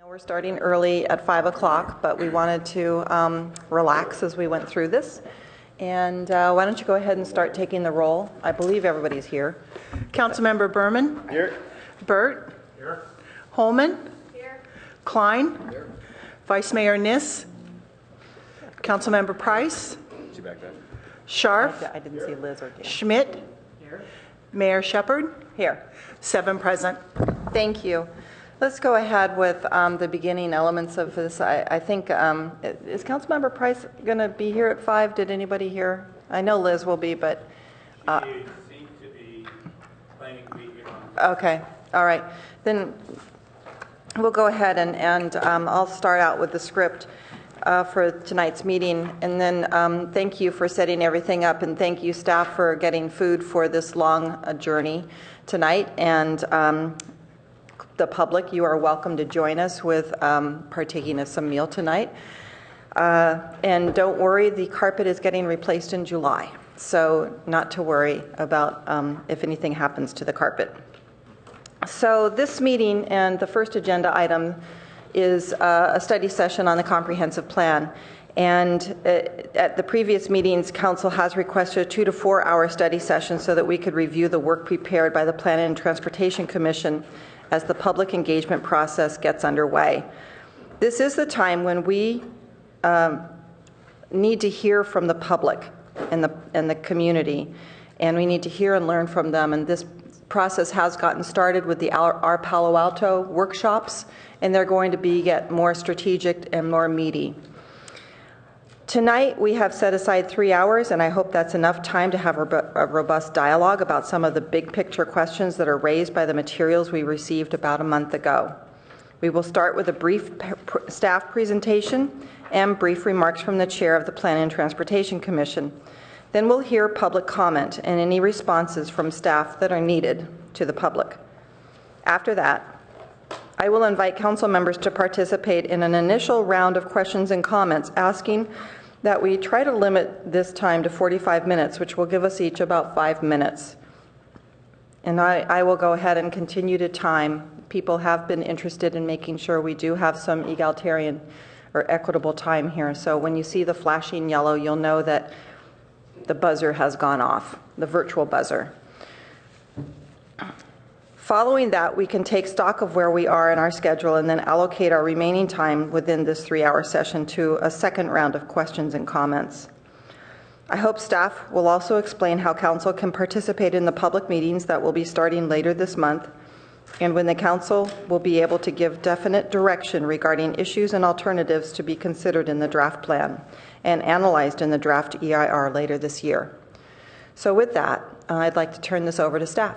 We're starting early at 5 o'clock, but we wanted to relax as we went through this. And why don't you go ahead and start taking the roll? I believe everybody's here. Councilmember Berman? Here. Burt? Here. Holman? Here. Klein? Here. Vice Mayor Niss? Councilmember Price? She back there. Scharf? I didn't see Liz or Dan. Schmidt? Here. Mayor Shepard? Here. 7 present. Thank you. Let's go ahead with the beginning elements of this. I think, is Councilmember Price going to be here at 5? Did anybody hear? I know Liz will be, but... She seems to be planning to be here. Okay. All right. Then we'll go ahead and I'll start out with the script for tonight's meeting. And then thank you for setting everything up, and thank you, staff, for getting food for this long journey tonight. And the public, you are welcome to join us with partaking of some meal tonight. And don't worry, the carpet is getting replaced in July, so not to worry about if anything happens to the carpet. So this meeting and the first agenda item is a study session on the comprehensive plan. And at the previous meetings, Council has requested a 2 to 4 hour study session so that we could review the work prepared by the Planning and Transportation Commission as the public engagement process gets underway. This is the time when we need to hear from the public and the community, and we need to hear and learn from them. And this process has gotten started with our Palo Alto workshops, and they're going to get more strategic and more meaty. Tonight, we have set aside 3 hours, and I hope that's enough time to have a robust dialogue about some of the big picture questions that are raised by the materials we received about a month ago. We will start with a brief staff presentation and brief remarks from the chair of the Planning and Transportation Commission. Then we'll hear public comment and any responses from staff that are needed to the public. After that, I will invite council members to participate in an initial round of questions and comments, asking that we try to limit this time to 45 minutes, which will give us each about 5 minutes. And I will go ahead and continue to time. People have been interested in making sure we do have some egalitarian or equitable time here. So when you see the flashing yellow, you'll know that the buzzer has gone off, the virtual buzzer. Following that, we can take stock of where we are in our schedule and then allocate our remaining time within this 3 hour session to a second round of questions and comments. I hope staff will also explain how council can participate in the public meetings that will be starting later this month, and when the council will be able to give definite direction regarding issues and alternatives to be considered in the draft plan and analyzed in the draft EIR later this year. So with that, I'd like to turn this over to staff.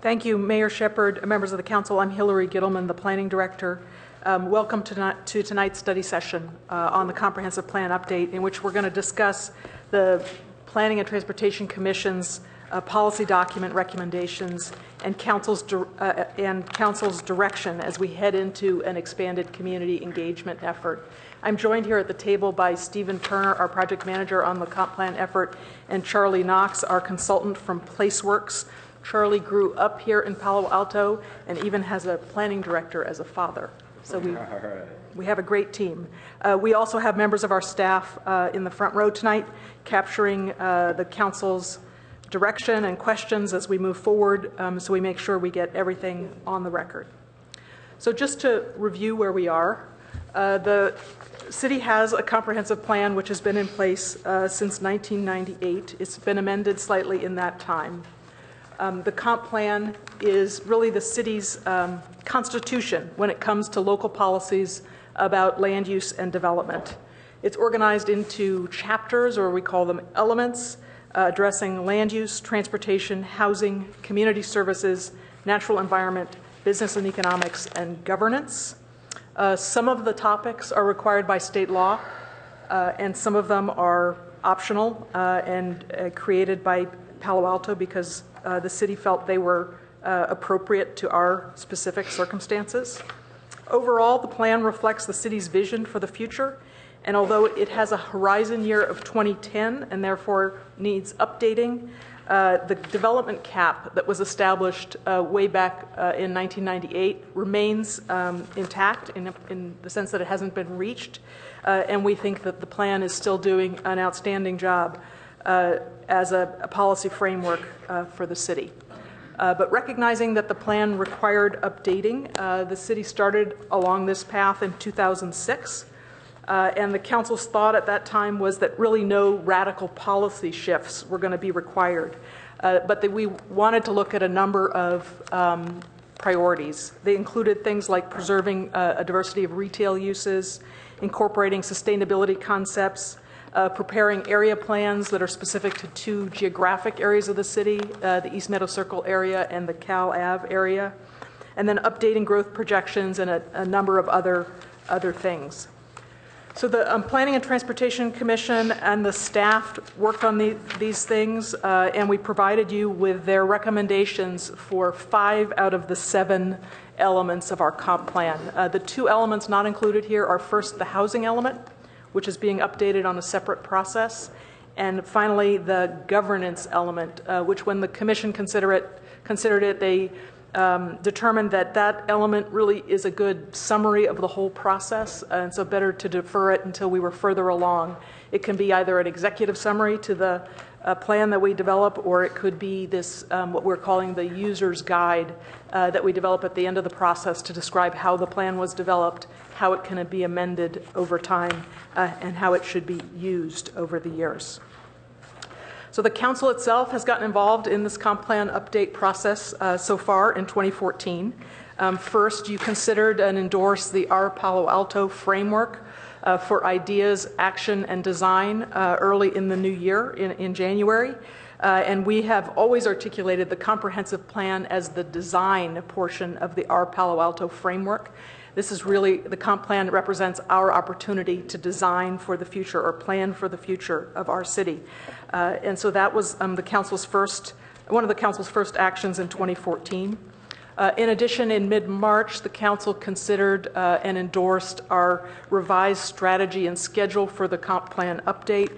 Thank you, Mayor Shepard, members of the council. I'm Hillary Gittleman, the planning director. Welcome to tonight's study session on the comprehensive plan update, in which we're going to discuss the Planning and Transportation Commission's policy document recommendations and council's direction as we head into an expanded community engagement effort. I'm joined here at the table by Stephen Turner, our project manager on the comp plan effort, and Charlie Knox, our consultant from PlaceWorks. Charlie grew up here in Palo Alto and even has a planning director as a father. So we have a great team. We also have members of our staff in the front row tonight, capturing the council's direction and questions as we move forward, so we make sure we get everything on the record. So just to review where we are, the city has a comprehensive plan which has been in place since 1998. It's been amended slightly in that time. The comp plan is really the city's constitution when it comes to local policies about land use and development. It's organized into chapters, or we call them elements, addressing land use, transportation, housing, community services, natural environment, business and economics, and governance. Some of the topics are required by state law, and some of them are optional and created by Palo Alto because the city felt they were appropriate to our specific circumstances. Overall, the plan reflects the city's vision for the future, and although it has a horizon year of 2010 and therefore needs updating, The development cap that was established way back in 1998 remains intact in the sense that it hasn't been reached, and we think that the plan is still doing an outstanding job as a policy framework for the city. But recognizing that the plan required updating, the city started along this path in 2006. And the council's thought at that time was that really no radical policy shifts were going to be required, but that we wanted to look at a number of priorities. They included things like preserving a diversity of retail uses, incorporating sustainability concepts, preparing area plans that are specific to two geographic areas of the city, the East Meadow Circle area and the Cal Ave area, and then updating growth projections and a number of other things. So the Planning and Transportation Commission and the staff worked on these things, and we provided you with their recommendations for 5 out of the 7 elements of our comp plan. The 2 elements not included here are first the housing element, which is being updated on a separate process, and finally the governance element, which when the commission considered it, they determined that element really is a good summary of the whole process, and so better to defer it until we were further along. It can be either an executive summary to the plan that we develop, or it could be this, what we're calling the user's guide that we develop at the end of the process to describe how the plan was developed, how it can be amended over time, and how it should be used over the years. So the council itself has gotten involved in this comp plan update process so far in 2014. First, you considered and endorsed the Our Palo Alto framework for ideas, action, and design early in the new year in January. And we have always articulated the comprehensive plan as the design portion of the Our Palo Alto framework. This is really, the comp plan represents our opportunity to design for the future or plan for the future of our city. And so that was one of the council's first actions in 2014. In addition, in mid-March, the council considered and endorsed our revised strategy and schedule for the comp plan update.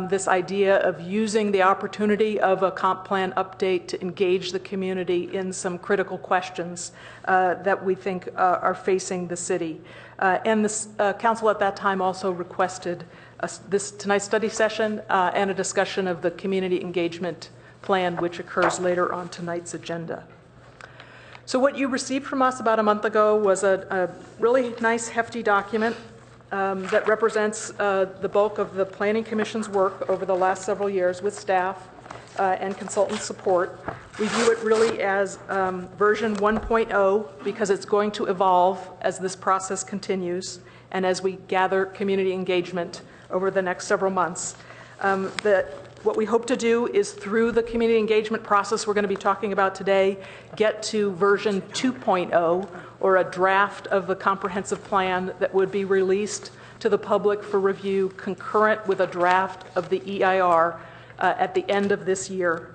This idea of using the opportunity of a comp plan update to engage the community in some critical questions that we think are facing the city. And the council at that time also requested tonight's study session and a discussion of the community engagement plan, which occurs later on tonight's agenda. So what you received from us about a month ago was a really nice, hefty document that represents the bulk of the Planning Commission's work over the last several years with staff and consultant support. We view it really as version 1.0 because it's going to evolve as this process continues and as we gather community engagement over the next several months. What we hope to do is, through the community engagement process we're going to be talking about today, get to version 2.0, or a draft of the comprehensive plan that would be released to the public for review concurrent with a draft of the EIR at the end of this year.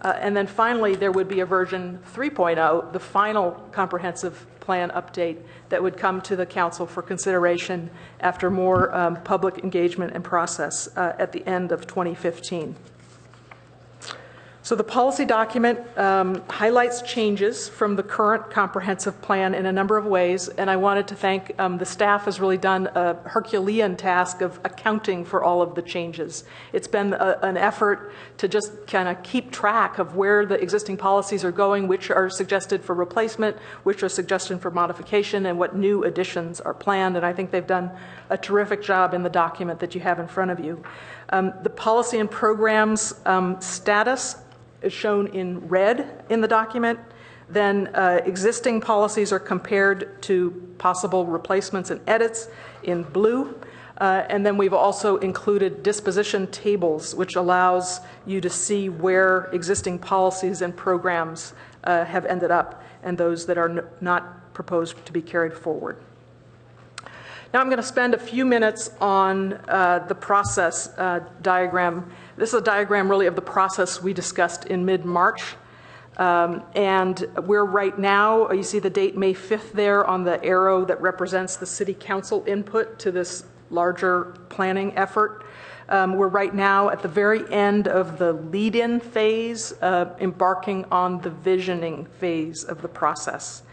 And then finally, there would be a version 3.0, the final comprehensive plan update that would come to the council for consideration after more public engagement and process at the end of 2015. So the policy document highlights changes from the current comprehensive plan in a number of ways, and I wanted to thank the staff has really done a Herculean task of accounting for all of the changes. It's been an effort to just kind of keep track of where the existing policies are going, which are suggested for replacement, which are suggested for modification, and what new additions are planned, and I think they've done a terrific job in the document that you have in front of you. The policy and programs status is shown in red in the document. Then existing policies are compared to possible replacements and edits in blue. And then we've also included disposition tables, which allows you to see where existing policies and programs have ended up and those that are not proposed to be carried forward. Now I'm going to spend a few minutes on the process diagram. This is a diagram really of the process we discussed in mid-March. And we're right now, you see the date May 5th there on the arrow that represents the City Council input to this larger planning effort. We're right now at the very end of the lead-in phase, embarking on the visioning phase of the process.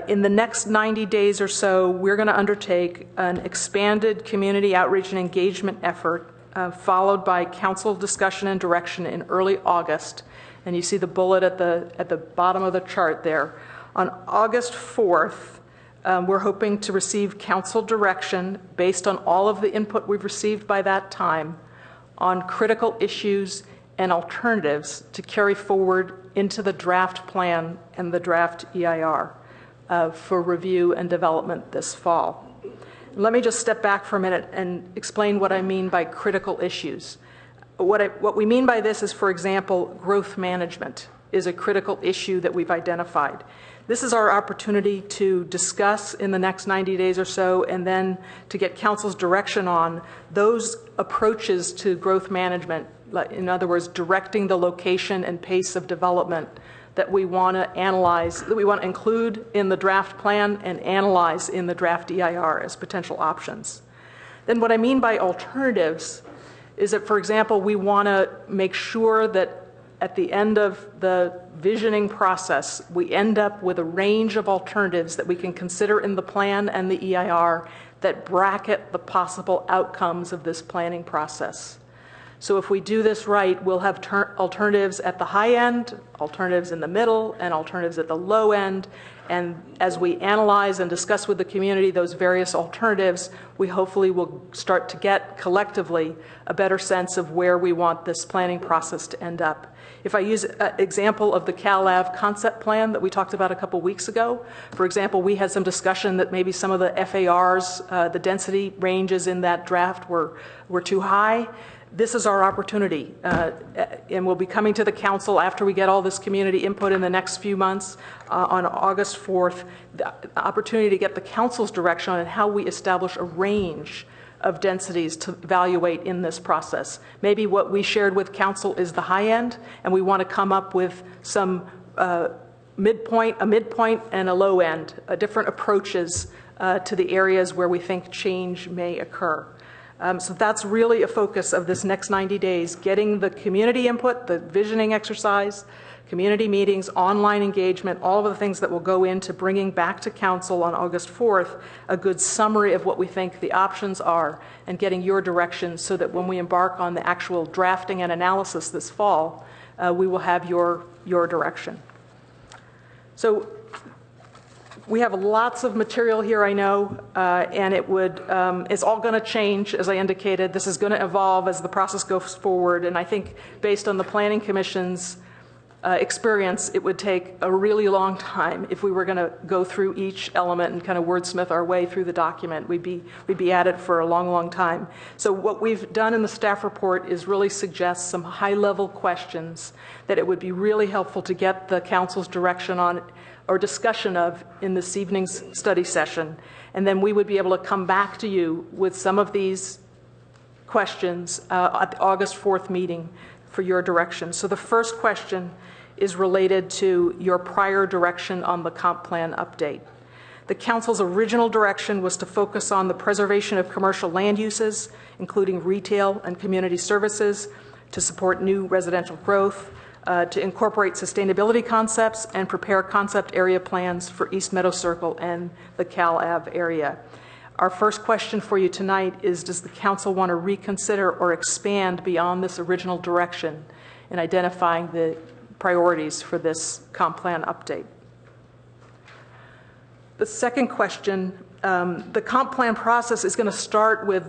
In the next 90 days or so, we're going to undertake an expanded community outreach and engagement effort, followed by council discussion and direction in early August. And you see the bullet at the bottom of the chart there. On August 4th, we're hoping to receive council direction based on all of the input we've received by that time on critical issues and alternatives to carry forward into the draft plan and the draft EIR for review and development this fall. Let me just step back for a minute and explain what I mean by critical issues. What we mean by this is, for example, growth management is a critical issue that we've identified. This is our opportunity to discuss in the next 90 days or so, and then to get council's direction on those approaches to growth management, in other words, directing the location and pace of development that we want to analyze, that we want to include in the draft plan and analyze in the draft EIR as potential options. Then what I mean by alternatives is that, for example, we want to make sure that at the end of the visioning process, we end up with a range of alternatives that we can consider in the plan and the EIR that bracket the possible outcomes of this planning process. So if we do this right, we'll have alternatives at the high end, alternatives in the middle, and alternatives at the low end. And as we analyze and discuss with the community those various alternatives, we hopefully will start to get collectively a better sense of where we want this planning process to end up. If I use an example of the CalAV concept plan that we talked about a couple weeks ago, for example, we had some discussion that maybe some of the FARs, the density ranges in that draft were too high. This is our opportunity, and we'll be coming to the council after we get all this community input in the next few months on August 4th, the opportunity to get the council's direction on how we establish a range of densities to evaluate in this process. Maybe what we shared with council is the high end, and we want to come up with some midpoint and a low end, different approaches to the areas where we think change may occur. So that's really a focus of this next 90 days, getting the community input, the visioning exercise, community meetings, online engagement, all of the things that will go into bringing back to council on August 4th a good summary of what we think the options are, and getting your direction so that when we embark on the actual drafting and analysis this fall, we will have your direction. So we have lots of material here, I know, and it's all going to change, as I indicated. This is going to evolve as the process goes forward, and I think based on the Planning Commission's experience, it would take a really long time if we were going to go through each element and kind of wordsmith our way through the document. We'd be at it for a long, long time. So what we've done in the staff report is really suggest some high-level questions that it would be really helpful to get the council's direction on or discussion of in this evening's study session. And then we would be able to come back to you with some of these questions at the August 4th meeting for your direction. So the first question is related to your prior direction on the comp plan update. The council's original direction was to focus on the preservation of commercial land uses, including retail and community services, to support new residential growth, to incorporate sustainability concepts and prepare concept area plans for East Meadow Circle and the CalAV area. Our first question for you tonight is, does the council want to reconsider or expand beyond this original direction in identifying the priorities for this comp plan update? The second question, the comp plan process is going to start with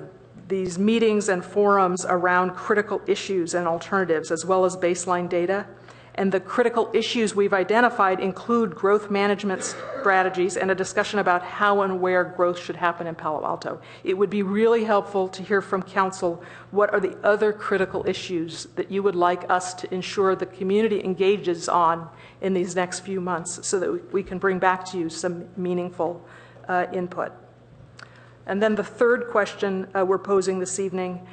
these meetings and forums around critical issues and alternatives, as well as baseline data. And the critical issues we've identified include growth management strategies and a discussion about how and where growth should happen in Palo Alto. It would be really helpful to hear from council what are the other critical issues that you would like us to ensure the community engages on in these next few months, so that we can bring back to you some meaningful input. And then the third question we're posing this evening,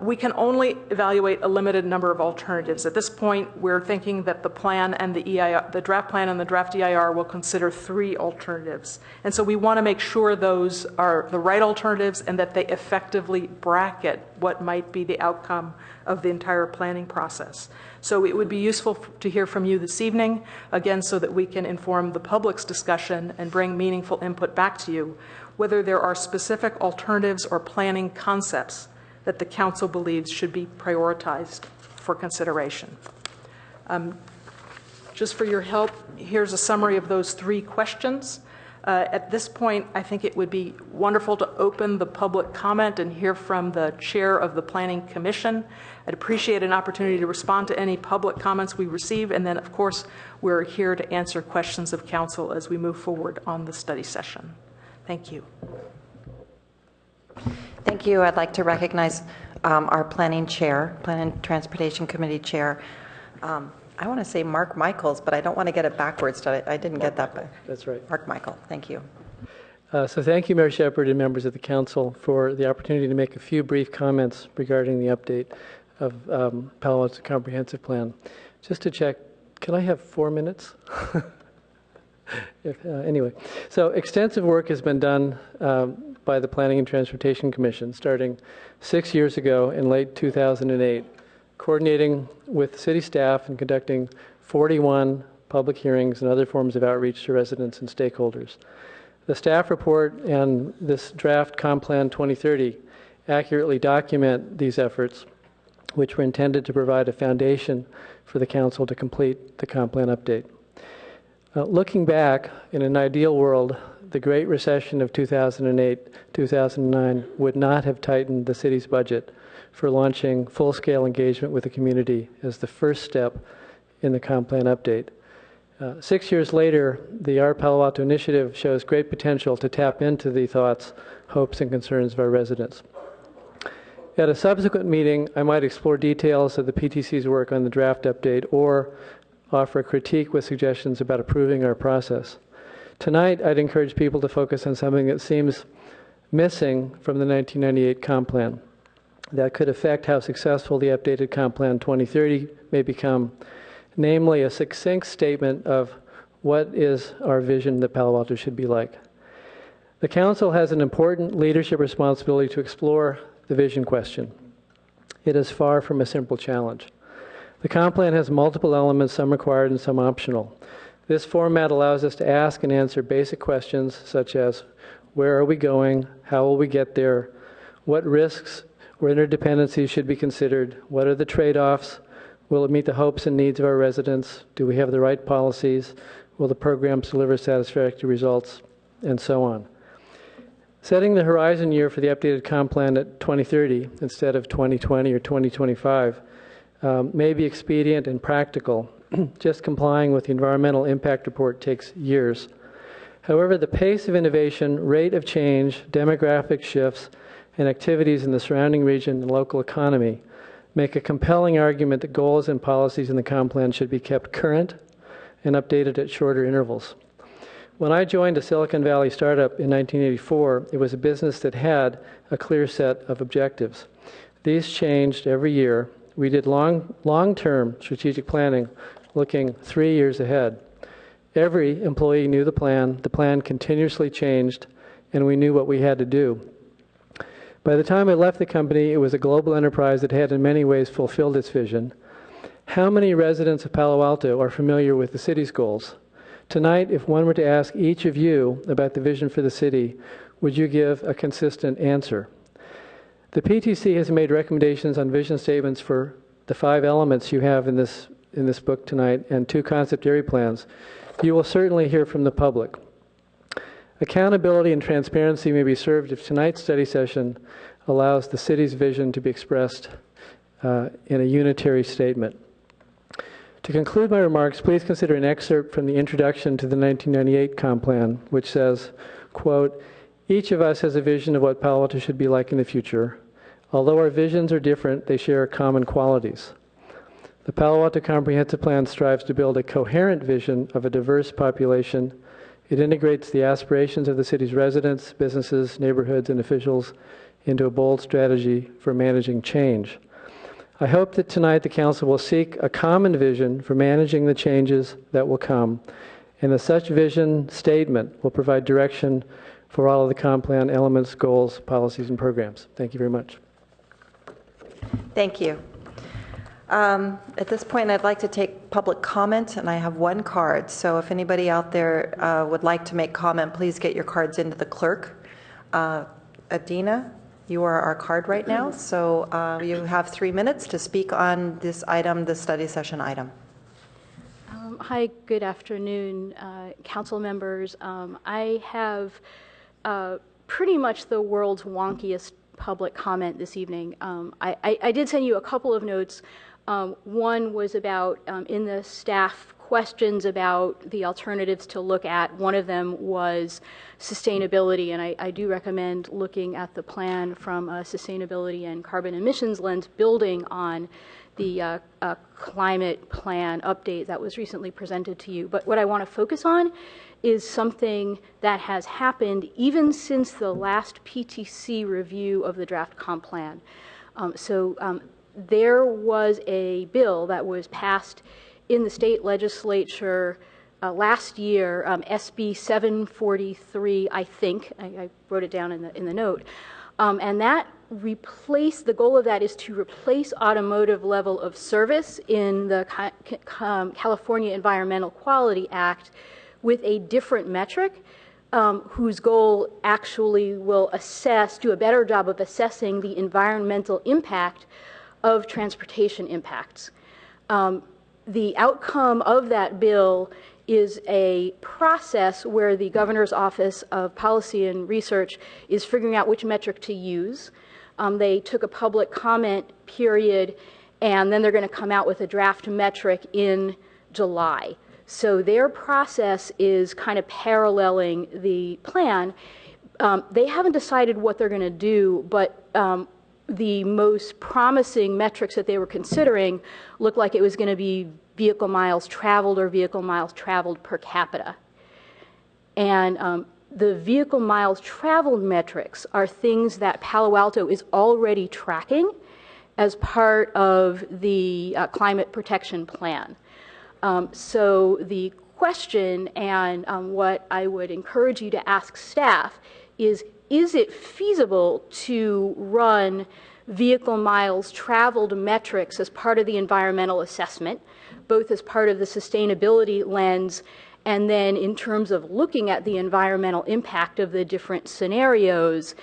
We can only evaluate a limited number of alternatives. At this point, we're thinking that the plan and the draft plan and the draft EIR will consider 3 alternatives. And so we want to make sure those are the right alternatives and that they effectively bracket what might be the outcome of the entire planning process. So it would be useful to hear from you this evening, again, so that we can inform the public's discussion and bring meaningful input back to you, whether there are specific alternatives or planning concepts that the council believes should be prioritized for consideration. Just for your help, here's a summary of those 3 questions. At this point, I think it would be wonderful to open the public comment and hear from the chair of the Planning Commission. I'd appreciate an opportunity to respond to any public comments we receive, and then, of course, we're here to answer questions of council as we move forward on the study session. Thank you. Thank you. I'd like to recognize our Planning Chair, Planning and Transportation Committee Chair. I want to say Mark Michaels, but I don't want to get it backwards. I didn't get that. But That's right. Mark Michael, thank you. So thank you, Mayor Shepherd and members of the council, for the opportunity to make a few brief comments regarding the update of Palo Alto Comprehensive Plan. Just to check, can I have 4 minutes? Anyway, so extensive work has been done by the Planning and Transportation Commission starting 6 years ago in late 2008, coordinating with city staff and conducting 41 public hearings and other forms of outreach to residents and stakeholders. The staff report and this draft Comp Plan 2030 accurately document these efforts, which were intended to provide a foundation for the council to complete the Comp Plan update. Looking back, in an ideal world, the Great Recession of 2008-2009 would not have tightened the city's budget for launching full-scale engagement with the community as the first step in the Comp Plan update. 6 years later, the Our Palo Alto initiative shows great potential to tap into the thoughts, hopes, and concerns of our residents. At a subsequent meeting, I might explore details of the PTC's work on the draft update or offer a critique with suggestions about improving our process. Tonight, I'd encourage people to focus on something that seems missing from the 1998 Comp Plan that could affect how successful the updated Comp Plan 2030 may become, namely a succinct statement of what is our vision that Palo Alto should be like. The Council has an important leadership responsibility to explore the vision question. It is far from a simple challenge. The Comp Plan has multiple elements, some required and some optional. This format allows us to ask and answer basic questions such as, where are we going? How will we get there? What risks or interdependencies should be considered? What are the trade-offs? Will it meet the hopes and needs of our residents? Do we have the right policies? Will the programs deliver satisfactory results? And so on. Setting the horizon year for the updated Comp Plan at 2030 instead of 2020 or 2025 may be expedient and practical. Just complying with the environmental impact report takes years. However, the pace of innovation, rate of change, demographic shifts, and activities in the surrounding region and local economy make a compelling argument that goals and policies in the Comp Plan should be kept current and updated at shorter intervals. When I joined a Silicon Valley startup in 1984, it was a business that had a clear set of objectives. These changed every year. We did long-term strategic planning, looking 3 years ahead. Every employee knew the plan continuously changed, and we knew what we had to do. By the time I left the company, it was a global enterprise that had in many ways fulfilled its vision. How many residents of Palo Alto are familiar with the city's goals? Tonight, if one were to ask each of you about the vision for the city, would you give a consistent answer? The PTC has made recommendations on vision statements for the 5 elements you have in this book tonight and 2 concept area plans. You will certainly hear from the public. Accountability and transparency may be served if tonight's study session allows the city's vision to be expressed in a unitary statement. To conclude my remarks, please consider an excerpt from the introduction to the 1998 Comp Plan, which says, quote, "Each of us has a vision of what Palo Alto should be like in the future. Although our visions are different, they share common qualities. The Palo Alto Comprehensive Plan strives to build a coherent vision of a diverse population. It integrates the aspirations of the city's residents, businesses, neighborhoods, and officials into a bold strategy for managing change. I hope that tonight the Council will seek a common vision for managing the changes that will come, and that such vision statement will provide direction for all of the comp plan elements, goals, policies, and programs. Thank you very much. Thank you. At this point, I'd like to take public comment, and I have one card. So if anybody out there would like to make comment, please get your cards into the clerk. Adina, you are our card right now, so you have 3 minutes to speak on this item, the study session item. Hi, good afternoon, council members. I have pretty much the world's wonkiest public comment this evening. I did send you a couple of notes. One was about in the staff questions about the alternatives to look at. One of them was sustainability, and I do recommend looking at the plan from a sustainability and carbon emissions lens, building on the climate plan update that was recently presented to you. But what I want to focus on is something that has happened even since the last PTC review of the draft comp plan. There was a bill that was passed in the state legislature last year, SB 743, I think. I wrote it down in the note. And that the goal of that is to replace automotive level of service in the California Environmental Quality Act with a different metric whose goal actually will do a better job of assessing the environmental impact of transportation impacts. The outcome of that bill is a process where the Governor's Office of Policy and Research is figuring out which metric to use. They took a public comment period, and then they're going to come out with a draft metric in July. So their process is kind of paralleling the plan. They haven't decided what they're going to do, but the most promising metrics that they were considering looked like it was going to be vehicle miles traveled or vehicle miles traveled per capita. And the vehicle miles traveled metrics are things that Palo Alto is already tracking as part of the climate protection plan. So the question and what I would encourage you to ask staff is it feasible to run vehicle miles traveled metrics as part of the environmental assessment, both as part of the sustainability lens and then in terms of looking at the environmental impact of the different scenarios?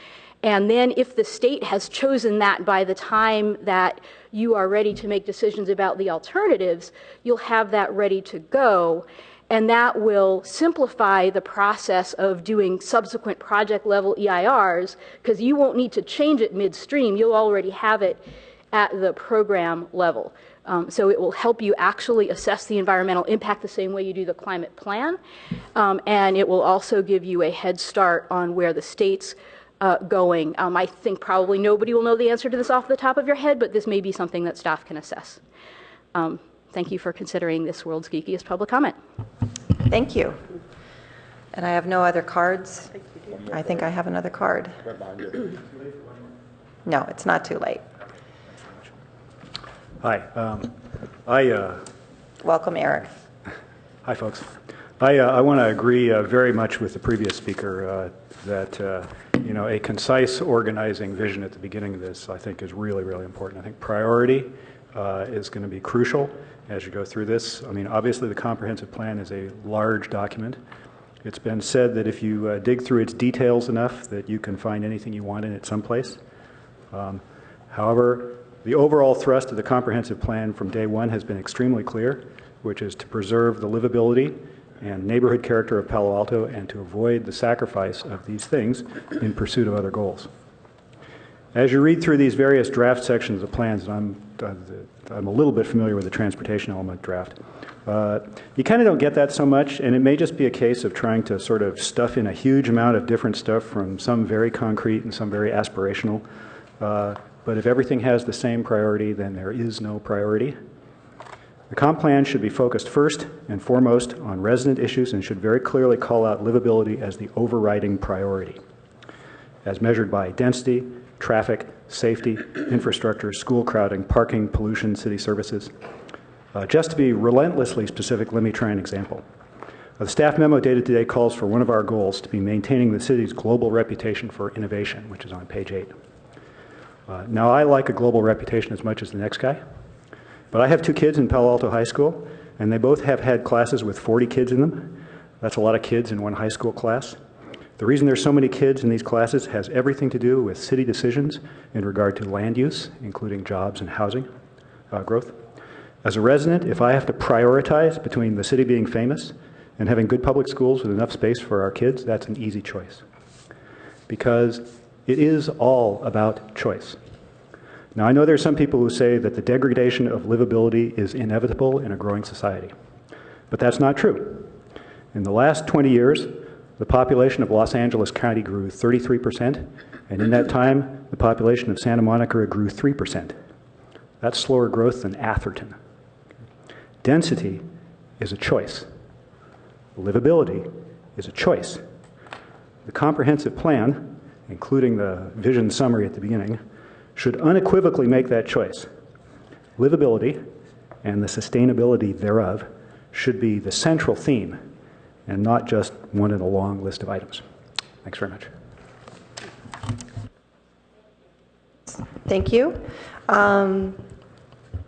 And then if the state has chosen that by the time that you are ready to make decisions about the alternatives, you'll have that ready to go. And that will simplify the process of doing subsequent project level EIRs, because you won't need to change it midstream. You'll already have it at the program level. So it will help you actually assess the environmental impact the same way you do the climate plan. And it will also give you a head start on where the state's going. I think probably nobody will know the answer to this off the top of your head, but this may be something that staff can assess. Thank you for considering this world's geekiest public comment. Thank you. And I have no other cards. I think I have another card. No, it's not too late. Hi. Welcome, Eric. Hi, folks. I want to agree very much with the previous speaker that a concise organizing vision at the beginning of this, I think, is really, really important. I think priority is going to be crucial as you go through this. I mean, obviously, the comprehensive plan is a large document. It's been said that if you dig through its details enough, that you can find anything you want in it someplace. However, the overall thrust of the comprehensive plan from day one has been extremely clear, which is to preserve the livability and neighborhood character of Palo Alto and to avoid the sacrifice of these things in pursuit of other goals. As you read through these various draft sections of plans, and I'm a little bit familiar with the transportation element draft, you kind of don't get that so much, and it may just be a case of trying to sort of stuff in a huge amount of different stuff from some very concrete and some very aspirational. But if everything has the same priority, then there is no priority. The comp plan should be focused first and foremost on resident issues and should very clearly call out livability as the overriding priority, as measured by density, traffic, safety, infrastructure, school crowding, parking, pollution, city services. Just to be relentlessly specific, let me try an example. The staff memo dated today calls for one of our goals to be maintaining the city's global reputation for innovation, which is on page 8. Now, I like a global reputation as much as the next guy, but I have 2 kids in Palo Alto High School, and they both have had classes with 40 kids in them. That's a lot of kids in one high school class. The reason there's so many kids in these classes has everything to do with city decisions in regard to land use, including jobs and housing growth. As a resident, if I have to prioritize between the city being famous and having good public schools with enough space for our kids, that's an easy choice. Because it is all about choice. Now, I know there are some people who say that the degradation of livability is inevitable in a growing society, but that's not true. In the last 20 years, the population of Los Angeles County grew 33%, and in that time, the population of Santa Monica grew 3%. That's slower growth than Atherton. Density is a choice. Livability is a choice. The comprehensive plan, including the vision summary at the beginning, should unequivocally make that choice. Livability and the sustainability thereof should be the central theme and not just one in a long list of items. Thanks very much. Thank you.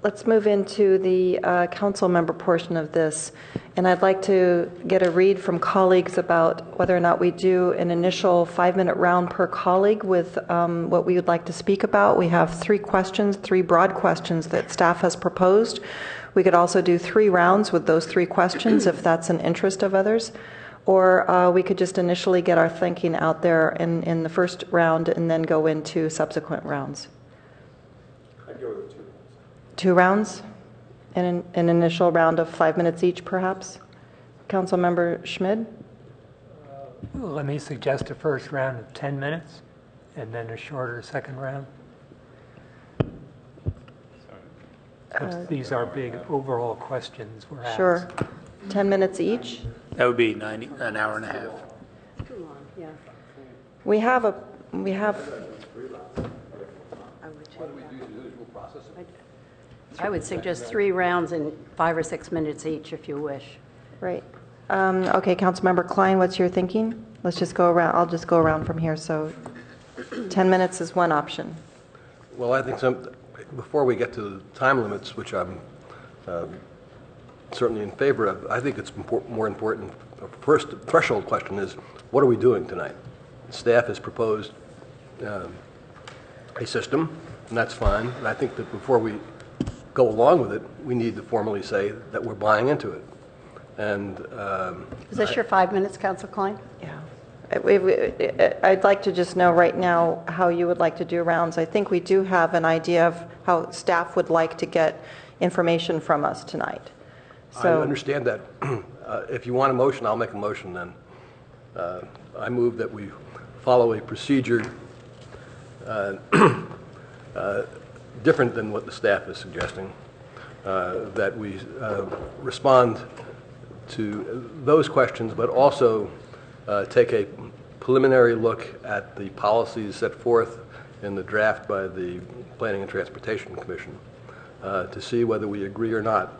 Let's move into the council member portion of this. And I'd like to get a read from colleagues about whether or not we do an initial 5-minute round per colleague with what we would like to speak about. We have 3 questions, 3 broad questions that staff has proposed. We could also do 3 rounds with those 3 questions if that's an interest of others. Or we could just initially get our thinking out there in the first round and then go into subsequent rounds. I'd go with 2 rounds. 2 rounds? And an initial round of 5 minutes each, perhaps? Councilmember Schmid? Let me suggest a first round of 10 minutes and then a shorter second round. These are big overall questions we're asked. Sure. 10 minutes each? That would be an hour and a half. We have I would suggest 3 rounds and 5 or 6 minutes each, if you wish. right. Okay, Councilmember Klein, what's your thinking? Let's just go around. I'll just go around from here. So 10 minutes is one option. Well, I think before we get to the time limits, which I'm certainly in favor of, I think it's more important. The first threshold question is, what are we doing tonight? Staff has proposed a system, and that's fine. And I think that before we go along with it, we need to formally say that we're buying into it. And is this your 5 minutes, Council Klein? Yeah. I'd like to just know right now how you would like to do rounds. I think we do have an idea of how staff would like to get information from us tonight. So, I understand that. If you want a motion, I'll make a motion then. I move that we follow a procedure different than what the staff is suggesting, that we respond to those questions, but also take a preliminary look at the policies set forth in the draft by the Planning and Transportation Commission to see whether we agree or not.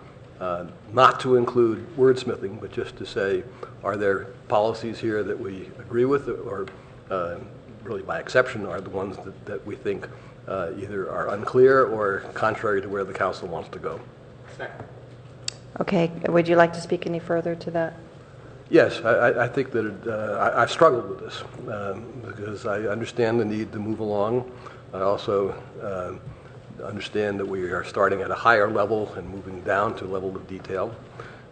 Not to include wordsmithing, but just to say, are there policies here that we agree with, or really by exception are the ones that we think either are unclear or contrary to where the council wants to go. okay, would you like to speak any further to that? Yes, I think that I've struggled with this because I understand the need to move along. I also understand that we are starting at a higher level and moving down to a level of detail.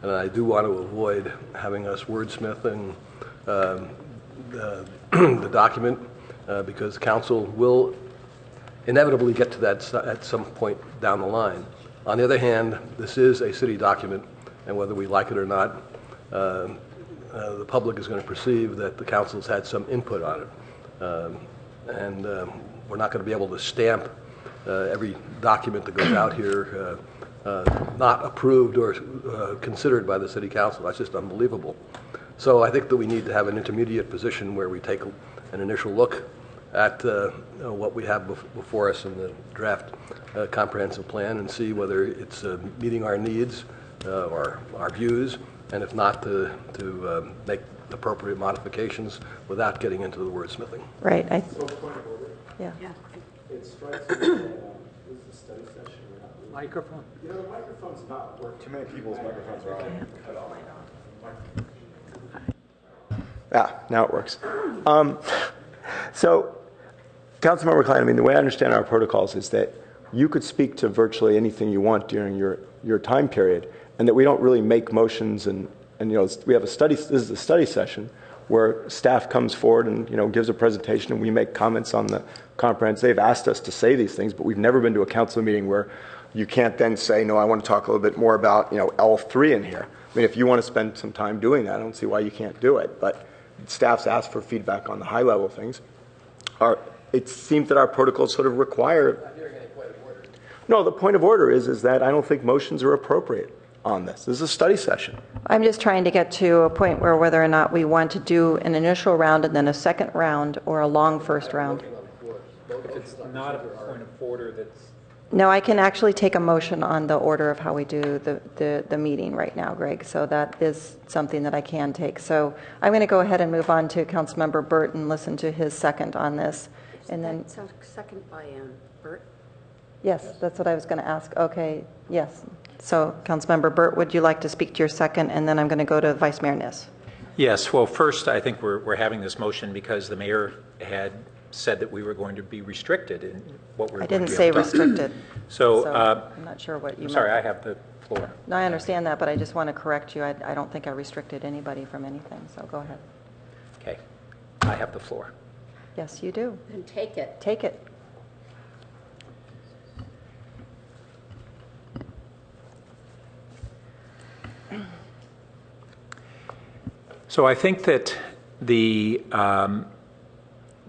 And I do want to avoid having us wordsmithing the document because council will inevitably get to that at some point down the line. On the other hand, this is a city document, and whether we like it or not, the public is going to perceive that the council's had some input on it. And we're not going to be able to stamp every document that goes out here not approved or considered by the city council. That's just unbelievable. So I think that we need to have an intermediate position where we take an initial look at what we have before us in the draft comprehensive plan and see whether it's meeting our needs or our views, and if not, to make appropriate modifications without getting into the wordsmithing. Right. Yeah. It strikes me that this is a study session. Microphone. You know, the microphone's not working. Too many people's microphones are on. Cut off. Now it works. So, Councilmember Klein, I mean, the way I understand our protocols is that you could speak to virtually anything you want during your time period, and that we don't really make motions and we have a study. This is a study session where staff comes forward and gives a presentation, and we make comments on the comprehensive. They've asked us to say these things, but we've never been to a council meeting where you can't then say, no, I want to talk a little bit more about L3 in here. I mean, if you want to spend some time doing that, I don't see why you can't do it. But staff's asked for feedback on the high level things. It seems that our protocols sort of require. I'm not hearing any point of order. No, the point of order is that I don't think motions are appropriate on this. This is a study session. I'm just trying to get to a point where whether or not we want to do an initial round and then a second round or a long first round. If it's not a point of order that's... No, I can actually take a motion on the order of how we do the meeting right now, Greg. So that is something that I can take. So I'm going to go ahead and move on to Councilmember Burt and listen to his second on this. And then Second by Burt. yes, that's what I was going to ask. Okay, yes. So Councilmember Burt, would you like to speak to your second? And then I'm going to go to Vice Mayor Niss. Yes, well, first, I think we're having this motion because the mayor had said that we were going to be restricted in what we're I going didn't to be say able to talk. restricted. So I'm not sure what you meant. sorry, I have the floor. No, I understand that, but I just want to correct you. I don't think I restricted anybody from anything, so go ahead. Okay, I have the floor. Yes, you do. Then take it. Take it. So I think that the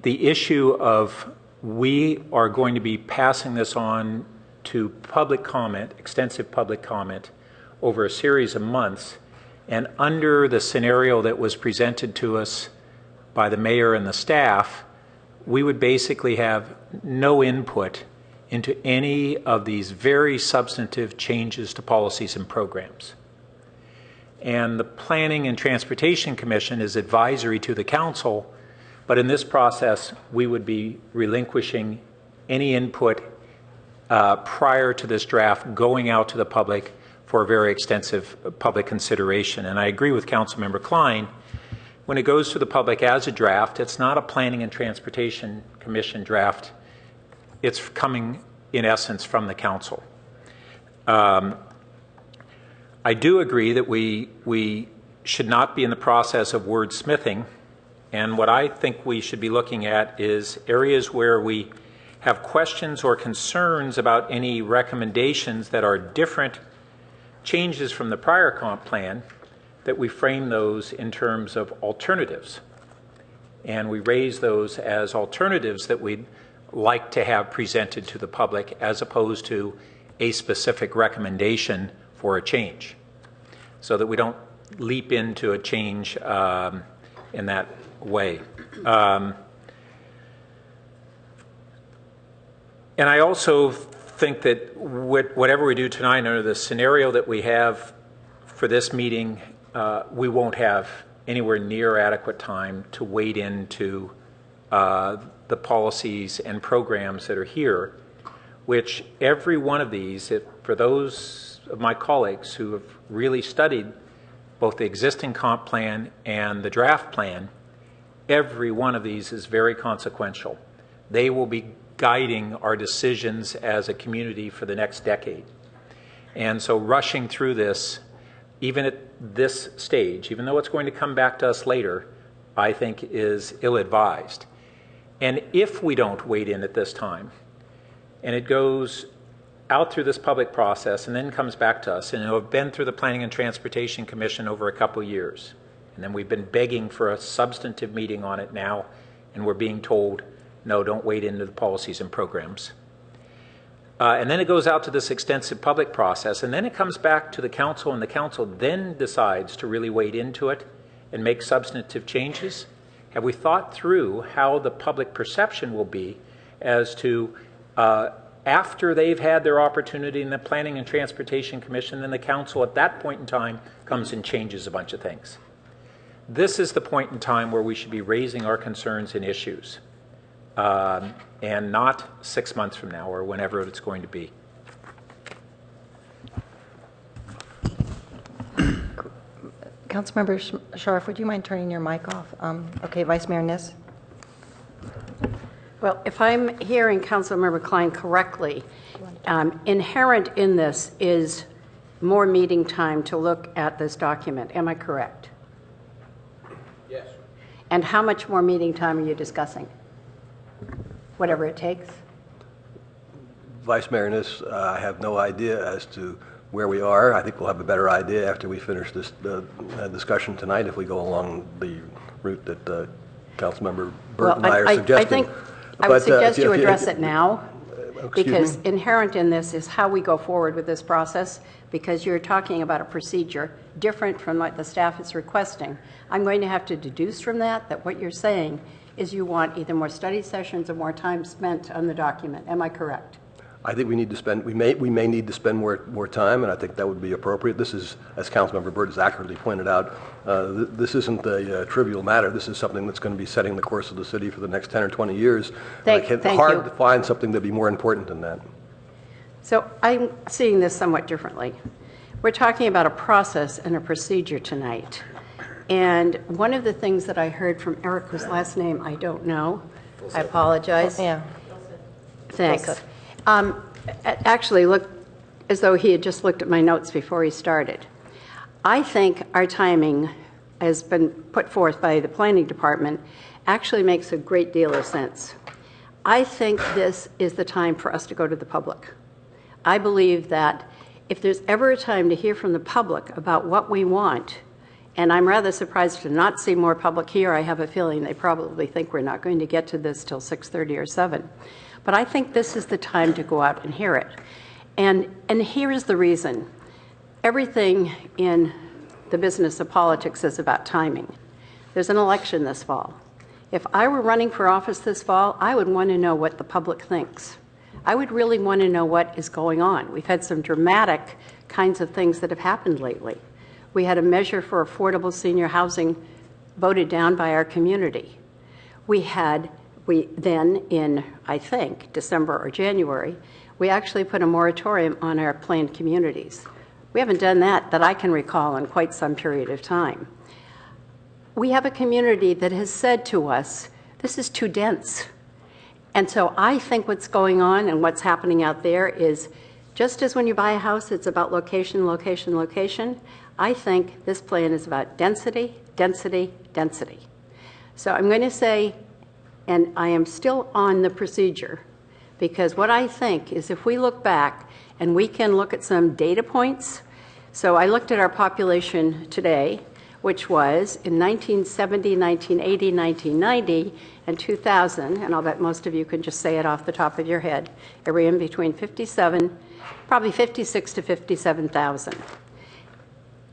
issue of we are going to be passing this on to public comment, extensive public comment, over a series of months, and under the scenario that was presented to us by the mayor and the staff, we would basically have no input into any of these very substantive changes to policies and programs. And the Planning and Transportation Commission is advisory to the council, but in this process, we would be relinquishing any input prior to this draft going out to the public for a very extensive public consideration. And I agree with Councilmember Klein. When it goes to the public as a draft, it's not a Planning and Transportation Commission draft. It's coming, in essence, from the council. I do agree that we should not be in the process of wordsmithing, and what I think we should be looking at is areas where we have questions or concerns about any recommendations that are different changes from the prior comp plan, that we frame those in terms of alternatives. And we raise those as alternatives that we'd like to have presented to the public as opposed to a specific recommendation for a change, so that we don't leap into a change in that way. And I also think that whatever we do tonight under the scenario that we have for this meeting, we won't have anywhere near adequate time to wade into the policies and programs that are here, which every one of these, for those of my colleagues who have really studied both the existing comp plan and the draft plan, every one of these is very consequential. They will be guiding our decisions as a community for the next decade. And so rushing through this, even at this stage, even though it's going to come back to us later, I think is ill-advised. And if we don't wade in at this time, and it goes out through this public process and then comes back to us, and it'll have been through the Planning and Transportation Commission over a couple years, and then we've been begging for a substantive meeting on it now, and we're being told, no, don't wade into the policies and programs. And then it goes out to this extensive public process, and then it comes back to the council, and the council then decides to really wade into it and make substantive changes. Have we thought through how the public perception will be as to after they've had their opportunity in the Planning and Transportation Commission, then the council at that point in time comes and changes a bunch of things? This is the point in time where we should be raising our concerns and issues, and not 6 months from now or whenever it's going to be. Councilmember Sharf, would you mind turning your mic off? Okay, Vice Mayor Niss. Well, if I'm hearing Councilmember Klein correctly, inherent in this is more meeting time to look at this document. Am I correct? Yes. And how much more meeting time are you discussing? Whatever it takes? Vice Mayor Niss, I have no idea as to where we are. I think we'll have a better idea after we finish this discussion tonight if we go along the route that Councilmember Burt and I are suggesting. I would suggest you address it now, because inherent in this is how we go forward with this process, because you're talking about a procedure different from what the staff is requesting. I'm going to have to deduce from that what you're saying is you want either more study sessions or more time spent on the document. Am I correct? I think we need to spend, we may need to spend more time, and I think that would be appropriate. This is, as Councilmember Burt has accurately pointed out, this isn't a trivial matter. This is something that's going to be setting the course of the city for the next 10 or 20 years. Thank you. Hard to find something that'd be more important than that. So I'm seeing this somewhat differently. We're talking about a process and a procedure tonight. And one of the things that I heard from Eric, whose last name I don't know, I apologize. Yeah. Thanks. Actually looked as though he had just looked at my notes before he started. I think our timing has been put forth by the planning department actually makes a great deal of sense. I think this is the time for us to go to the public. I believe that if there's ever a time to hear from the public about what we want, and I'm rather surprised to not see more public here. I have a feeling they probably think we're not going to get to this till 6:30 or 7. But I think this is the time to go out and hear it. And here is the reason. Everything in the business of politics is about timing. There's an election this fall. If I were running for office this fall, I would want to know what the public thinks. I would really want to know what is going on. We've had some dramatic kinds of things that have happened lately. We had a measure for affordable senior housing voted down by our community. We then, in, I think, December or January, we actually put a moratorium on our planned communities. We haven't done that I can recall in quite some period of time. We have a community that has said to us, this is too dense. And so I think what's going on and what's happening out there is, just as when you buy a house, it's about location, location, location, I think this plan is about density, density, density. So I'm going to say, and I am still on the procedure, because what I think is if we look back and we can look at some data points. So I looked at our population today, which was in 1970, 1980, 1990, and 2000, and I'll bet most of you can just say it off the top of your head, area in between 57, probably 56 to 57,000.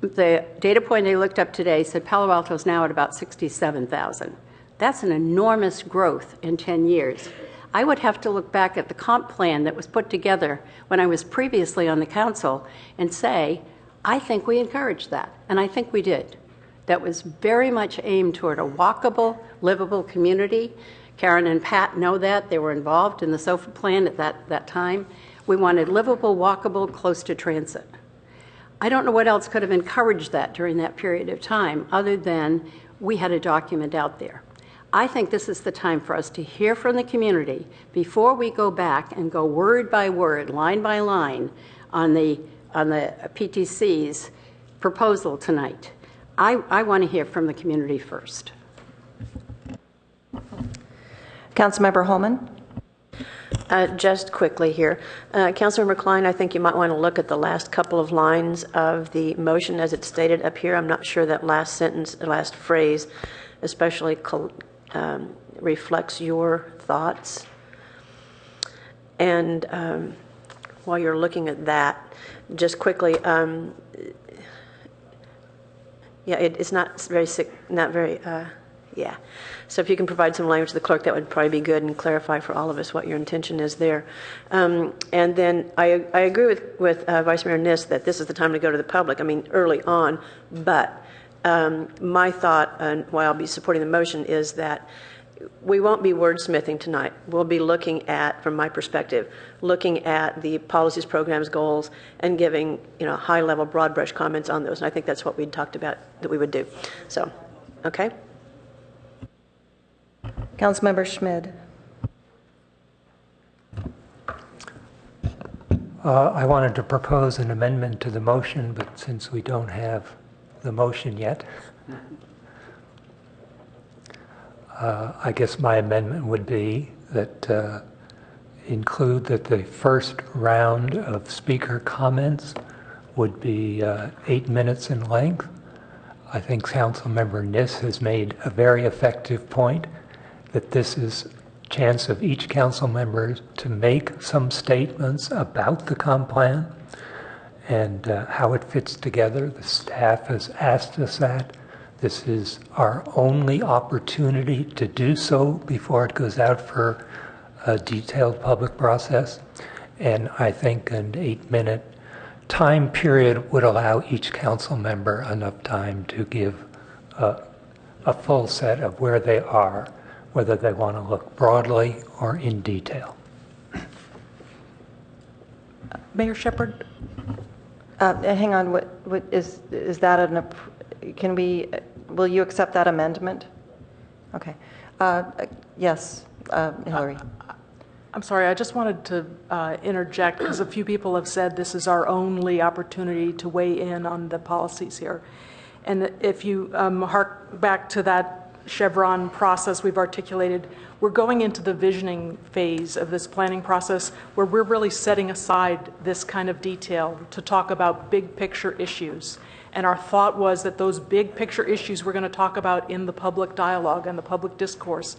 The data point I looked up today said Palo Alto is now at about 67,000. That's an enormous growth in 10 years. I would have to look back at the comp plan that was put together when I was previously on the council and say, I think we encouraged that, and I think we did. That was very much aimed toward a walkable, livable community. Karen and Pat know that. They were involved in the SOFA plan at that time. We wanted livable, walkable, close to transit. I don't know what else could have encouraged that during that period of time other than we had a document out there. I think this is the time for us to hear from the community before we go back and go word by word, line by line on the PTC's proposal tonight. I want to hear from the community first. Councilmember Holman. Just quickly here. Councilmember Klein, I think you might want to look at the last couple of lines of the motion as it's stated up here. I'm not sure that last sentence, the last phrase, especially reflects your thoughts. And while you're looking at that, just quickly, yeah, it's not very Yeah. So if you can provide some language to the clerk, that would probably be good and clarify for all of us what your intention is there. And then I agree with Vice Mayor Niss that this is the time to go to the public, I mean, early on. But my thought, and why I'll be supporting the motion, is that we won't be wordsmithing tonight. We'll be looking at, from my perspective, looking at the policies, programs, goals, and giving, high-level, broad-brush comments on those. And I think that's what we talked about that we would do. So, okay? Councilmember Schmid. I wanted to propose an amendment to the motion, but since we don't have the motion yet, I guess my amendment would be that include that the first round of speaker comments would be 8 minutes in length. I think Councilmember Niss has made a very effective point that this is a chance of each council member to make some statements about the comp plan and how it fits together. The staff has asked us that. This is our only opportunity to do so before it goes out for a detailed public process. And I think an 8-minute time period would allow each council member enough time to give a full set of where they are, whether they want to look broadly or in detail. Mayor Shepherd? Hang on, what is that can we, will you accept that amendment? Okay. Yes, Hillary. I'm sorry, I just wanted to interject because a few people have said this is our only opportunity to weigh in on the policies here. And if you hark back to that Chevron process we've articulated, we're going into the visioning phase of this planning process where we're really setting aside this kind of detail to talk about big picture issues. And our thought was that those big picture issues we're going to talk about in the public dialogue and the public discourse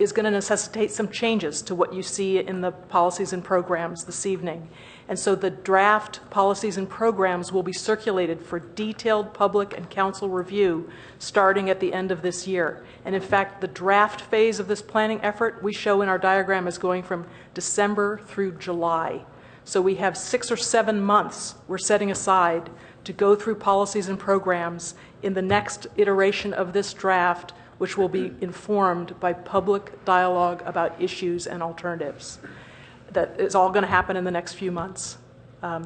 is going to necessitate some changes to what you see in the policies and programs this evening. And so the draft policies and programs will be circulated for detailed public and council review starting at the end of this year. And in fact, the draft phase of this planning effort we show in our diagram is going from December through July. So we have 6 or 7 months we're setting aside to go through policies and programs in the next iteration of this draft, which will be informed by public dialogue about issues and alternatives. That is all going to happen in the next few months.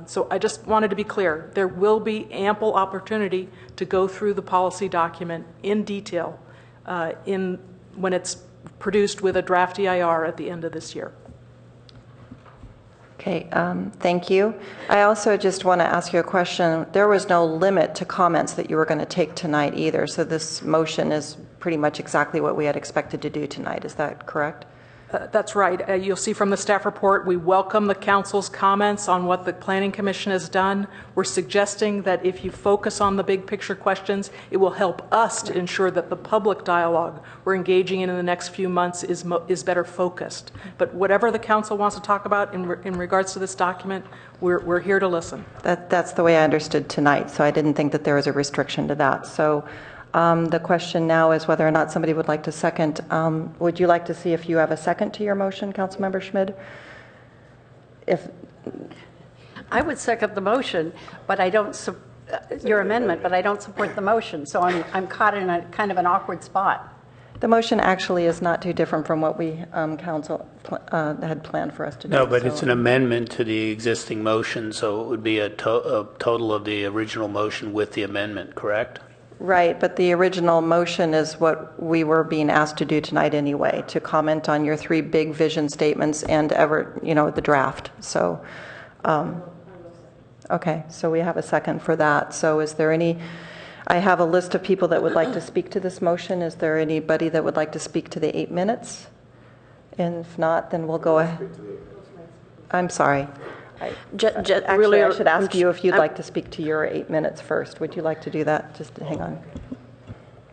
So I just wanted to be clear. There will be ample opportunity to go through the policy document in detail when it's produced with a draft EIR at the end of this year. Okay, thank you. I also just want to ask you a question. There was no limit to comments that you were going to take tonight either, so this motion is pretty much exactly what we had expected to do tonight. Is that correct? That's right. You'll see from the staff report, we welcome the council's comments on what the Planning Commission has done. We're suggesting that if you focus on the big picture questions, it will help us to ensure that the public dialogue we're engaging in the next few months is better focused. But whatever the council wants to talk about in regards to this document, we're here to listen. That's the way I understood tonight, so I didn't think that there was a restriction to that. So the question now is whether or not somebody would like to second. Would you like to see if you have a second to your motion, Councilmember Schmid? I would second the motion, but I don't your amendment, but I don't support the motion. So I'm caught in a kind of an awkward spot. The motion actually is not too different from what we council had planned for us to do. No, but it's an amendment to the existing motion, so it would be a total of the original motion with the amendment, correct? Right, but the original motion is what we were being asked to do tonight anyway, to comment on your 3 big vision statements and the draft. So, okay, so we have a second for that. So is there I have a list of people that would like to speak to this motion. Is there anybody that would like to speak to the 8 minutes? And if not, then we'll go ahead. I'm sorry. Actually, I should ask you if you'd like to speak to your 8 minutes first. Would you like to do that? Just hang on.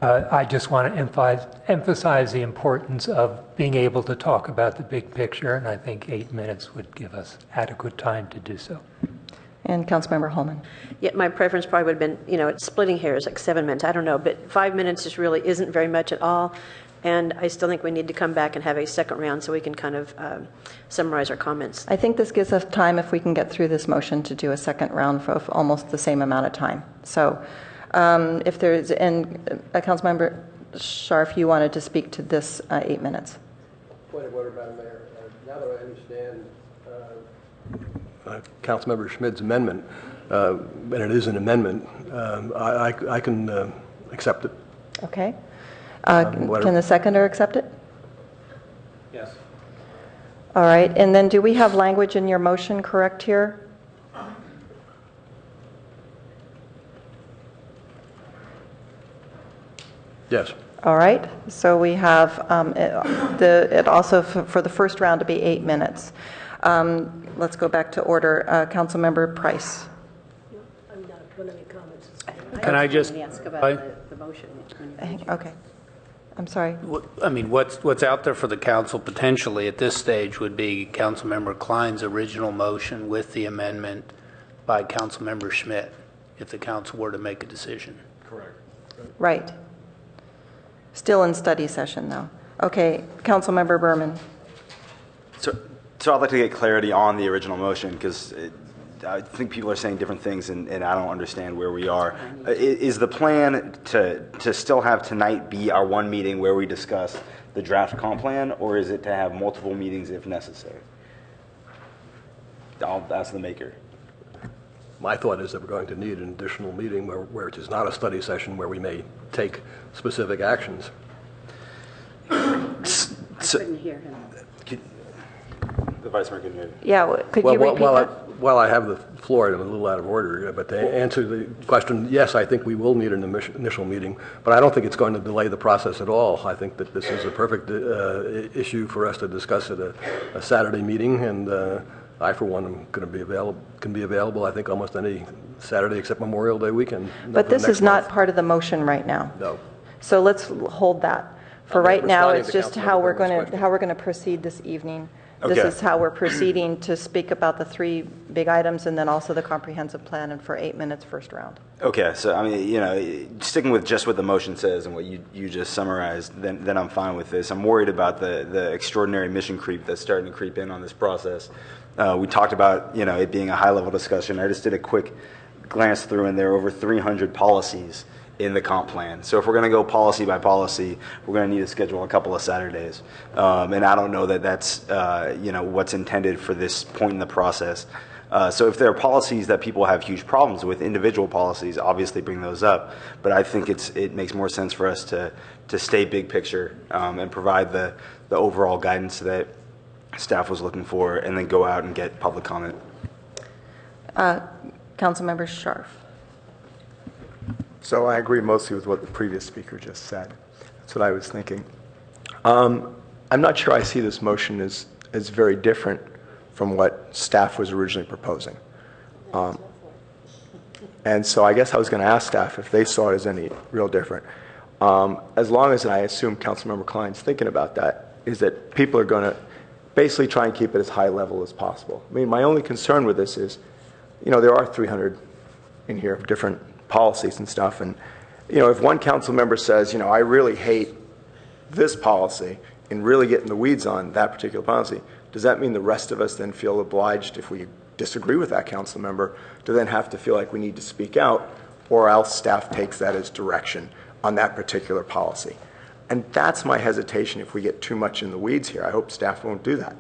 I just want to emphasize the importance of being able to talk about the big picture, and I think 8 minutes would give us adequate time to do so. And Councilmember Holman. Yeah, my preference probably would have been, it's splitting hairs, like 7 minutes, I don't know, but 5 minutes just really isn't very much at all. And I still think we need to come back and have a second round so we can kind of summarize our comments. I think this gives us time, if we can get through this motion, to do a second round for almost the same amount of time. So if there's, and Councilmember Scharf, you wanted to speak to this 8 minutes. Point of order, Madam Mayor. Now that I understand Councilmember Schmidt's amendment, and it is an amendment, I can accept it. Okay. Can the seconder accept it? Yes. All right. And then do we have language in your motion correct here? Yes. All right. So we have it also for the first round to be 8 minutes. Let's go back to order. Councilmember Price. I'm not going to make comments. Can I just ask about the motion? Okay. I'm sorry. I mean, what's out there for the council potentially at this stage would be Councilmember Klein's original motion with the amendment by Councilmember Schmidt, if the council were to make a decision. Correct. Right. Still in study session, though. Okay. Councilmember Berman. So I'd like to get clarity on the original motion, because I think people are saying different things, and I don't understand where we are. Is the plan to still have tonight be our one meeting where we discuss the draft comp plan, or is it to have multiple meetings if necessary? I'll ask the maker. My thought is that we're going to need an additional meeting where it is not a study session where we may take specific actions. I couldn't hear him. The Vice Mayor can hear you. Yeah, could you repeat that? While I have the floor, I'm a little out of order, but to answer the question, yes, I think we will need an initial meeting, but I don't think it's going to delay the process at all. I think that this is a perfect issue for us to discuss at a Saturday meeting, and I, for one, am going to be available, I think, almost any Saturday except Memorial Day weekend. But this is not part of the motion right now. No. So let's hold that. For I'm right now, responding it's to just how we're Councilmember Berman's going to proceed this evening. Okay. This is how we're proceeding to speak about the 3 big items and then also the comprehensive plan, and for 8 minutes first round. Okay, so I mean, sticking with just what the motion says and what you just summarized, then I'm fine with this. I'm worried about the extraordinary mission creep that's starting to creep in on this process. We talked about it being a high-level discussion. I just did a quick glance through, and there are over 300 policies in the comp plan. So if we're going to go policy by policy, we're going to need to schedule a couple of Saturdays. And I don't know that that's what's intended for this point in the process. So if there are policies that people have huge problems with, individual policies, obviously bring those up. But I think it makes more sense for us to stay big picture and provide the overall guidance that staff was looking for, and then go out and get public comment. Councilmember Scharf. So I agree mostly with what the previous speaker just said. That's what I was thinking. I'm not sure I see this motion as very different from what staff was originally proposing. And so I guess I was going to ask staff if they saw it as any real different. As long as, and I assume Councilmember Klein's thinking about that, is that people are going to basically try and keep it as high level as possible. I mean, my only concern with this is, there are 300 in here of different policies and stuff, and if one council member says, I really hate this policy and really get in the weeds on that particular policy, does that mean the rest of us then feel obliged, if we disagree with that council member, to then have to feel like we need to speak out, or else staff takes that as direction on that particular policy? And that's my hesitation if we get too much in the weeds here. I hope staff won't do that.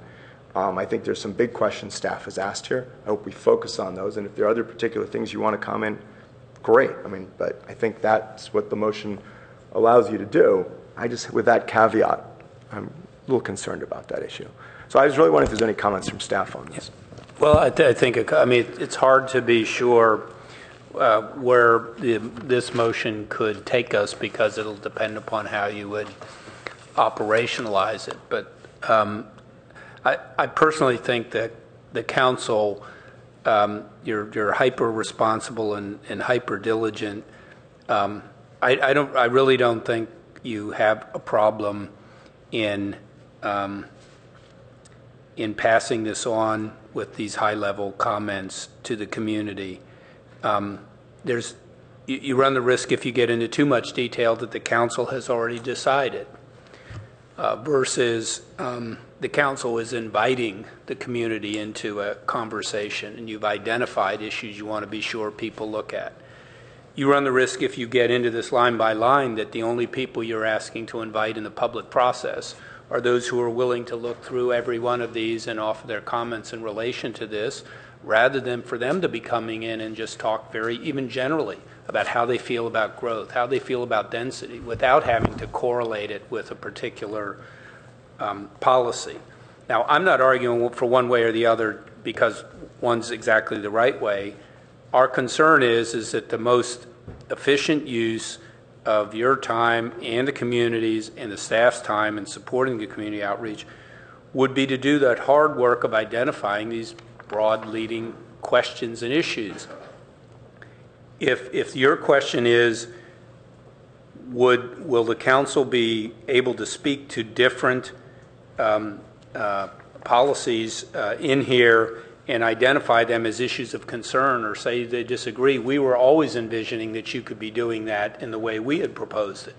I think there's some big questions staff has asked here. I hope we focus on those, and if there are other particular things you want to comment, great. But I think that's what the motion allows you to do. With that caveat, I'm a little concerned about that issue. So I was really wondering if there's any comments from staff on this. Well, I think, it's hard to be sure where this motion could take us, because it'll depend upon how you would operationalize it. But I personally think that the council, you're hyper responsible and hyper diligent. I really don't think you have a problem in in passing this on with these high-level comments to the community, you run the risk if you get into too much detail that the council has already decided, versus the council is inviting the community into a conversation, and you've identified issues you want to be sure people look at. You run the risk if you get into this line by line that the only people you're asking to invite in the public process are those who are willing to look through every one of these and offer their comments in relation to this, rather than for them to be coming in and just talk very, even generally, about how they feel about growth, how they feel about density, without having to correlate it with a particular policy. Now, I'm not arguing for one way or the other because one's exactly the right way. Our concern is that the most efficient use of your time and the community's and the staff's time in supporting the community outreach would be to do that hard work of identifying these broad leading questions and issues. If your question is, will the council be able to speak to different policies in here and identify them as issues of concern, or say they disagree, we were always envisioning that you could be doing that in the way we had proposed it.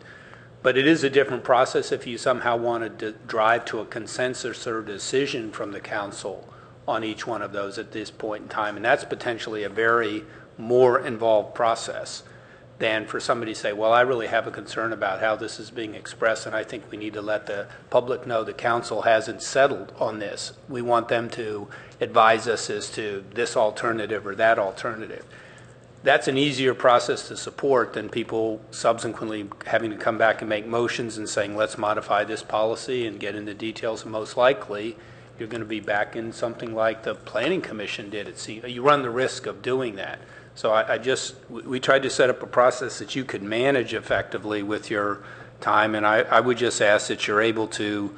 But it is a different process if you somehow wanted to drive to a consensus or decision from the council on each one of those at this point in time. And that's potentially a very more involved process than for somebody to say, well, I really have a concern about how this is being expressed, and I think we need to let the public know the council hasn't settled on this. We want them to advise us as to this alternative or that alternative. That's an easier process to support than people subsequently having to come back and make motions and saying, let's modify this policy and get into details. And most likely, you're going to be back in something like the Planning Commission did. You run the risk of doing that. So we tried to set up a process that you could manage effectively with your time, and I would just ask that you're able to,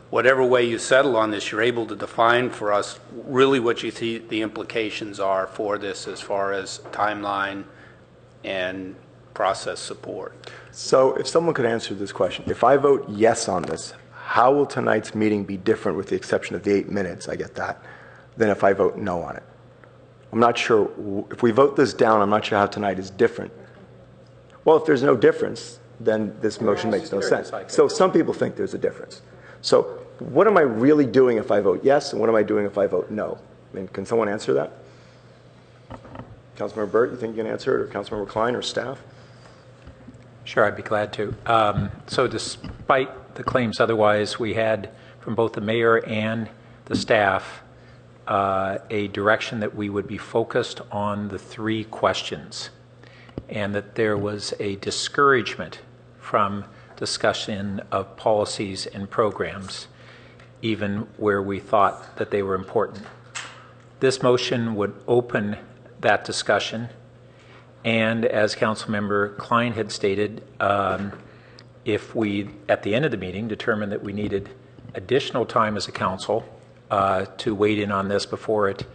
whatever way you settle on this, you're able to define for us really what you think the implications are for this as far as timeline and process support. So if someone could answer this question, if I vote yes on this, how will tonight's meeting be different, with the exception of the 8 minutes, I get that, than if I vote no on it? I'm not sure, if we vote this down, I'm not sure how tonight is different. Well, if there's no difference, then this motion makes no sense. So some people think there's a difference. So what am I really doing if I vote yes, and what am I doing if I vote no? I mean, can someone answer that? Councilmember Burt, you think you can answer it, or Councilmember Klein, or staff? Sure, I'd be glad to. So despite the claims otherwise, we had from both the mayor and the staff a direction that we would be focused on the 3 questions, and that there was a discouragement from discussion of policies and programs, even where we thought that they were important. This motion would open that discussion, and as Councilmember Klein had stated, if we, at the end of the meeting, determined that we needed additional time as a council to wade in on this before it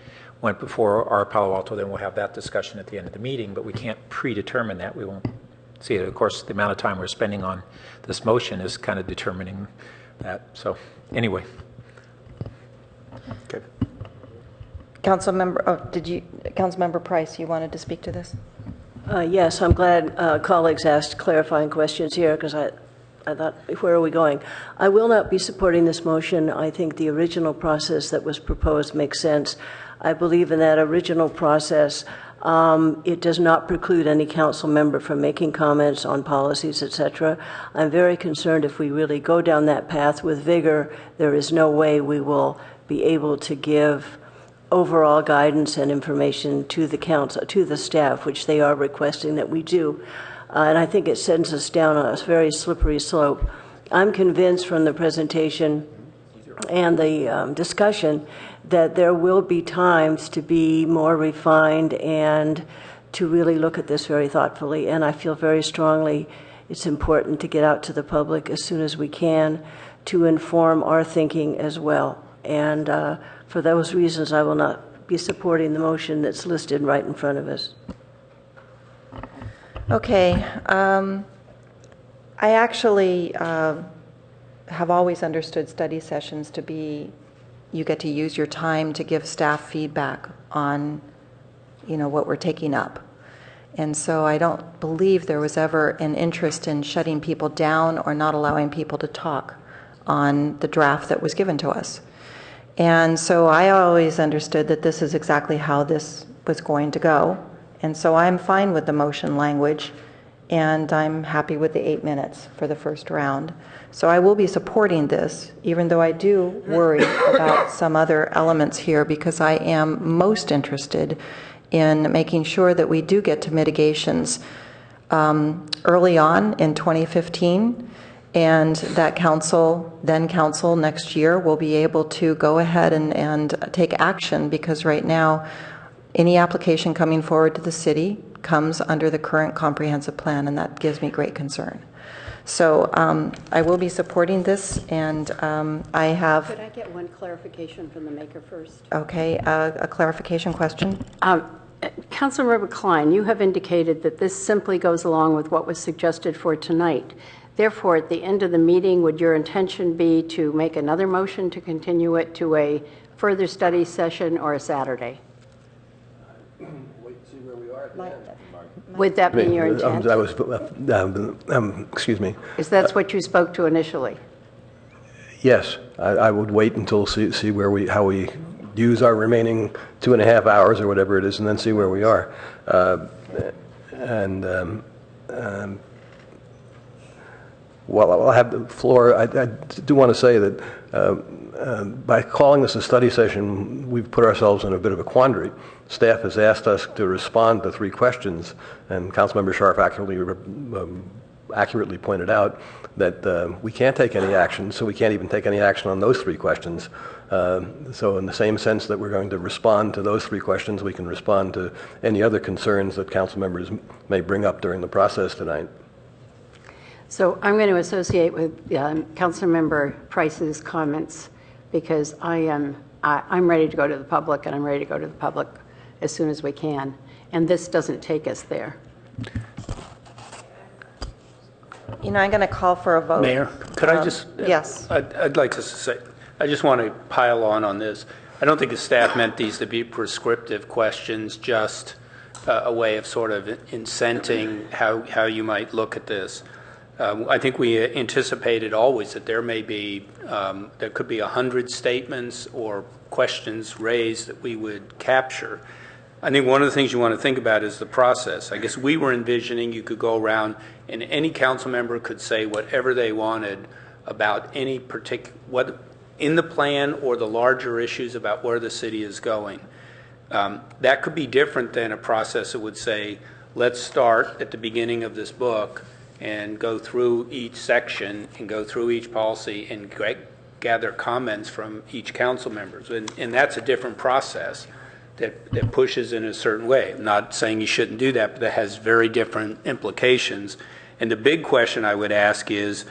went before our Palo Alto, then we'll have that discussion at the end of the meeting, but we can't predetermine that. We won't see it. Of course, the amount of time we're spending on this motion is kind of determining that. So anyway. Okay. Councilmember Price, you wanted to speak to this? Yes, I'm glad colleagues asked clarifying questions here, because I thought, where are we going? I will not be supporting this motion. I think the original process that was proposed makes sense. I believe in that original process. It does not preclude any council member from making comments on policies, etc. I'm very concerned if we really go down that path with vigor, there is no way we will be able to give overall guidance and information to the council, to the staff, which they are requesting that we do. And I think it sends us down a very slippery slope. I'm convinced from the presentation and the discussion that there will be times to be more refined and to really look at this very thoughtfully. And I feel very strongly it's important to get out to the public as soon as we can to inform our thinking as well. And for those reasons, I will not be supporting the motion that's listed right in front of us. Okay. I actually have always understood study sessions to be you get to use your time to give staff feedback on, what we're taking up. And so I don't believe there was ever an interest in shutting people down or not allowing people to talk on the draft that was given to us. And so I always understood that this is exactly how this was going to go. And so I'm fine with the motion language, and I'm happy with the 8 minutes for the first round. So I will be supporting this, even though I do worry about some other elements here, because I am most interested in making sure that we do get to mitigations early on in 2015, and that council next year will be able to go ahead and take action, because right now any application coming forward to the city comes under the current comprehensive plan, and that gives me great concern. So I will be supporting this, and I have... Could I get one clarification from the maker first? Okay, a clarification question. Councilmember Klein, you have indicated that this simply goes along with what was suggested for tonight. Therefore, at the end of the meeting, would your intention be to make another motion to continue it to a further study session or a Saturday? Wait to see where we are at the end. Would that be your intent? Excuse me. Is that what you spoke to initially? Yes, I would wait until see how we use our remaining 2.5 hours or whatever it is, and then see where we are. While I'll have the floor, I do want to say that by calling this a study session, we've put ourselves in a bit of a quandary. Staff has asked us to respond to 3 questions, and Councilmember Scharf accurately pointed out that we can't take any action, so we can't even take any action on those 3 questions. So in the same sense that we're going to respond to those 3 questions, we can respond to any other concerns that council members may bring up during the process tonight. So I'm going to associate with Councilmember Price's comments, because I'm ready to go to the public, and I'm ready to go to the public as soon as we can. And this doesn't take us there. I'm going to call for a vote. Mayor, could I just? Yes. I'd like to say, I just want to pile on this. I don't think the staff meant these to be prescriptive questions, just a way of sort of incenting how you might look at this. I think we anticipated always that there may be, there could be 100 statements or questions raised that we would capture. I think one of the things you want to think about is the process. I guess we were envisioning you could go around and any council member could say whatever they wanted about any particular, what in the plan or the larger issues about where the city is going. That could be different than a process that would say, let's start at the beginning of this book and go through each section and go through each policy and gather comments from each council members. And that's a different process that pushes in a certain way. I'm not saying you shouldn't do that, but that has very different implications. And the big question I would ask is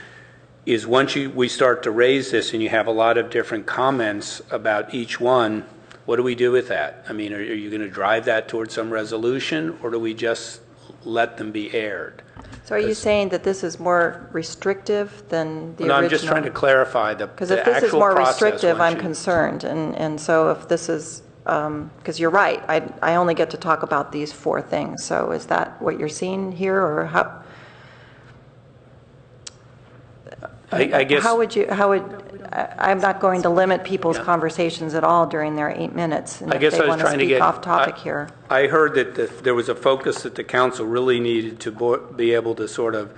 once we start to raise this and you have a lot of different comments about each one, what do we do with that? I mean, are you going to drive that towards some resolution, or do we just let them be aired? So are you saying that this is more restrictive than the original? No, I'm just trying to clarify the actual process. Because if this is more restrictive, I'm concerned. And so if this is, because you're right, I only get to talk about these 4 things. So is that what you're seeing here, or how? I guess. I'm not going to limit people's conversations at all during their 8 minutes. And I guess if they I was want to trying to speak get off topic here. I heard that there was a focus that the council really needed to be able to sort of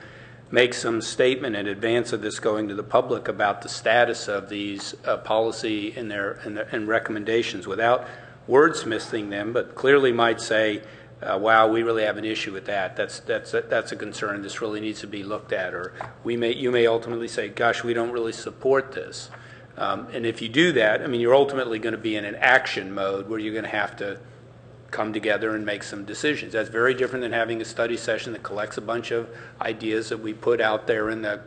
make some statement in advance of this going to the public about the status of these policy and recommendations without wordsmithing them, but clearly might say, wow, we really have an issue with that. That's a concern. This really needs to be looked at. Or you may ultimately say, gosh, we don't really support this. And if you do that, I mean, you're ultimately going to be in an action mode where you're going to have to come together and make some decisions. That's very different than having a study session that collects a bunch of ideas that we put out there in the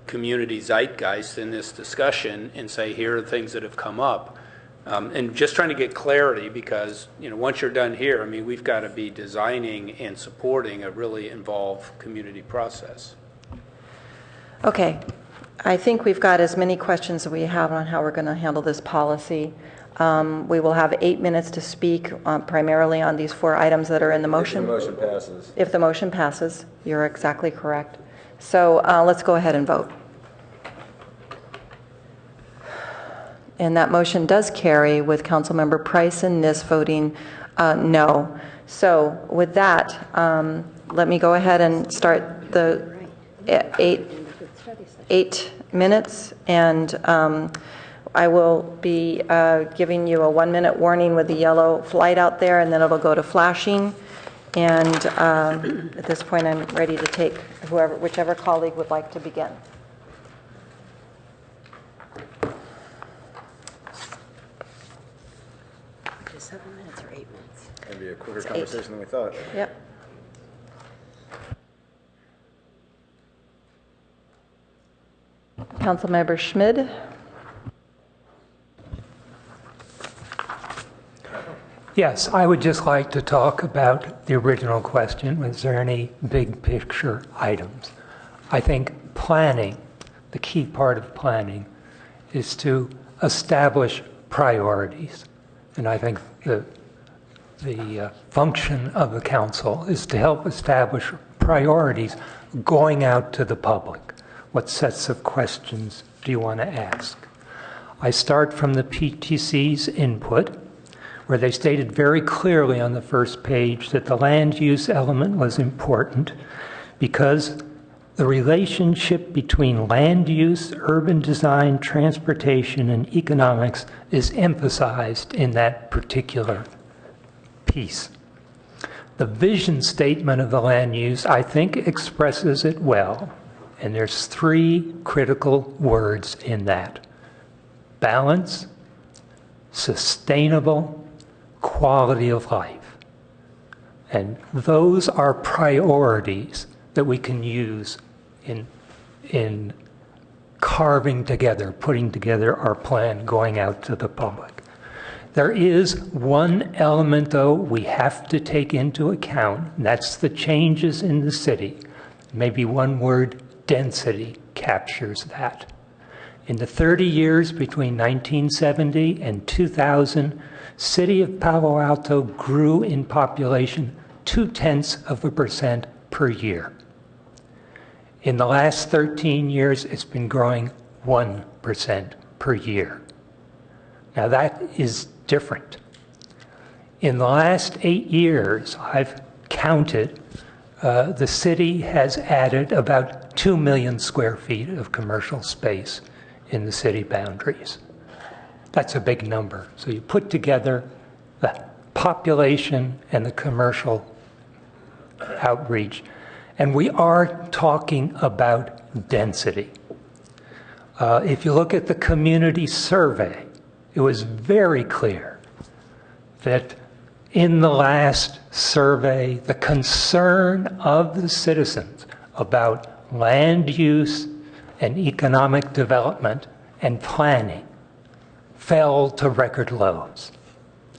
community zeitgeist in this discussion and say, here are the things that have come up. And just trying to get clarity, because once you're done here, I mean, we've got to be designing and supporting a really involved community process. Okay. I think we've got as many questions as we have on how we're going to handle this policy. We will have 8 minutes to speak primarily on these 4 items that are in the motion. If the motion passes. If the motion passes, you're exactly correct. So let's go ahead and vote. And that motion does carry with Councilmember Price and Nis voting no. So with that, let me go ahead and start the 8 minutes, and I will be giving you a 1-minute warning with the yellow light out there, and then it'll go to flashing. And at this point, I'm ready to take whichever colleague would like to begin. Is 7 minutes or 8 minutes? It'll be a quicker It's 8. conversation than we thought. Yep. Councilmember Schmid. Yes, I would just like to talk about the original question. Was there any big picture items? I think planning, the key part of planning, is to establish priorities. And I think the function of the council is to help establish priorities going out to the public. What sets of questions do you want to ask? I start from the PTC's input, where they stated very clearly on the first page that the land use element was important because the relationship between land use, urban design, transportation, and economics is emphasized in that particular piece. The vision statement of the land use, I think, expresses it well, and there's 3 critical words in that: balance, sustainable, quality of life. And those are priorities that we can use in carving together, putting together our plan going out to the public. There is one element, though, we have to take into account, and that's the changes in the city. Maybe one word, density, captures that. In the 30 years between 1970 and 2000, City of Palo Alto grew in population 0.2% per year. In the last 13 years, it's been growing 1% per year. Now that is different. In the last 8 years, I've counted, the city has added about 2 million square feet of commercial space in the city boundaries. That's a big number. So you put together the population and the commercial outreach, and we are talking about density. If you look at the community survey, it was very clear that in the last survey, the concern of the citizens about land use and economic development and planning fell to record lows.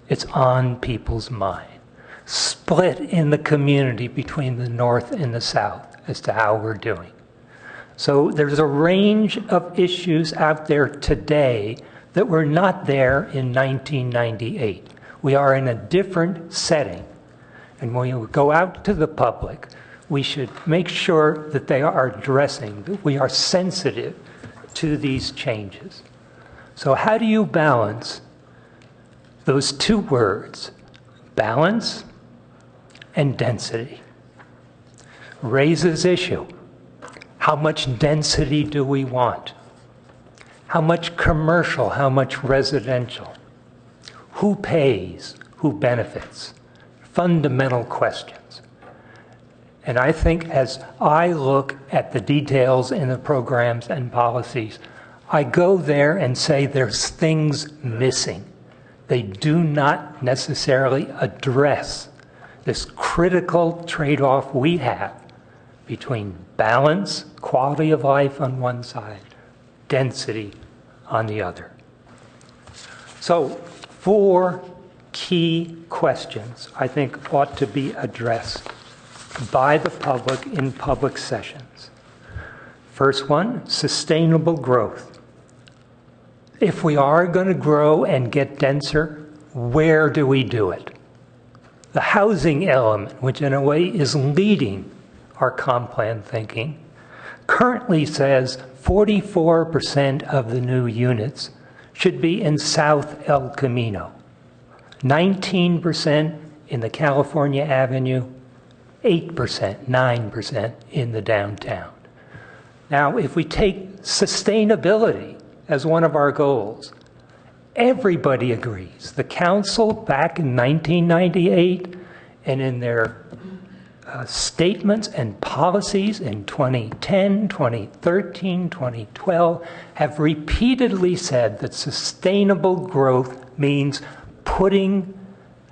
It's on people's mind. Split in the community between the North and the South as to how we're doing. So there's a range of issues out there today that were not there in 1998. We are in a different setting. And when we go out to the public, we should make sure that they are addressing, that we are sensitive to these changes. So how do you balance those 2 words, balance and density? Raises issue. How much density do we want? How much commercial, how much residential? Who pays? Who benefits? Fundamental questions. And I think as I look at the details in the programs and policies, I go there and say there's things missing. They do not necessarily address this critical trade-off we have between balance, quality of life on one side, density on the other. So 4 key questions I think ought to be addressed by the public in public sessions. First one, sustainable growth. If we are going to grow and get denser, where do we do it? The housing element, which in a way is leading our comp plan thinking, currently says 44% of the new units should be in South El Camino, 19% in the California Avenue, 8%, 9% in the downtown. Now, if we take sustainability as one of our goals, everybody agrees. The council back in 1998 and in their statements and policies in 2010, 2013, 2012 have repeatedly said that sustainable growth means putting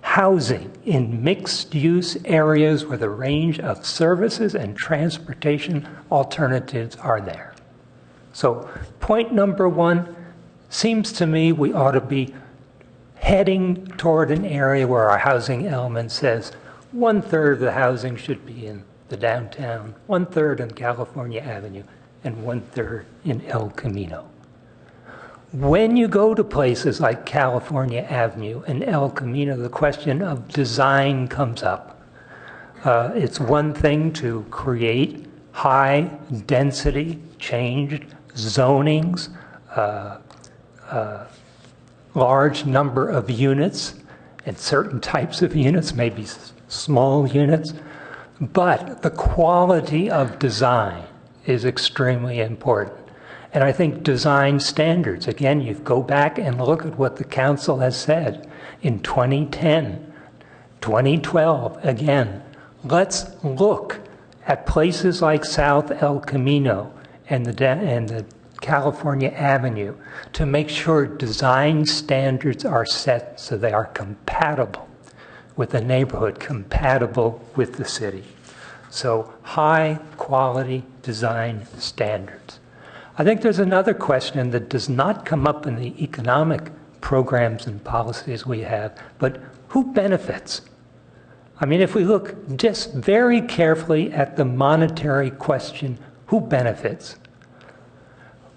housing in mixed-use areas where the range of services and transportation alternatives are there. So point number one, seems to me we ought to be heading toward an area where our housing element says 1/3 of the housing should be in the downtown, 1/3 in California Avenue, and 1/3 in El Camino. When you go to places like California Avenue and El Camino, the question of design comes up. It's one thing to create high-density, changed zonings, large number of units, and certain types of units, maybe small units, but the quality of design is extremely important. And I think design standards, again, you go back and look at what the council has said in 2010, 2012, again, let's look at places like South El Camino and the California Avenue to make sure design standards are set so they are compatible with the neighborhood, compatible with the city. So high quality design standards. I think there's another question that does not come up in the economic programs and policies we have, but who benefits? I mean, if we look just very carefully at the monetary question, who benefits?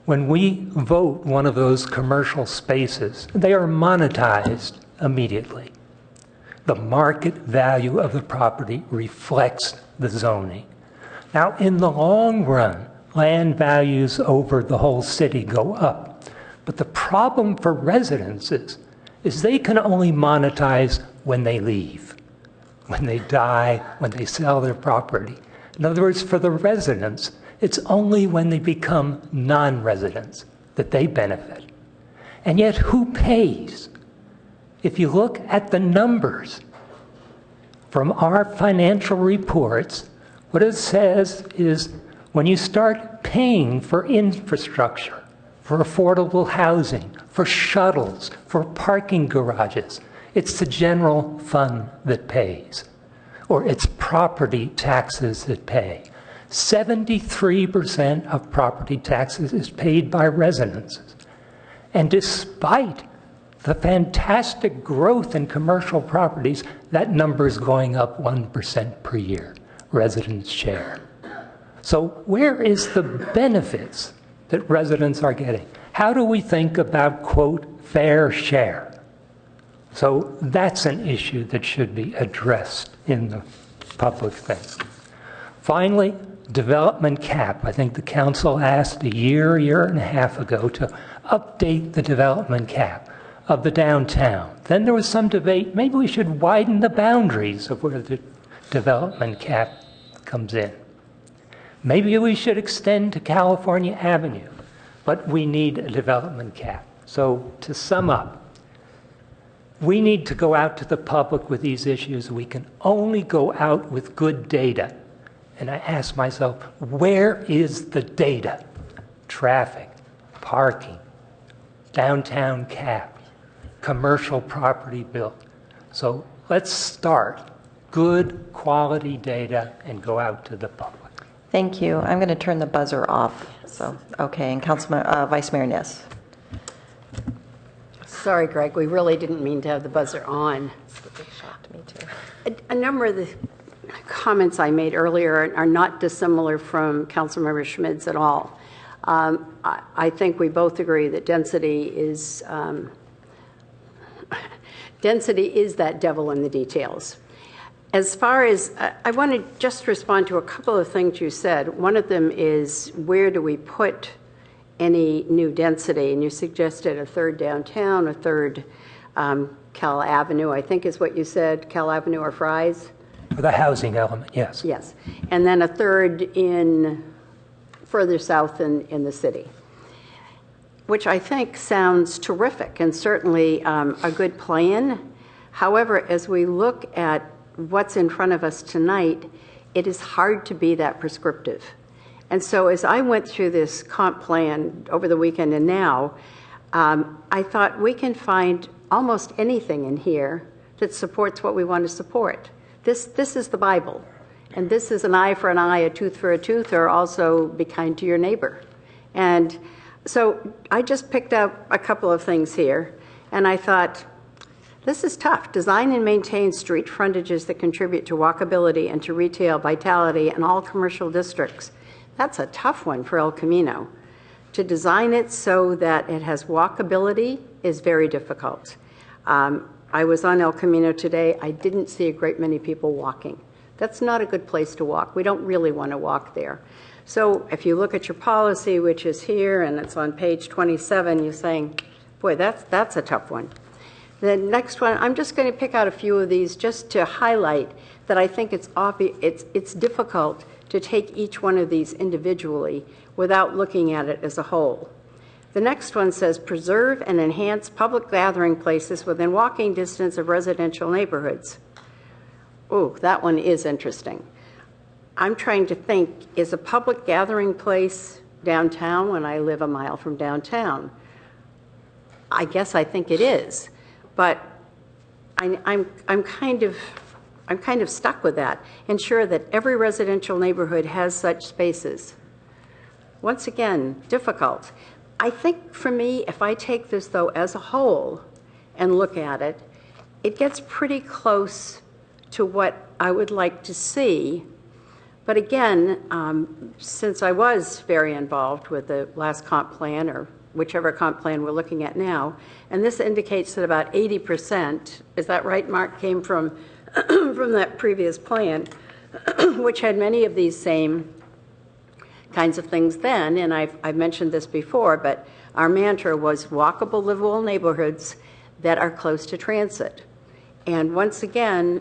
When we vote one of those commercial spaces, they are monetized immediately. The market value of the property reflects the zoning. Now, in the long run, land values over the whole city go up. But the problem for residents is they can only monetize when they leave, when they die, when they sell their property. In other words, for the residents, it's only when they become non-residents that they benefit. And yet, who pays? If you look at the numbers from our financial reports, what it says is when you start paying for infrastructure, for affordable housing, for shuttles, for parking garages, it's the general fund that pays, or it's property taxes that pay. 73% of property taxes is paid by residents. And despite the fantastic growth in commercial properties, that number is going up 1% per year, residents' share. So where is the benefits that residents are getting? How do we think about, quote, fair share? So that's an issue that should be addressed in the public thing. Finally, development cap. I think the council asked a year and a half ago to update the development cap of the downtown. Then there was some debate, maybe we should widen the boundaries of where the development cap comes in. Maybe we should extend to California Avenue, but we need a development cap. So to sum up, we need to go out to the public with these issues. We can only go out with good data. And I ask myself, where is the data? Traffic, parking, downtown cap, commercial property built. So let's start good quality data and go out to the public. Thank you. I'm going to turn the buzzer off. So, okay, and Vice Mayor Niss. Sorry, Greg, we really didn't mean to have the buzzer on. It shocked me too. A number of the comments I made earlier are not dissimilar from Councilmember Schmid's at all. I think we both agree that density is that devil in the details. As far as, I want to just respond to a couple of things you said. One of them is, where do we put any new density? And you suggested a third downtown, a third Cal Avenue, I think is what you said, Cal Avenue or Fry's? For the housing element, yes. Yes. And then a third in further south in the city, which I think sounds terrific and certainly a good plan. However, as we look at what's in front of us tonight, it is hard to be that prescriptive. And so as I went through this comp plan over the weekend and now, I thought we can find almost anything in here that supports what we want to support. This is the Bible. And this is an eye for an eye, a tooth for a tooth, or also be kind to your neighbor. And so I just picked up a couple of things here, and I thought, this is tough. Design and maintain street frontages that contribute to walkability and to retail vitality in all commercial districts. That's a tough one for El Camino. To design it so that it has walkability is very difficult. I was on El Camino today. I didn't see a great many people walking. That's not a good place to walk. We don't really want to walk there. So if you look at your policy, which is here, and it's on page 27, you're saying, boy, that's a tough one. The next one, I'm just going to pick out a few of these just to highlight that I think it's difficult to take each one of these individually without looking at it as a whole. The next one says, preserve and enhance public gathering places within walking distance of residential neighborhoods. Oh, that one is interesting. I'm trying to think, is a public gathering place downtown when I live a mile from downtown? I guess I think it is, but I'm kind of stuck with that. Ensure that every residential neighborhood has such spaces. Once again, difficult. I think for me, if I take this though as a whole and look at it, it gets pretty close to what I would like to see. But again, since I was very involved with the last comp plan, or whichever comp plan we're looking at now, and this indicates that about 80%, is that right, Mark, came from, from that previous plan, which had many of these same kinds of things then, and I've mentioned this before, but our mantra was walkable, livable neighborhoods that are close to transit. And once again,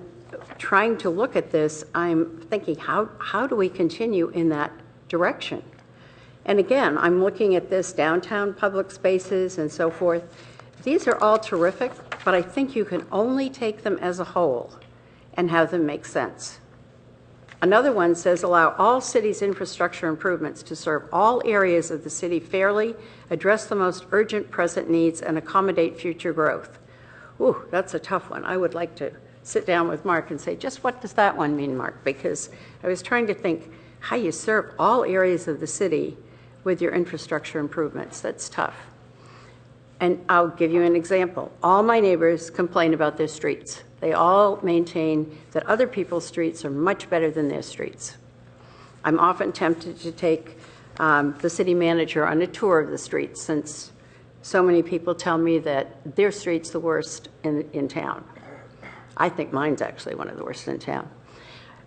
trying to look at this, I'm thinking, how do we continue in that direction? And again, I'm looking at this downtown public spaces and so forth. These are all terrific, but I think you can only take them as a whole and have them make sense. Another one says, allow all cities' infrastructure improvements to serve all areas of the city fairly, address the most urgent present needs, and accommodate future growth. Ooh, that's a tough one. I would like to sit down with Mark and say, just what does that one mean, Mark? Because I was trying to think how you serve all areas of the city with your infrastructure improvements. That's tough. And I'll give you an example. All my neighbors complain about their streets. They all maintain that other people's streets are much better than their streets. I'm often tempted to take the city manager on a tour of the streets, since so many people tell me that their street's the worst in town. I think mine's actually one of the worst in town.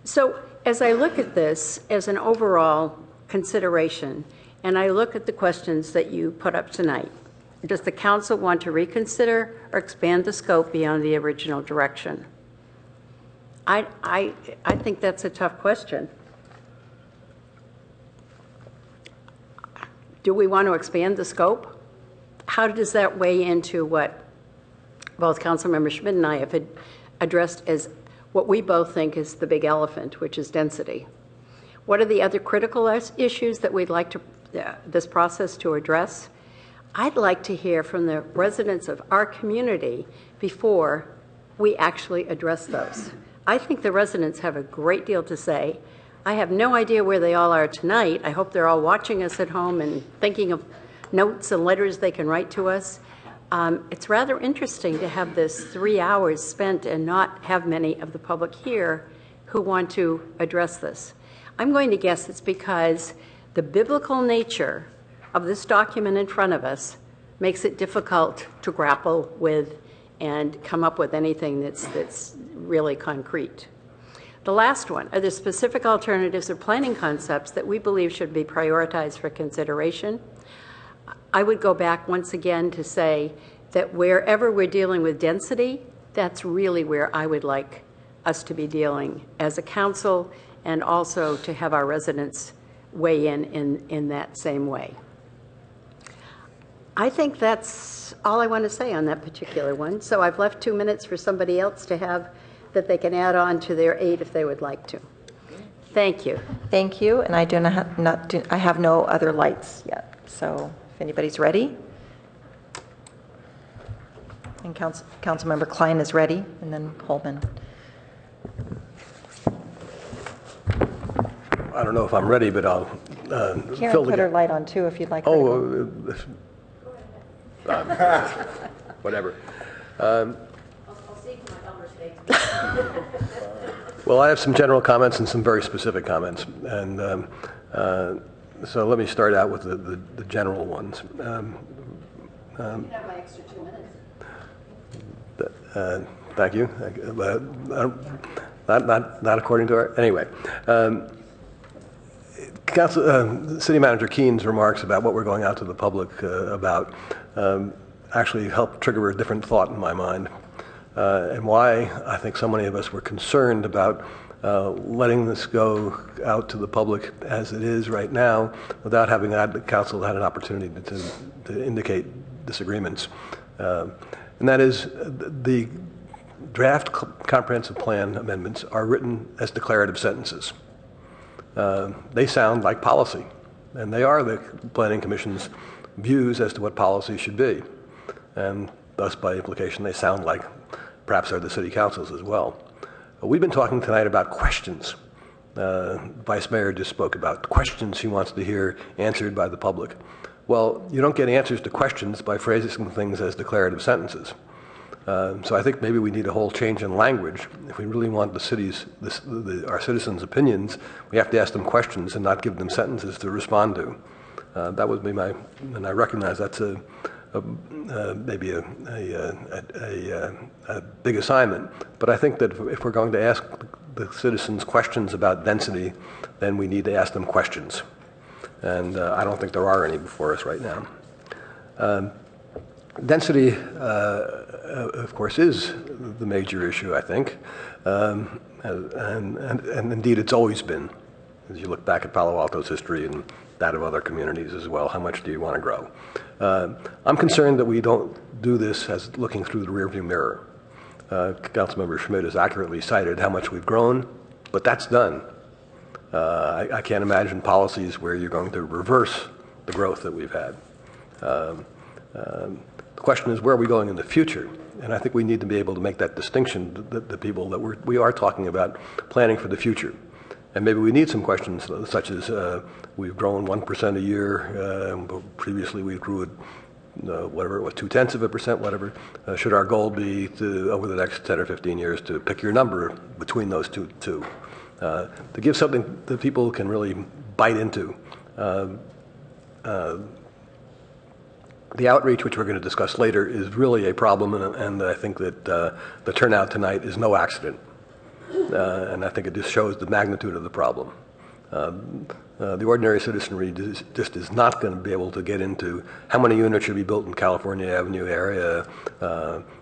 So as I look at this as an overall consideration, and I look at the questions that you put up tonight, does the council want to reconsider or expand the scope beyond the original direction? I think that's a tough question. Do we want to expand the scope? How does that weigh into what both Councilmember Schmidt and I have addressed as what we both think is the big elephant, which is density? What are the other critical issues that we'd like to this process to address? I'd like to hear from the residents of our community before we actually address those. I think the residents have a great deal to say. I have no idea where they all are tonight. I hope they're all watching us at home and thinking of notes and letters they can write to us. It's rather interesting to have this 3 hours spent and not have many of the public here who want to address this. I'm going to guess it's because the biblical nature of this document in front of us makes it difficult to grapple with and come up with anything that's really concrete. The last one are the specific alternatives or planning concepts that we believe should be prioritized for consideration. I would go back once again to say that wherever we're dealing with density, that's really where I would like us to be dealing as a council, and also to have our residents weigh in that same way. I think that's all I want to say on that particular one. So I've left 2 minutes for somebody else to have that they can add on to their 8 if they would like to. Thank you. Thank you, and I I have no other lights yet, so if anybody's ready. And Councilmember Klein is ready, and then Holman. I don't know if I'm ready, but I'll Karen fill the put her gap. light on too, if you'd like her to go. Whatever. Well, I have some general comments and some very specific comments, and so let me start out with the general ones. You have my extra 2 minutes. Thank you. Not according to our, anyway. City Manager Keene's remarks about what we're going out to the public about actually helped trigger a different thought in my mind, and why I think so many of us were concerned about letting this go out to the public as it is right now without having the council had an opportunity to indicate disagreements. And that is, the draft comprehensive plan amendments are written as declarative sentences. They sound like policy, and they are the Planning Commission's views as to what policy should be. And thus, by implication, they sound like perhaps are the city councils as well. We've been talking tonight about questions. Vice Mayor just spoke about questions he wants to hear answered by the public. Well, you don't get answers to questions by phrasing things as declarative sentences. So I think maybe we need a whole change in language. If we really want our citizens' opinions, we have to ask them questions and not give them sentences to respond to. That would be and I recognize that's maybe a big assignment. But I think that if we're going to ask the citizens questions about density, then we need to ask them questions. And I don't think there are any before us right now. Density, of course, is the major issue, I think. And indeed, it's always been. As you look back at Palo Alto's history and that of other communities as well, how much do you want to grow? I'm concerned that we don't do this as looking through the rearview mirror. Councilmember Schmidt has accurately cited how much we've grown, but that's done. I can't imagine policies where you're going to reverse the growth that we've had. The question is, where are we going in the future? And I think we need to be able to make that distinction, the people that we are talking about planning for the future. And maybe we need some questions such as we've grown 1% a year. Previously we grew at whatever it was, 0.2%, whatever. Should our goal be to, over the next 10 or 15 years, to pick your number between those two? To give something that people can really bite into. The outreach, which we're going to discuss later, is really a problem, and I think that the turnout tonight is no accident. And I think it just shows the magnitude of the problem. The ordinary citizenry just is not going to be able to get into how many units should be built in California Avenue area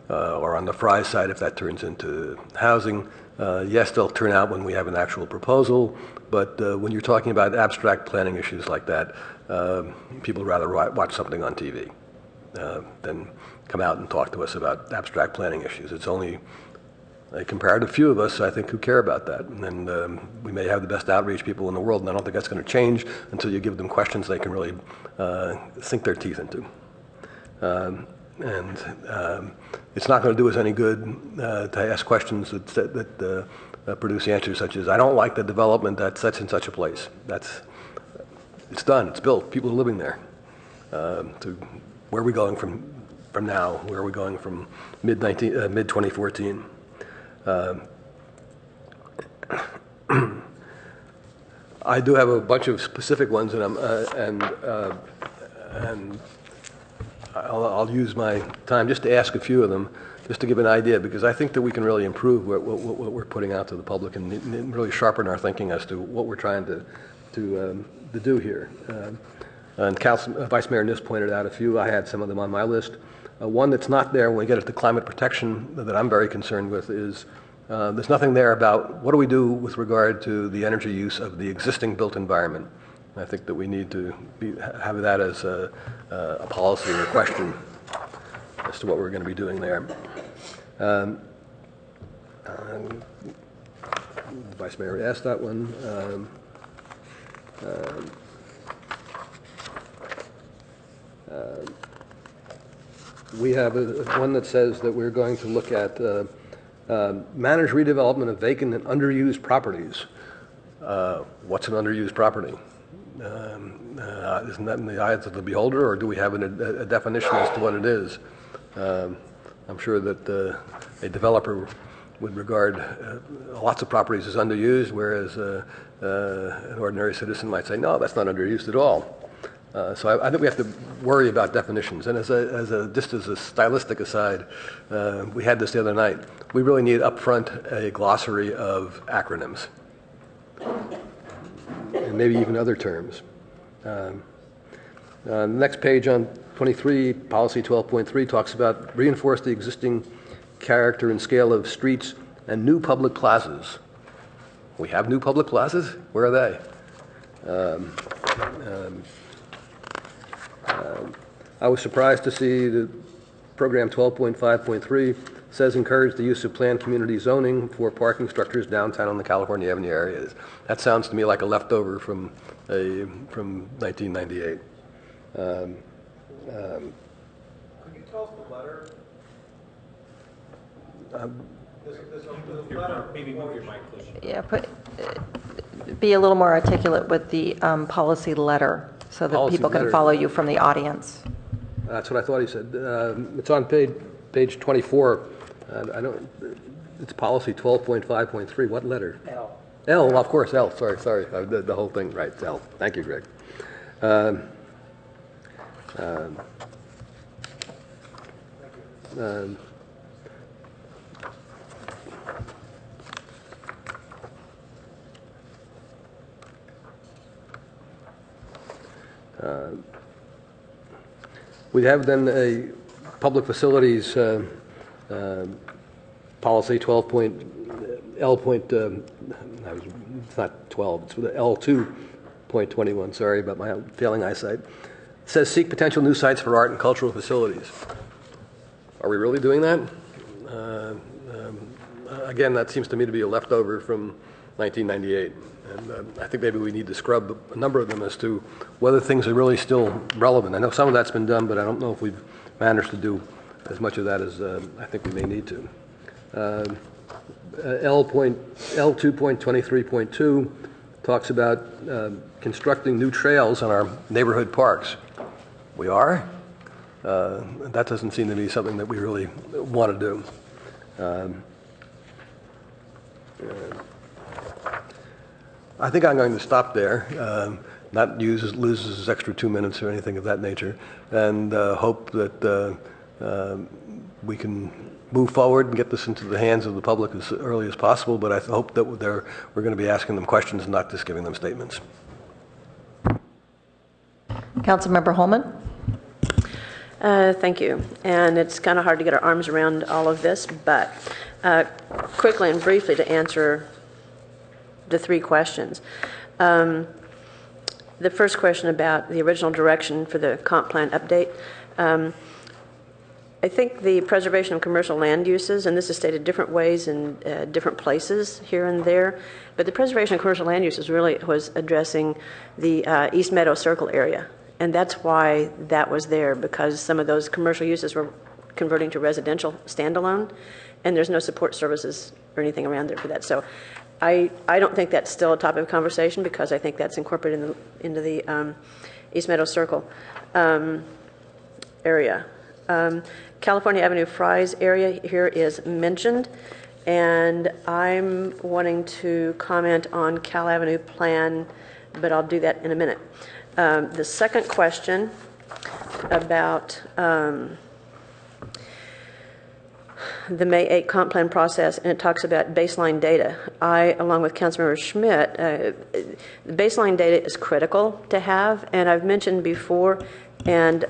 or on the Fry side if that turns into housing. Yes, they'll turn out when we have an actual proposal, but when you're talking about abstract planning issues like that, people would rather watch something on TV than come out and talk to us about abstract planning issues. It's only a comparative few of us, I think, who care about that. And we may have the best outreach people in the world, and I don't think that's going to change until you give them questions they can really sink their teeth into. It's not going to do us any good to ask questions that produce answers such as, I don't like the development at such and such a place. It's done, it's built, people are living there. Where are we going from now? Where are we going from mid-2014? I do have a bunch of specific ones, and I'll use my time just to ask a few of them, just to give an idea, because I think that we can really improve what we're putting out to the public and really sharpen our thinking as to what we're trying to do here. And Vice Mayor Niss pointed out a few. I had some of them on my list. One that's not there when we get at the climate protection that I'm very concerned with is there's nothing there about what do we do with regard to the energy use of the existing built environment. I think that we need to have that as a policy or a question as to what we're going to be doing there. The Vice Mayor asked that one. We have one that says that we're going to look at manage redevelopment of vacant and underused properties. What's an underused property? Isn't that in the eyes of the beholder, or do we have a definition as to what it is? I'm sure that a developer would regard lots of properties as underused, whereas an ordinary citizen might say, no, that's not underused at all. So I think we have to worry about definitions. And just as a stylistic aside, we had this the other night. We really need up front a glossary of acronyms, and maybe even other terms. Next page on 23, policy 12.3 talks about reinforce the existing character and scale of streets and new public plazas. We have new public plazas? Where are they? I was surprised to see the program 12.5.3 says encourage the use of planned community zoning for parking structures downtown on the California Avenue areas. That sounds to me like a leftover from 1998. Could you tell us the letter? Maybe move your mic closer. Yeah, be a little more articulate with the policy letter so that Policy people can letter. follow you from the audience. That's what I thought he said. It's on page 24. I don't. It's policy 12.5.3. What letter? L. L. Well, of course, L. Sorry. The whole thing, right? It's L. Thank you, Greg. We have then a public facilities policy 12. It's not 12. It's L2.21. Sorry about my failing eyesight. It says seek potential new sites for art and cultural facilities. Are we really doing that? Again, that seems to me to be a leftover from 1998. And I think maybe we need to scrub a number of them as to whether things are really still relevant. I know some of that's been done, but I don't know if we've managed to do as much of that as I think we may need to. L2.23.2 talks about constructing new trails on our neighborhood parks. We are? That doesn't seem to be something that we really want to do. I think I'm going to stop there, not lose this extra 2 minutes or anything of that nature, and hope that we can move forward and get this into the hands of the public as early as possible, but I hope that we're going to be asking them questions and not just giving them statements. Councilmember Holman? Thank you. And it's kind of hard to get our arms around all of this, but quickly and briefly to answer the three questions. The first question about the original direction for the comp plan update. I think the preservation of commercial land uses, and this is stated different ways in different places here and there, but the preservation of commercial land uses really was addressing the East Meadow Circle area. And that's why that was there, because some of those commercial uses were converting to residential standalone, and there's no support services or anything around there for that. So I don't think that's still a topic of conversation, because I think that's incorporated into the East Meadow Circle area. California Avenue Fry's area here is mentioned, And I'm wanting to comment on Cal Avenue plan, but I'll do that in a minute. The second question about the May 8 comp plan process, and it talks about baseline data. I, along with Councilmember Schmidt, the baseline data is critical to have, and I've mentioned before, and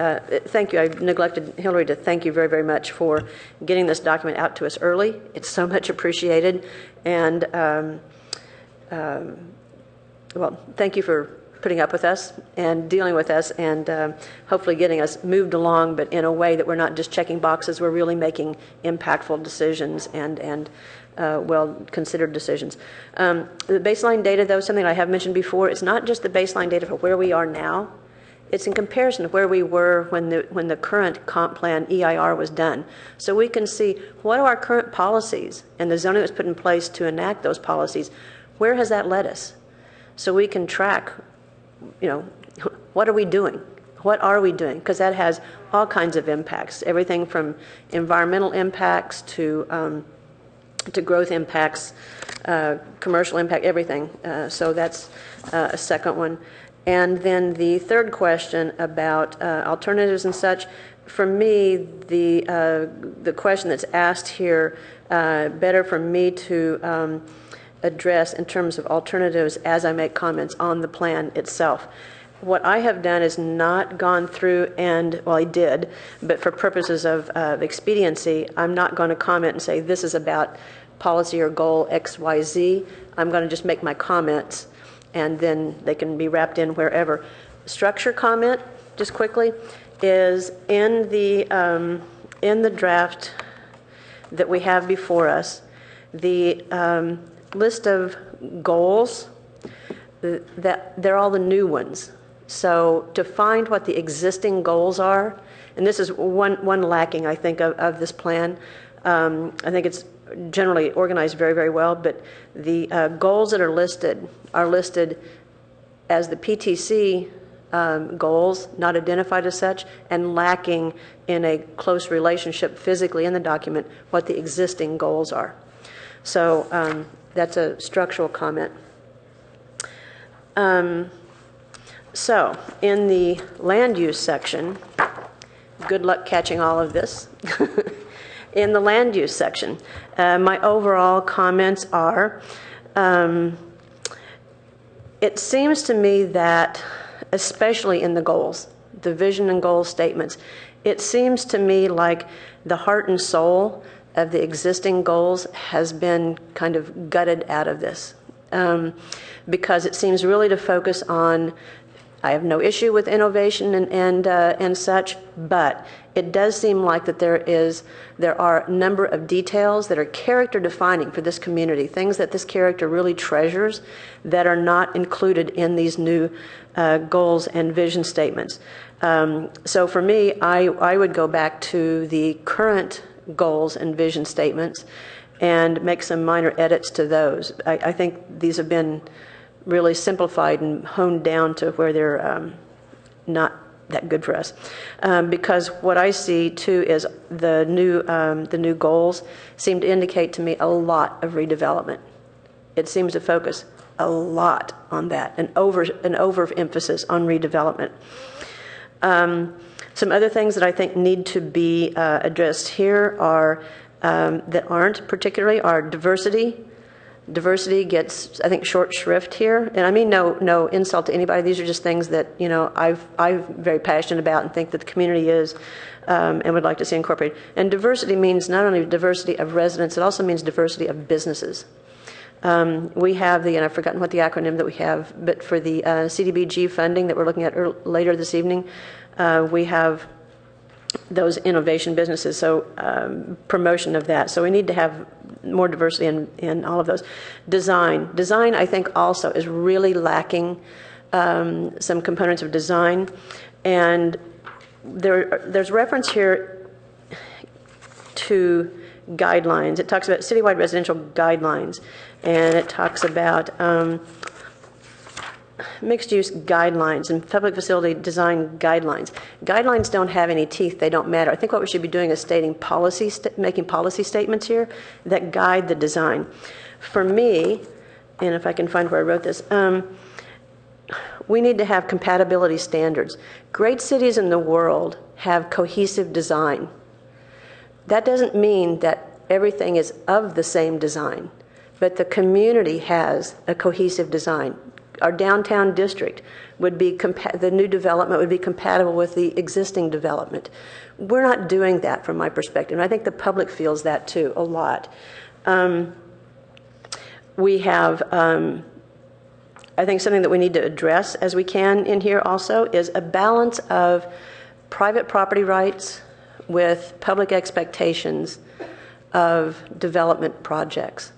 thank you, I neglected, Hillary, to thank you very, very much for getting this document out to us early. It's so much appreciated, and well, thank you for putting up with us and dealing with us and hopefully getting us moved along, but in a way that we're not just checking boxes, we're really making impactful decisions and well-considered decisions. The baseline data, though, something I have mentioned before, it's not just the baseline data for where we are now. It's in comparison to where we were when the current comp plan EIR was done. So we can see what are our current policies and the zoning that was put in place to enact those policies. Where has that led us? So we can track, you know, what are we doing? What are we doing? Because that has all kinds of impacts, everything from environmental impacts to growth impacts, commercial impact, everything. So that's a second one. And then the third question about alternatives and such, for me, the question that's asked here, better for me to address in terms of alternatives as I make comments on the plan itself. What I have done is not gone through and, well, I did, but for purposes of expediency, I'm not going to comment and say this is about policy or goal X, Y, Z. I'm going to just make my comments, and then they can be wrapped in wherever. Structure comment, just quickly, is in the draft that we have before us. The list of goals, that they're all the new ones. So to find what the existing goals are, and this is one lacking, I think, of this plan. I think it's generally organized very, very well, but the goals that are listed as the PTC goals, not identified as such, and lacking in a close relationship physically in the document what the existing goals are. So that's a structural comment. So in the land use section, good luck catching all of this. In the land use section, my overall comments are, it seems to me that, especially in the goals, the vision and goal statements, it seems to me like the heart and soul of the existing goals has been kind of gutted out of this, because it seems really to focus on, I have no issue with innovation and such, but it does seem like that there are a number of details that are character defining for this community, things that this character really treasures that are not included in these new goals and vision statements. So for me, I would go back to the current goals and vision statements and make some minor edits to those. I think these have been really simplified and honed down to where they're not that good for us. Because what I see too is the new goals seem to indicate to me a lot of redevelopment. It seems to focus a lot on that, an overemphasis on redevelopment. Some other things that I think need to be addressed here are that aren't particularly are diversity. Diversity gets, I think, short shrift here, and I mean no insult to anybody. These are just things that I'm very passionate about and think that the community is and would like to see incorporated. And diversity means not only diversity of residents, it also means diversity of businesses. We have and I've forgotten what the acronym that we have, but for the CDBG funding that we're looking at later this evening, we have those innovation businesses, so promotion of that. So we need to have more diversity in all of those. Design, I think, also is really lacking some components of design. And there's reference here to guidelines. It talks about citywide residential guidelines, and it talks about mixed-use guidelines and public facility design guidelines. Guidelines don't have any teeth. They don't matter. I think what we should be doing is stating policy, making policy statements here that guide the design. For me, and if I can find where I wrote this, we need to have compatibility standards. Great cities in the world have cohesive design. That doesn't mean that everything is of the same design, but the community has a cohesive design. Our downtown district would be, the new development would be compatible with the existing development. We're not doing that from my perspective, and I think the public feels that too, a lot. We have, I think something that we need to address as we can in here also is a balance of private property rights with public expectations of development projects.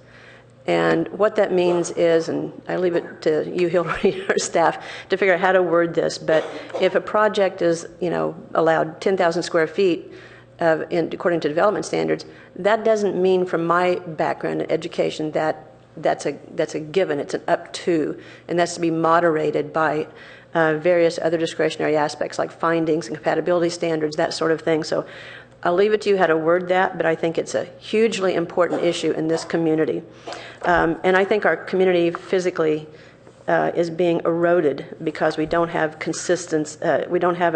And what that means is, and I leave it to you, Hillary, or staff, to figure out how to word this, but if a project is, allowed 10,000 square feet according to development standards, that doesn't mean, from my background in education, that that's a given. It's an up to, and that's to be moderated by various other discretionary aspects like findings and compatibility standards, that sort of thing. So I'll leave it to you how to word that, but I think it's a hugely important issue in this community. And I think our community physically is being eroded because we don't have we don't have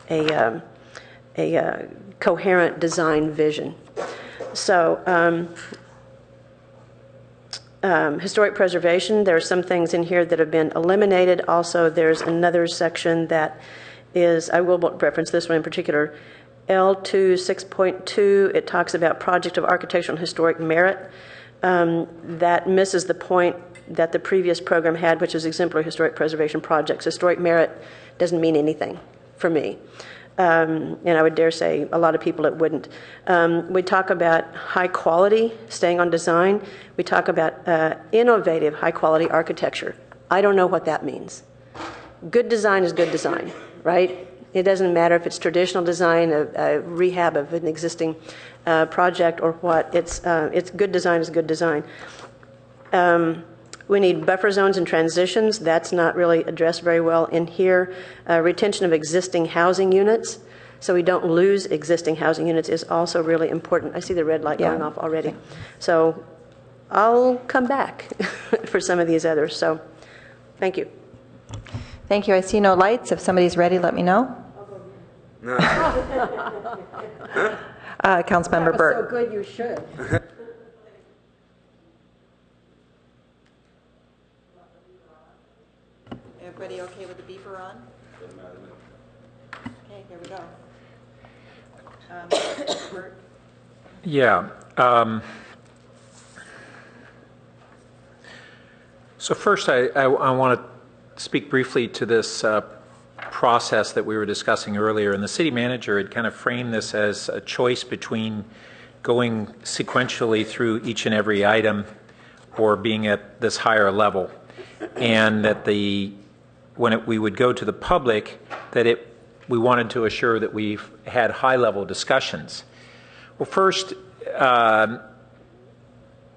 a coherent design vision. So historic preservation, there are some things in here that have been eliminated. Also, there's another section that is, I will reference this one in particular, L2 6.2, it talks about project of architectural and historic merit. That misses the point that the previous program had, which is exemplary historic preservation projects. Historic merit doesn't mean anything for me. And I would dare say a lot of people it wouldn't. We talk about high quality, staying on design. We talk about innovative high quality architecture. I don't know what that means. Good design is good design, right? It doesn't matter if it's traditional design, a rehab of an existing project or what. It's good design is good design. We need buffer zones and transitions. That's not really addressed very well in here. Retention of existing housing units, so we don't lose existing housing units, is also really important. I see the red light going off already. Okay. So I'll come back for some of these others. So thank you. Thank you. I see no lights. If somebody's ready, let me know. Councilmember Burt. So good, you should. Everybody okay with the beeper on? Okay, here we go. Burt. Yeah. So first, I want to speak briefly to this process that we were discussing earlier, and the city manager had kind of framed this as a choice between going sequentially through each and every item or being at this higher level, and that when we would go to the public, that we wanted to assure that we've had high-level discussions. Well, first,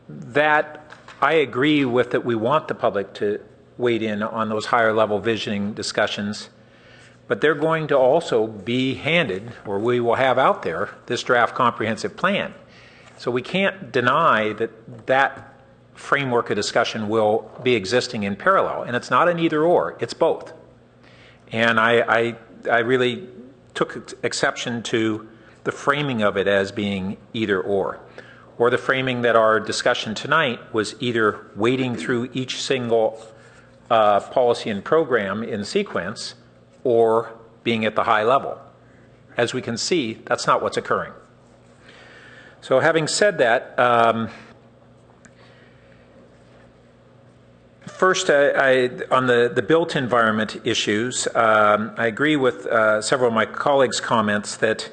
that I agree with, that we want the public to weigh in on those higher-level visioning discussions, but they're going to also be handed, or we will have out there, this draft comprehensive plan. So we can't deny that framework of discussion will be existing in parallel, and it's not an either-or, it's both. And I really took exception to the framing of it as being either-or the framing that our discussion tonight was either wading through each single policy and program in sequence or being at the high level. As we can see, that's not what's occurring. So having said that, first, on the built environment issues, I agree with several of my colleagues' comments that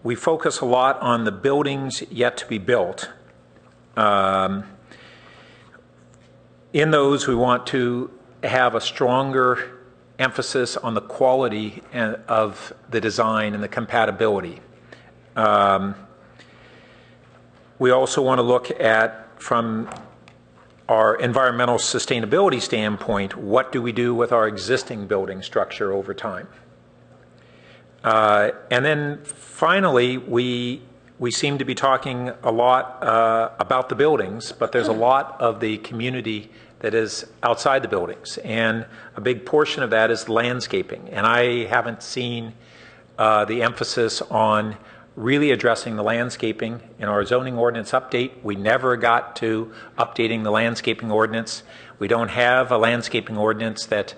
we focus a lot on the buildings yet to be built. In those, we want to have a stronger emphasis on the quality of the design and the compatibility. We also want to look at, from our environmental sustainability standpoint, what do we do with our existing building structure over time? And then finally, we seem to be talking a lot about the buildings, but there's a lot of the community that is outside the buildings. And a big portion of that is landscaping. And I haven't seen the emphasis on really addressing the landscaping in our zoning ordinance update. We never got to updating the landscaping ordinance. We don't have a landscaping ordinance that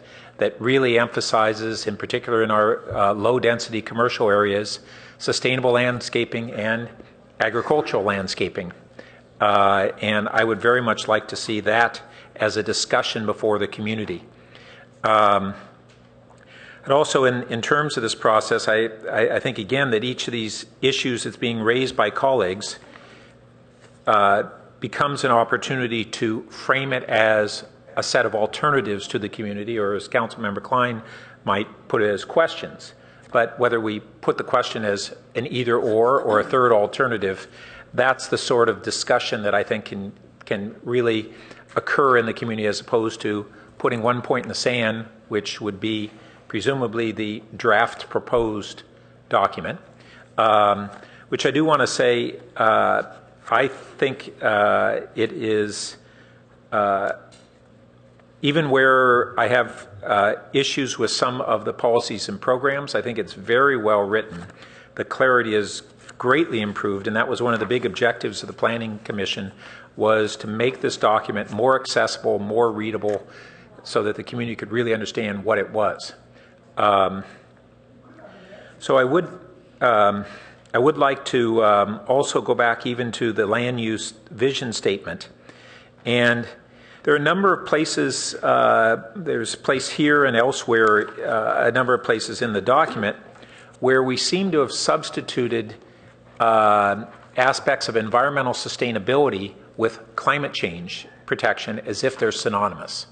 really emphasizes, in particular in our low-density commercial areas, sustainable landscaping and agricultural landscaping. And I would very much like to see that as a discussion before the community. And also in terms of this process, I think again that each of these issues that's being raised by colleagues becomes an opportunity to frame it as a set of alternatives to the community, or as Councilmember Klein might put it, as questions. But whether we put the question as an either or a third alternative, that's the sort of discussion that I think can really occur in the community, as opposed to putting one point in the sand, which would be presumably the draft proposed document, which I do want to say, I think it is, even where I have issues with some of the policies and programs, I think it's very well written. The clarity is greatly improved, and that was one of the big objectives of the Planning Commission, was to make this document more accessible, more readable, so that the community could really understand what it was. So I would like to also go back even to the land use vision statement, and there are a number of places, there's a place here and elsewhere, a number of places in the document where we seem to have substituted aspects of environmental sustainability with climate change protection as if they're synonymous.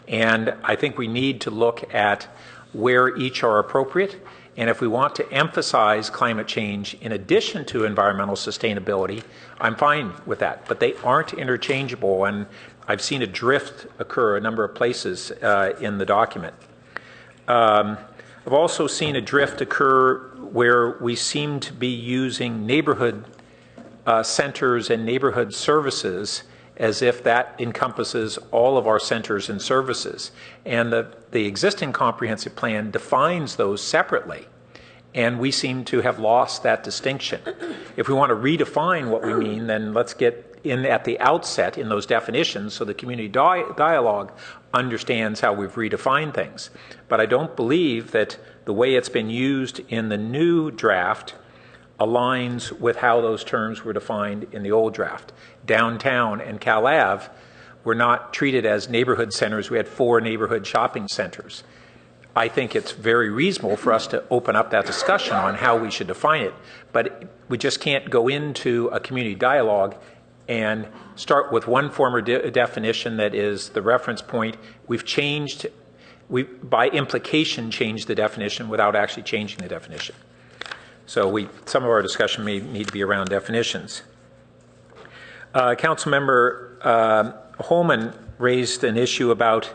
And I think we need to look at where each are appropriate. And if we want to emphasize climate change in addition to environmental sustainability, I'm fine with that. But they aren't interchangeable, and I've seen a drift occur a number of places in the document. I've also seen a drift occur where we seem to be using neighborhood centers and neighborhood services as if that encompasses all of our centers and services. And the existing comprehensive plan defines those separately, and we seem to have lost that distinction. If we want to redefine what we mean, then let's get in at the outset in those definitions so the community dialogue understands how we've redefined things. But I don't believe that the way it's been used in the new draft aligns with how those terms were defined in the old draft. Downtown and Cal Ave were not treated as neighborhood centers. We had 4 neighborhood shopping centers. I think it's very reasonable for us to open up that discussion on how we should define it, but we just can't go into a community dialogue and start with one form of definition that is the reference point. We've changed, by implication, changed the definition without actually changing the definition. So some of our discussion may need to be around definitions. Councilmember Holman raised an issue about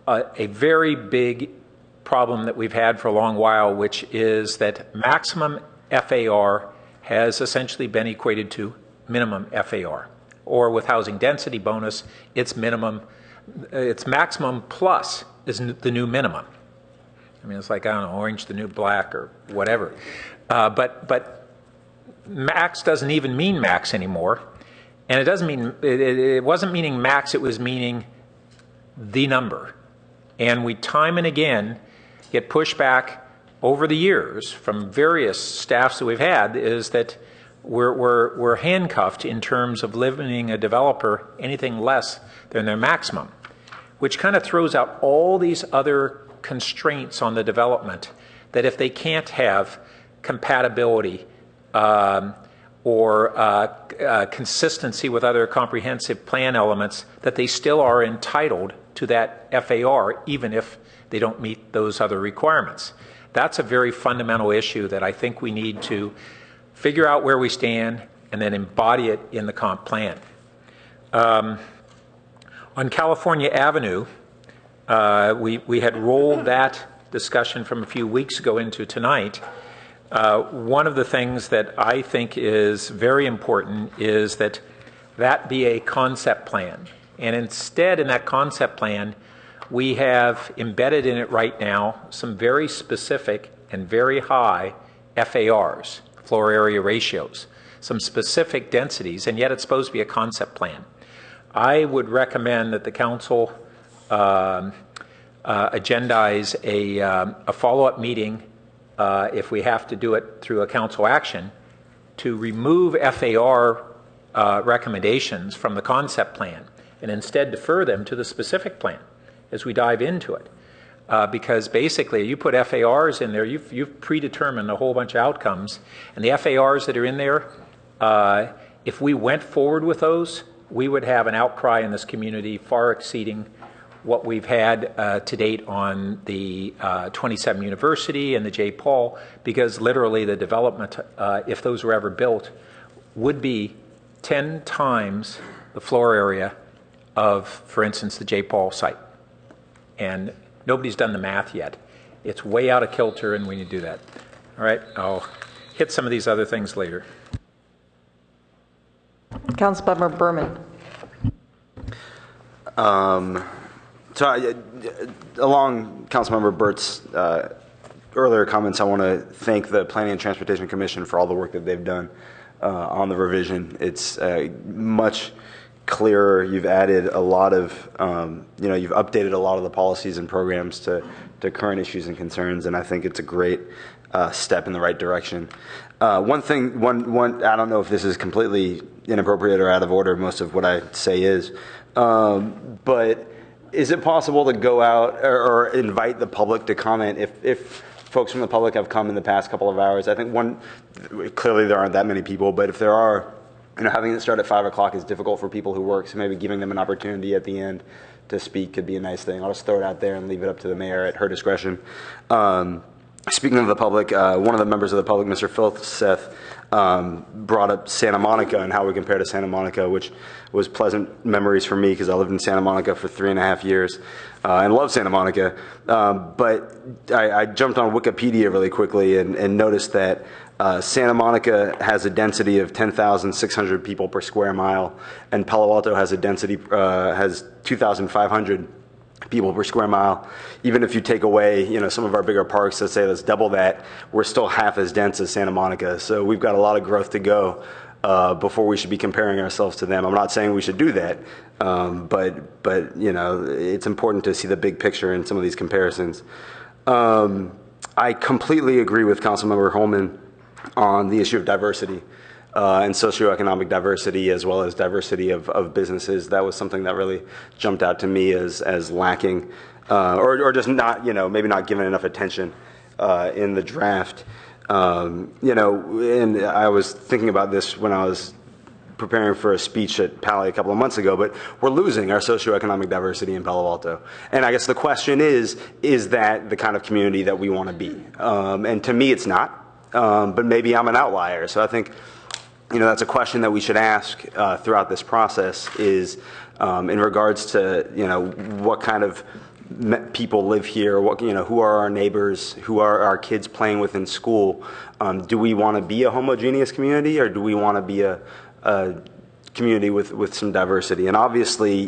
a very big problem that we've had for a long while, which is that maximum FAR has essentially been equated to minimum FAR, or with housing density bonus, it's maximum plus is the new minimum. I mean, it's like, I don't know, orange the new black or whatever. But max doesn't even mean max anymore. And it doesn't mean, it wasn't meaning max, it was meaning the number. And we time and again get pushback over the years from various staffs that we've had, is that we're handcuffed in terms of limiting a developer anything less than their maximum, which kind of throws out all these other constraints on the development, that if they can't have compatibility or consistency with other comprehensive plan elements, that they still are entitled to that FAR even if they don't meet those other requirements. That's a very fundamental issue that I think we need to figure out where we stand and then embody it in the comp plan. On California Avenue, we had rolled that discussion from a few weeks ago into tonight. One of the things that I think is very important is that be a concept plan. And instead, in that concept plan, we have embedded in it right now some very specific and very high FARs, floor area ratios, some specific densities, and yet it's supposed to be a concept plan. I would recommend that the council agendize a follow-up meeting, if we have to do it through a council action, to remove FAR recommendations from the concept plan and instead defer them to the specific plan as we dive into it. Because basically you put FARs in there, you've predetermined a whole bunch of outcomes, and the FARs that are in there, if we went forward with those, we would have an outcry in this community far exceeding what we've had to date on the 27 University and the J. Paul, because literally the development, if those were ever built, would be 10 times the floor area of, for instance, the J. Paul site. And nobody's done the math yet. It's way out of kilter, and we need to do that. All right, I'll hit some of these other things later. Councilmember Berman. Along Councilmember Burt's earlier comments, I want to thank the Planning and Transportation Commission for all the work that they've done on the revision. It's much clearer. You've added a lot of, you've updated a lot of the policies and programs to current issues and concerns, and I think it's a great step in the right direction. One thing, I don't know if this is completely inappropriate or out of order. Most of what I say is, but is it possible to go out or invite the public to comment if folks from the public have come in the past couple of hours? I think clearly there aren't that many people, but if there are, having it start at 5 o'clock is difficult for people who work, so maybe giving them an opportunity at the end to speak could be a nice thing. I'll just throw it out there and leave it up to the mayor at her discretion. Speaking of the public, one of the members of the public, Mr. Filseth, brought up Santa Monica and how we compare to Santa Monica, which was pleasant memories for me because I lived in Santa Monica for 3.5 years and love Santa Monica. But I jumped on Wikipedia really quickly and noticed that Santa Monica has a density of 10,600 people per square mile, and Palo Alto has a density, has 2,500 people per square mile. Even if you take away, some of our bigger parks, let's say let's double that, we're still half as dense as Santa Monica. So we've got a lot of growth to go before we should be comparing ourselves to them. I'm not saying we should do that, but it's important to see the big picture in some of these comparisons. I completely agree with Councilmember Holman on the issue of diversity and socioeconomic diversity, as well as diversity of businesses. That was something that really jumped out to me as lacking, or just not, maybe not given enough attention in the draft. And I was thinking about this when I was preparing for a speech at Palo a couple of months ago, but we're losing our socioeconomic diversity in Palo Alto. And I guess the question is that the kind of community that we want to be? And to me, it's not. But maybe I'm an outlier. So I think, that's a question that we should ask throughout this process is in regards to, what kind of people live here, who are our neighbors, who are our kids playing with in school. Do we want to be a homogeneous community, or do we want to be a community with some diversity? And obviously,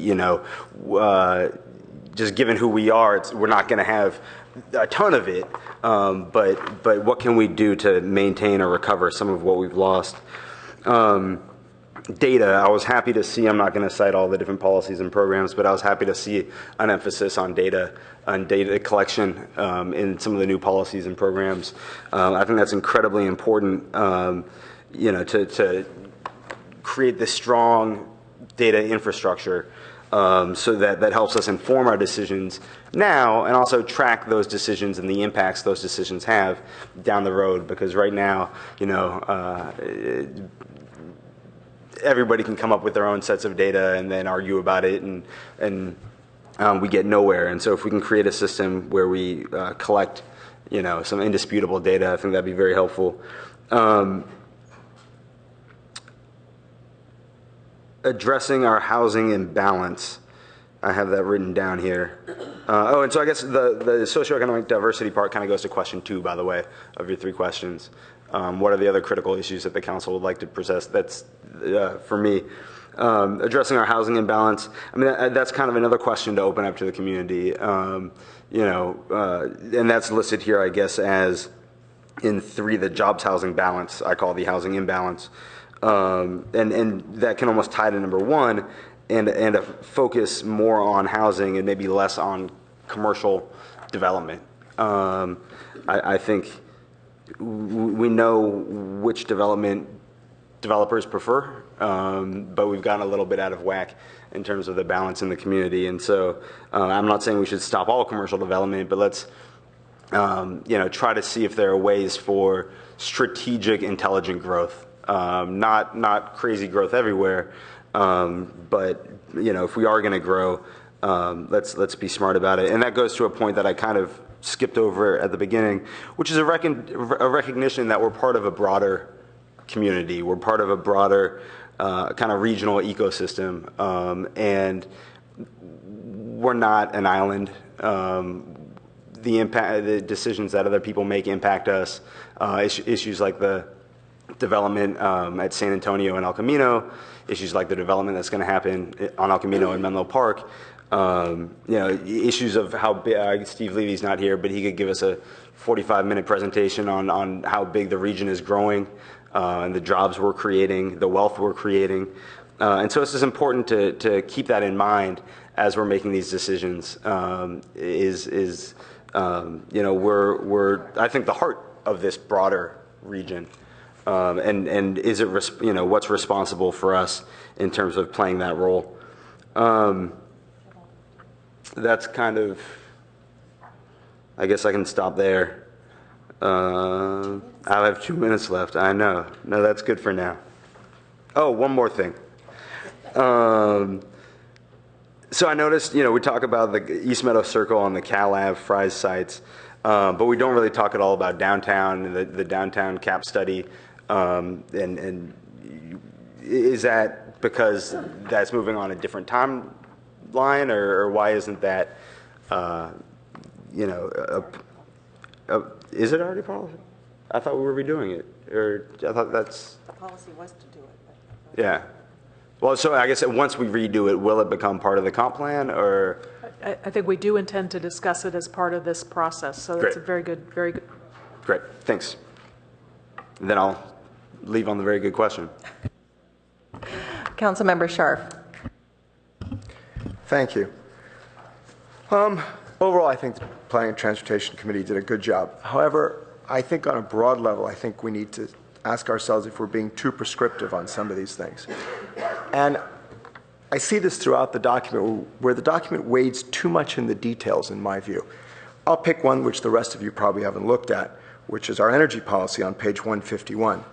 just given who we are, we're not going to have a ton of it, but what can we do to maintain or recover some of what we've lost? Data, I was happy to see, I'm not going to cite all the different policies and programs, but I was happy to see an emphasis on data collection in some of the new policies and programs. I think that's incredibly important, to create this strong data infrastructure so that helps us inform our decisions now and also track those decisions and the impacts those decisions have down the road. Because right now, everybody can come up with their own sets of data and then argue about it, and we get nowhere. And so if we can create a system where we collect, some indisputable data, I think that'd be very helpful. Addressing our housing imbalance. I have that written down here. And so I guess the socioeconomic diversity part kind of goes to question 2, by the way, of your 3 questions. What are the other critical issues that the council would like to possess? That's, for me, addressing our housing imbalance. I mean, that's kind of another question to open up to the community. And that's listed here, I guess, as in 3, the jobs housing balance, I call the housing imbalance. And that can almost tie to number 1. And a focus more on housing and maybe less on commercial development. I think we know which developers prefer, but we've gotten a little bit out of whack in terms of the balance in the community. And so I'm not saying we should stop all commercial development, but let's try to see if there are ways for strategic, intelligent growth, not crazy growth everywhere. But if we are going to grow, let's be smart about it. And that goes to a point that I kind of skipped over at the beginning, which is a recognition that we're part of a broader community. We're part of a broader kind of regional ecosystem, and we're not an island. The decisions that other people make impact us. Issues like the development at San Antonio and El Camino, issues like the development that's going to happen on El Camino and Menlo Park, issues of how big, Steve Levy's not here, but he could give us a 45-minute presentation on how big the region is growing, and the jobs we're creating, the wealth we're creating. And so it's just important to keep that in mind as we're making these decisions. We're I think the heart of this broader region. And is it, what's responsible for us in terms of playing that role? That's kind of, I guess I can stop there. I have 2 minutes left. I know. No, that's good for now. Oh, one more thing. So I noticed, we talk about the East Meadow Circle and the Cal Ave Fry's sites, but we don't really talk at all about downtown and the downtown cap study. And is that because that's moving on a different timeline, or why isn't that, is it already policy? I thought we were redoing it, or I thought that's... The policy was to do it. Yeah. Well, so I guess once we redo it, will it become part of the comp plan, or? I think we do intend to discuss it as part of this process, so that's a very good. Great, thanks. And then I'll leave on the very good question. Councilmember Scharf. Thank you. Overall, I think the Planning and Transportation Committee did a good job. However, I think on a broad level, I think we need to ask ourselves if we're being too prescriptive on some of these things. And I see this throughout the document, where the document wades too much in the details, in my view. I'll pick one which the rest of you probably haven't looked at, which is our energy policy on page 151,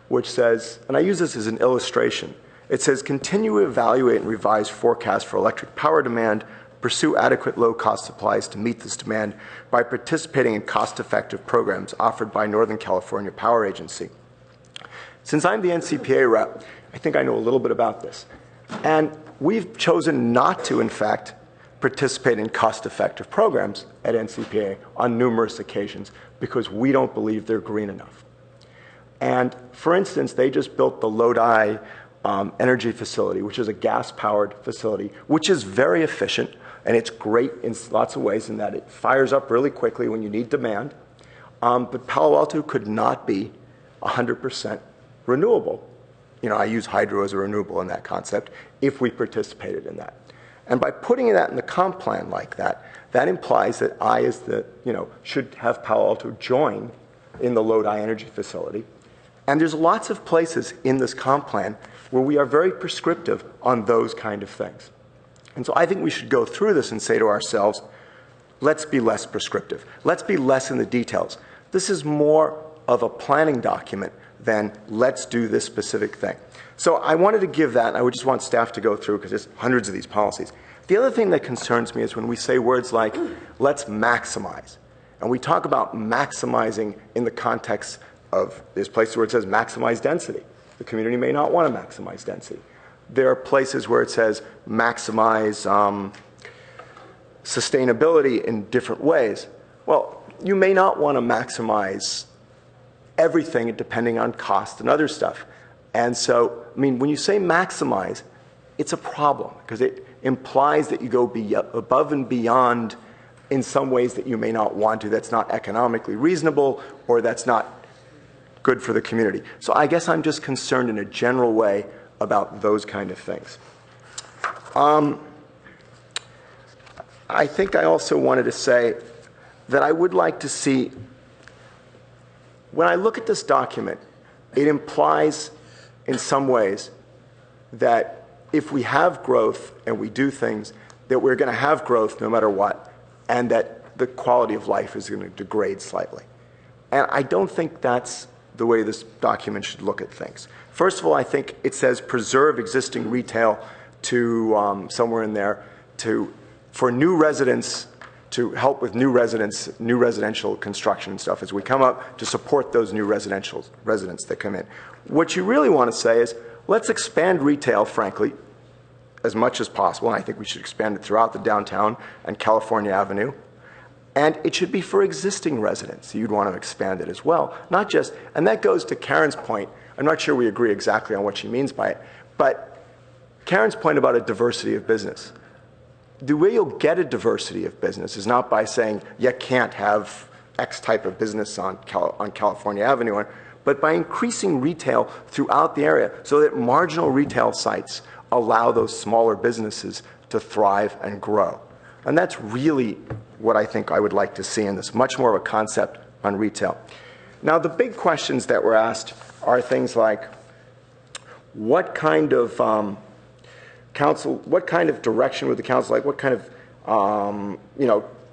which says, and I use this as an illustration, it says, continue to evaluate and revise forecasts for electric power demand, pursue adequate low-cost supplies to meet this demand by participating in cost-effective programs offered by Northern California Power Agency. Since I'm the NCPA rep, I think I know a little bit about this. And we've chosen not to, in fact, participate in cost-effective programs at NCPA on numerous occasions because we don't believe they're green enough. And for instance, they just built the Lodi energy facility, which is a gas-powered facility, which is very efficient, and it's great in lots of ways in that it fires up really quickly when you need demand. But Palo Alto could not be 100% renewable. I use hydro as a renewable in that concept if we participated in that. And by putting that in the comp plan like that, that implies that I, as the, should have Palo Alto join in the Lodi energy facility. And there's lots of places in this comp plan where we are very prescriptive on those kind of things. And so I think we should go through this and say to ourselves, let's be less prescriptive. Let's be less in the details. This is more of a planning document than let's do this specific thing. So I wanted to give that, and I would just want staff to go through because there's hundreds of these policies. The other thing that concerns me is when we say words like, let's maximize. And we talk about maximizing in the context of, there's places where it says maximize density. The community may not want to maximize density. There are places where it says maximize sustainability in different ways. Well, you may not want to maximize everything depending on cost and other stuff. And so, I mean, when you say maximize, it's a problem because it implies that you go above and beyond in some ways that you may not want to, that's not economically reasonable or that's not good for the community. So I guess I'm just concerned in a general way about those kind of things. I think I also wanted to say that I would like to see, when I look at this document, it implies in some ways that if we have growth and we do things, that we're going to have growth no matter what, and that the quality of life is going to degrade slightly. And I don't think that's the way this document should look at things. First of all, I think it says preserve existing retail to somewhere in there for new residents, to help with new residential construction and stuff as we come up to support those new residents that come in. What you really want to say is, let's expand retail, frankly, as much as possible, and I think we should expand it throughout the downtown and California Avenue. And it should be for existing residents. You'd want to expand it as well. Not just, and that goes to Karen's point. I'm not sure we agree exactly on what she means by it, but Karen's point about a diversity of business. The way you'll get a diversity of business is not by saying you can't have X type of business on California Avenue, but by increasing retail throughout the area so that marginal retail sites allow those smaller businesses to thrive and grow. And that's really what I think I would like to see in this, much more of a concept on retail. Now, the big questions that were asked are things like, what kind of direction would the council like? What kind of,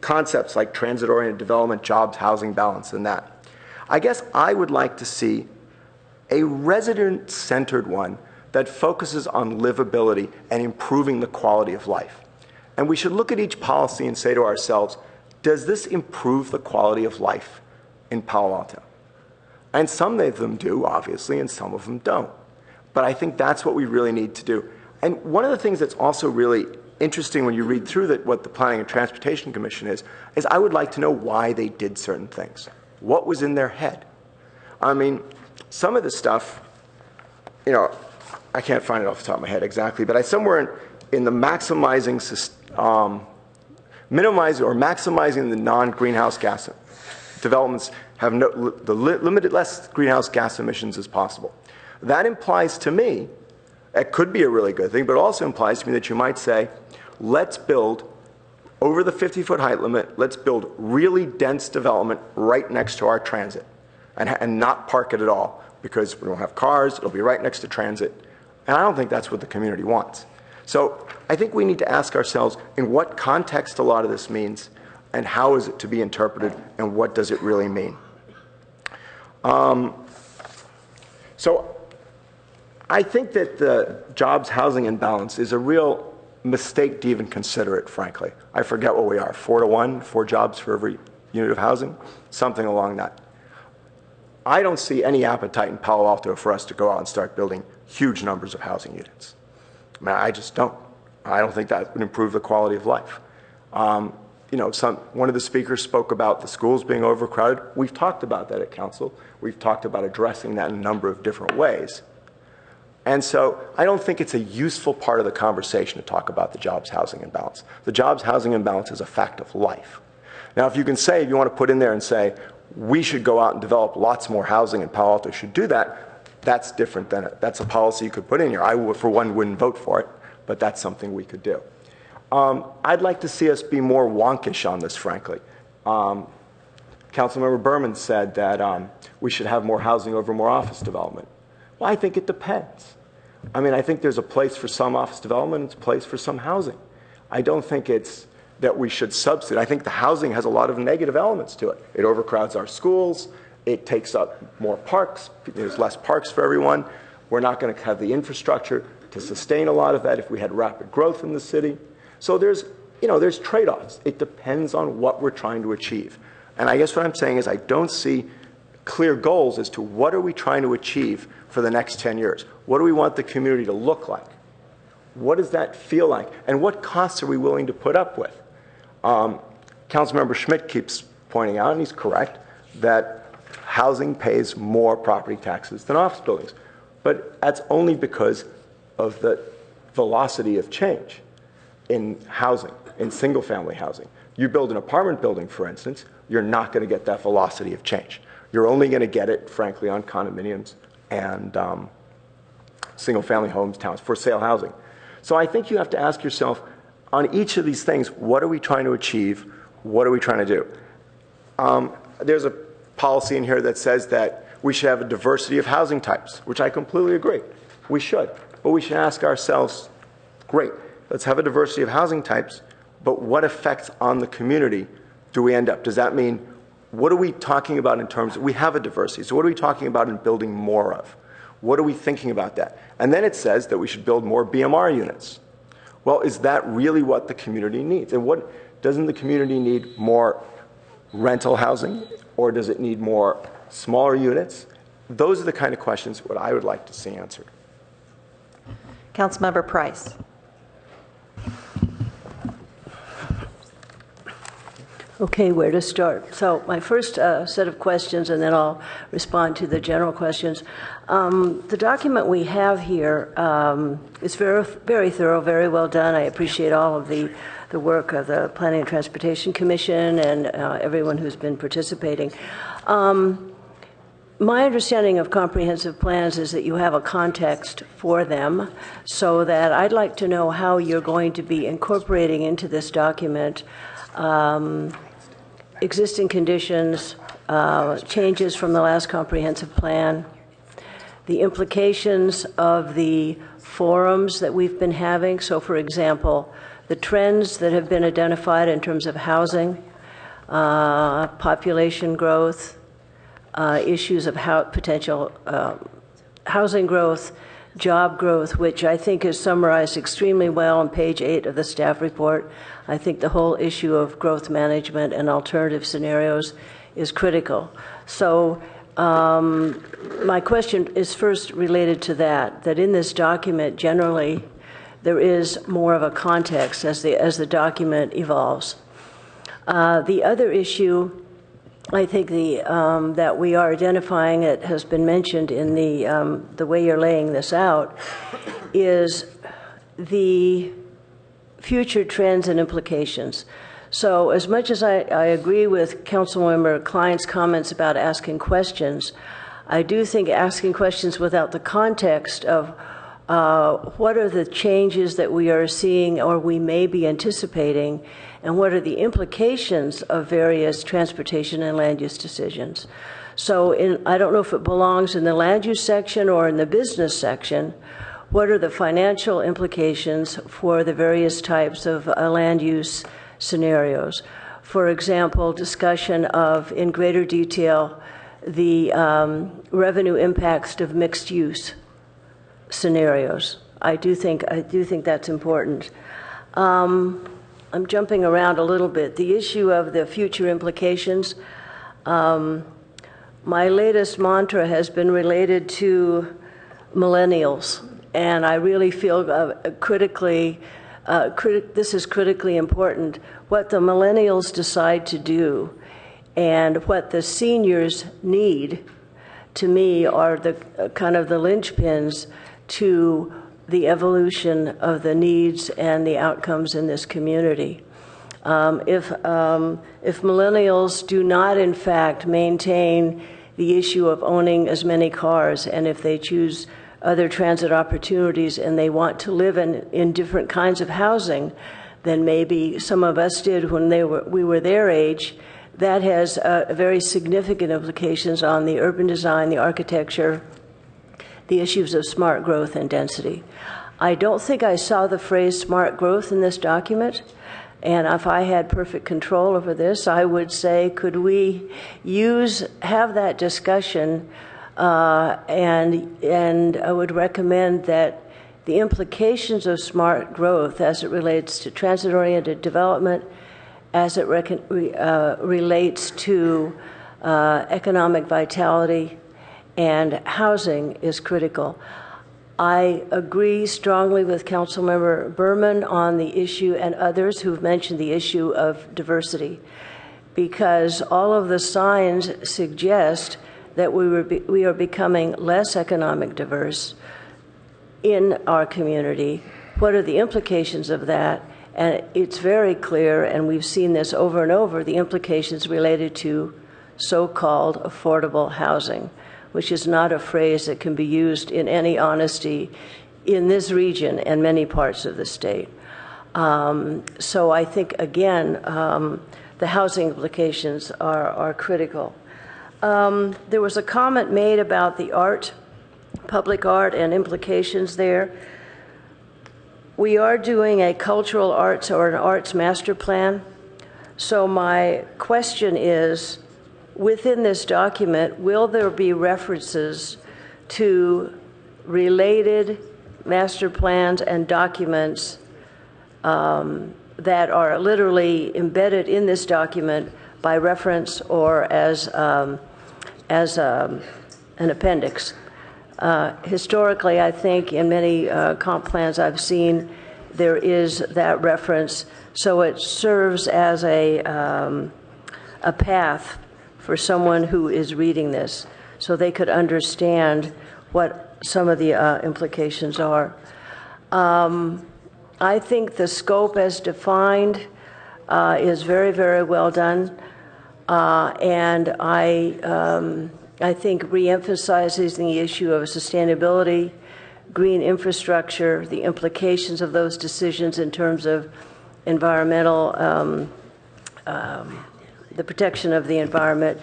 concepts like transit-oriented development, jobs, housing balance, and that. I guess I would like to see a resident-centered one that focuses on livability and improving the quality of life. And we should look at each policy and say to ourselves, does this improve the quality of life in Palo Alto? And some of them do, obviously, and some of them don't. But I think that's what we really need to do. And one of the things that's also really interesting when you read through what the Planning and Transportation Commission is I would like to know why they did certain things. What was in their head? I mean, some of the stuff, I can't find it off the top of my head exactly, but somewhere in the maximizing the non-greenhouse gas developments have limited less greenhouse gas emissions as possible. That implies to me, it could be a really good thing, but it also implies to me that you might say, let's build over the 50-foot height limit, let's build really dense development right next to our transit and not park it at all because we don't have cars, it'll be right next to transit. And I don't think that's what the community wants. So I think we need to ask ourselves in what context a lot of this means and how is it to be interpreted and what does it really mean. So I think that the jobs, housing, and balance is a real mistake to even consider it, frankly. I forget what we are, 4 to 1, 4 jobs for every unit of housing, something along that. I don't see any appetite in Palo Alto for us to go out and start building huge numbers of housing units. I mean, I just don't. I don't think that would improve the quality of life. One of the speakers spoke about the schools being overcrowded. We've talked about that at council. We've talked about addressing that in a number of different ways. And so I don't think it's a useful part of the conversation to talk about the jobs, housing, and balance. The jobs, housing, and balance is a fact of life. Now, if you want to put in there and say, we should go out and develop lots more housing and Palo Alto should do that, that's different than it. That's a policy you could put in here. I, for one, wouldn't vote for it, but that's something we could do. I'd like to see us be more wonkish on this, frankly. Councilmember Berman said that we should have more housing over more office development. Well, I think it depends. I mean, I think there's a place for some office development, it's a place for some housing. I don't think it's that we should substitute. I think the housing has a lot of negative elements to it. It overcrowds our schools, it takes up more parks, there's less parks for everyone. We're not going to have the infrastructure to sustain a lot of that if we had rapid growth in the city. So there's trade-offs. It depends on what we're trying to achieve. And I guess what I'm saying is I don't see clear goals as to what are we trying to achieve for the next 10 years. What do we want the community to look like? What does that feel like? And what costs are we willing to put up with? Councilmember Schmidt keeps pointing out, and he's correct, that housing pays more property taxes than office buildings. But that's only because of the velocity of change in housing, in single-family housing. You build an apartment building, for instance, you're not going to get that velocity of change. You're only going to get it, frankly, on condominiums and single-family homes, towns, for sale housing. So I think you have to ask yourself, on each of these things, what are we trying to achieve? What are we trying to do? There's a policy in here that says that we should have a diversity of housing types, which I completely agree. We should. But we should ask ourselves, great, let's have a diversity of housing types, but what effects on the community do we end up? Does that mean, what are we talking about in terms of, we have a diversity, so what are we talking about in building more of? What are we thinking about that? And then it says that we should build more BMR units. Well, is that really what the community needs? And what, doesn't the community need more rental housing, or does it need more smaller units? Those are the kind of questions what I would like to see answered. Councilmember Price. Okay, where to start? So my first set of questions, and then I'll respond to the general questions. The document we have here is very, very thorough, very well done. I appreciate all of the work of the Planning and Transportation Commission and everyone who's been participating. My understanding of comprehensive plans is that you have a context for them, so that I'd like to know how you're going to be incorporating into this document existing conditions, changes from the last comprehensive plan, the implications of the forums that we've been having. So, for example, the trends that have been identified in terms of housing, population growth, issues of potential housing growth, job growth, which I think is summarized extremely well on page 8 of the staff report. I think the whole issue of growth management and alternative scenarios is critical. So my question is first related to that in this document generally there is more of a context as the document evolves. The other issue I think that we are identifying, it has been mentioned in the way you're laying this out, is the future trends and implications. So as much as I agree with Councilmember Klein's comments about asking questions, I do think asking questions without the context of what are the changes that we are seeing or we may be anticipating, and what are the implications of various transportation and land use decisions. So I don't know if it belongs in the land use section or in the business section. What are the financial implications for the various types of land use scenarios? For example, discussion of, in greater detail, the revenue impacts of mixed use scenarios. I do think that's important. I'm jumping around a little bit. The issue of the future implications, my latest mantra has been related to millennials, and I really feel this is critically important. What the millennials decide to do and what the seniors need, to me, are the kind of the linchpins to the evolution of the needs and the outcomes in this community. If millennials do not, in fact, maintain the issue of owning as many cars, and if they choose other transit opportunities and they want to live in different kinds of housing than maybe some of us did when we were their age, that has very significant implications on the urban design, the architecture, the issues of smart growth and density. I don't think I saw the phrase smart growth in this document, and if I had perfect control over this, I would say, could we have that discussion, and I would recommend that the implications of smart growth as it relates to transit-oriented development, as it relates to economic vitality and housing is critical. I agree strongly with Councilmember Berman on the issue and others who've mentioned the issue of diversity, because all of the signs suggest that we are becoming less economic diverse in our community. What are the implications of that? And it's very clear, and we've seen this over and over, the implications related to so-called affordable housing, which is not a phrase that can be used in any honesty in this region and many parts of the state. So I think, again, the housing implications are critical. There was a comment made about the art, public art, and implications there. We are doing a cultural arts or an arts master plan. So my question is, within this document, will there be references to related master plans and documents that are literally embedded in this document by reference or as an appendix? Historically, I think in many comp plans I've seen, there is that reference, so it serves as a path for someone who is reading this, so they could understand what some of the implications are. I think the scope as defined is very, very well done, and I think reemphasizes the issue of sustainability, green infrastructure, the implications of those decisions in terms of environmental, the protection of the environment,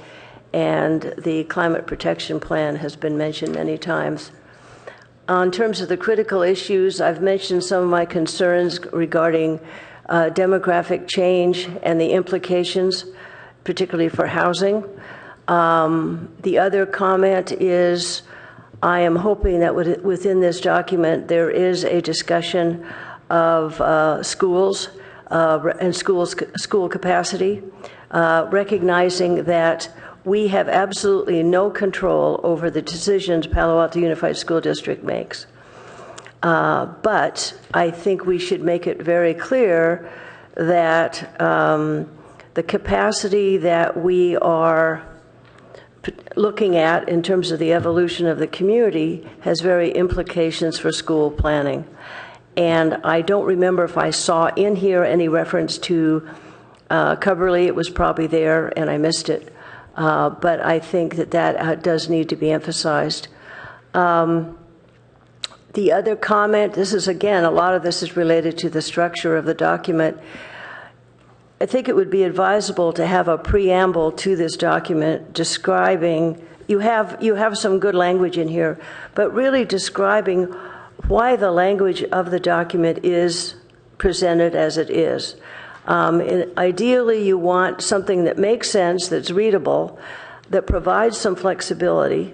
and the climate protection plan has been mentioned many times. In terms of the critical issues, I've mentioned some of my concerns regarding demographic change and the implications, particularly for housing. The other comment is, I am hoping that within this document there is a discussion of schools and school capacity, recognizing that we have absolutely no control over the decisions Palo Alto Unified School District makes. But I think we should make it very clear that the capacity that we are looking at in terms of the evolution of the community has very implications for school planning. And I don't remember if I saw in here any reference to Cubberley. It was probably there and I missed it. But I think that does need to be emphasized. The other comment, this is again, a lot of this is related to the structure of the document. I think it would be advisable to have a preamble to this document describing, you have some good language in here, but really describing why the language of the document is presented as it is. Ideally, you want something that makes sense, that's readable, that provides some flexibility,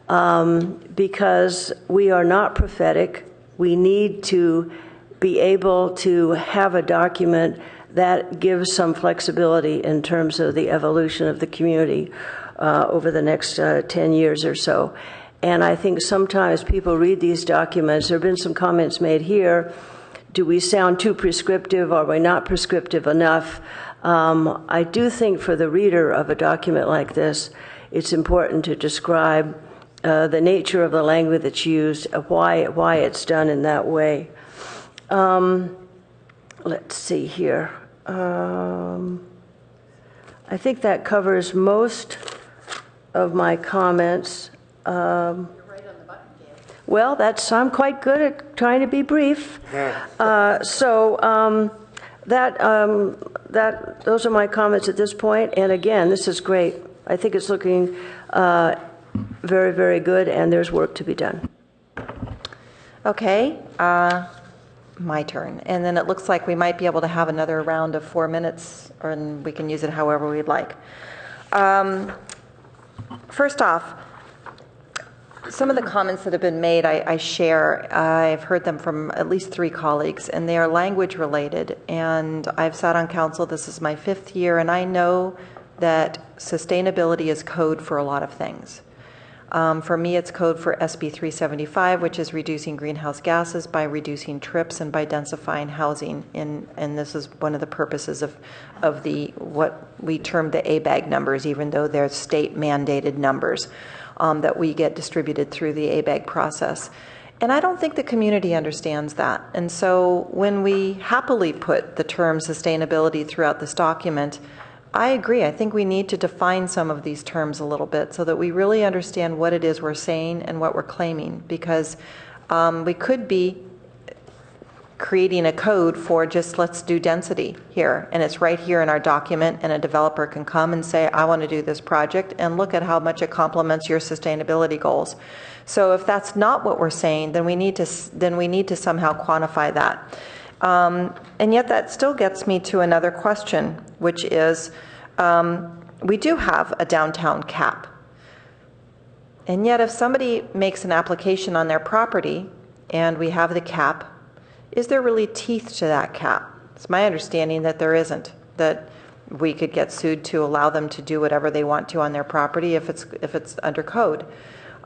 because we are not prophetic. We need to be able to have a document that gives some flexibility in terms of the evolution of the community over the next 10 years or so. And I think sometimes people read these documents. There have been some comments made here. Do we sound too prescriptive? Are we not prescriptive enough? I do think for the reader of a document like this, it's important to describe the nature of the language that's used, why it's done in that way. Let's see here. I think that covers most of my comments. Well, I'm quite good at trying to be brief. Those are my comments at this point. And again, this is great. I think it's looking very, very good, and there's work to be done. Okay, my turn. And then it looks like we might be able to have another round of 4 minutes, and we can use it however we'd like. First off, some of the comments that have been made, I share. I've heard them from at least 3 colleagues, and they are language related. And I've sat on council, this is my 5th year, and I know that sustainability is code for a lot of things. For me, it's code for SB 375, which is reducing greenhouse gases by reducing trips and by densifying housing. And this is one of the purposes of the what we term the ABAG numbers, even though they're state mandated numbers that we get distributed through the ABAG process. And I don't think the community understands that. And so when we happily put the term sustainability throughout this document, I agree. I think we need to define some of these terms a little bit so that we really understand what it is we're saying and what we're claiming, because we could be creating a code for just let's do density here, and it's right here in our document, and a developer can come and say, I want to do this project, and look at how much it complements your sustainability goals. So if that's not what we're saying, then we need to somehow quantify that. And yet that still gets me to another question, which is we do have a downtown cap. And yet if somebody makes an application on their property and we have the cap, is there really teeth to that cap? It's my understanding that there isn't, that we could get sued to allow them to do whatever they want to on their property if it's under code.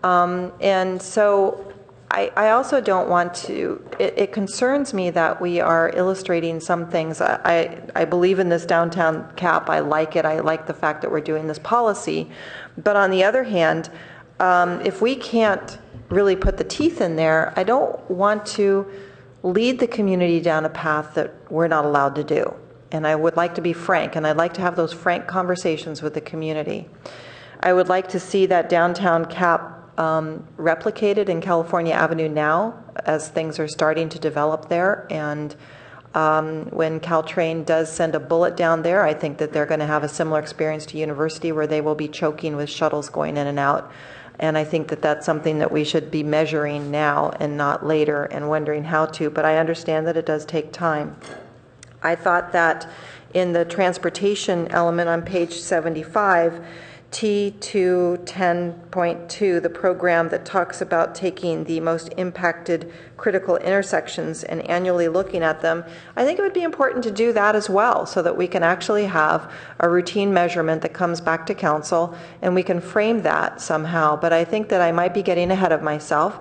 And so I also don't want to, it concerns me that we are illustrating some things. I believe in this downtown cap. I like it. I like the fact that we're doing this policy. But on the other hand, if we can't really put the teeth in there, I don't want to lead the community down a path that we're not allowed to do. And I would like to be frank, and I'd like to have those frank conversations with the community. I would like to see that downtown cap replicated in California Avenue now, as things are starting to develop there. And when Caltrain does send a bullet down there, I think that they're going to have a similar experience to University, where they will be choking with shuttles going in and out. And I think that that's something that we should be measuring now and not later and wondering how to. But I understand that it does take time. I thought that in the transportation element on page 75, T210.2, the program that talks about taking the most impacted critical intersections and annually looking at them, I think it would be important to do that as well, so that we can actually have a routine measurement that comes back to council and we can frame that somehow. But I think that I might be getting ahead of myself,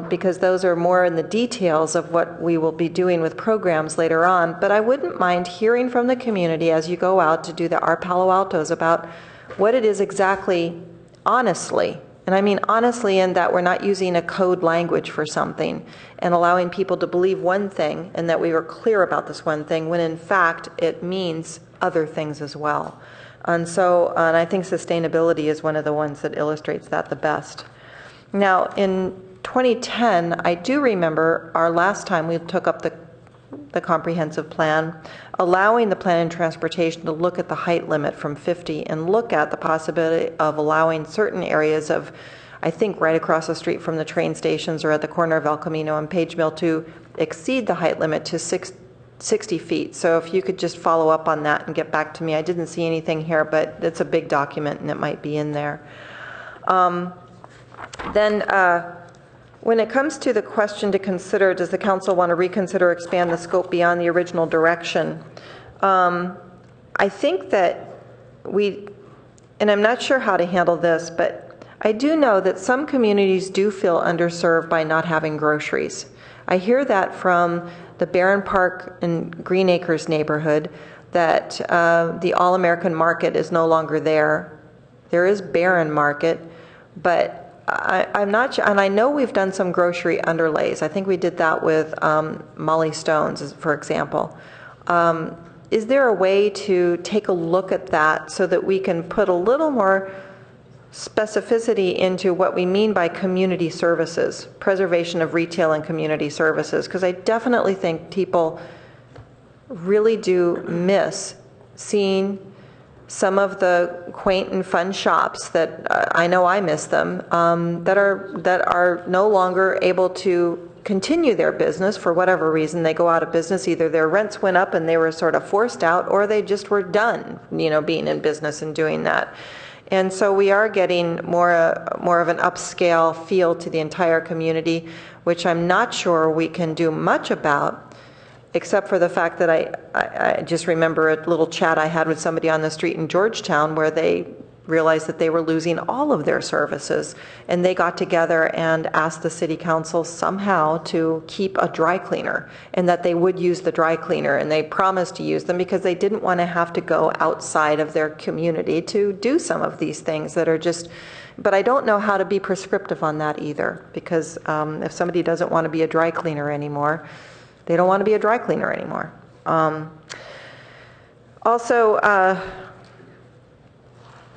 because those are more in the details of what we will be doing with programs later on. But I wouldn't mind hearing from the community as you go out to do our Palo Altos about what it is exactly, honestly, and I mean honestly in that we're not using a code language for something and allowing people to believe one thing and that we were clear about this one thing when in fact it means other things as well. And so, and I think sustainability is one of the ones that illustrates that the best. Now in 2010, I do remember our last time we took up the comprehensive plan, allowing the plan and transportation to look at the height limit from 50 and look at the possibility of allowing certain areas of, I think right across the street from the train stations or at the corner of El Camino and Page Mill, to exceed the height limit to 60 feet. So if you could just follow up on that and get back to me. I didn't see anything here, but it's a big document and it might be in there. When it comes to the question to consider, does the council want to reconsider or expand the scope beyond the original direction? I think that and I'm not sure how to handle this, but I do know that some communities do feel underserved by not having groceries. I hear that from the Barron Park and Green Acres neighborhood, that the All-American Market is no longer there. There is Barron Market, but I'm not sure, and I know we've done some grocery underlays. I think we did that with Molly Stone's, for example. Is there a way to take a look at that so that we can put a little more specificity into what we mean by community services, preservation of retail and community services? Because I definitely think people really do miss seeing some of the quaint and fun shops that I know I miss them, that are no longer able to continue their business for whatever reason. They go out of business. Either their rents went up and they were sort of forced out, or they just were done, being in business and doing that. And so we are getting more of an upscale feel to the entire community, which I'm not sure we can do much about, except for the fact that I just remember a little chat I had with somebody on the street in Georgetown where they realized that they were losing all of their services. And they got together and asked the city council somehow to keep a dry cleaner, and that they would use the dry cleaner. And they promised to use them because they didn't want to have to go outside of their community to do some of these things that are just, but I don't know how to be prescriptive on that either, because if somebody doesn't want to be a dry cleaner anymore, they don't want to be a dry cleaner anymore. Also,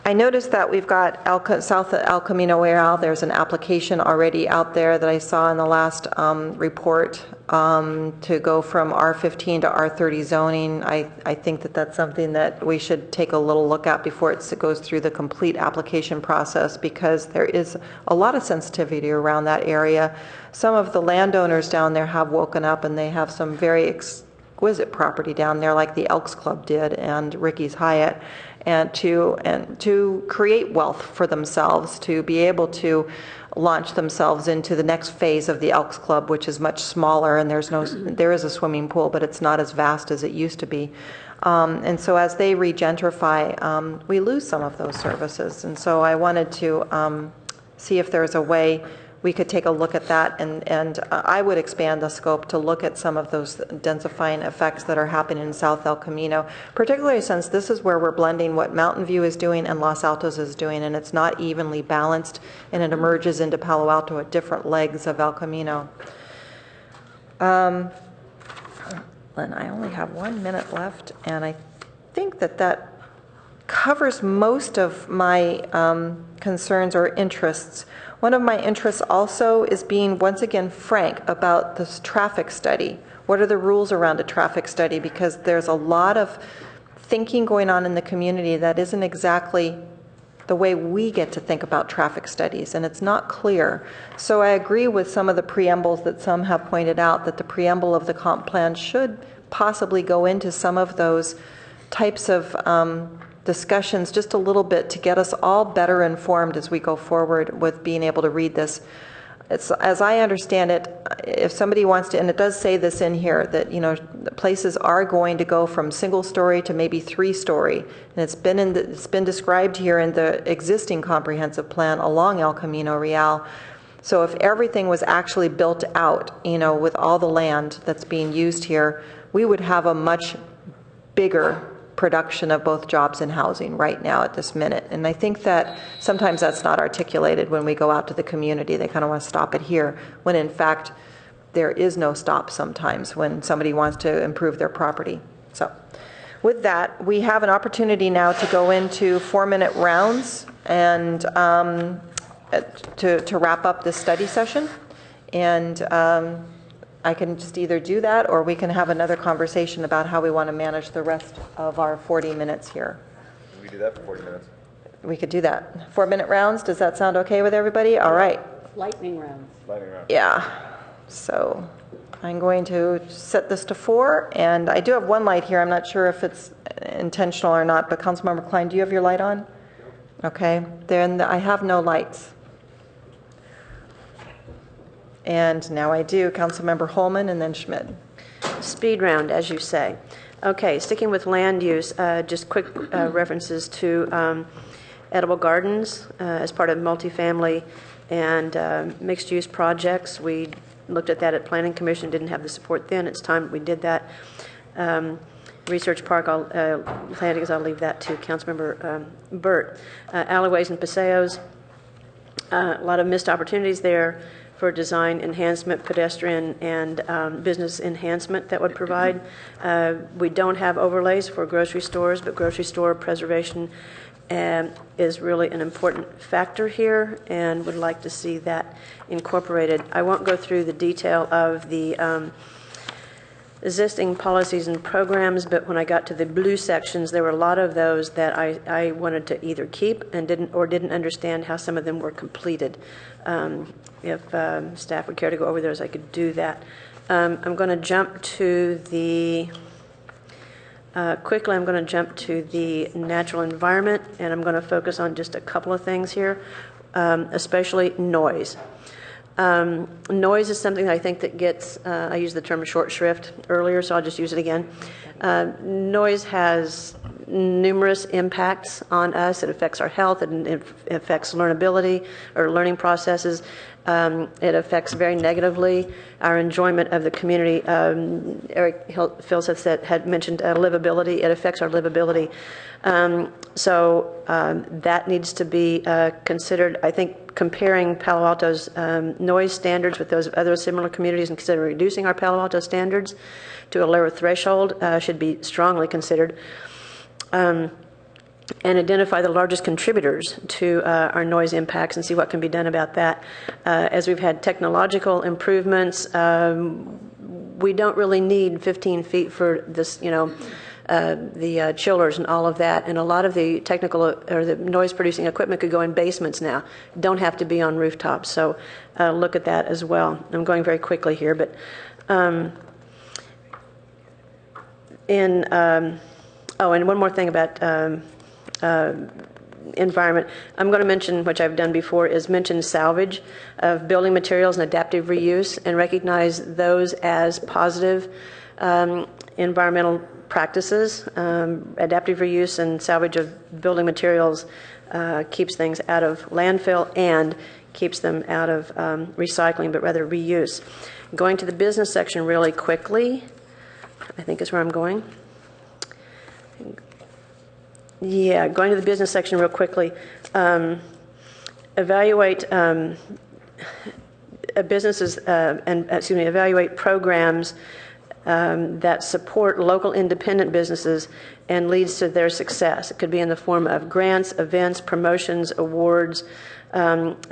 I noticed that we've got south of El Camino Real, there's an application already out there that I saw in the last report to go from R15 to R30 zoning. I think that that's something that we should take a little look at before it goes through the complete application process, because there is a lot of sensitivity around that area. Some of the landowners down there have woken up, and they have some very exquisite property down there, like the Elks Club did and Ricky's Hyatt, and to create wealth for themselves, to be able to launch themselves into the next phase of the Elks Club, which is much smaller, and there is a swimming pool, but it's not as vast as it used to be. And so as they regentrify, we lose some of those services. And so I wanted to see if there's a way we could take a look at that, and I would expand the scope to look at some of those densifying effects that are happening in South El Camino, particularly since this is where we're blending what Mountain View is doing and Los Altos is doing, and it's not evenly balanced, and it emerges into Palo Alto at different legs of El Camino. And I only have 1 minute left, and I think that covers most of my concerns or interests. One of my interests also is being, once again, frank about this traffic study. What are the rules around a traffic study? Because there's a lot of thinking going on in the community that isn't exactly the way we get to think about traffic studies, and it's not clear. So I agree with some of the preambles that some have pointed out, that the preamble of the comp plan should possibly go into some of those types of discussions just a little bit, to get us all better informed as we go forward with being able to read this. It's, as I understand it, if somebody wants to, and it does say this in here, that the places are going to go from single story to maybe 3-story, and it's been described here in the existing comprehensive plan along El Camino Real. So if everything was actually built out, with all the land that's being used here, we would have a much bigger production of both jobs and housing right now at this minute. And I think that sometimes that's not articulated when we go out to the community. They kind of want to stop it here, when in fact there is no stop sometimes when somebody wants to improve their property. So with that, we have an opportunity now to go into 4-minute rounds and to wrap up this study session. And I can just either do that, or we can have another conversation about how we want to manage the rest of our 40 minutes here. We do that for 40 minutes. We could do that. 4-minute rounds, does that sound okay with everybody? All right. Lightning rounds. Lightning round. Yeah. So I'm going to set this to 4, and I do have one light here. I'm not sure if it's intentional or not, but Councilmember Klein, do you have your light on? Okay. Then I have no lights. And now I do. Councilmember Holman and then Schmidt. Speed round, as you say. Okay, sticking with land use, just quick references to edible gardens as part of multifamily and mixed-use projects. We looked at that at Planning Commission, didn't have the support then. It's time we did that. Research Park, plantings, I'll leave that to Councilmember Burt. Alleyways and paseos, a lot of missed opportunities there for design enhancement, pedestrian and business enhancement that would provide. We don't have overlays for grocery stores, but grocery store preservation is really an important factor here, and would like to see that incorporated. I won't go through the detail of the existing policies and programs, but when I got to the blue sections, there were a lot of those that I wanted to either keep and didn't understand how some of them were completed. If staff would care to go over those, I could do that. I'm going to jump to the quickly. I'm going to jump to the natural environment, and I'm going to focus on just a couple of things here, especially noise. Noise is something I think that gets, I used the term short shrift earlier, so I'll just use it again. Noise has numerous impacts on us. It affects our health, it affects learnability or learning processes. It affects very negatively our enjoyment of the community. Eric Phils had mentioned livability. It affects our livability. So that needs to be considered. I think comparing Palo Alto's noise standards with those of other similar communities and considering reducing our Palo Alto standards to a lower threshold should be strongly considered. And identify the largest contributors to our noise impacts and see what can be done about that. As we've had technological improvements, we don't really need 15 feet for this, the chillers and all of that. And a lot of the technical or the noise producing equipment could go in basements now. Don't have to be on rooftops. So look at that as well. I'm going very quickly here, but and one more thing about environment. I'm going to mention, which I've done before, is mention salvage of building materials and adaptive reuse and recognize those as positive environmental practices. Adaptive reuse and salvage of building materials keeps things out of landfill and keeps them out of recycling, but rather reuse. Going to the business section really quickly, I think is where I'm going. Yeah, going to the business section real quickly. Evaluate businesses evaluate programs that support local independent businesses and leads to their success. It could be in the form of grants, events, promotions, awards,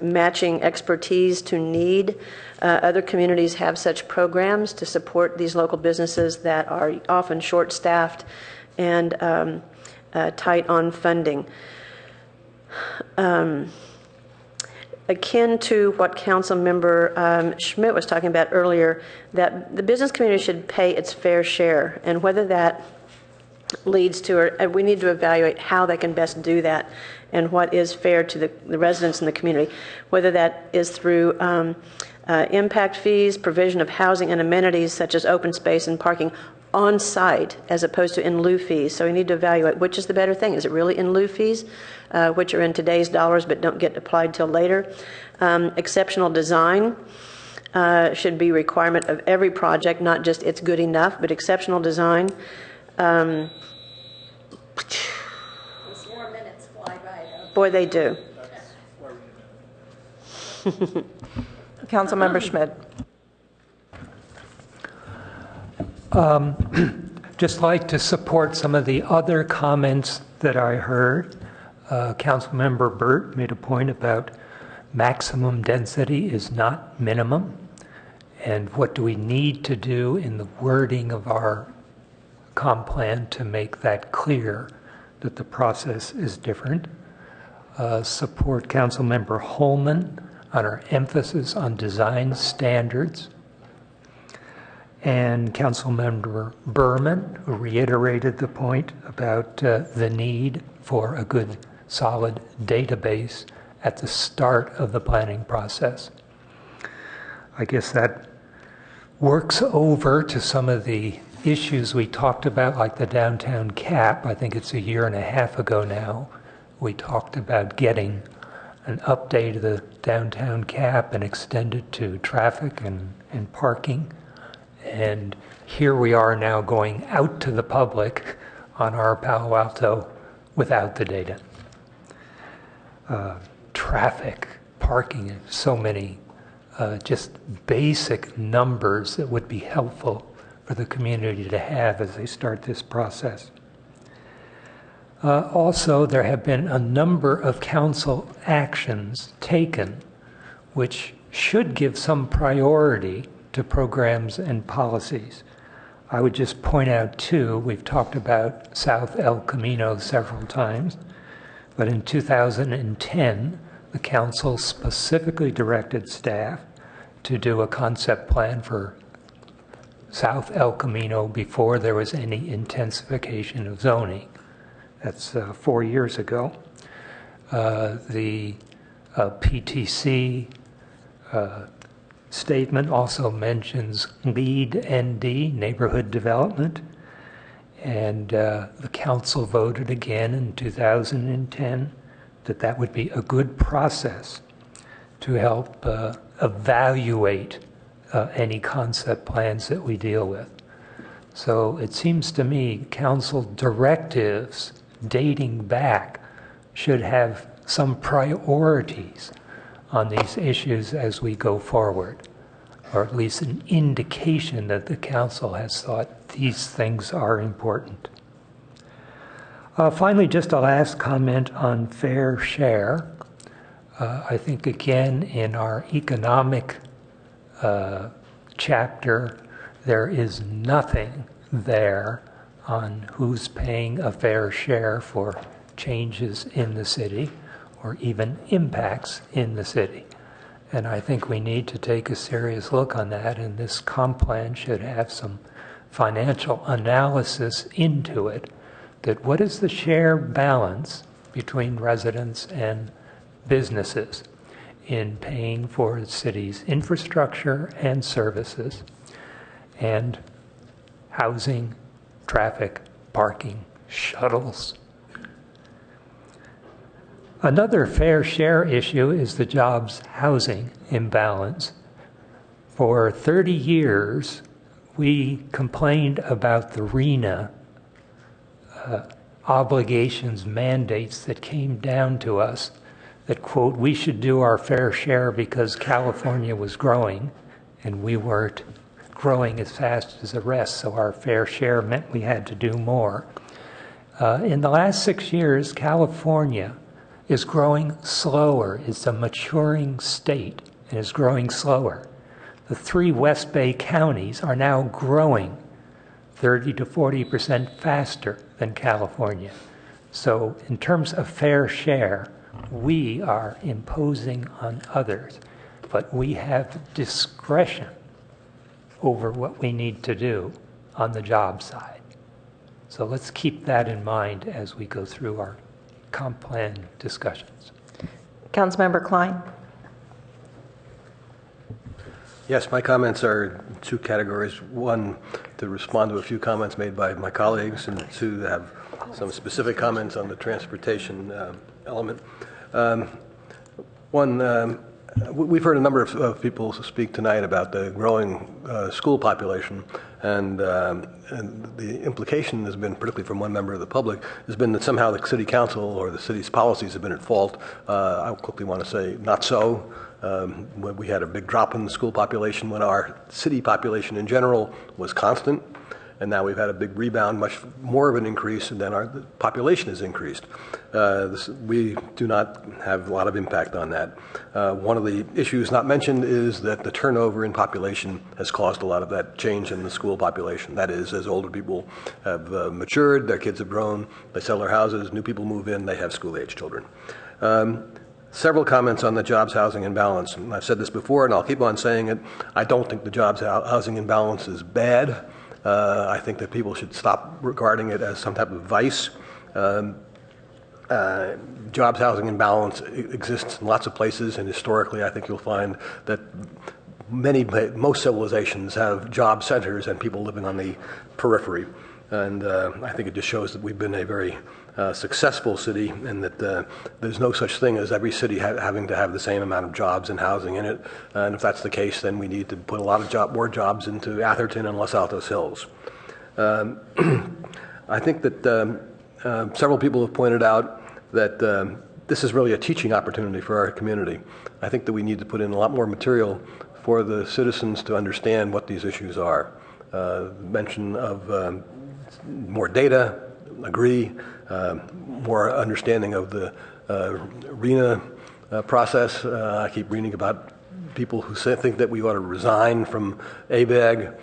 matching expertise to need. Other communities have such programs to support these local businesses that are often short-staffed and tight on funding. Akin to what Council Member Schmidt was talking about earlier, that the business community should pay its fair share, and whether that leads to, or we need to evaluate how they can best do that and what is fair to the residents in the community, whether that is through impact fees, provision of housing and amenities such as open space and parking on site as opposed to in lieu fees. So we need to evaluate which is the better thing. Is it really in lieu fees, which are in today's dollars but don't get applied till later? Exceptional design should be a requirement of every project, not just it's good enough, but exceptional design. Those 4 minutes fly by. Boy, they do. Councilmember Schmidt. Just like to support some of the other comments that I heard. Councilmember Burt made a point about maximum density is not minimum, and what do we need to do in the wording of our comp plan to make that clear that the process is different. Support Councilmember Holman on our emphasis on design standards. And Councilmember Berman, who reiterated the point about the need for a good, solid database at the start of the planning process. I guess that works over to some of the issues we talked about, like the downtown cap. I think it's 1.5 years ago now. We talked about getting an update of the downtown cap and extend it to traffic and parking. And here we are now going out to the public on our Palo Alto without the data. Traffic, parking, so many just basic numbers that would be helpful for the community to have as they start this process. Also, there have been a number of council actions taken which should give some priority to programs and policies. I would just point out 2. We've talked about South El Camino several times, but in 2010, the council specifically directed staff to do a concept plan for South El Camino before there was any intensification of zoning. That's 4 years ago. The PTC statement also mentions LEAD ND, neighborhood development, and the council voted again in 2010 that that would be a good process to help evaluate any concept plans that we deal with. So it seems to me council directives dating back should have some priorities on these issues as we go forward, or at least an indication that the council has thought these things are important. Finally, just a last comment on fair share. I think, again, in our economic chapter, there is nothing there on who's paying a fair share for changes in the city or even impacts in the city. And I think we need to take a serious look on that, and this comp plan should have some financial analysis into it, that what is the share balance between residents and businesses in paying for the city's infrastructure and services and housing, traffic, parking, shuttles. Another fair share issue is the jobs housing imbalance. For 30 years, we complained about the RENA obligations, mandates that came down to us that, quote, we should do our fair share because California was growing and we weren't growing as fast as the rest, so our fair share meant we had to do more. In the last 6 years, California is growing slower. It's a maturing state and is growing slower. The 3 West Bay counties are now growing 30 to 40% faster than California. So in terms of fair share, we are imposing on others, but we have discretion over what we need to do on the job side. So let's keep that in mind as we go through our comp plan discussions. Councilmember Klein. Yes, my comments are 2 categories. 1, to respond to a few comments made by my colleagues, and 2, to have some specific comments on the transportation element. We've heard a number of people speak tonight about the growing school population, and the implication has been, particularly from one member of the public, has been that somehow the city council or the city's policies have been at fault. I quickly want to say not so. We had a big drop in the school population when our city population in general was constant, and now we've had a big rebound, much more of an increase, and then our population has increased. We do not have a lot of impact on that. One of the issues not mentioned is that the turnover in population has caused a lot of that change in the school population. That is, as older people have matured, their kids have grown, they sell their houses, new people move in, they have school-age children. Several comments on the jobs housing imbalance. And I've said this before, and I'll keep on saying it. I don't think the jobs housing imbalance is bad. I think that people should stop regarding it as some type of vice. Jobs housing imbalance exists in lots of places, and historically I think you'll find that most civilizations have job centers and people living on the periphery. And I think it just shows that we've been a very successful city, and that there's no such thing as every city having to have the same amount of jobs and housing in it. And if that's the case, then we need to put a lot of more jobs into Atherton and Los Altos Hills. I think that several people have pointed out that this is really a teaching opportunity for our community. I think that we need to put in a lot more material for the citizens to understand what these issues are. Mention of more data, agree, more understanding of the RENA process. I keep reading about people who think that we ought to resign from ABAG.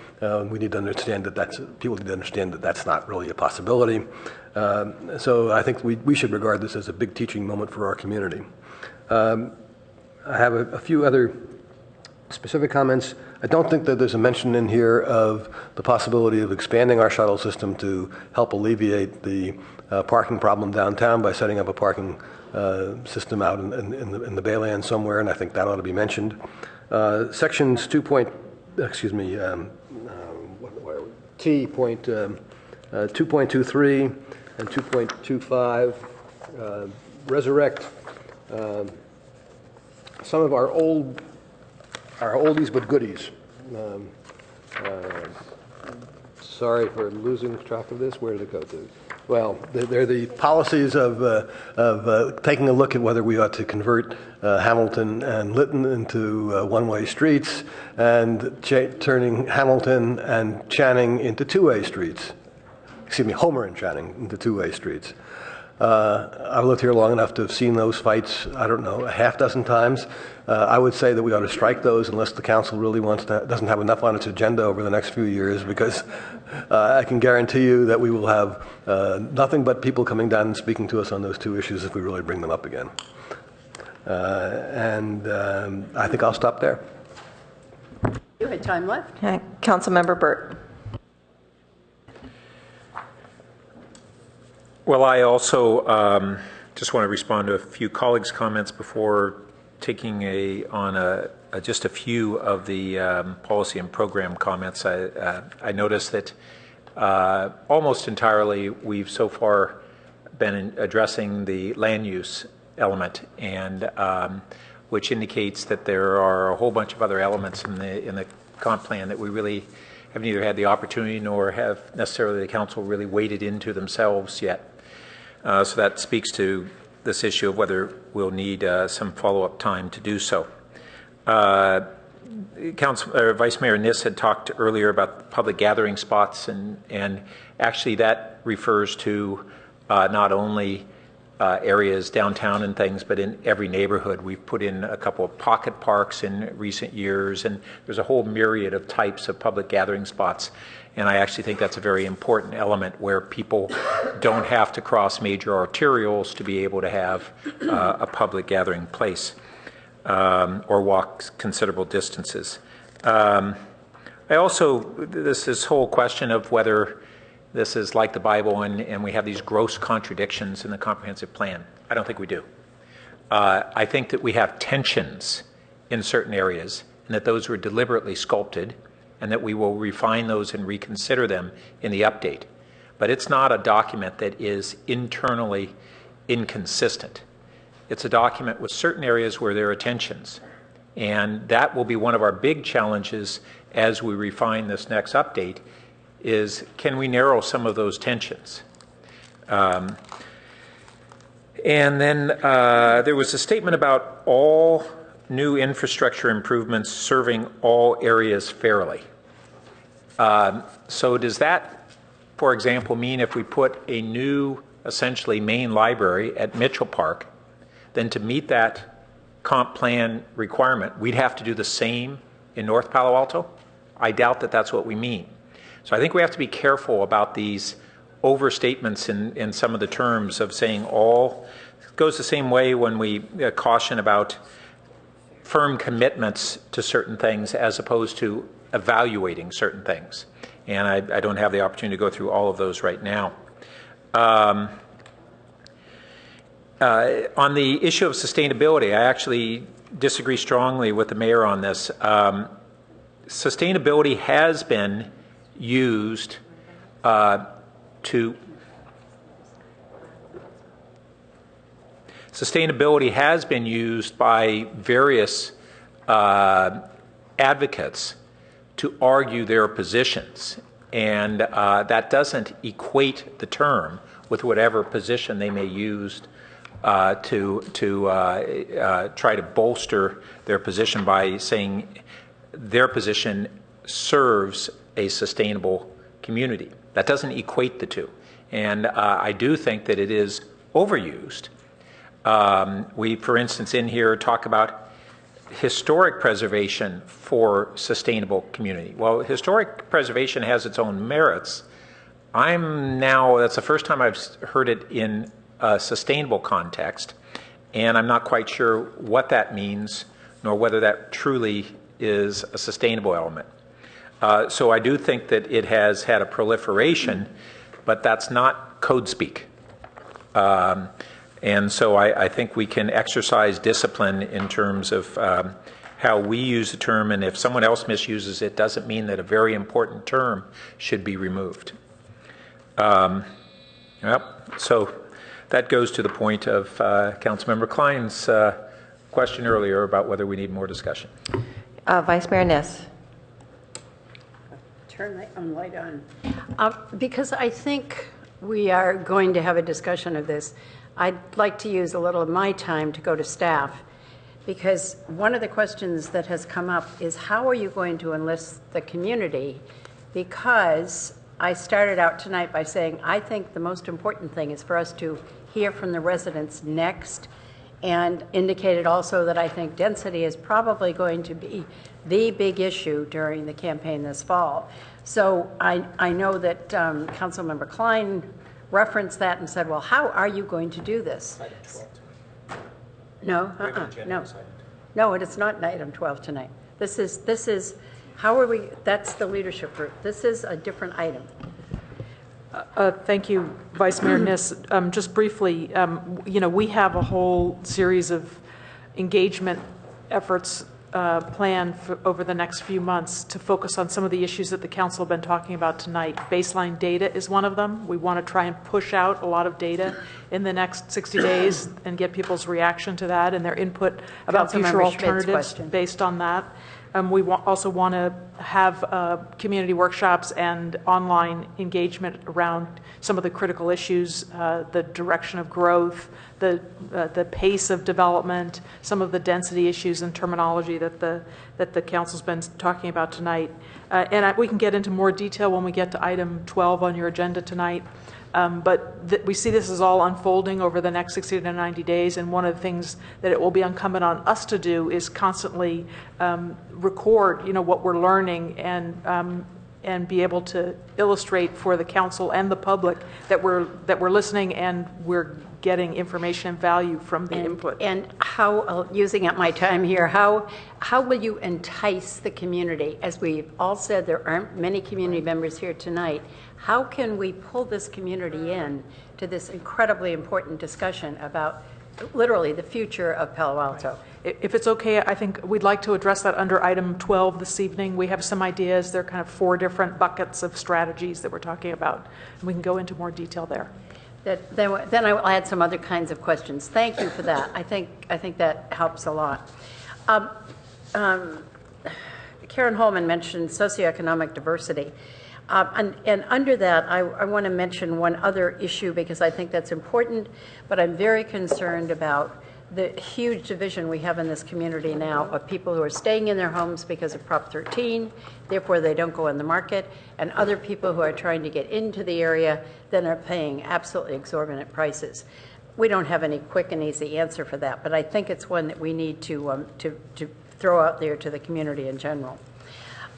We need to understand that people need to understand that that's not really a possibility. So I think we should regard this as a big teaching moment for our community. I have a few other specific comments. I don't think that there's a mention in here of the possibility of expanding our shuttle system to help alleviate the parking problem downtown by setting up a parking system out in the Bayland somewhere, and I think that ought to be mentioned. Sections T.2.23 and 2.25 resurrect some of our oldies but goodies. Sorry for losing track of this. Where did it go to? Well, they're the policies of taking a look at whether we ought to convert Hamilton and Lytton into one-way streets and turning Hamilton and Channing into two-way streets. Excuse me, Homer and Channing into two-way streets. I've lived here long enough to have seen those fights, I don't know, a half dozen times. I would say that we ought to strike those unless the council really doesn't have enough on its agenda over the next few years, because I can guarantee you that we will have nothing but people coming down and speaking to us on those two issues if we really bring them up again. I think I'll stop there. You had time left. Okay. Councilmember Burt. Well, I also just want to respond to a few colleagues' comments before taking on just a few of the policy and program comments. I noticed that almost entirely we've so far been addressing the land use element, and which indicates that there are a whole bunch of other elements in the comp plan that we really have neither had the opportunity nor have necessarily the council really waded into themselves yet. So that speaks to this issue of whether we'll need some follow-up time to do so. Vice Mayor Niss had talked earlier about public gathering spots, and actually that refers to not only areas downtown and things, but in every neighborhood. We've put in a couple of pocket parks in recent years, and there's a whole myriad of types of public gathering spots. And I actually think that's a very important element where people don't have to cross major arterials to be able to have a public gathering place or walk considerable distances. I also, this whole question of whether this is like the Bible and we have these gross contradictions in the comprehensive plan. I don't think we do. I think that we have tensions in certain areas and that those were deliberately sculpted, and that we will refine those and reconsider them in the update. But it's not a document that is internally inconsistent. It's a document with certain areas where there are tensions. And that will be one of our big challenges as we refine this next update, is can we narrow some of those tensions? And then there was a statement about all new infrastructure improvements serving all areas fairly. So does that, for example, mean if we put a new, essentially, main library at Mitchell Park, then to meet that comp plan requirement, we'd have to do the same in North Palo Alto? I doubt that that's what we mean. So I think we have to be careful about these overstatements in some of the terms of saying all. It goes the same way when we caution about firm commitments to certain things as opposed to evaluating certain things. And I don't have the opportunity to go through all of those right now. On the issue of sustainability, I actually disagree strongly with the mayor on this. Sustainability has been used Sustainability has been used by various advocates to argue their positions, and that doesn't equate the term with whatever position they may use to try to bolster their position by saying their position serves a sustainable community. That doesn't equate the two, and I do think that it is overused. We, for instance, in here talk about historic preservation for sustainable community. Well, historic preservation has its own merits. That's the first time I've heard it in a sustainable context, and I'm not quite sure what that means, nor whether that truly is a sustainable element. So I do think that it has had a proliferation, but that's not code speak. And so I think we can exercise discipline in terms of how we use the term, and if someone else misuses it, doesn't mean that a very important term should be removed. Yep. So that goes to the point of Councilmember Klein's question earlier about whether we need more discussion. Vice Mayor Niss. Turn my own light on. Because I think we are going to have a discussion of this, I'd like to use a little of my time to go to staff, because one of the questions that has come up is how are you going to enlist the community? Because I started out tonight by saying I think the most important thing is for us to hear from the residents next, and indicated also that I think density is probably going to be the big issue during the campaign this fall. So I know that Councilmember Klein referenced that and said, well, how are you going to do this? No, no, it is not item 12 tonight. This is, how are we, that's the leadership group. This is a different item. Thank you, Vice Mayor Niss. Just briefly, we have a whole series of engagement efforts planned over the next few months to focus on some of the issues that the council have been talking about tonight. Baseline data is one of them. We want to try and push out a lot of data in the next 60 days and get people's reaction to that and their input about future alternatives based on that. We also want to have community workshops and online engagement around some of the critical issues, the direction of growth, the pace of development, some of the density issues and terminology that the council's been talking about tonight. And we can get into more detail when we get to item 12 on your agenda tonight. But we see this as all unfolding over the next 60 to 90 days, and one of the things that it will be incumbent on us to do is constantly record, what we're learning and be able to illustrate for the council and the public that we're listening and we're getting information and value from the input. And how, using up my time here, how will you entice the community? As we've all said, there aren't many community members here tonight. How can we pull this community in to this incredibly important discussion about literally the future of Palo Alto? If it's okay, I think we'd like to address that under item 12 this evening. We have some ideas. There are kind of 4 different buckets of strategies that we're talking about, and we can go into more detail there. Then I will add some other kinds of questions. Thank you for that. I think that helps a lot. Karen Holman mentioned socioeconomic diversity. And under that, I want to mention one other issue because I think that's important, but I'm very concerned about the huge division we have in this community now of people who are staying in their homes because of Prop 13, therefore they don't go on the market, and other people who are trying to get into the area then are paying absolutely exorbitant prices. We don't have any quick and easy answer for that, but I think it's one that we need to throw out there to the community in general.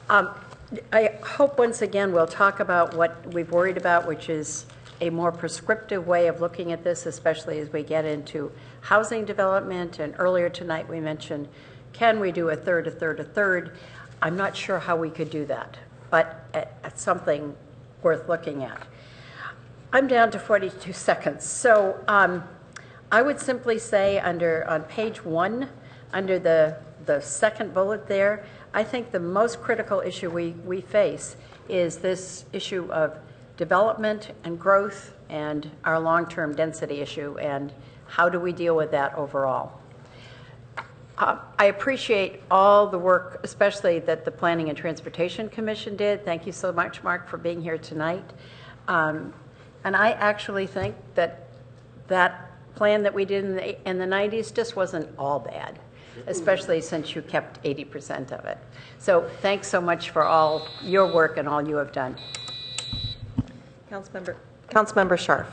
I hope once again we'll talk about what we've worried about, which is a more prescriptive way of looking at this, especially as we get into housing development. And earlier tonight we mentioned, can we do a third, a third, a third? I'm not sure how we could do that, but it's something worth looking at. I'm down to 42 seconds. So I would simply say on page 1, under the second bullet there, I think the most critical issue we face is this issue of development and growth and our long-term density issue, and how do we deal with that overall. I appreciate all the work, especially that the Planning and Transportation Commission did. Thank you so much, Mark, for being here tonight. And I actually think that plan that we did in the 90s just wasn't all bad, especially since you kept 80% of it. So thanks so much for all your work and all you have done. Councilmember Scharf.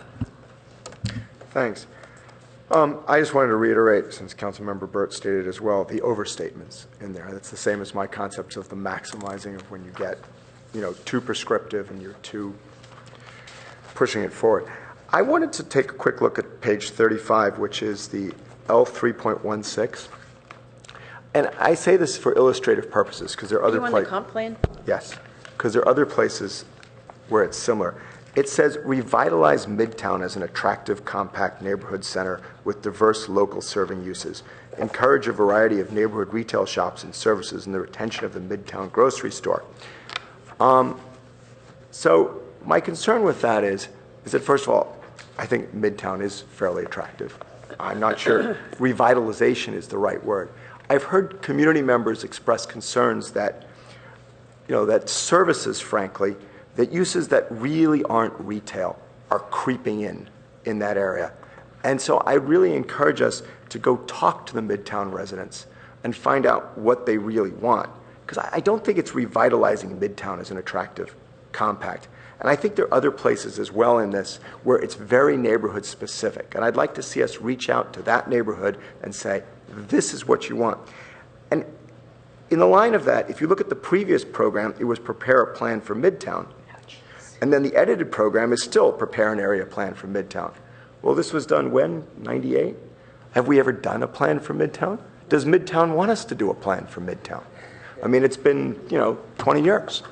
Thanks. I just wanted to reiterate, since Councilmember Burt stated as well, the overstatements in there. That's the same as my concepts of the maximizing of when you get, too prescriptive and you're too pushing it forward. I wanted to take a quick look at page 35, which is the L3.16. And I say this for illustrative purposes because there are other places. You want the comp plan? Yes, because there are other places where it's similar. It says revitalize Midtown as an attractive, compact neighborhood center with diverse local serving uses. Encourage a variety of neighborhood retail shops and services and the retention of the Midtown grocery store. So my concern with that is that, first of all, I think Midtown is fairly attractive. I'm not sure revitalization is the right word. I've heard community members express concerns that, that services, frankly, that uses that really aren't retail are creeping in that area. And so I really encourage us to go talk to the Midtown residents and find out what they really want. Because I don't think it's revitalizing Midtown as an attractive compact. And I think there are other places as well in this where it's very neighborhood specific. And I'd like to see us reach out to that neighborhood and say, this is what you want. And in the line of that, if you look at the previous program, it was prepare a plan for Midtown. And then the edited program is still prepare an area plan for Midtown. Well, this was done when? 98? Have we ever done a plan for Midtown? Does Midtown want us to do a plan for Midtown? I mean, it's been, 20 years.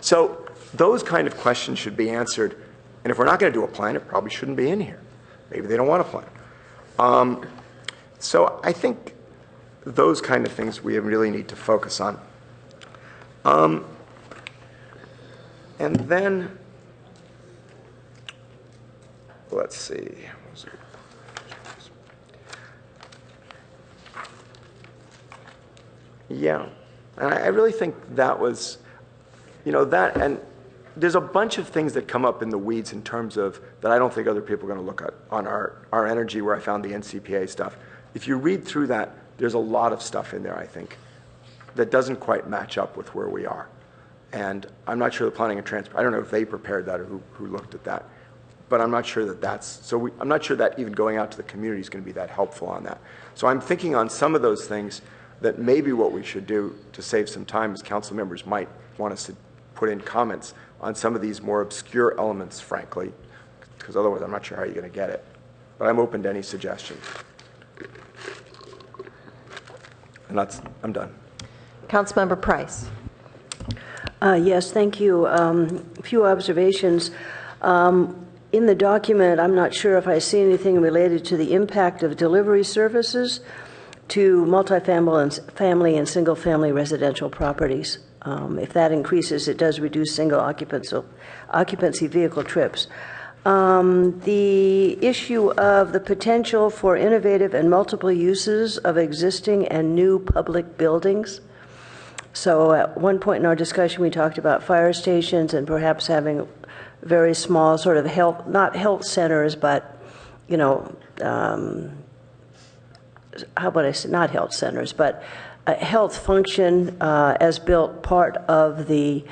So those kind of questions should be answered. And if we're not going to do a plan, it probably shouldn't be in here. Maybe they don't want a plan. So I think those kind of things we really need to focus on. And then, let's see. Yeah, and I really think that was, that, and there's a bunch of things that come up in the weeds in terms of that I don't think other people are going to look at on our energy, where I found the NCPA stuff. If you read through that, there's a lot of stuff in there, I think, that doesn't quite match up with where we are. And I'm not sure the planning and transport, I don't know if they prepared that or who looked at that, but I'm not sure that I'm not sure that even going out to the community is going to be that helpful on that. So I'm thinking on some of those things that maybe what we should do to save some time is council members might want us to put in comments on some of these more obscure elements, frankly, because otherwise I'm not sure how you're going to get it. But I'm open to any suggestions. And I'm done. Councilmember Price. Yes, thank you. A few observations. In the document, I'm not sure if I see anything related to the impact of delivery services to multifamily and single-family residential properties. If that increases, it does reduce single occupancy vehicle trips. The issue of the potential for innovative and multiple uses of existing and new public buildings. So at one point in our discussion, we talked about fire stations and perhaps having very small sort of health, not health centers, but, how about I say, not health centers, but a health function as built part of the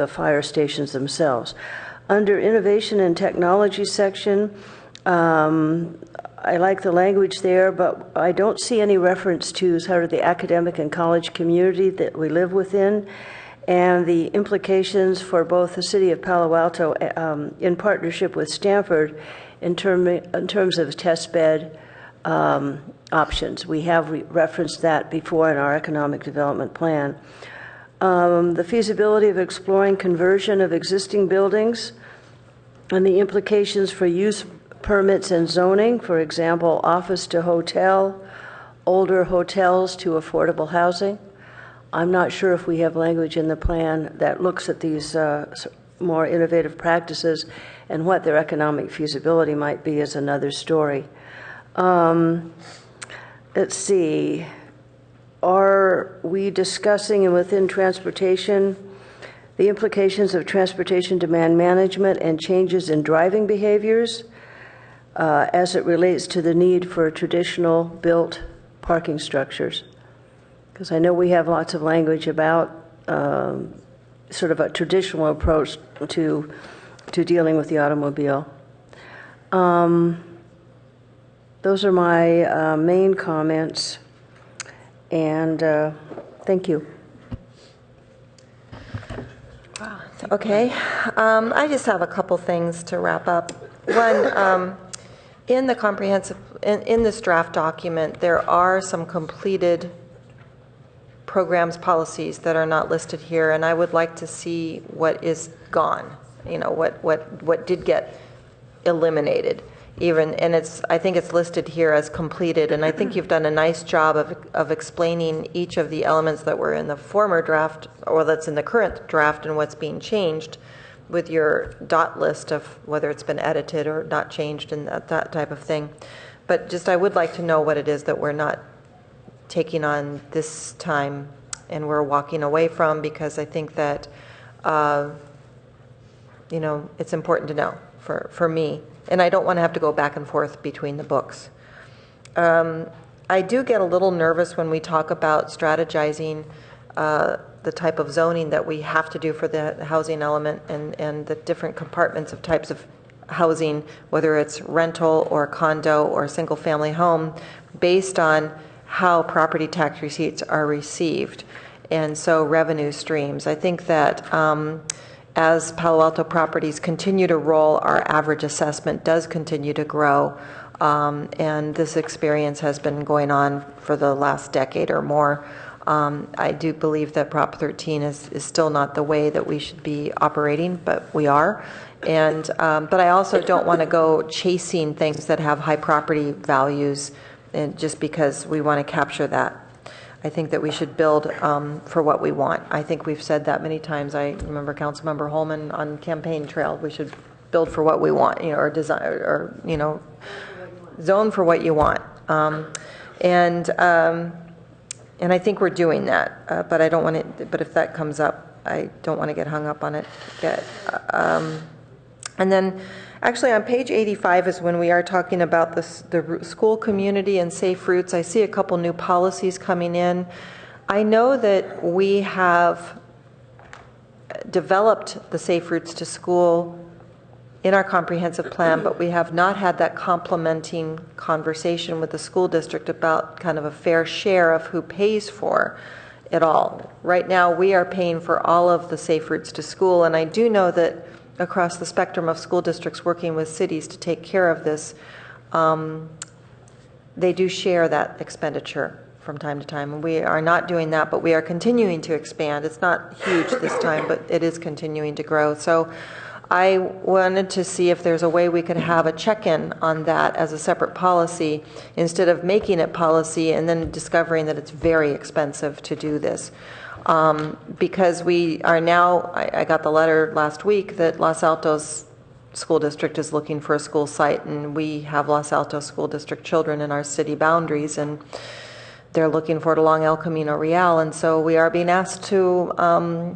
fire stations themselves. Under innovation and technology section, I like the language there, but I don't see any reference to sort of the academic and college community that we live within, and the implications for both the city of Palo Alto in partnership with Stanford in terms of test bed options. We have referenced that before in our economic development plan. The feasibility of exploring conversion of existing buildings and the implications for use permits and zoning, for example, office to hotel, older hotels to affordable housing. I'm not sure if we have language in the plan that looks at these more innovative practices, and what their economic feasibility might be is another story. Let's see. Are we discussing, and within transportation, the implications of transportation demand management and changes in driving behaviors as it relates to the need for traditional built parking structures? Because I know we have lots of language about sort of a traditional approach to dealing with the automobile. Those are my main comments, and thank you. Okay, I just have a couple things to wrap up. One, in the comprehensive, in this draft document, there are some completed programs, policies that are not listed here, and I would like to see what is gone, what did get eliminated. And I think it's listed here as completed, and I think you've done a nice job of explaining each of the elements that were in the former draft, or that's in the current draft, and what's being changed. with your dot list of whether it's been edited or not changed and that type of thing. But just I would like to know what it is that we're not taking on this time and we're walking away from, because I think that, it's important to know for me. And I don't want to have to go back and forth between the books. I do get a little nervous when we talk about strategizing the type of zoning that we have to do for the housing element and the different compartments of types of housing, whether it's rental or condo or single-family home, based on how property tax receipts are received, and so revenue streams. I think that as Palo Alto properties continue to roll, our average assessment does continue to grow, and this experience has been going on for the last decade or more. I do believe that Prop 13 is still not the way that we should be operating, but we are. And but I also don't want to go chasing things that have high property values, and just because we want to capture that. I think that we should build for what we want. I think we've said that many times. I remember Councilmember Holman on campaign trail. We should build for what we want, or design, or zone for what you want. And I think we're doing that. But I don't want it. But if that comes up, I don't want to get hung up on it. And then, actually, on page 85 is when we are talking about the school community and safe routes. I see a couple new policies coming in. I know that we have developed the safe routes to school in our comprehensive plan, but we have not had that complementing conversation with the school district about kind of a fair share of who pays for it all. Right now, we are paying for all of the safe routes to school, and I do know that across the spectrum of school districts working with cities to take care of this, they do share that expenditure from time to time. And we are not doing that, but we are continuing to expand. It's not huge this time, but it is continuing to grow. So I wanted to see if there's a way we could have a check-in on that as a separate policy, instead of making it policy and then discovering that it's very expensive to do this. Because we are now, I got the letter last week that Los Altos School District is looking for a school site, and we have Los Altos School District children in our city boundaries, and they're looking for it along El Camino Real, and so we are being asked to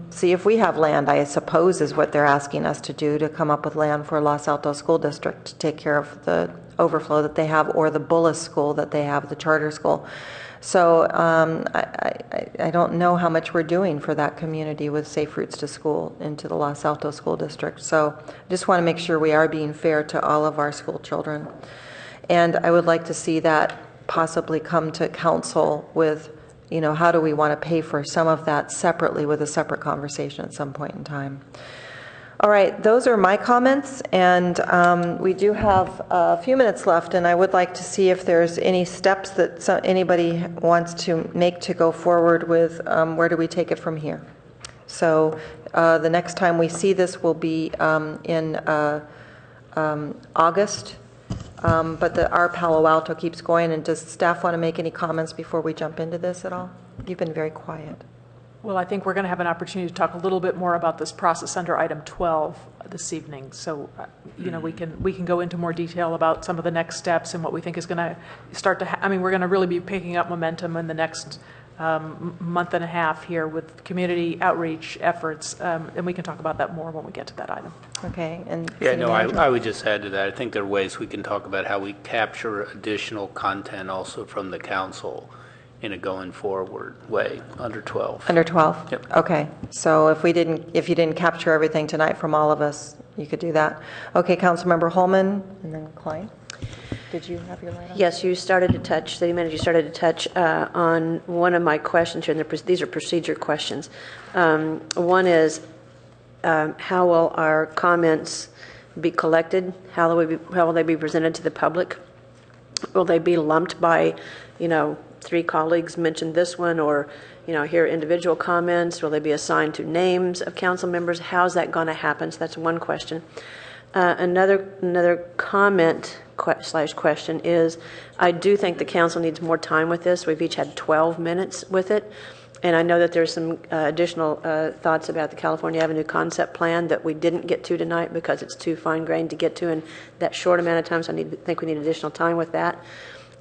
see if we have land, I suppose is what they're asking us to do, to come up with land for Los Altos School District to take care of the overflow that they have, or the Bullis school that they have, the charter school. So I don't know how much we're doing for that community with safe routes to school into the Los Altos School District. So I just want to make sure we are being fair to all of our school children. And I would like to see that possibly come to council with, how do we want to pay for some of that separately, with a separate conversation at some point in time. All right, those are my comments, and we do have a few minutes left, and I would like to see if there's any steps that anybody wants to make to go forward with. Where do we take it from here? So the next time we see this will be in August, but our Palo Alto keeps going. And does staff want to make any comments before we jump into this at all? You've been very quiet. Well, I think we're going to have an opportunity to talk a little bit more about this process under item 12 this evening. So, we can go into more detail about some of the next steps and what we think is going to start to we're going to really be picking up momentum in the next month and a half here with community outreach efforts, and we can talk about that more when we get to that item. Okay. And yeah, no, I would just add to that. I think there are ways we can talk about how we capture additional content also from the council in a going forward way under 12. Under 12? Yep. Okay. So if you didn't capture everything tonight from all of us, you could do that. Okay, Councilmember Holman, and then Klein. Did you have your light on? Yes, you started to touch, City Manager, you started to touch on one of my questions here, and these are procedure questions. One is, how will our comments be collected? How will they be presented to the public? Will they be lumped by, 3 colleagues mentioned this one, or, here are individual comments? Will they be assigned to names of council members? How's that going to happen? So that's one question. Another comment slash question is, I do think the council needs more time with this. We've each had 12 minutes with it. And I know that there's some additional thoughts about the California Avenue concept plan that we didn't get to tonight because it's too fine-grained to get to in that short amount of time. So I think we need additional time with that.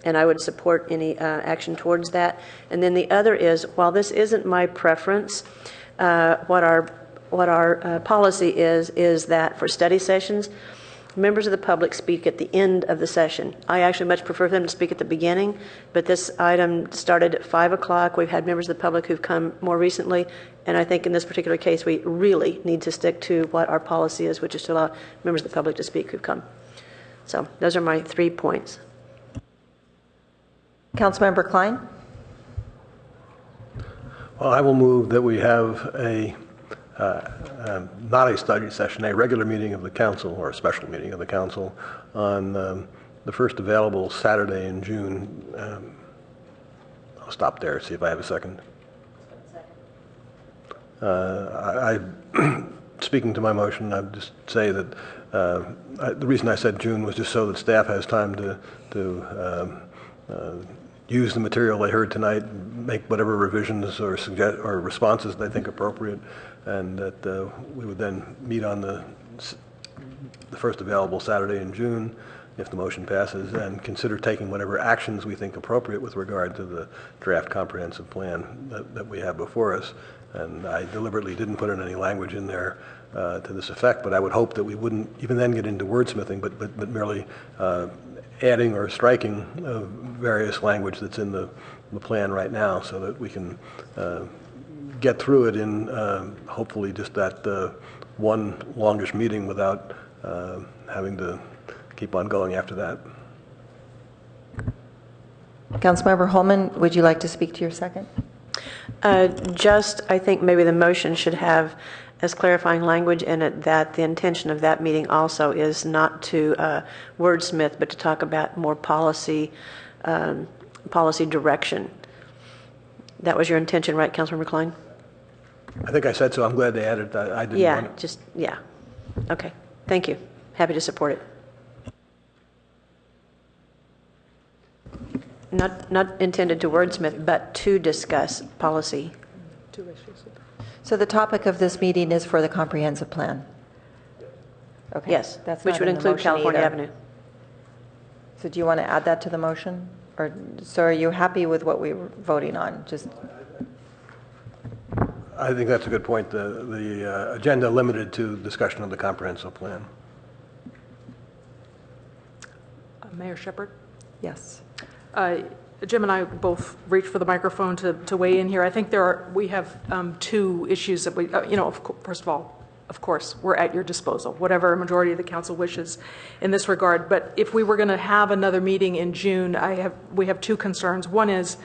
And I would support any action towards that. And then the other is, while this isn't my preference, what our policy is that for study sessions, members of the public speak at the end of the session. I actually much prefer them to speak at the beginning, but this item started at 5 o'clock. We've had members of the public who've come more recently, and I think in this particular case we really need to stick to what our policy is, which is to allow members of the public to speak who've come. So those are my 3 points. Councilmember Klein? Well, I will move that we have not a study session, a regular meeting of the council or a special meeting of the council on the first available Saturday in June. I'll stop there, see if I have a second. Speaking to my motion, I'd just say that the reason I said June was just so that staff has time to use the material they heard tonight, make whatever revisions or responses they think appropriate, and that we would then meet on the first available Saturday in June, if the motion passes, and consider taking whatever actions we think appropriate with regard to the draft comprehensive plan that we have before us. And I deliberately didn't put in any language in there to this effect, but I would hope that we wouldn't even then get into wordsmithing, but merely adding or striking various language that's in the plan right now, so that we can get through it in hopefully just that one longish meeting without having to keep on going after that. Councilmember Holman, would you like to speak to your second? I think maybe the motion should have as clarifying language in it that the intention of that meeting also is not to wordsmith, but to talk about more policy direction. That was your intention, right, Councilmember Klein? I think I said so. I'm glad they added that. I didn't want it. Yeah. Okay. Thank you. Happy to support it. Not intended to wordsmith, but to discuss policy. 2 issues. So the topic of this meeting is for the comprehensive plan? Okay. Yes, That's which not would in the include motion California either. Avenue. So do you want to add that to the motion? Or, so are you happy with what we were voting on? I think that's a good point. The agenda limited to discussion of the comprehensive plan. Mayor Shepherd? Yes. Jim and I both reached for the microphone to weigh in here. I think we have 2 issues that we, first of all, of course, we're at your disposal, whatever a majority of the council wishes in this regard. But if we were going to have another meeting in June, we have 2 concerns. One is,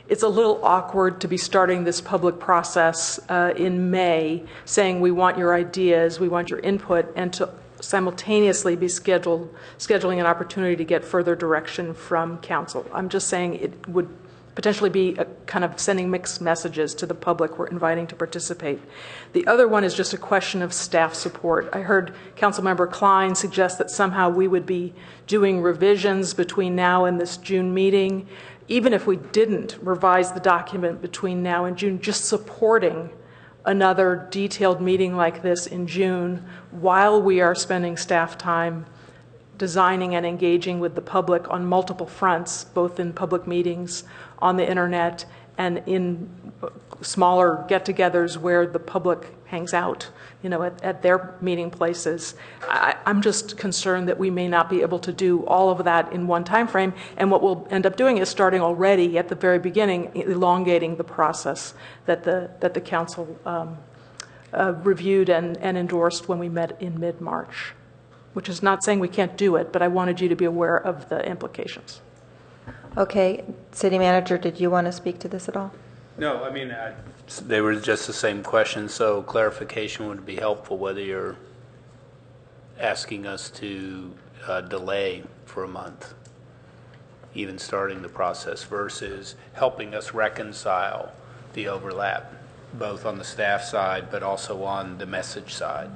it's a little awkward to be starting this public process in May, saying we want your ideas, we want your input, and to simultaneously be scheduling an opportunity to get further direction from council. I'm just saying it would potentially be a kind of sending mixed messages to the public we're inviting to participate. The other one is just a question of staff support. I heard Councilmember Klein suggest that somehow we would be doing revisions between now and this June meeting. Even if we didn't revise the document between now and June, just supporting another detailed meeting like this in June while we are spending staff time designing and engaging with the public on multiple fronts, both in public meetings, on the internet, and in smaller get-togethers where the public hangs out, at their meeting places. I'm just concerned that we may not be able to do all of that in one time frame, and what we'll end up doing is starting already at the very beginning, elongating the process that the council reviewed and endorsed when we met in mid-March, which is not saying we can't do it, but I wanted you to be aware of the implications. Okay. City Manager, did you want to speak to this at all? No, I mean, they were just the same question, so clarification would be helpful, whether you're asking us to delay for a month, even starting the process, versus helping us reconcile the overlap, both on the staff side but also on the message side.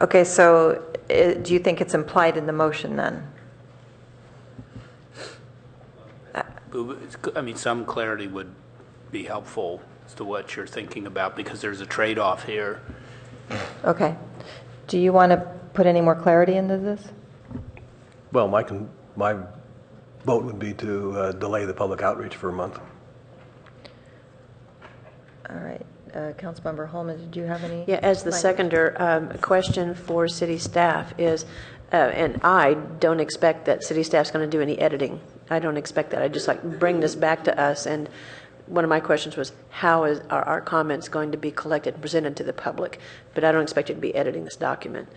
Okay, so do you think it's implied in the motion then? I mean, some clarity would be helpful as to what you're thinking about, because there's a trade-off here. Okay. Do you want to put any more clarity into this? Well, my vote would be to delay the public outreach for a month. All right. Councilmember Holman, did you have any? Yeah, as the seconder, a question for city staff is, and I don't expect that city staff's going to do any editing. I don't expect that. I just bring this back to us, and one of my questions was, how are our comments going to be collected and presented to the public? But I don't expect you to be editing this document.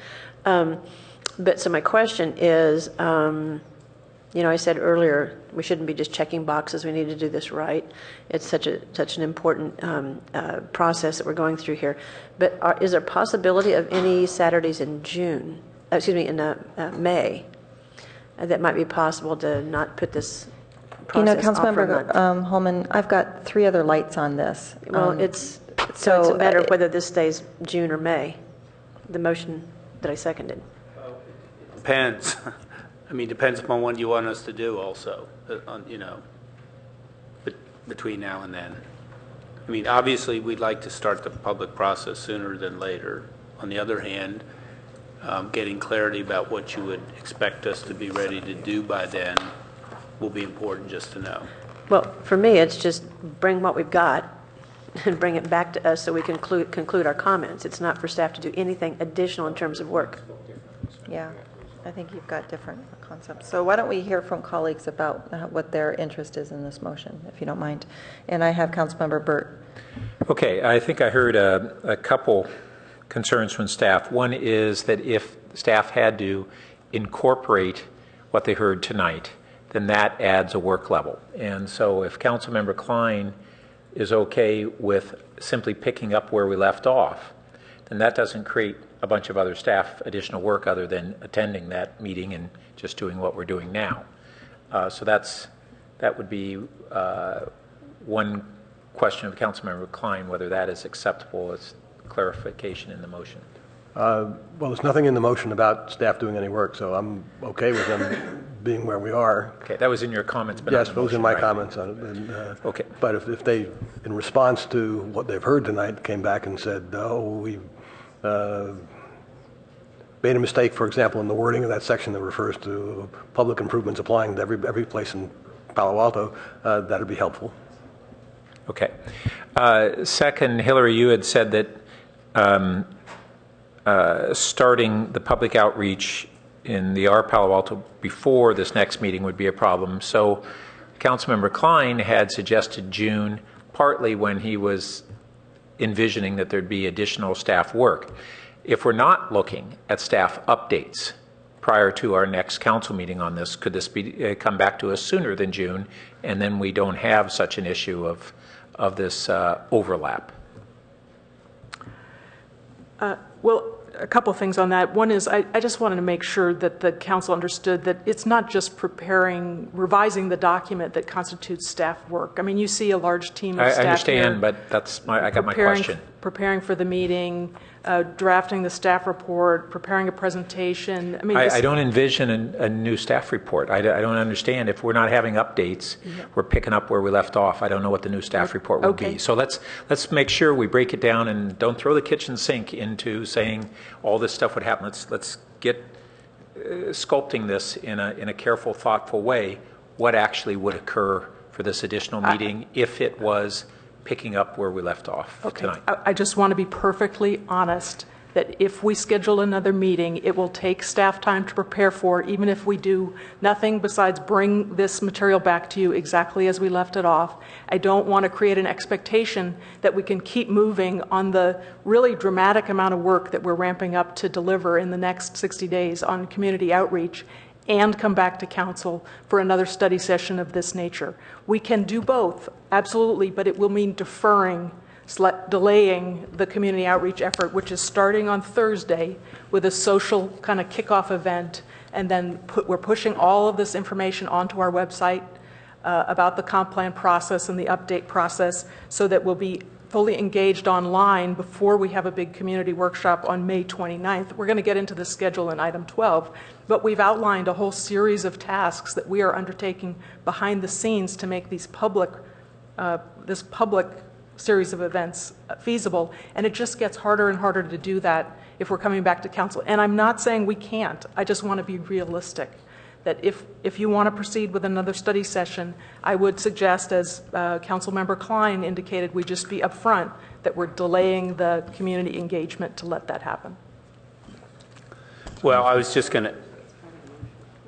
But so my question is, I said earlier, we shouldn't be just checking boxes. We need to do this right. It's such an important process that we're going through here. But is there a possibility of any Saturdays in June? In May, that might be possible to not put this process off for a month? Councilmember Holman, I've got 3 other lights on this. Well, it's a matter of whether this stays June or May, the motion that I seconded. Depends. I mean, depends upon what you want us to do also, between now and then. I mean, obviously, we'd like to start the public process sooner than later. On the other hand, getting clarity about what you would expect us to be ready to do by then will be important just to know. Well, for me, it's just bring what we've got and bring it back to us so we can conclude our comments. It's not for staff to do anything additional in terms of work. Yeah, I think you've got different concepts. So why don't we hear from colleagues about what their interest is in this motion, if you don't mind. And I have Councilmember Burt. Okay, I think I heard a couple concerns from staff. One is that if staff had to incorporate what they heard tonight, then that adds a work level. And so if Councilmember Klein is okay with simply picking up where we left off, then that doesn't create a bunch of other staff additional work other than attending that meeting and just doing what we're doing now. So that would be one question of Councilmember Klein, whether that is acceptable as clarification in the motion. Well, there's nothing in the motion about staff doing any work, so I'm okay with them being where we are. Okay, that was in your comments, but yes, not the those motion, are my right? comments on it. And, okay. But if they, in response to what they've heard tonight, came back and said, "Oh, we made a mistake," for example, in the wording of that section that refers to public improvements applying to every place in Palo Alto, that'd be helpful. Okay. Second, Hillary, you had said that starting the public outreach in the Palo Alto before this next meeting would be a problem. So Councilmember Klein had suggested June, partly when he was envisioning that there'd be additional staff work. If we're not looking at staff updates prior to our next council meeting on this, could this be come back to us sooner than June, and then we don't have such an issue of this overlap? Well, a couple of things on that. One is I just wanted to make sure that the council understood that it's not just revising the document that constitutes staff work. I mean, you see a large team of staff I understand, here, but I got my question. Preparing for the meeting, drafting the staff report, preparing a presentation. I mean, I don't envision a new staff report. I don't understand. If we're not having updates, we're picking up where we left off. I don't know what the new staff report would be. So let's make sure we break it down and don't throw the kitchen sink into saying all this stuff would happen. Let's get sculpting this in a careful, thoughtful way. What actually would occur for this additional meeting if it was picking up where we left off tonight? I just want to be perfectly honest that if we schedule another meeting, it will take staff time to prepare for, even if we do nothing besides bring this material back to you exactly as we left it off. I don't want to create an expectation that we can keep moving on the really dramatic amount of work that we're ramping up to deliver in the next 60 days on community outreach and come back to council for another study session of this nature. We can do both, absolutely, but it will mean delaying the community outreach effort, which is starting on Thursday with a social kind of kickoff event, and then we're pushing all of this information onto our website about the comp plan process and the update process so that we'll be fully engaged online before we have a big community workshop on May 29th. We're going to get into the schedule in item 12, but we've outlined a whole series of tasks that we are undertaking behind the scenes to make these this public series of events feasible, and it just gets harder and harder to do that if we're coming back to council. And I'm not saying we can't. I just want to be realistic. That if you want to proceed with another study session, I would suggest, as Councilmember Klein indicated, we just be upfront that we're delaying the community engagement to let that happen. Well, I was just going to.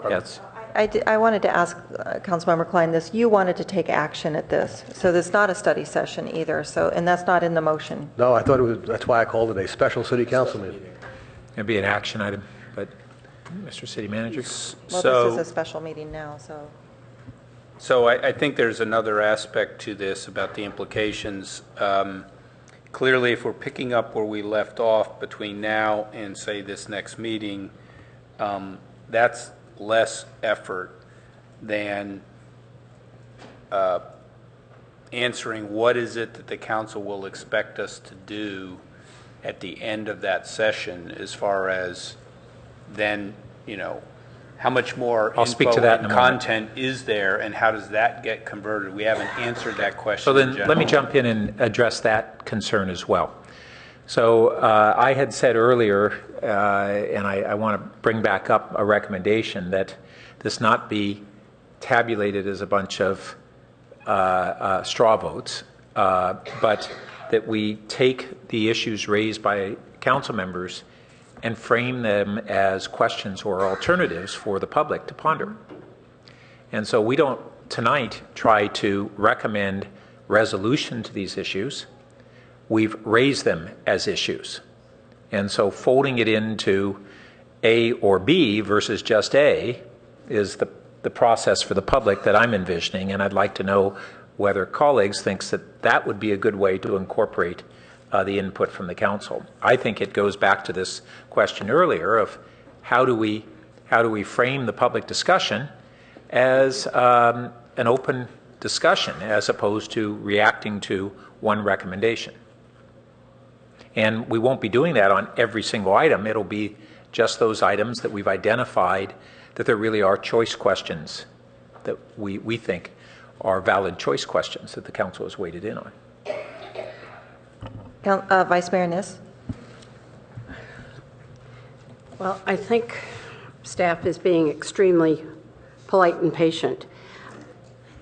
Yes. I wanted to ask Councilmember Klein this. You wanted to take action at this, so there's not a study session either. So, and that's not in the motion. No, I thought it was. That's why I called it a special city council meeting. It'd be an action item, but Mr. City Manager. Well, this is a special meeting now, so. So I think there's another aspect to this about the implications. Clearly, if we're picking up where we left off between now and, say, this next meeting, that's less effort than answering what is it that the council will expect us to do at the end of that session, as far as then, how much more I'll speak to that in a moment. Content is there, and how does that get converted? We haven't answered that question. So then let me jump in and address that concern as well. So I had said earlier, and I want to bring back up a recommendation that this not be tabulated as a bunch of straw votes, but that we take the issues raised by council members and frame them as questions or alternatives for the public to ponder. And so we don't tonight try to recommend resolution to these issues. We've raised them as issues. And so folding it into A or B versus just A is the process for the public that I'm envisioning, and I'd like to know whether colleagues thinks that that would be a good way to incorporate the input from the council. I think it goes back to this question earlier of how do we frame the public discussion as an open discussion as opposed to reacting to one recommendation. And we won't be doing that on every single item. It'll be just those items that we've identified that there really are choice questions that we think are valid choice questions that the council has weighted in on. Vice Mayor Niss. Well, I think staff is being extremely polite and patient.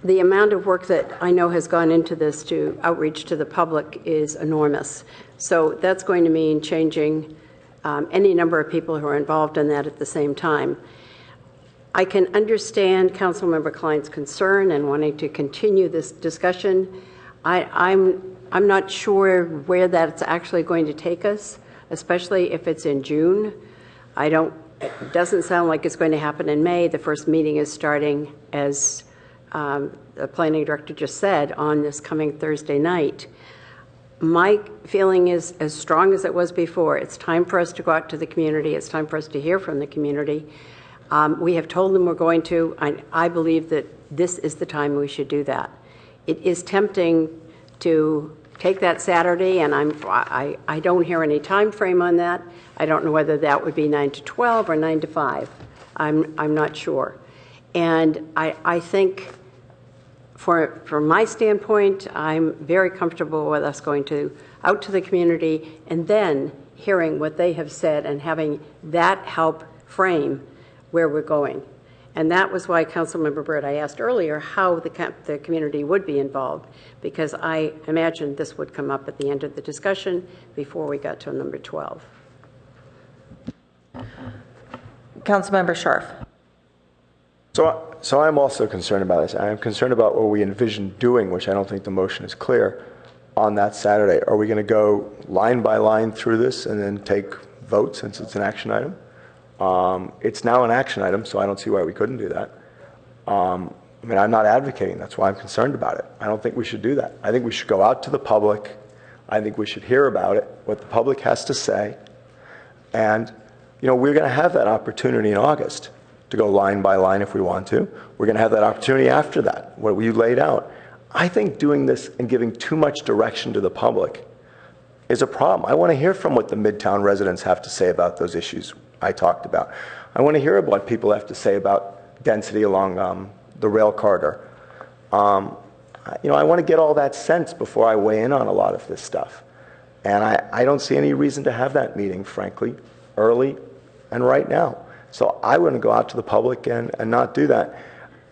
The amount of work that I know has gone into this to outreach to the public is enormous. So that's going to mean changing any number of people who are involved in that at the same time. I can understand Councilmember Klein's concern and wanting to continue this discussion. I'm not sure where that's actually going to take us, especially if it's in June. It doesn't sound like it's going to happen in May. The first meeting is starting, as the planning director just said, on this coming Thursday night. My feeling is as strong as it was before. It's time for us to go out to the community. It's time for us to hear from the community. We have told them we're going to. I believe that this is the time we should do that. It is tempting to take that Saturday, and I don't hear any time frame on that. I don't know whether that would be 9 to 12 or 9 to 5. I'm not sure. And I think from my standpoint, I'm very comfortable with us going out to the community and then hearing what they have said and having that help frame where we're going. And that was why, Councilmember Byrd, I asked earlier how the community would be involved, because I imagined this would come up at the end of the discussion before we got to number 12. Councilmember Scharf. So I'm also concerned about this. I am concerned about what we envision doing, which I don't think the motion is clear, on that Saturday. Are we going to go line by line through this and then take votes since it's an action item? It's now an action item, so I don't see why we couldn't do that. I'm not advocating. That's why I'm concerned about it. I don't think we should do that. I think we should go out to the public. I think we should hear about it, what the public has to say. And, we're going to have that opportunity in August to go line by line if we want to. We're going to have that opportunity after that, what you laid out. I think doing this and giving too much direction to the public is a problem. I want to hear from what the Midtown residents have to say about those issues I talked about. I want to hear what people have to say about density along the rail corridor. I want to get all that sense before I weigh in on a lot of this stuff. And I don't see any reason to have that meeting, frankly, early and right now. So I want to go out to the public and not do that.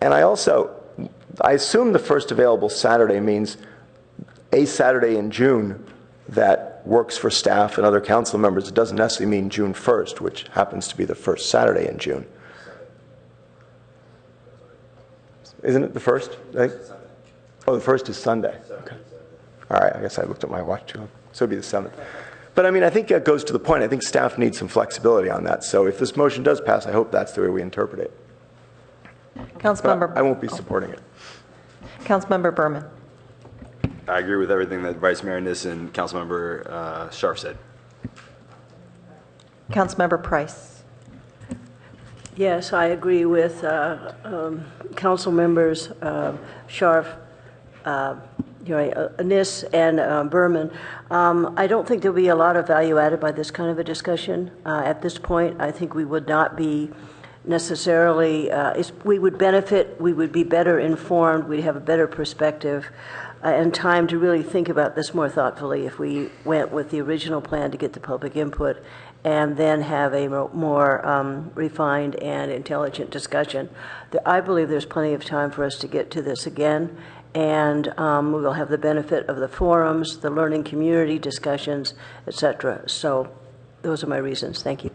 And I assume the first available Saturday means a Saturday in June that works for staff and other council members. It doesn't necessarily mean June 1st, which happens to be the first Saturday in June. Isn't it the first? Oh, the first is Sunday. Okay. All right, I guess I looked at my watch too long. So it'd be the 7th. But I mean, I think that goes to the point. I think staff needs some flexibility on that. So if this motion does pass, I hope that's the way we interpret it. Councilmember. I won't be supporting it. Councilmember Berman. I agree with everything that Vice Mayor Niss and Councilmember Scharf said. Councilmember Price. Yes, I agree with council members Scharf, Niss, and Berman. I don't think there'll be a lot of value added by this kind of a discussion at this point. I think we would not be necessarily, we would benefit, we would be better informed, we'd have a better perspective and time to really think about this more thoughtfully if we went with the original plan to get the public input and then have a more refined and intelligent discussion. I believe there's plenty of time for us to get to this again, and we will have the benefit of the forums, the learning community discussions, etc. So those are my reasons. Thank you.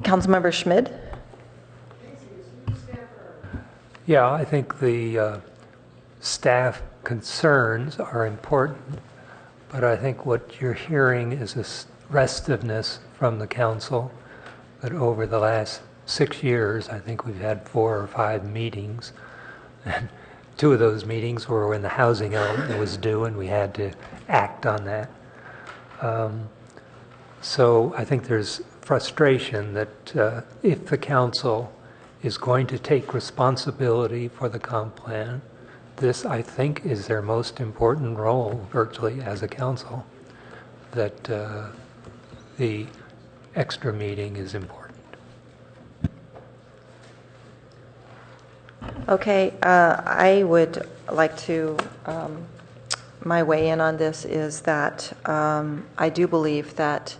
Councilmember Schmid. Yeah, I think the staff concerns are important, but I think what you're hearing is a restiveness from the council that over the last 6 years, I think we've had 4 or 5 meetings, and 2 of those meetings were when the housing element was due and we had to act on that. So I think there's frustration that if the council is going to take responsibility for the comp plan, this, I think, is their most important role virtually as a council, that the extra meeting is important. Okay, I would like to, my weigh in on this is that I do believe that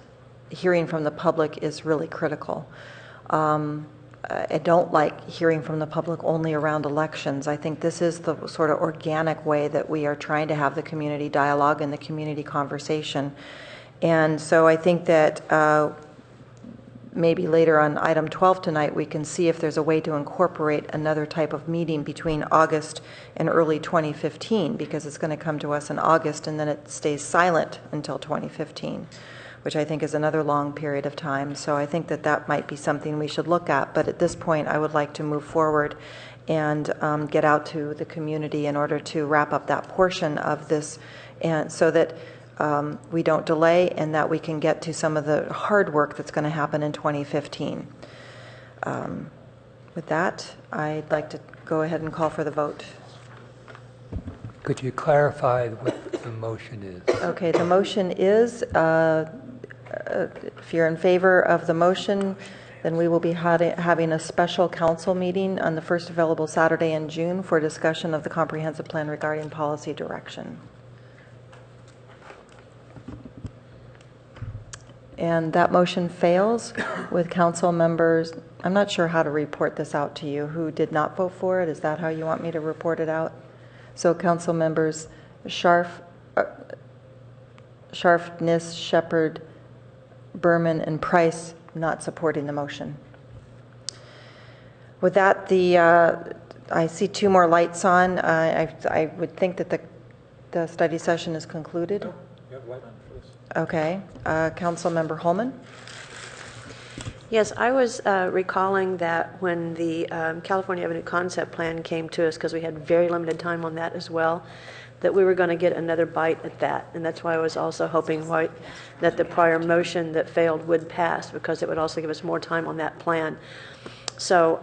hearing from the public is really critical. I don't like hearing from the public only around elections. I think this is the sort of organic way that we are trying to have the community dialogue and the community conversation. And so I think that maybe later on item 12 tonight, we can see if there's a way to incorporate another type of meeting between August and early 2015, because it's going to come to us in August and then it stays silent until 2015. Which I think is another long period of time. So I think that that might be something we should look at. But at this point, I would like to move forward and get out to the community in order to wrap up that portion of this, and so that we don't delay and that we can get to some of the hard work that's going to happen in 2015. With that, I'd like to go ahead and call for the vote. Could you clarify what the motion is? Okay, the motion is, if you're in favor of the motion, then we will be having a special council meeting on the first available Saturday in June for discussion of the comprehensive plan regarding policy direction. And that motion fails with council members. I'm not sure how to report this out to you. Who did not vote for it? Is that how you want me to report it out? So council members Scharf, Niss, Shepherd, Berman, and Price not supporting the motion. With that, I see 2 more lights on. I would think that the study session is concluded. No, you have light on for this. Okay. Councilmember Holman? Yes, I was recalling that when the California Avenue Concept Plan came to us, because we had very limited time on that as well, that we were going to get another bite at that. And that's why I was also hoping that the prior motion that failed would pass, because it would also give us more time on that plan. So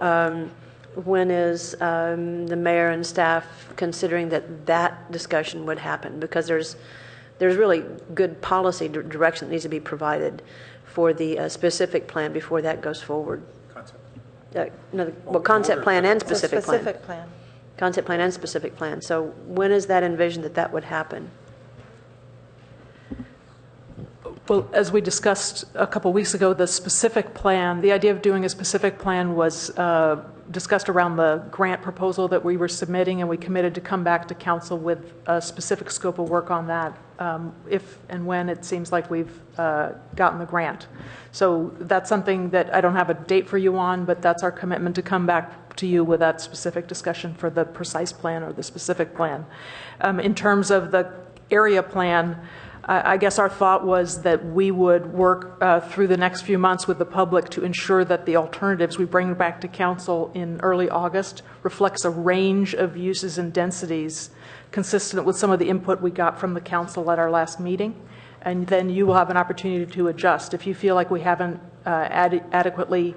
when is the mayor and staff considering that discussion would happen? Because there's really good policy direction that needs to be provided for the specific plan before that goes forward. Concept plan and specific plan. Specific plan. Concept plan and specific plan. So when is that envisioned that would happen? Well, as we discussed a couple weeks ago, the specific plan, the idea of doing a specific plan was discussed around the grant proposal that we were submitting, and we committed to come back to council with a specific scope of work on that if and when it seems like we've gotten the grant. So that's something that I don't have a date for you on, but that's our commitment to come back to you with that specific discussion for the precise plan or the specific plan. In terms of the area plan, I guess our thought was that we would work through the next few months with the public to ensure that the alternatives we bring back to council in early August reflects a range of uses and densities consistent with some of the input we got from the council at our last meeting. And then you will have an opportunity to adjust. If you feel like we haven't adequately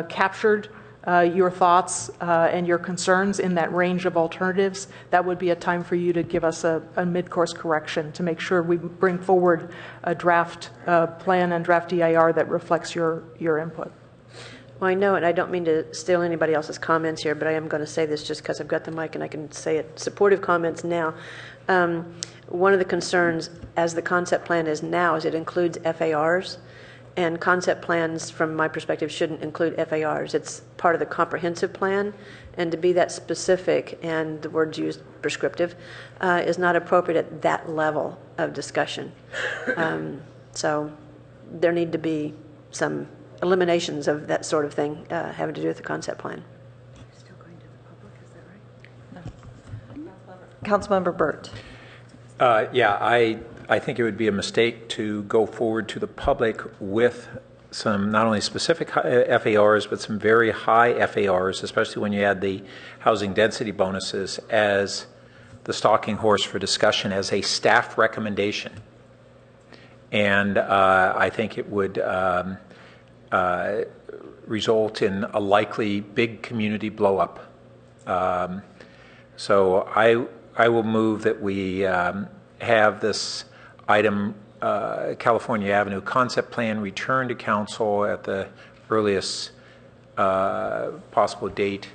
captured your thoughts and your concerns in that range of alternatives, that would be a time for you to give us a mid-course correction to make sure we bring forward a draft plan and draft EIR that reflects your input. Well, I know, and I don't mean to steal anybody else's comments here, but I am going to say this just because I've got the mic and I can say it. Supportive comments now. One of the concerns, as the concept plan is now, is it includes FARs. And concept plans, from my perspective, shouldn't include FARs. It's part of the comprehensive plan, and to be that specific, and the words used prescriptive, is not appropriate at that level of discussion. So there need to be some eliminations of that sort of thing having to do with the concept plan. Still going to the public, is that right? Councilmember Burt. Yeah, I think it would be a mistake to go forward to the public with some not only specific FARs, but some very high FARs, especially when you add the housing density bonuses as the stalking horse for discussion as a staff recommendation. And I think it would result in a likely big community blow up. So I will move that we have this item, California Avenue concept plan, return to council at the earliest possible date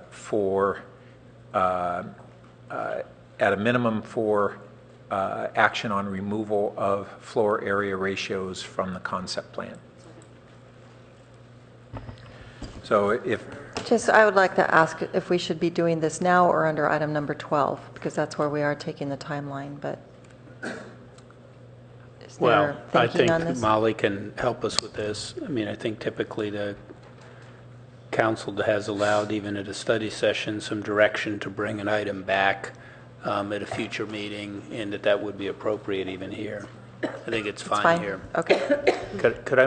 for, at a minimum, for action on removal of floor area ratios from the concept plan. So if I would like to ask if we should be doing this now or under item number 12, because that's where we are taking the timeline, but is there Well, I thinking on think this? Molly can help us with this. I mean, I think typically the council has allowed, even at a study session, some direction to bring an item back at a future meeting, and that would be appropriate even here. I think it's fine here. Okay. Could I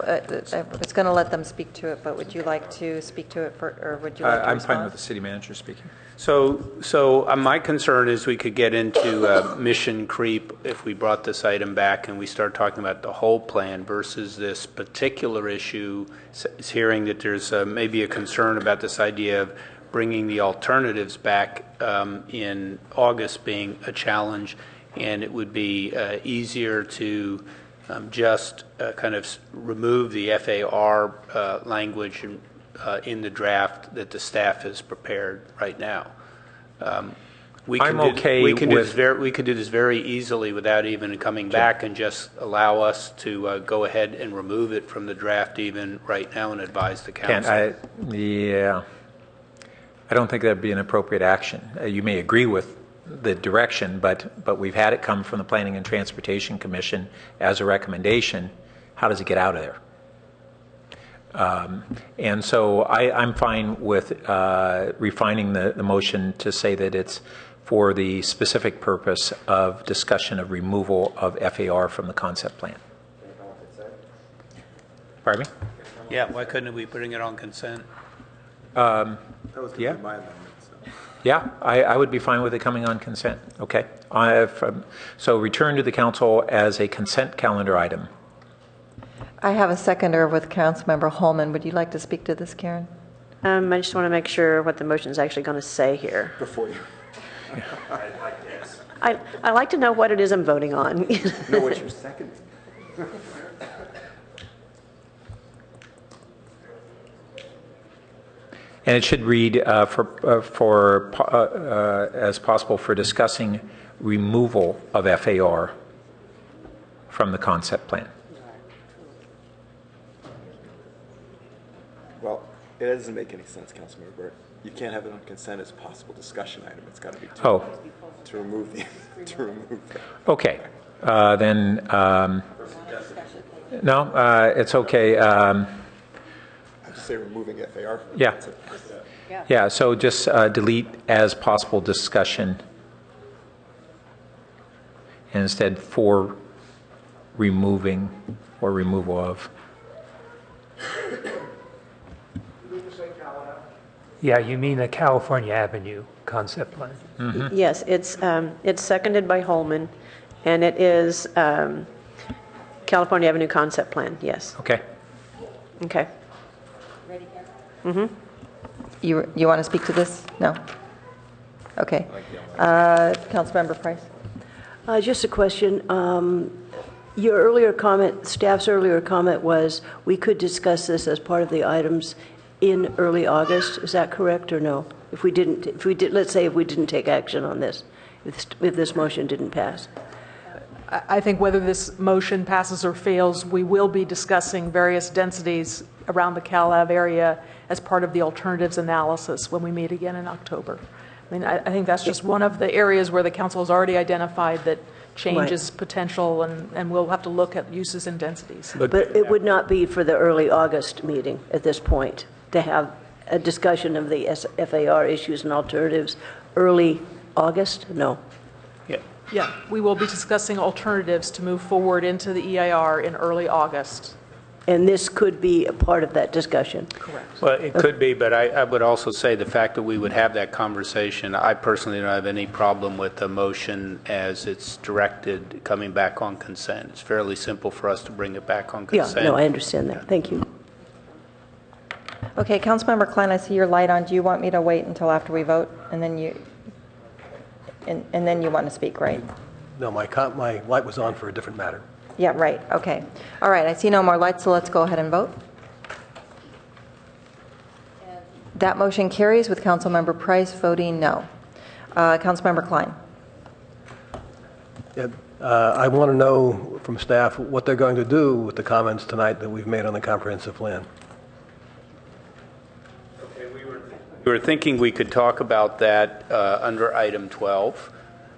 I was going to let them speak to it, but would you like to speak to it, or would you like to I'm respond? fine with the city manager speaking. So my concern is we could get into mission creep if we brought this item back and we start talking about the whole plan versus this particular issue. Is hearing that there's maybe a concern about this idea of bringing the alternatives back in August being a challenge, and it would be easier to just kind of remove the FAR language in the draft that the staff has prepared right now. We can do this very easily without even coming back, and just allow us to go ahead and remove it from the draft even right now and advise the council. Yeah, I don't think that'd be an appropriate action. You may agree with the direction, but we've had it come from the Planning and Transportation Commission as a recommendation. How does it get out of there? And so I'm fine with refining the motion to say that it's for the specific purpose of discussion of removal of FAR from the concept plan. Pardon me? Yeah, why couldn't we bring it on consent? That was going to be my amendment. Yeah, I would be fine with it coming on consent. Okay. So return to the council as a consent calendar item. I have a seconder with Councilmember Holman. Would you like to speak to this, Karen? I just want to make sure what the motion is actually going to say here. Before you. I like to know what it is I'm voting on. Know what you're seconding. And it should read as possible for discussing removal of FAR from the concept plan. Well, it doesn't make any sense, Councilmember Burt. You can't have it on consent as a possible discussion item. It's got to be to remove the Okay, then no, it's okay. I say removing FAR. Yeah. Yeah. So just delete as possible discussion, and instead for removing or removal of. Yeah, you mean the California Avenue concept plan? Mm-hmm. Yes, it's seconded by Holman, and it is California Avenue concept plan, yes. Okay. Okay. You want to speak to this? No? Okay. Councilmember Price? Just a question. Your earlier comment, staff's earlier comment was we could discuss this as part of the items in early August. Is that correct or no? Let's say if we didn't take action on this, if this motion didn't pass. I think whether this motion passes or fails, we will be discussing various densities around the Cal Ave area as part of the alternatives analysis when we meet again in October. I mean, I think that's just one of the areas where the council has already identified that change is potential, and we'll have to look at uses and densities. But it would not be for the early August meeting at this point to have a discussion of the FAR issues and alternatives early August? No. Yeah, we will be discussing alternatives to move forward into the EIR in early August. And this could be a part of that discussion? Correct. Well, it could be, but I would also say the fact that we would have that conversation, I personally don't have any problem with the motion as it's directed coming back on consent. It's fairly simple for us to bring it back on consent. Yeah, no, I understand that. Thank you. Okay, Councilmember Klein, I see your light on. Do you want me to wait until after we vote, and then you want to speak, right? No, my light was on for a different matter. Yeah, right. Okay. All right. I see no more lights, so let's go ahead and vote. That motion carries with Councilmember Price voting no. Councilmember Klein. Yeah, I want to know from staff what they're going to do with the comments tonight that we've made on the comprehensive plan. We were thinking we could talk about that under item 12,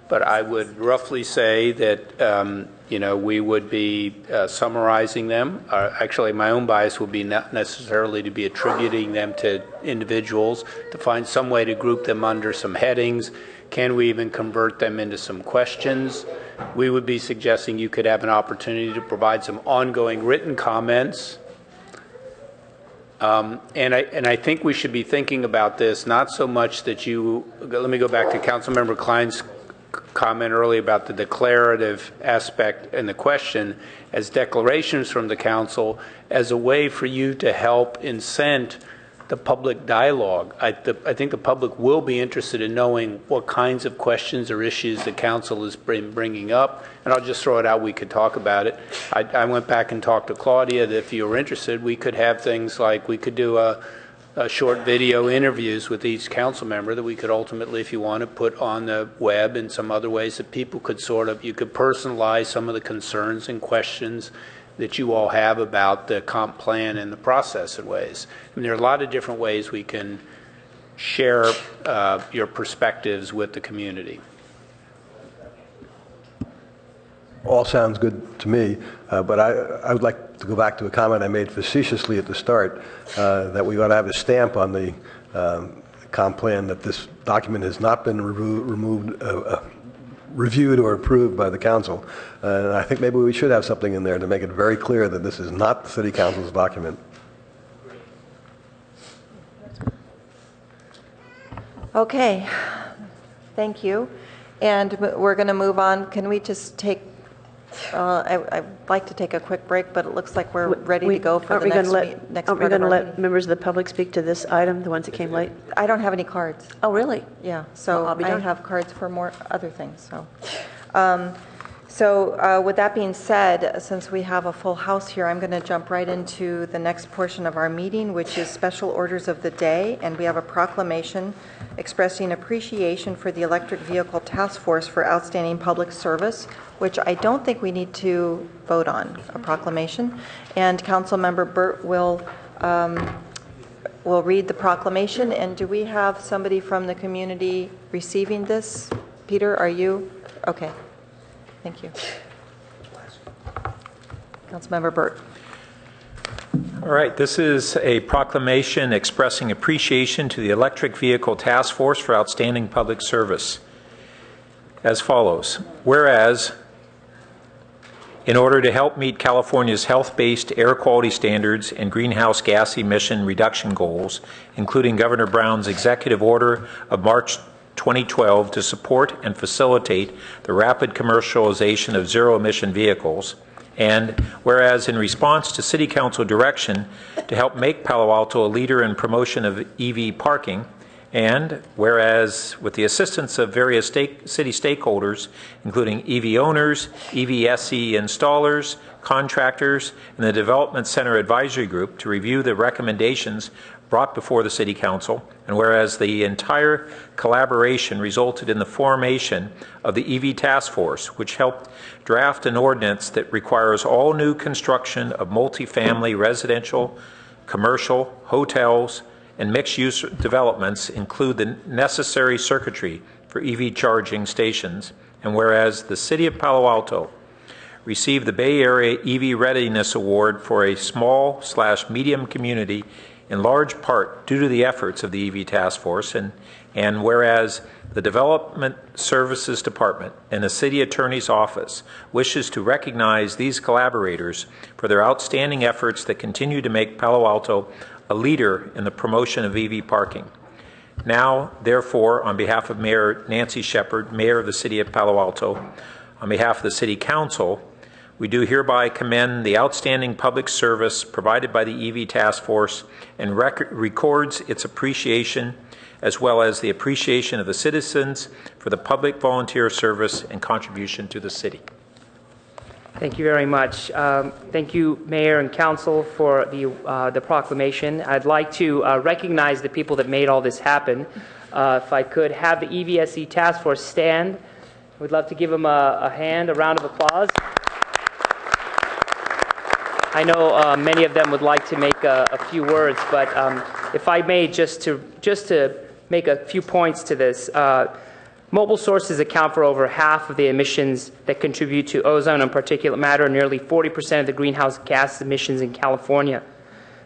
but I would roughly say that we would be summarizing them. Actually, my own bias would be not necessarily to be attributing them to individuals, to find some way to group them under some headings. Can we even convert them into some questions? We would be suggesting you could have an opportunity to provide some ongoing written comments. And I think we should be thinking about this, not so much that let me go back to Councilmember Klein's comment earlier about the declarative aspect and the question as declarations from the council as a way for you to help incent the public dialogue. I think the public will be interested in knowing what kinds of questions or issues the council is bringing up. And I'll just throw it out, we could talk about it. I went back and talked to Claudia that if you were interested, we could have things like we could do a short video interviews with each council member that we could ultimately, if you want to, put on the web and some other ways that people could you could personalize some of the concerns and questions that you all have about the comp plan and the process in ways. I mean, there are a lot of different ways we can share your perspectives with the community. All sounds good to me, but I would like to go back to a comment I made facetiously at the start, that we ought to have a stamp on the comp plan that this document has not been reviewed or approved by the council. And I think maybe we should have something in there to make it very clear that this is not the city council's document. Okay. Thank you. And we're going to move on. Can we just take I'd like to take a quick break, but it looks like we're ready to go for Aren't the we next gonna next Aren't we part of going to our let meeting. members of the public speak to this item, the ones that came late? I don't have any cards. Oh, really? Yeah, so Well, I'll be I darned. have cards for more other things, so. With that being said, since we have a full house here, I'm going to jump right into the next portion of our meeting, which is special orders of the day, and we have a proclamation expressing appreciation for the Electric Vehicle Task Force for outstanding public service, which I don't think we need to vote on, a proclamation. And Councilmember Burt will read the proclamation. And do we have somebody from the community receiving this? Peter, are you? Okay. Thank you. Councilmember Burt. All right, this is a proclamation expressing appreciation to the Electric Vehicle Task Force for outstanding public service. As follows. Whereas, in order to help meet California's health-based air quality standards and greenhouse gas emission reduction goals, including Governor Brown's executive order of March 2012 to support and facilitate the rapid commercialization of zero-emission vehicles, and whereas in response to City Council direction to help make Palo Alto a leader in promotion of EV parking, and whereas with the assistance of various city stakeholders, including EV owners, EVSE installers, contractors, and the Development Center Advisory Group to review the recommendations brought before the City Council, and whereas the entire collaboration resulted in the formation of the EV Task Force, which helped draft an ordinance that requires all new construction of multifamily residential, commercial, hotels, and mixed-use developments include the necessary circuitry for EV charging stations, and whereas the City of Palo Alto received the Bay Area EV Readiness Award for a small/medium community in large part due to the efforts of the EV Task Force, and whereas the Development Services Department and the City Attorney's Office wishes to recognize these collaborators for their outstanding efforts that continue to make Palo Alto a leader in the promotion of EV parking. Now, therefore, on behalf of Mayor Nancy Shepard, Mayor of the City of Palo Alto, on behalf of the City Council, we do hereby commend the outstanding public service provided by the EV Task Force and records its appreciation, as well as the appreciation of the citizens for the public volunteer service and contribution to the city. Thank you very much. Thank you, Mayor and Council, for the proclamation. I'd like to recognize the people that made all this happen. If I could have the EVSE Task Force stand, we'd love to give them a round of applause. I know many of them would like to make a few words, but if I may, just to make a few points to this. Mobile sources account for over half of the emissions that contribute to ozone and particulate matter, nearly 40% of the greenhouse gas emissions in California.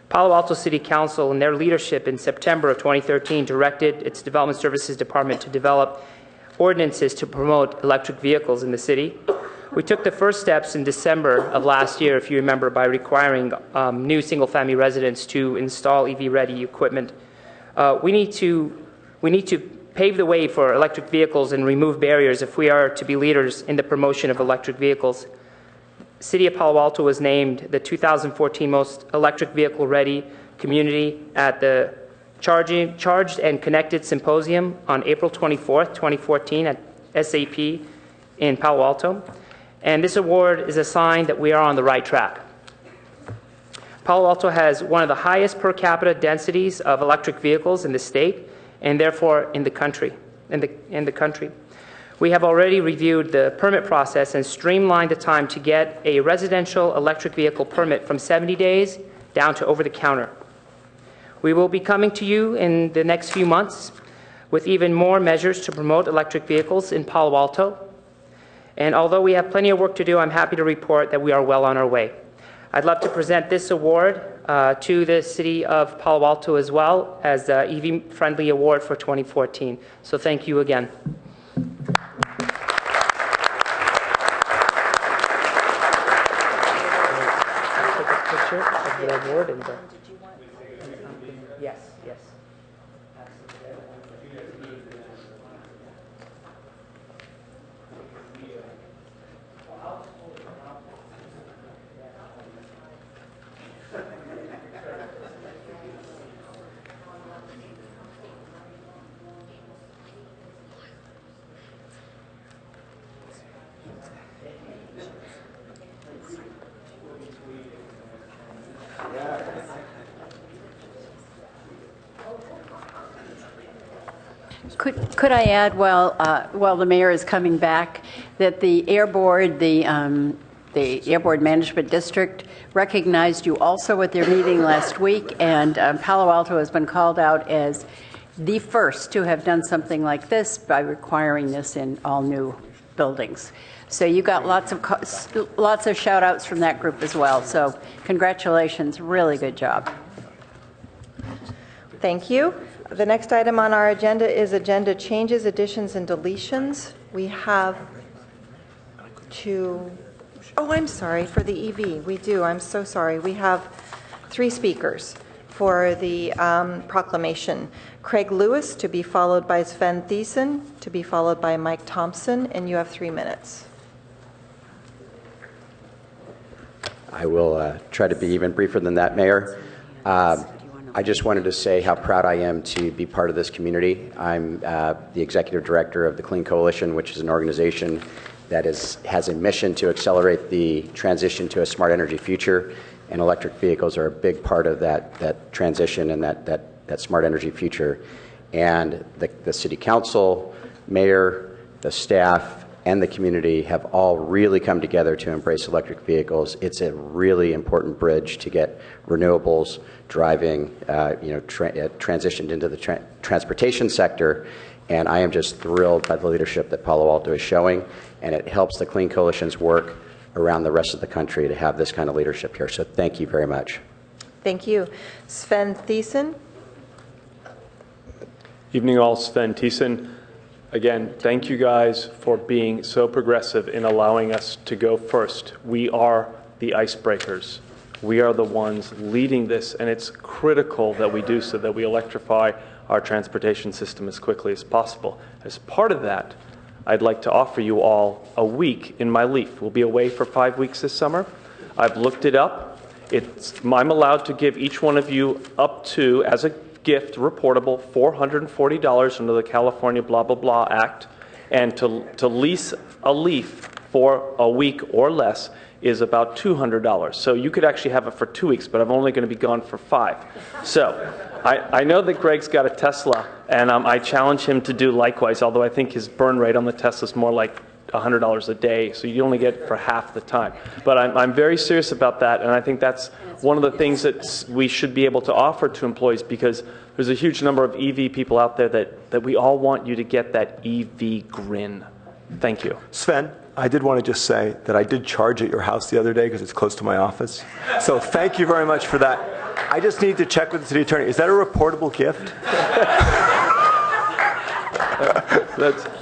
Palo Alto City Council, in their leadership in September of 2013, directed its Development Services Department to develop ordinances to promote electric vehicles in the city. We took the first steps in December of last year, if you remember, by requiring new single-family residents to install EV-ready equipment. We need to pave the way for electric vehicles and remove barriers if we are to be leaders in the promotion of electric vehicles. City of Palo Alto was named the 2014 most electric vehicle-ready community at the Charged and Connected Symposium on April 24th, 2014 at SAP in Palo Alto. And this award is a sign that we are on the right track. Palo Alto has one of the highest per capita densities of electric vehicles in the state, and therefore in the country. We have already reviewed the permit process and streamlined the time to get a residential electric vehicle permit from 70 days down to over-the-counter. We will be coming to you in the next few months with even more measures to promote electric vehicles in Palo Alto. And although we have plenty of work to do, I'm happy to report that we are well on our way. I'd love to present this award to the City of Palo Alto as well as the EV Friendly Award for 2014. So thank you again. Take a picture of the award and yes. Could I add, while the mayor is coming back, that the Air Board, the Airport Management District recognized you also at their meeting last week, and Palo Alto has been called out as the first to have done something like this by requiring this in all new buildings. So you got lots of shout outs from that group as well. So congratulations, really good job. Thank you. The next item on our agenda is agenda changes, additions, and deletions. We have I'm sorry, for the EV. We do. I'm so sorry. We have 3 speakers for the proclamation. Craig Lewis, to be followed by Sven Thiessen, to be followed by Mike Thompson, and you have 3 minutes. I will try to be even briefer than that, Mayor. I just wanted to say how proud I am to be part of this community. I'm the executive director of the Clean Coalition, which is an organization that has a mission to accelerate the transition to a smart energy future, and electric vehicles are a big part of that transition and that smart energy future. And the City Council, Mayor, the staff, and the community have all really come together to embrace electric vehicles. It's a really important bridge to get renewables driving, transitioned into the transportation sector. And I am just thrilled by the leadership that Palo Alto is showing, and it helps the Clean Coalition's work around the rest of the country to have this kind of leadership here. So thank you very much. Thank you. Sven Thiessen. Evening all, Sven Thiessen. Again, thank you guys for being so progressive in allowing us to go first. We are the icebreakers. We are the ones leading this, and it's critical that we do so that we electrify our transportation system as quickly as possible. As part of that, I'd like to offer you all a week in my leaf. We'll be away for 5 weeks this summer. I've looked it up. I'm allowed to give each one of you up to, as a gift, reportable, $440 under the California blah, blah, blah Act. And to lease a leaf for a week or less is about $200. So you could actually have it for 2 weeks, but I'm only going to be gone for 5. So I know that Greg's got a Tesla, and I challenge him to do likewise, although I think his burn rate on the Tesla is more like $100 a day, so you only get it for half the time. But I'm very serious about that, and I think that's one of the things that we should be able to offer to employees, because there's a huge number of EV people out there that we all want you to get that EV grin. Thank you. Sven, I did want to just say that I did charge at your house the other day because it's close to my office. So thank you very much for that. I just need to check with the city attorney. Is that a reportable gift?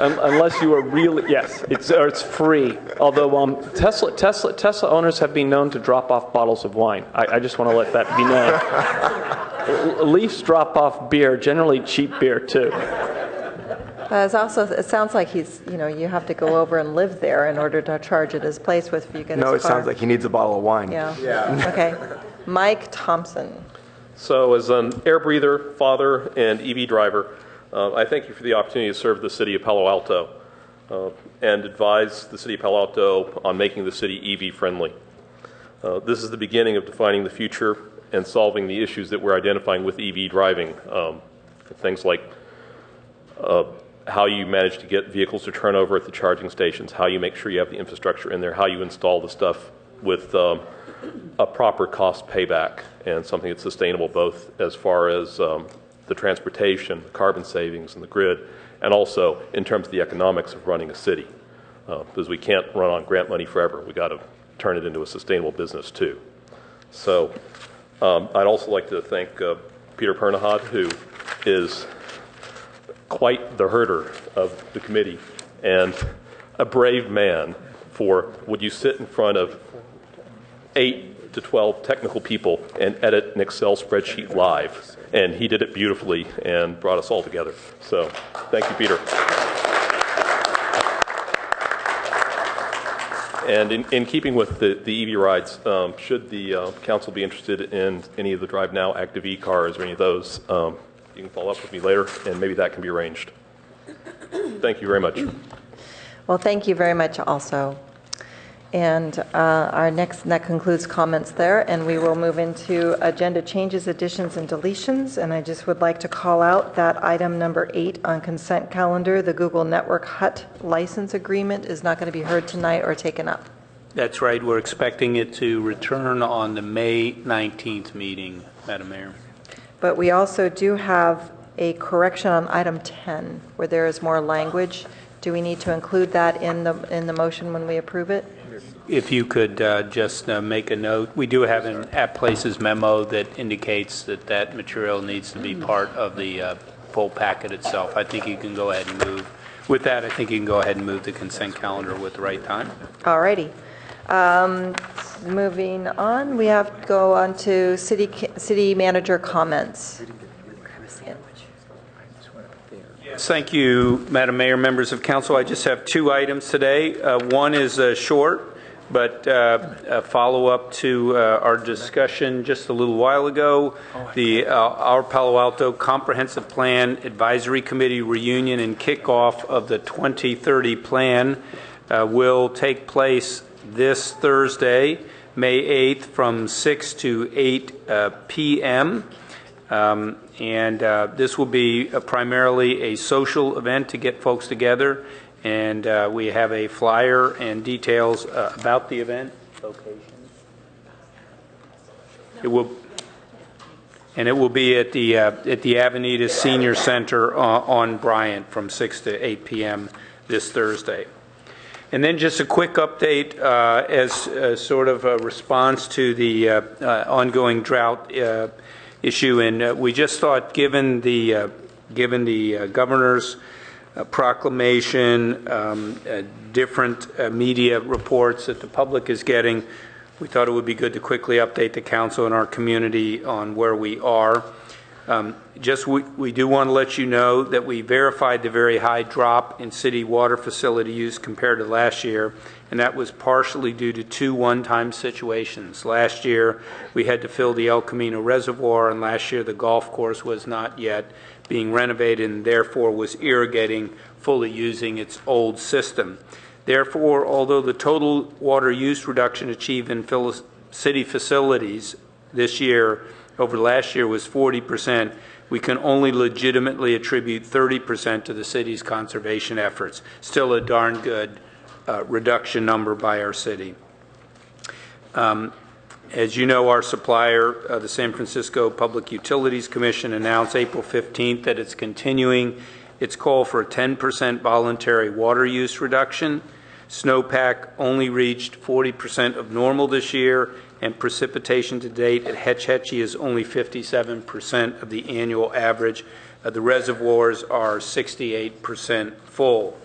Unless you are really, yes, it's free. Although Tesla owners have been known to drop off bottles of wine. I just want to let that be known. Leafs drop off beer, generally cheap beer too. It sounds like you have to go over and live there in order to charge at his place with you get his car. No, it sounds like he needs a bottle of wine. Yeah. Okay. Mike Thompson. So as an air breather, father, and EV driver, I thank you for the opportunity to serve the city of Palo Alto and advise the city of Palo Alto on making the city EV friendly. This is the beginning of defining the future and solving the issues that we're identifying with EV driving. Things like how you manage to get vehicles to turn over at the charging stations, how you make sure you have the infrastructure in there, how you install the stuff with a proper cost payback and something that's sustainable both as far as the transportation, the carbon savings, and the grid, and also in terms of the economics of running a city. Because we can't run on grant money forever. We got to turn it into a sustainable business too. So I'd also like to thank Peter Pernahad, who is quite the herder of the committee and a brave man for would you sit in front of 8 to 12 technical people and edit an Excel spreadsheet live. And he did it beautifully and brought us all together. So thank you, Peter. And in keeping with the EV rides, should the council be interested in any of the Drive Now Active E cars or any of those, you can follow up with me later, and maybe that can be arranged. Thank you very much. Well, thank you very much also. And that concludes comments there, and we will move into agenda changes, additions, and deletions. And I just would like to call out that item number 8 on consent calendar, the Google Network HUT license agreement, is not going to be heard tonight or taken up. That's right. We're expecting it to return on the May 19th meeting, Madam Mayor. But we also do have a correction on item 10, where there is more language. Do we need to include that in the motion when we approve it? If you could just make a note, we do have an At Places memo that indicates that that material needs to be part of the full packet itself. I think you can go ahead and move. With that, I think you can go ahead and move the consent calendar with the right time. All righty. Moving on, we have to go on to city manager comments. Thank you, Madam Mayor, members of council. I just have 2 items today. One is short, but a follow-up to our discussion just a little while ago. Our Palo Alto Comprehensive Plan Advisory Committee reunion and kickoff of the 2030 plan will take place this Thursday, May 8th, from 6 to 8 p.m. And this will be primarily a social event to get folks together. And we have a flyer and details about the event. Location. It will be at the Avenidas Senior Center on Bryant from 6 to 8 p.m. this Thursday. And then just a quick update as sort of a response to the ongoing drought issue. And we just thought, given the governor's proclamation, different media reports that the public is getting, we thought it would be good to quickly update the council and our community on where we are. We do want to let you know that we verified the very high drop in city water facility use compared to last year, and that was partially due to 2 one-time situations. Last year, we had to fill the El Camino Reservoir, and last year the golf course was not yet being renovated and therefore was irrigating, fully using its old system. Therefore, although the total water use reduction achieved in city facilities this year over last year was 40%, we can only legitimately attribute 30% to the city's conservation efforts. Still a darn good reduction number by our city. As you know, our supplier, the San Francisco Public Utilities Commission, announced April 15th that it's continuing its call for a 10% voluntary water use reduction. Snowpack only reached 40% of normal this year, and precipitation to date at Hetch Hetchy is only 57% of the annual average. The reservoirs are 68% full.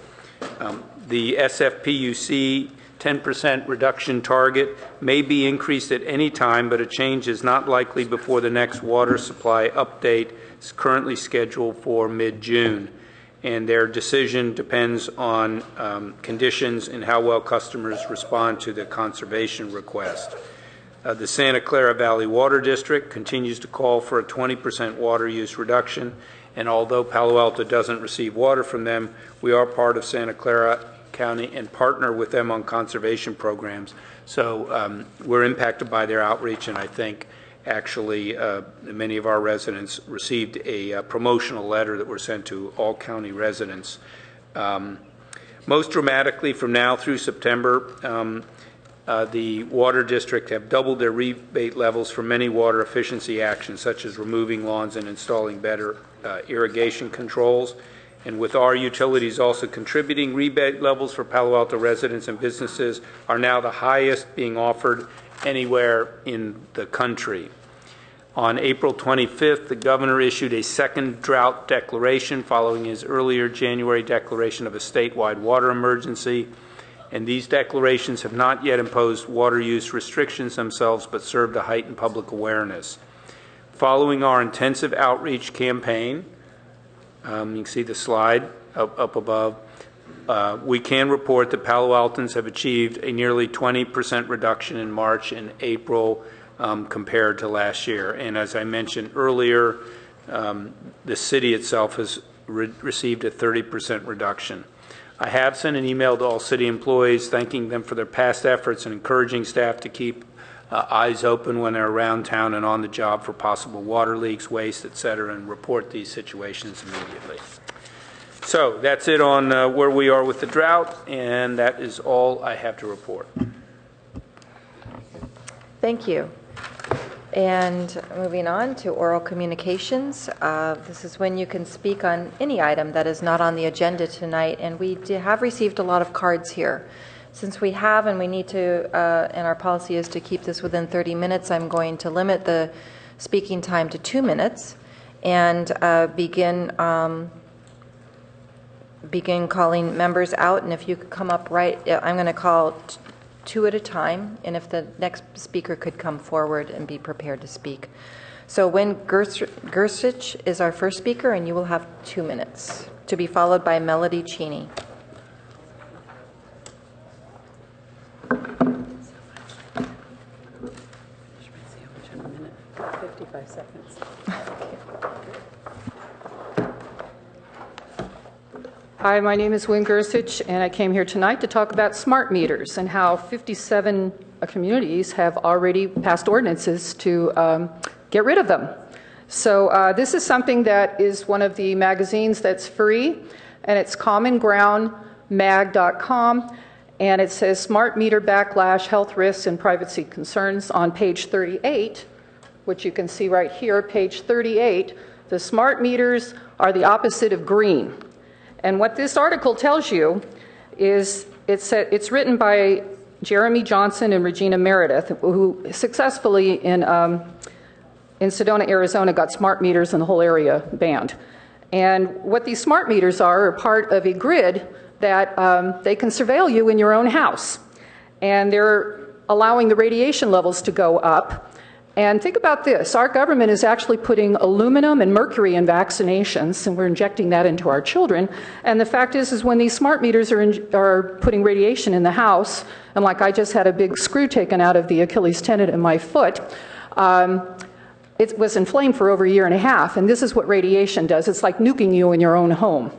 The SFPUC 10% reduction target may be increased at any time, but a change is not likely before the next water supply update is currently scheduled for mid-June. And their decision depends on conditions and how well customers respond to the conservation request. The Santa Clara Valley Water District continues to call for a 20% water use reduction, and although Palo Alto doesn't receive water from them, we are part of Santa Clara County and partner with them on conservation programs. So we're impacted by their outreach, and I think actually many of our residents received a promotional letter that were sent to all county residents. Most dramatically, from now through September, the Water District have doubled their rebate levels for many water efficiency actions, such as removing lawns and installing better irrigation controls. And with our utilities also contributing, rebate levels for Palo Alto residents and businesses are now the highest being offered anywhere in the country. On April 25th, the governor issued a second drought declaration following his earlier January declaration of a statewide water emergency. And these declarations have not yet imposed water use restrictions themselves, but serve to heighten public awareness. Following our intensive outreach campaign, you can see the slide up above, we can report that Palo Altans have achieved a nearly 20% reduction in March and April compared to last year. And as I mentioned earlier, the city itself has received a 30% reduction. I have sent an email to all city employees thanking them for their past efforts and encouraging staff to keep eyes open when they're around town and on the job for possible water leaks, waste, etc., and report these situations immediately. So that's it on where we are with the drought, and that is all I have to report. Thank you. And moving on to oral communications. This is when you can speak on any item that is not on the agenda tonight, and we have received a lot of cards here. Since we have and we need to, and our policy is to keep this within 30 minutes, I'm going to limit the speaking time to 2 minutes and begin calling members out. And if you could come up right, I'm going to call two at a time, and if the next speaker could come forward and be prepared to speak. So Wynn Gersich is our first speaker, and you will have 2 minutes, to be followed by Melody Cheney. Hi, my name is Wynn Gersich, and I came here tonight to talk about smart meters and how 57 communities have already passed ordinances to get rid of them. So this is something that is one of the magazines that's free, and it's commongroundmag.com, and it says smart meter backlash, health risks, and privacy concerns on page 38, which you can see right here, page 38. The smart meters are the opposite of green. And what this article tells you is it's written by Jeremy Johnson and Regina Meredith, who successfully in Sedona, Arizona, got smart meters in the whole area banned. And what these smart meters are part of a grid that they can surveil you in your own house. And they're allowing the radiation levels to go up. And think about this, our government is actually putting aluminum and mercury in vaccinations, and we're injecting that into our children. And the fact is when these smart meters are putting radiation in the house, and like I just had a big screw taken out of the Achilles tendon in my foot, it was inflamed for over a year and a half, and this is what radiation does. It's like nuking you in your own home.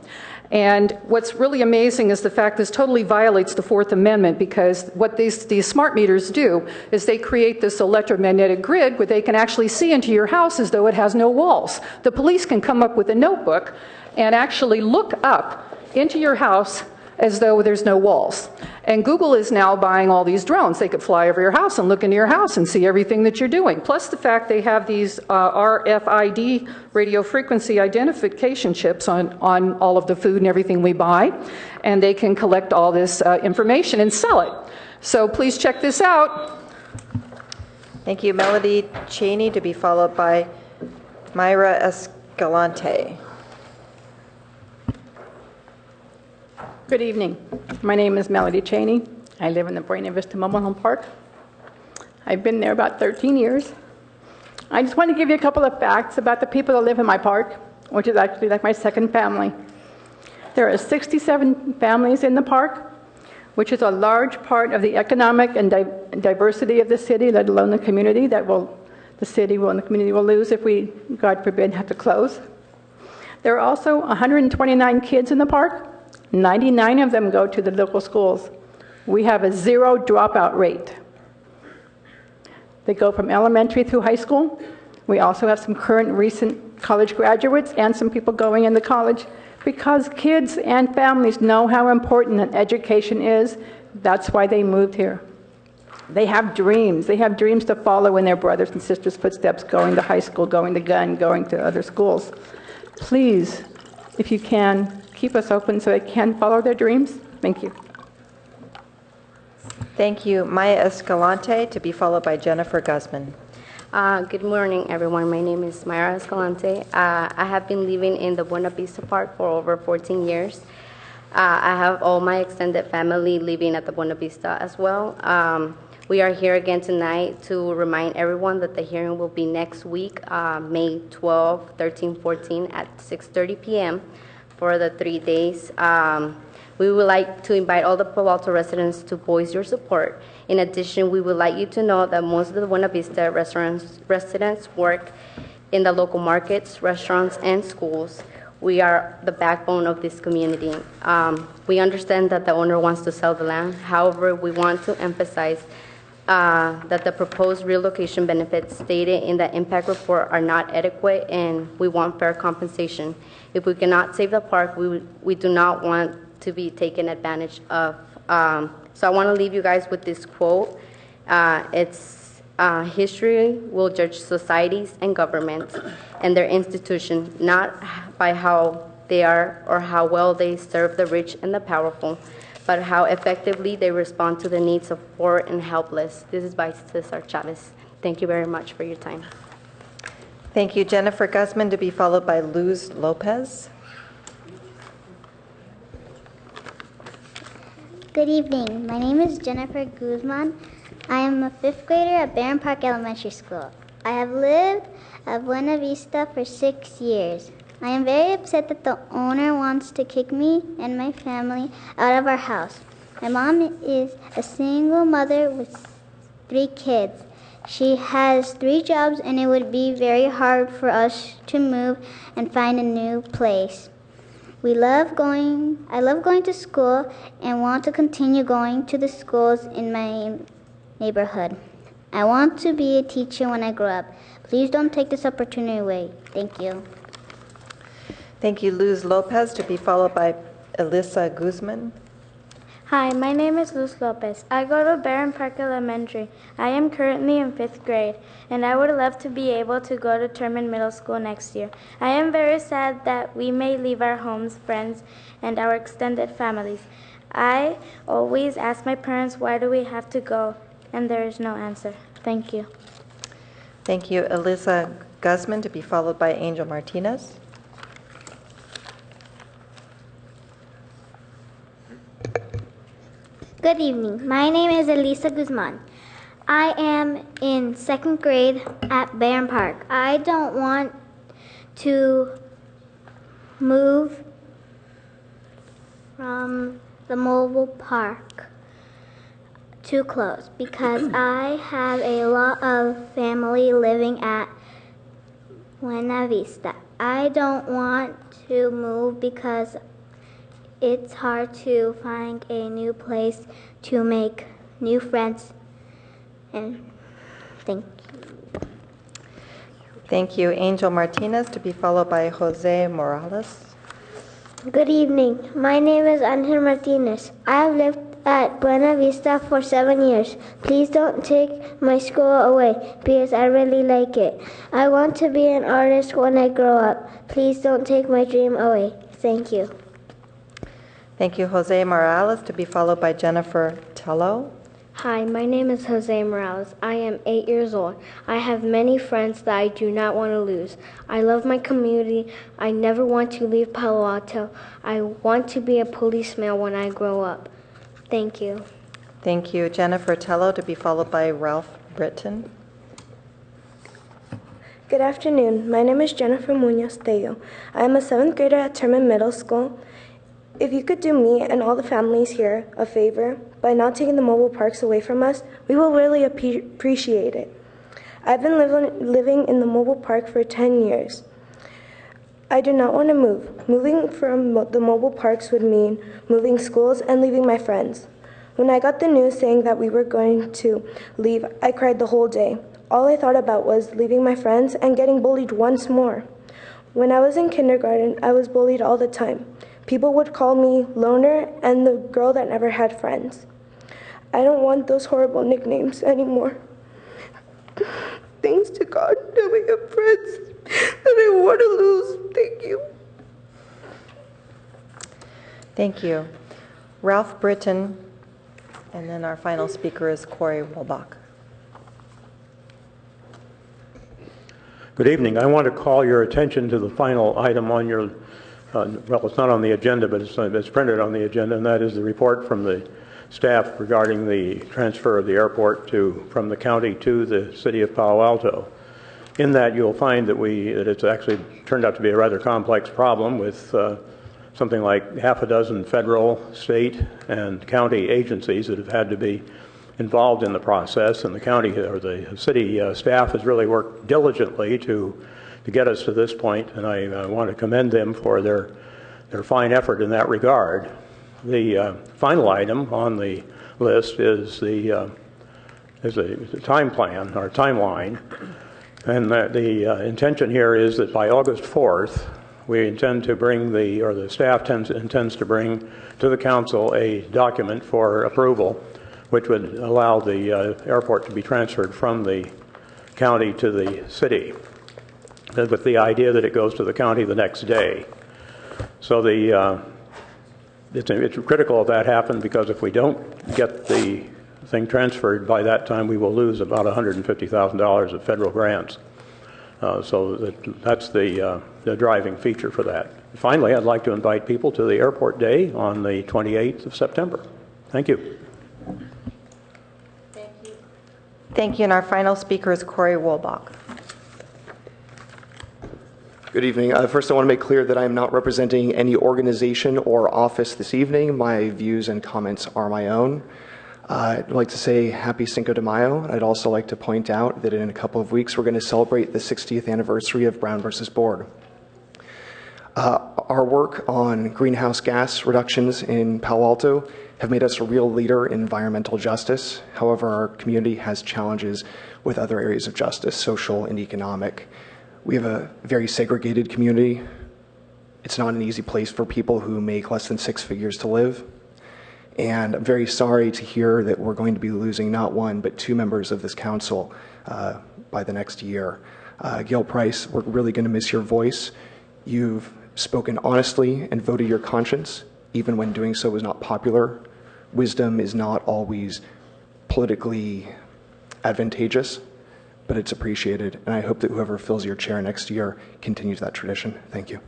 And what's really amazing is the fact this totally violates the Fourth Amendment, because what these smart meters do is they create this electromagnetic grid where they can actually see into your house as though it has no walls. The police can come up with a notebook and actually look up into your house as though there's no walls. And Google is now buying all these drones. They could fly over your house and look into your house and see everything that you're doing. Plus the fact they have these RFID, radio frequency identification chips on all of the food and everything we buy. And they can collect all this information and sell it. So please check this out. Thank you. Melody Cheney, to be followed by Myra Escalante. Good evening. My name is Melody Cheney. I live in the Buena Vista Mobile Home Park. I've been there about 13 years. I just want to give you a couple of facts about the people that live in my park, which is actually like my second family. There are 67 families in the park, which is a large part of the economic and diversity of the city, let alone the community that the city and the community will lose if we, God forbid, have to close. There are also 129 kids in the park. 99 of them go to the local schools. We have a 0 dropout rate. They go from elementary through high school. We also have some current recent college graduates and some people going into college, because kids and families know how important an education is. That's why they moved here. They have dreams. They have dreams to follow in their brothers and sisters' footsteps, going to high school, going to Gunn, going to other schools. Please, if you can, keep us open so they can follow their dreams. Thank you. Thank you. Maya Escalante, to be followed by Jennifer Guzman. Good morning, everyone. My name is Myra Escalante. I have been living in the Buena Vista Park for over 14 years. I have all my extended family living at the Buena Vista as well. We are here again tonight to remind everyone that the hearing will be next week, May 12, 13, 14 at 6:30 p.m. for the 3 days. We would like to invite all the Palo Alto residents to voice your support. In addition, we would like you to know that most of the Buena Vista residents work in the local markets, restaurants, and schools. We are the backbone of this community. We understand that the owner wants to sell the land. However, we want to emphasize that the proposed relocation benefits stated in the impact report are not adequate, and we want fair compensation. If we cannot save the park, we do not want to be taken advantage of. So I want to leave you guys with this quote. It's history will judge societies and governments and their institutions not by how they are or how well they serve the rich and the powerful, but how effectively they respond to the needs of poor and helpless. This is by Cesar Chavez. Thank you very much for your time. Thank you. Jennifer Guzman, to be followed by Luz Lopez. Good evening. My name is Jennifer Guzman. I am a 5th grader at Barron Park Elementary School. I have lived at Buena Vista for 6 years. I am very upset that the owner wants to kick me and my family out of our house. My mom is a single mother with 3 kids. She has 3 jobs, and it would be very hard for us to move and find a new place. I love going to school and want to continue going to the schools in my neighborhood. I want to be a teacher when I grow up. Please don't take this opportunity away. Thank you. Thank you, Luz Lopez, to be followed by Elisa Guzman. Hi, my name is Luz Lopez. I go to Barron Park Elementary. I am currently in 5th grade, and I would love to be able to go to Terman Middle School next year. I am very sad that we may leave our homes, friends, and our extended families. I always ask my parents, why do we have to go? And there is no answer. Thank you. Thank you, Elisa Guzman, to be followed by Angel Martinez. Good evening. My name is Elisa Guzman. I am in 2nd grade at Barron Park. I don't want to move from the mobile park too close because I have a lot of family living at Buena Vista. I don't want to move because it's hard to find a new place to make new friends. And thank you. Thank you, Angel Martinez, to be followed by Jose Morales. Good evening. My name is Angel Martinez. I have lived at Buena Vista for 7 years. Please don't take my school away because I really like it. I want to be an artist when I grow up. Please don't take my dream away. Thank you. Thank you, Jose Morales, to be followed by Jennifer Tello. Hi, my name is Jose Morales. I am 8 years old. I have many friends that I do not want to lose. I love my community. I never want to leave Palo Alto. I want to be a policeman when I grow up. Thank you. Thank you, Jennifer Tello, to be followed by Ralph Britton. Good afternoon. My name is Jennifer Munoz Tello. I am a 7th grader at Terman Middle School. If you could do me and all the families here a favor by not taking the mobile parks away from us, we will really appreciate it. I've been living in the mobile park for 10 years. I do not want to move. Moving from the mobile parks would mean moving schools and leaving my friends. When I got the news saying that we were going to leave, I cried the whole day. All I thought about was leaving my friends and getting bullied once more. When I was in kindergarten, I was bullied all the time. People would call me loner and the girl that never had friends. I don't want those horrible nicknames anymore. Thanks to God, now we have friends that I want to lose. Thank you. Thank you. Ralph Britton, and then our final speaker is Corey Wolbach. Good evening. I want to call your attention to the final item on your well, it's not on the agenda, but it's printed on the agenda, and that is the report from the staff regarding the transfer of the airport from the county to the city of Palo Alto. In that, you'll find that it's actually turned out to be a rather complex problem with something like half a dozen federal, state, and county agencies that have had to be involved in the process, and the county or the city staff has really worked diligently to to get us to this point, and I want to commend them for their fine effort in that regard. The final item on the list is the time plan or timeline, and the intention here is that by August 4th, we intend to bring the staff intends to bring to the council a document for approval, which would allow the airport to be transferred from the county to the city, with the idea that it goes to the county the next day. So it's critical that happen, because if we don't get the thing transferred by that time, we will lose about $150,000 of federal grants. So that's the driving feature for that. Finally, I'd like to invite people to the airport day on the 28th of September. Thank you. Thank you. And our final speaker is Corey Wolbach. Good evening. First, I want to make clear that I am not representing any organization or office this evening. My views and comments are my own. I'd like to say happy Cinco de Mayo. I'd also like to point out that in a couple of weeks, we're going to celebrate the 60th anniversary of Brown versus Board. Our work on greenhouse gas reductions in Palo Alto have made us a real leader in environmental justice. However, our community has challenges with other areas of justice, social and economic. We have a very segregated community. It's not an easy place for people who make less than 6 figures to live. And I'm very sorry to hear that we're going to be losing not one, but 2 members of this council by the next year. Gail Price, we're really going to miss your voice. You've spoken honestly and voted your conscience, even when doing so was not popular. Wisdom is not always politically advantageous, but it's appreciated. And I hope that whoever fills your chair next year continues that tradition. Thank you.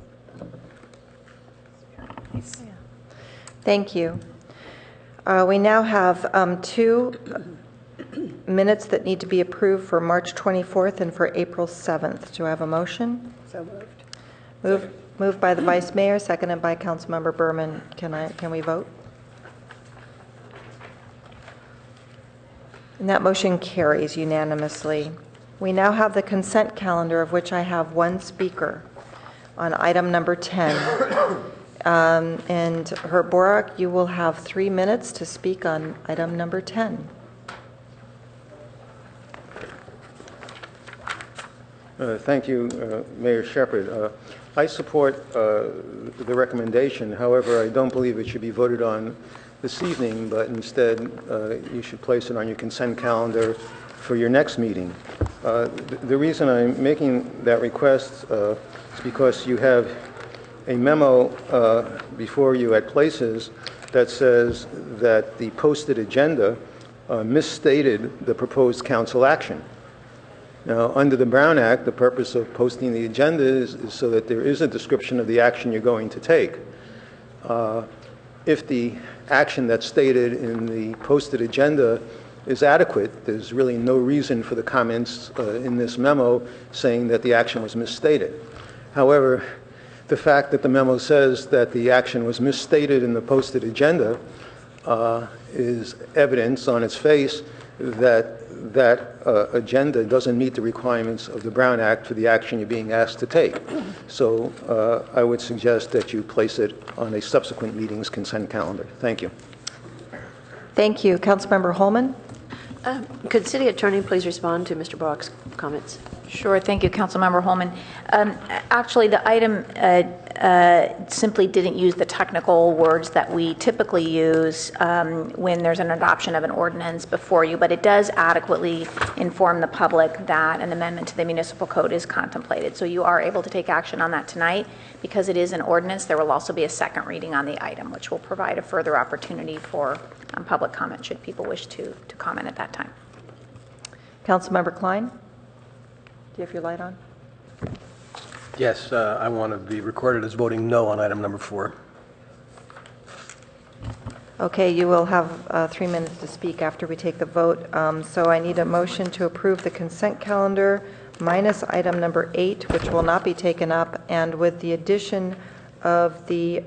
Thank you. We now have 2 minutes that need to be approved for March 24th and for April 7th. Do I have a motion? So moved. Moved by the Vice Mayor, seconded by Councilmember Berman. Can we vote? And that motion carries unanimously. We now have the consent calendar, of which I have 1 speaker on item number 10. And Herb Borak, you will have 3 minutes to speak on item number 10. Thank you, Mayor Shepherd. I support the recommendation. However, I don't believe it should be voted on this evening, but instead you should place it on your consent calendar for your next meeting. The reason I'm making that request is because you have a memo before you at Places that says that the posted agenda misstated the proposed council action. Now, under the Brown Act, the purpose of posting the agenda is so that there is a description of the action you're going to take. If the action that's stated in the posted agenda is adequate, there's really no reason for the comments in this memo saying that the action was misstated. However, the fact that the memo says that the action was misstated in the posted agenda is evidence on its face that agenda doesn't meet the requirements of the Brown Act for the action you're being asked to take. So I would suggest that you place it on a subsequent meeting's consent calendar. Thank you. Thank you. Councilmember Holman? Could City Attorney please respond to Mr. Brock's comments? Sure. Thank you, Councilmember Holman. Actually, the item simply didn't use the technical words that we typically use when there's an adoption of an ordinance before you, but it does adequately inform the public that an amendment to the municipal code is contemplated. So you are able to take action on that tonight. Because it is an ordinance, there will also be a second reading on the item, which will provide a further opportunity for public comment should people wish to comment at that time. Councilmember Klein? Do you have your light on? Yes, I want to be recorded as voting no on item number 4. Okay, you will have 3 minutes to speak after we take the vote. So I need a motion to approve the consent calendar minus item number 8, which will not be taken up, and with the addition of the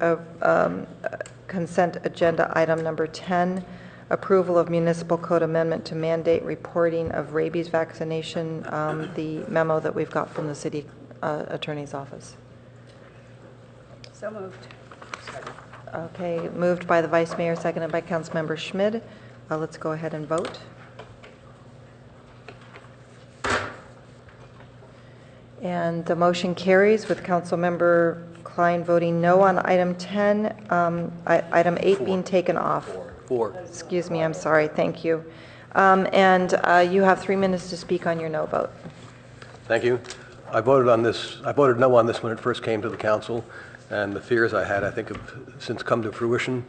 consent agenda item number 10, approval of municipal code amendment to mandate reporting of rabies vaccination, the memo that we've got from the city Attorney's Office? So moved. Okay, moved by the Vice Mayor, seconded by Councilmember Schmid. Let's go ahead and vote. And the motion carries with Councilmember Klein voting no on item 10, item 8 being taken off. 4. Excuse me, I'm sorry, thank you. And you have 3 minutes to speak on your no vote. Thank you. I voted no on this when it first came to the council, and the fears I had, I think, have since come to fruition.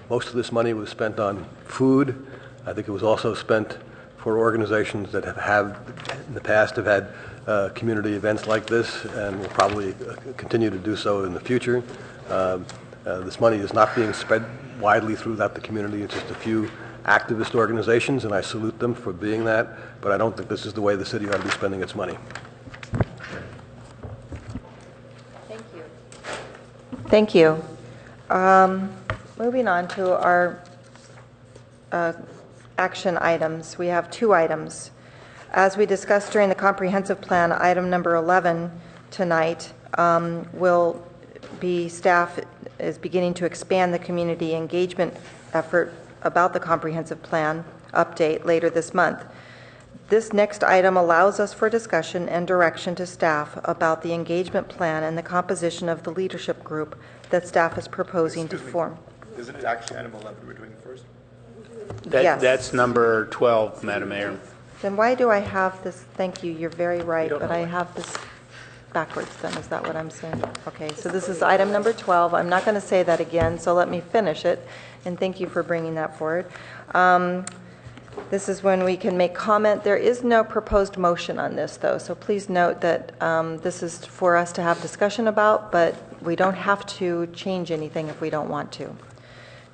Most of this money was spent on food. I think it was also spent for organizations that have in the past have had community events like this and will probably continue to do so in the future. This money is not being spread widely throughout the community. It's just a few activist organizations, and I salute them for being that, but I don't think this is the way the city ought to be spending its money. Thank you. Moving on to our action items. We have 2 items. As we discussed during the comprehensive plan, item number 11 tonight will be staff is beginning to expand the community engagement effort about the comprehensive plan update later this month. This next item allows us for discussion and direction to staff about the engagement plan and the composition of the leadership group that staff is proposing to form. Isn't it actually item 11 we're doing first? Yes. That's number 12, Madam Mayor. Then why do I have this? Thank you, you're very right, but I have this backwards then. Is that what I'm saying? Okay, so this is item number 12. I'm not going to say that again, so let me finish it. And thank you for bringing that forward. This is when we can make comment. There is no proposed motion on this, though, so please note that this is for us to have discussion about, but we don't have to change anything if we don't want to.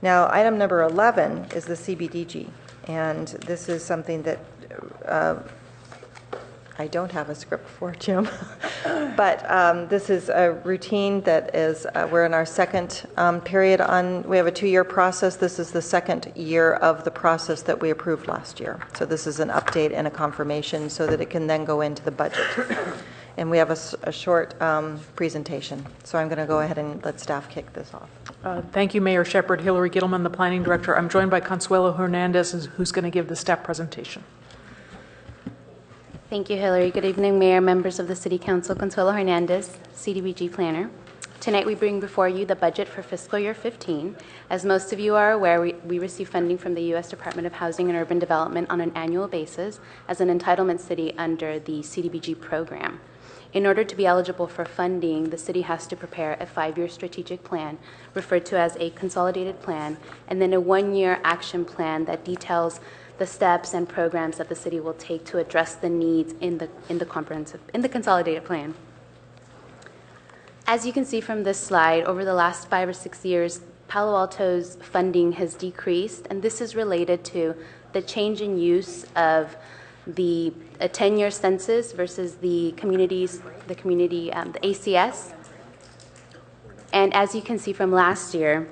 Now, item number 11 is the CBDG, and this is something that I don't have a script for, Jim, but this is a routine that is, we're in our second period on, we have a 2-year process. This is the second year of the process that we approved last year. So this is an update and a confirmation so that it can then go into the budget. And we have a short presentation. So I'm going to go ahead and let staff kick this off. Thank you, Mayor Shepherd. Hillary Gittleman, the Planning Director. I'm joined by Consuelo Hernandez, who's going to give the staff presentation. Thank you, Hillary. Good evening, Mayor, members of the City Council. Consuelo Hernandez, CDBG Planner. Tonight we bring before you the budget for fiscal year 15. As most of you are aware, we receive funding from the U.S. Department of Housing and Urban Development on an annual basis as an entitlement city under the CDBG program. In order to be eligible for funding, the city has to prepare a 5-year strategic plan, referred to as a consolidated plan, and then a 1-year action plan that details the steps and programs that the city will take to address the needs in the consolidated plan. As you can see from this slide, over the last 5 or 6 years, Palo Alto's funding has decreased, and this is related to the change in use of the 10-year census versus the ACS. And as you can see from last year,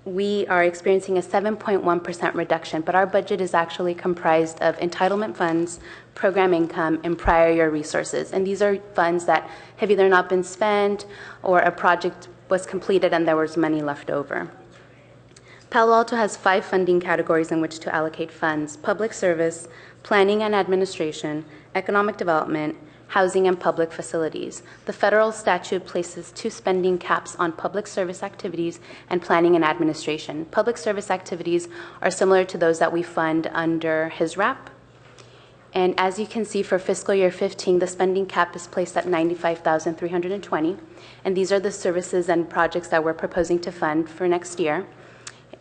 we are experiencing a 7.1% reduction, but our budget is actually comprised of entitlement funds, program income, and prior year resources. And these are funds that have either not been spent or a project was completed and there was money left over. Palo Alto has 5 funding categories in which to allocate funds: public service, planning and administration, economic development, housing, and public facilities. The federal statute places 2 spending caps on public service activities and planning and administration. Public service activities are similar to those that we fund under HISRAP. And as you can see, for fiscal year 15, the spending cap is placed at $95,320. And these are the services and projects that we're proposing to fund for next year.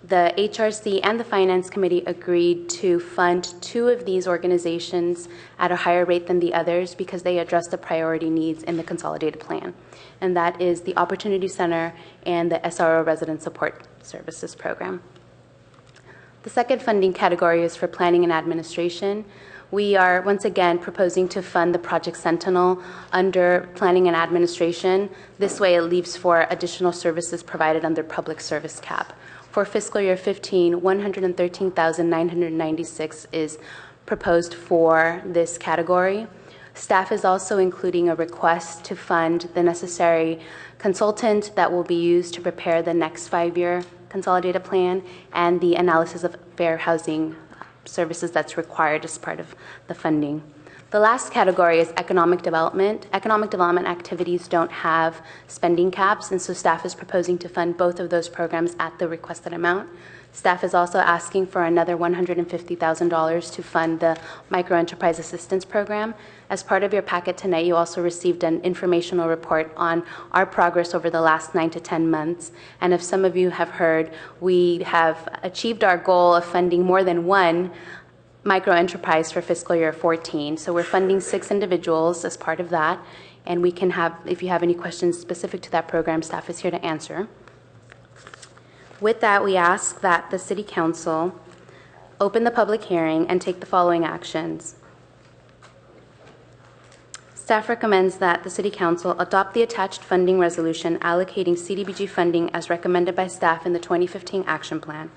The HRC and the Finance Committee agreed to fund 2 of these organizations at a higher rate than the others because they address the priority needs in the consolidated plan. And that is the Opportunity Center and the SRO Resident Support Services Program. The second funding category is for planning and administration. We are once again proposing to fund the Project Sentinel under planning and administration. This way it leaves for additional services provided under public service cap. For fiscal year 15, $113,996 is proposed for this category. Staff is also including a request to fund the necessary consultant that will be used to prepare the next 5-year consolidated plan and the analysis of fair housing services that's required as part of the funding. The last category is economic development. Economic development activities don't have spending caps, and so staff is proposing to fund both of those programs at the requested amount. Staff is also asking for another $150,000 to fund the Microenterprise Assistance Program. As part of your packet tonight, you also received an informational report on our progress over the last 9 to 10 months. And if some of you have heard, we have achieved our goal of funding more than one microenterprise for fiscal year 14. So we're funding 6 individuals as part of that. And we can have, if you have any questions specific to that program, staff is here to answer. With that, we ask that the City Council open the public hearing and take the following actions. Staff recommends that the City Council adopt the attached funding resolution allocating CDBG funding as recommended by staff in the 2015 Action Plan.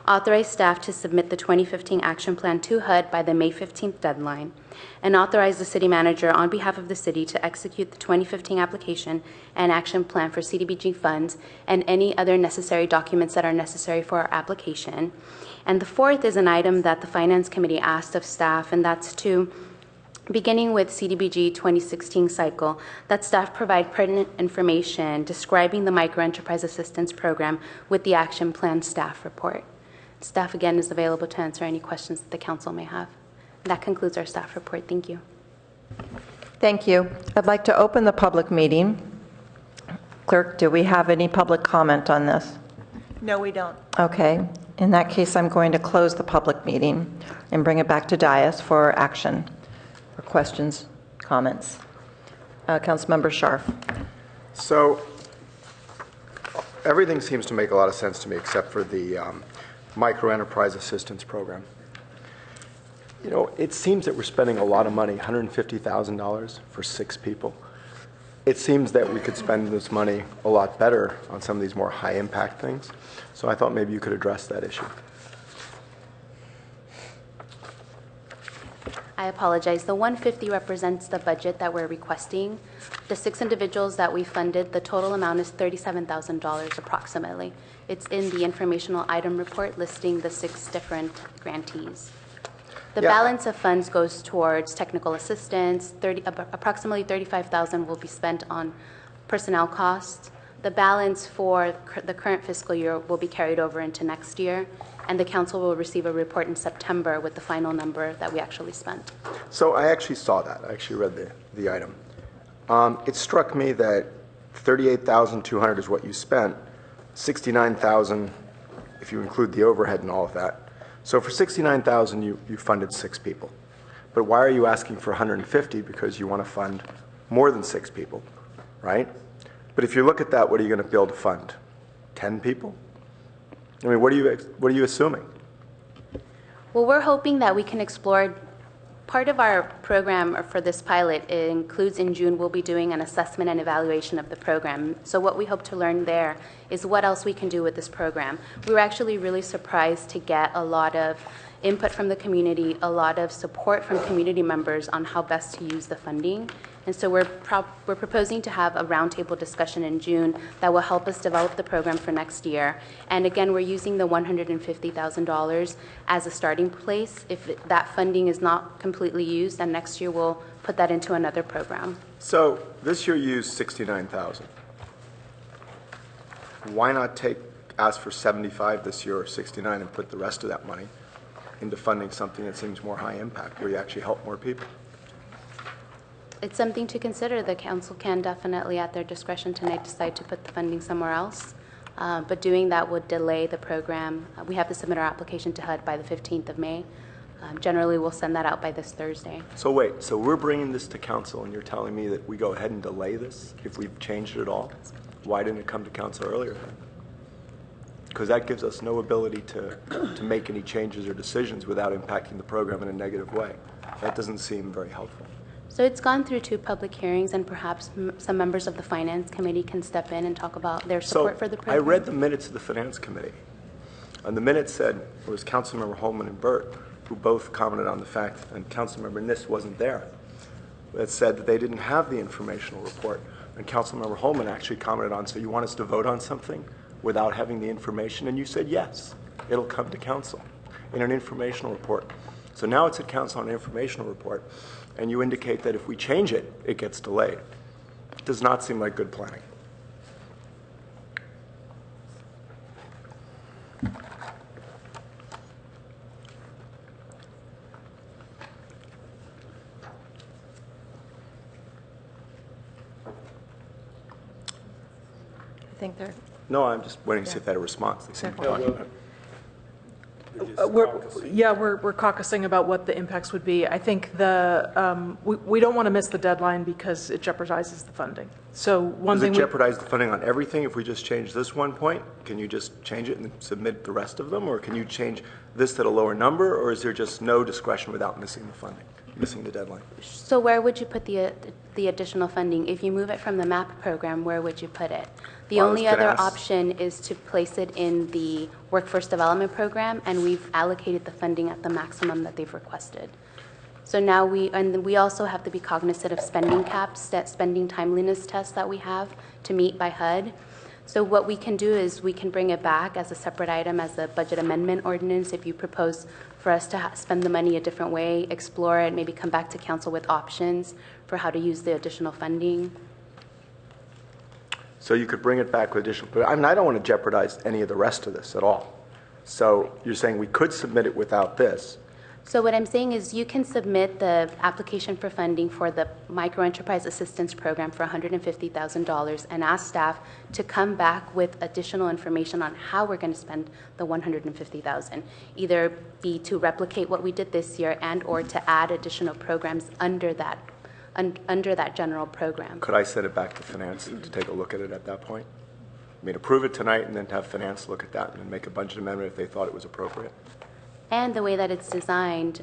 Authorize staff to submit the 2015 Action Plan to HUD by the May 15th deadline, and authorize the City Manager on behalf of the City to execute the 2015 application and action plan for CDBG funds and any other necessary documents that are necessary for our application. And the fourth is an item that the Finance Committee asked of staff, and that's to, beginning with CDBG 2016 cycle, that staff provide pertinent information describing the Microenterprise Assistance Program with the action plan staff report. Staff, again, is available to answer any questions that the council may have. That concludes our staff report. Thank you. Thank you. I'd like to open the public meeting. Clerk, do we have any public comment on this? No, we don't. Okay. In that case, I'm going to close the public meeting and bring it back to dais for action. For questions, comments. Councilmember Scharf. So everything seems to make a lot of sense to me except for the Microenterprise Assistance Program. You know, it seems that we're spending a lot of money, $150,000 for 6 people. It seems that we could spend this money a lot better on some of these more high-impact things. So I thought maybe you could address that issue. I apologize. The 150 represents the budget that we're requesting. The 6 individuals that we funded, the total amount is $37,000 approximately. It's in the informational item report listing the 6 different grantees. The balance of funds goes towards technical assistance. Approximately $35,000 will be spent on personnel costs. The balance for the current fiscal year will be carried over into next year, and the council will receive a report in September with the final number that we actually spent. So I actually saw that. I actually read the item. It struck me that $38,200 is what you spent, $69,000 if you include the overhead and all of that. So for $69,000, you funded 6 people. But why are you asking for $150? Because you want to fund more than 6 people, right? But if you look at that, what are you going to be able to fund? 10 people? I mean, what are you assuming? Well, we're hoping that we can explore. Part of our program for this pilot includes in June we'll be doing an assessment and evaluation of the program. So what we hope to learn there is what else we can do with this program. We were actually really surprised to get a lot of input from the community, a lot of support from community members on how best to use the funding. And so we're proposing to have a roundtable discussion in June that will help us develop the program for next year. And again, we're using the $150,000 as a starting place. If that funding is not completely used, then next year we'll put that into another program. So this year you used $69,000. Why not ask for 75 this year or 69 and put the rest of that money into funding something that seems more high impact, where you actually help more people? It's something to consider. The council can definitely, at their discretion tonight, decide to put the funding somewhere else. But doing that would delay the program. We have to submit our application to HUD by the 15th of May. Generally, we'll send that out by this Thursday. So wait, so we're bringing this to council and you're telling me that we go ahead and delay this if we've changed it at all? Why didn't it come to council earlier then? Because that gives us no ability to make any changes or decisions without impacting the program in a negative way. That doesn't seem very helpful. So it's gone through 2 public hearings, and perhaps some members of the Finance Committee can step in and talk about their support for the program. I read the minutes of the Finance Committee, and the minutes said it was Councilmember Holman and Burt who both commented on the fact, and Councilmember Niss wasn't there, that said that they didn't have the informational report. And Councilmember Holman actually commented on, so you want us to vote on something without having the information? And you said, yes, it'll come to council in an informational report. So now it's at council on an informational report, and you indicate that if we change it, it gets delayed. It does not seem like good planning. I think they're... No, I'm just waiting to see if they had a response. They seem to be talking about it. We're caucusing about what the impacts would be. I think we don't want to miss the deadline because it jeopardizes the funding. So Does it jeopardize the funding on everything if we just change this one point? Can you just change it and submit the rest of them? Or can you change this at a lower number? Or is there just no discretion without missing the funding, missing the deadline? So where would you put the additional funding? If you move it from the MAP program, where would you put it? The only other option is to place it in the Workforce Development Program, and we've allocated the funding at the maximum that they've requested. So now we also have to be cognizant of spending caps, that spending timeliness test that we have to meet by HUD. So what we can do is we can bring it back as a separate item as a budget amendment ordinance if you propose for us to spend the money a different way, explore it, maybe come back to council with options for how to use the additional funding. So you could bring it back with additional, but I mean, I don't want to jeopardize any of the rest of this at all. So you're saying we could submit it without this. So what I'm saying is you can submit the application for funding for the Microenterprise Assistance Program for $150,000 and ask staff to come back with additional information on how we're going to spend the $150,000. Either be to replicate what we did this year and or to add additional programs under that general program. Could I send it back to finance to take a look at it at that point? I mean, approve it tonight and then have finance look at that and then make a budget amendment if they thought it was appropriate. And the way that it's designed,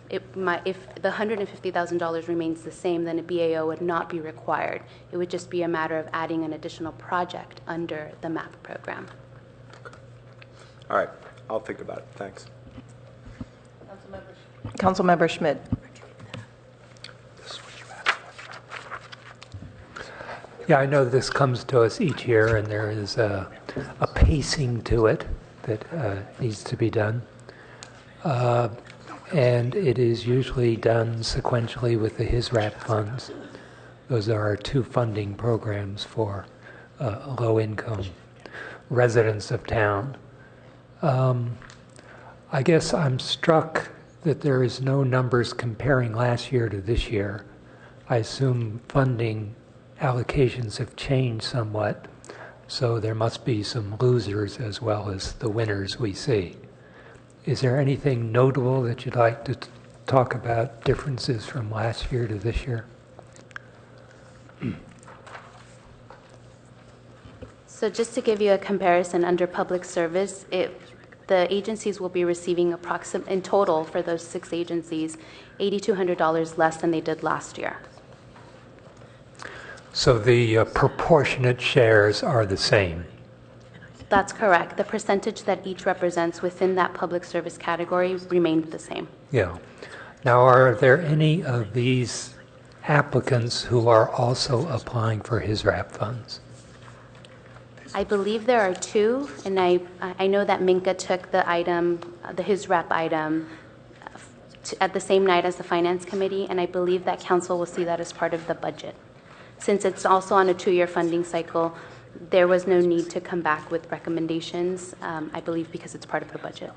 if the $150,000 remains the same, then a BAO would not be required. It would just be a matter of adding an additional project under the MAP program. All right, I'll think about it. Thanks. Councilmember Schmidt. Yeah, I know this comes to us each year, and there is a pacing to it that needs to be done. And it is usually done sequentially with the HISRAP funds. Those are our two funding programs for low-income residents of town. I guess I'm struck that there is no numbers comparing last year to this year. I assume funding allocations have changed somewhat, so there must be some losers as well as the winners we see. Is there anything notable that you'd like to talk about, differences from last year to this year? So just to give you a comparison, under public service, the agencies will be receiving in total for those 6 agencies, $8,200 less than they did last year. So the proportionate shares are the same? That's correct. The percentage that each represents within that public service category remained the same. Yeah. Now, are there any of these applicants who are also applying for HISRAP funds? I believe there are 2, and I know that Minka took the item, the HISRAP item, at the same night as the Finance Committee, and I believe that council will see that as part of the budget. Since it's also on a 2-year funding cycle, there was no need to come back with recommendations, I believe because it's part of the budget.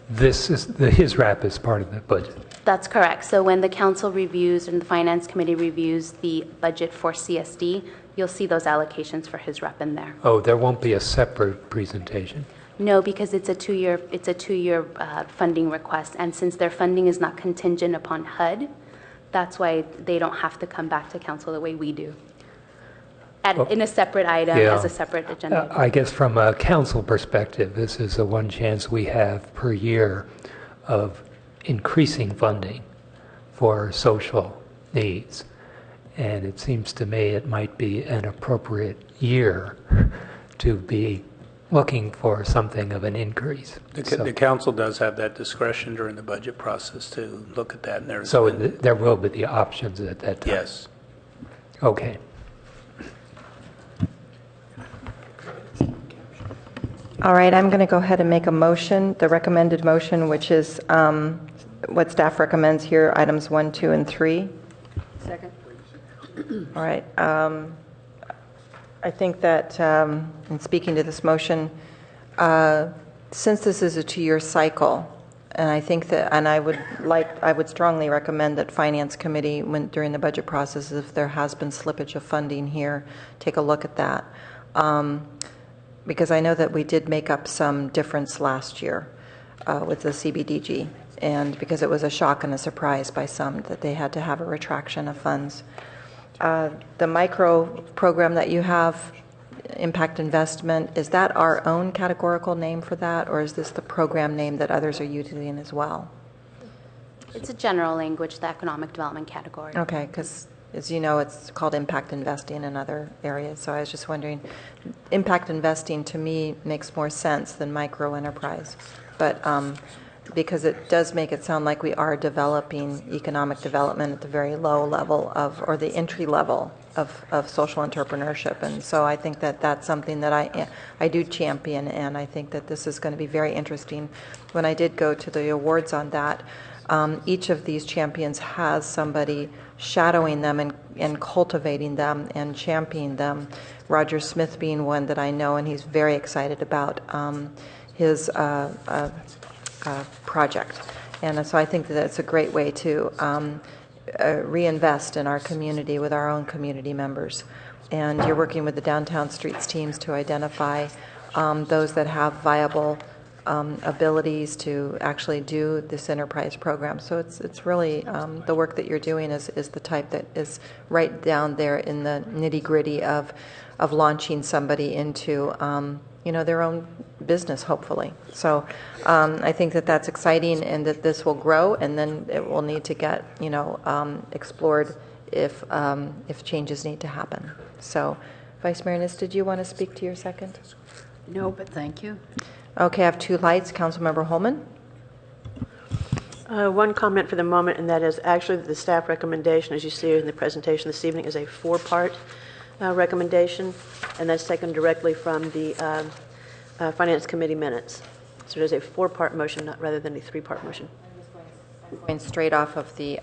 The HISRAP is part of the budget? That's correct. So when the council reviews and the Finance Committee reviews the budget for CSD, you'll see those allocations for HISRAP in there. Oh, there won't be a separate presentation? No, because it's a 2-year funding request, and since their funding is not contingent upon HUD, that's why they don't have to come back to council the way we do. In a separate item, as a separate agenda item. I guess from a council perspective, this is the one chance we have per year of increasing funding for social needs. And it seems to me it might be an appropriate year to be looking for something of an increase. The council does have that discretion during the budget process to look at that. And so there will be the options at that time? Yes. Okay. All right, I'm going to go ahead and make a motion, the recommended motion, which is what staff recommends here, items 1, 2, and 3. Second. All right. I think that in speaking to this motion, since this is a 2-year cycle, and I think that, and I would strongly recommend that Finance Committee, during the budget process, if there has been slippage of funding here, take a look at that. Because I know that we did make up some difference last year with the CBDG, and because it was a shock and a surprise by some that they had to have a retraction of funds. The micro program that you have, impact investment, is that our own categorical name for that, or is this the program name that others are using as well? It's a general language, the economic development category. Okay, because as you know, it's called impact investing in other areas. So I was just wondering, impact investing to me makes more sense than micro enterprise, but because it does make it sound like we are developing economic development at the very low level of, or the entry level of social entrepreneurship. And so I think that that's something that I do champion, and I think that this is going to be very interesting. When I did go to the awards on that, each of these champions has somebody shadowing them and cultivating them and championing them. Roger Smith being one that I know, and he's very excited about his project. And so I think that it's a great way to reinvest in our community with our own community members. And you're working with the Downtown Streets teams to identify those that have viable abilities to actually do this enterprise program. So it's really the work that you're doing is the type that is right down there in the nitty-gritty of launching somebody into their own business, hopefully. So I think that that's exciting, and that this will grow, and then it will need to get explored if changes need to happen. So, Vice Mayor Innes, did you want to speak to your second? No, but thank you. Okay, I have 2 lights. Councilmember Holman. One comment for the moment, and that is actually the staff recommendation, as you see in the presentation this evening, is a 4-part recommendation, and that's taken directly from the Finance Committee minutes. So it is a 4-part motion, rather than a 3-part motion. Going straight off of the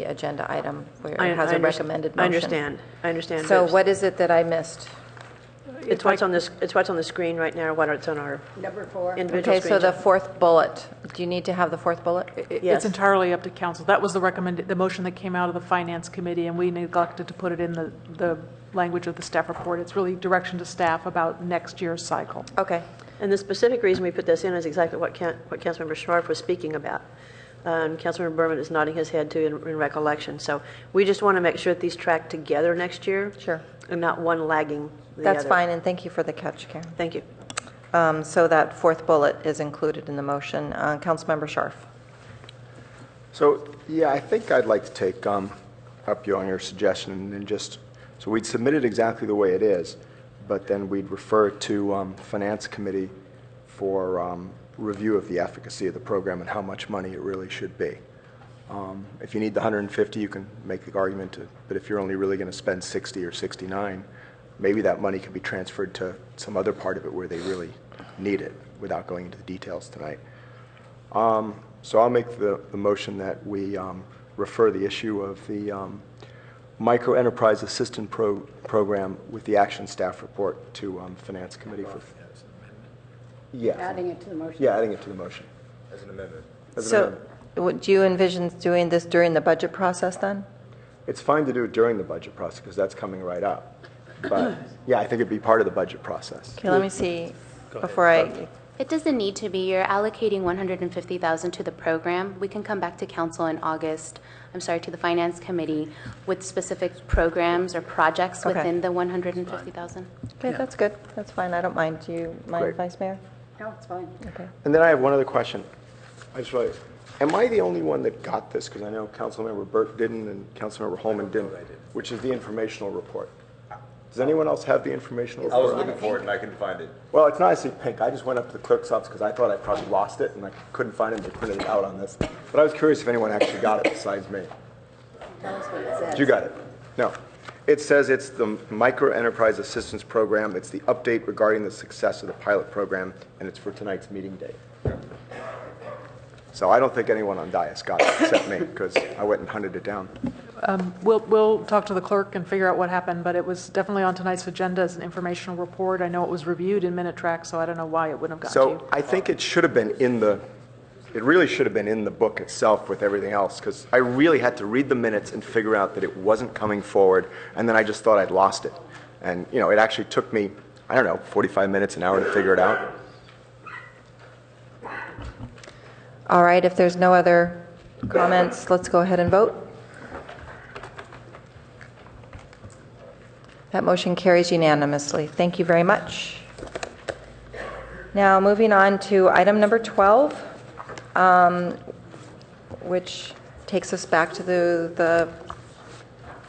agenda item where it has a recommended motion. I understand. So what is it that I missed? It's what's on this. It's what's on the screen right now. It's on our number 4. Individual okay, so the 4th bullet. Do you need to have the 4th bullet? It's entirely up to council. That was the motion that came out of the Finance Committee, and we neglected to put it in the language of the staff report. It's really direction to staff about next year's cycle. Okay. And the specific reason we put this in is exactly what Councilmember Scharf was speaking about. Councilmember Berman is nodding his head too in recollection. So we just want to make sure that these track together next year. Sure. And not one lagging the That's other. fine, and thank you for the catch, Karen. Thank you. So that 4th bullet is included in the motion. Councilmember Scharf. So, yeah, I think I'd like to take up you on your suggestion and just, so we'd submit it exactly the way it is, but then we'd refer it to Finance Committee for review of the efficacy of the program and how much money it really should be. If you need the 150, you can make the argument, but if you're only really going to spend 60 or 69, maybe that money can be transferred to some other part of it where they really need it, without going into the details tonight. So I'll make the motion that we refer the issue of the Micro Enterprise Assistance Program with the Action Staff Report to Finance Committee for... Yeah. Adding it to the motion. Yeah, adding it to the motion. As an amendment. Do you envision doing this during the budget process then? It's fine to do it during the budget process because that's coming right up. But yeah, I think it'd be part of the budget process. Okay, let me see before It doesn't need to be. You're allocating $150,000 to the program. We can come back to council in August, to the Finance Committee with specific programs or projects within the $150,000. Okay, that's good. That's fine. I don't mind. Do you mind, Great. Vice Mayor? No, it's fine. Okay. And then I have one other question. Am I the only one that got this? Because I know Councilmember Burt didn't and Councilmember Holman didn't, which is the informational report. Does anyone else have the informational I was report? looking for it and I couldn't find it. Well, it's nicely pink. I just went up to the clerk's office because I thought I probably lost it and I couldn't find it. They printed it out on this. But I was curious if anyone actually got it besides me. Tell us what it says. You got it? No. It says it's the Micro Enterprise Assistance Program. It's the update regarding the success of the pilot program, and it's for tonight's meeting date. So I don't think anyone on dais got it except me because I went and hunted it down. We'll talk to the clerk and figure out what happened, but it was definitely on tonight's agenda as an informational report. I know it was reviewed in Minute Track, so I don't know why it wouldn't have gotten to you. So I think it should have been it really should have been in the book itself with everything else, because I really had to read the minutes and figure out that it wasn't coming forward, and then I just thought I'd lost it. And, it actually took me, 45 minutes, an hour to figure it out. All right, if there's no other comments, let's go ahead and vote. That motion carries unanimously. Thank you very much. Now, moving on to item number 12, which takes us back to the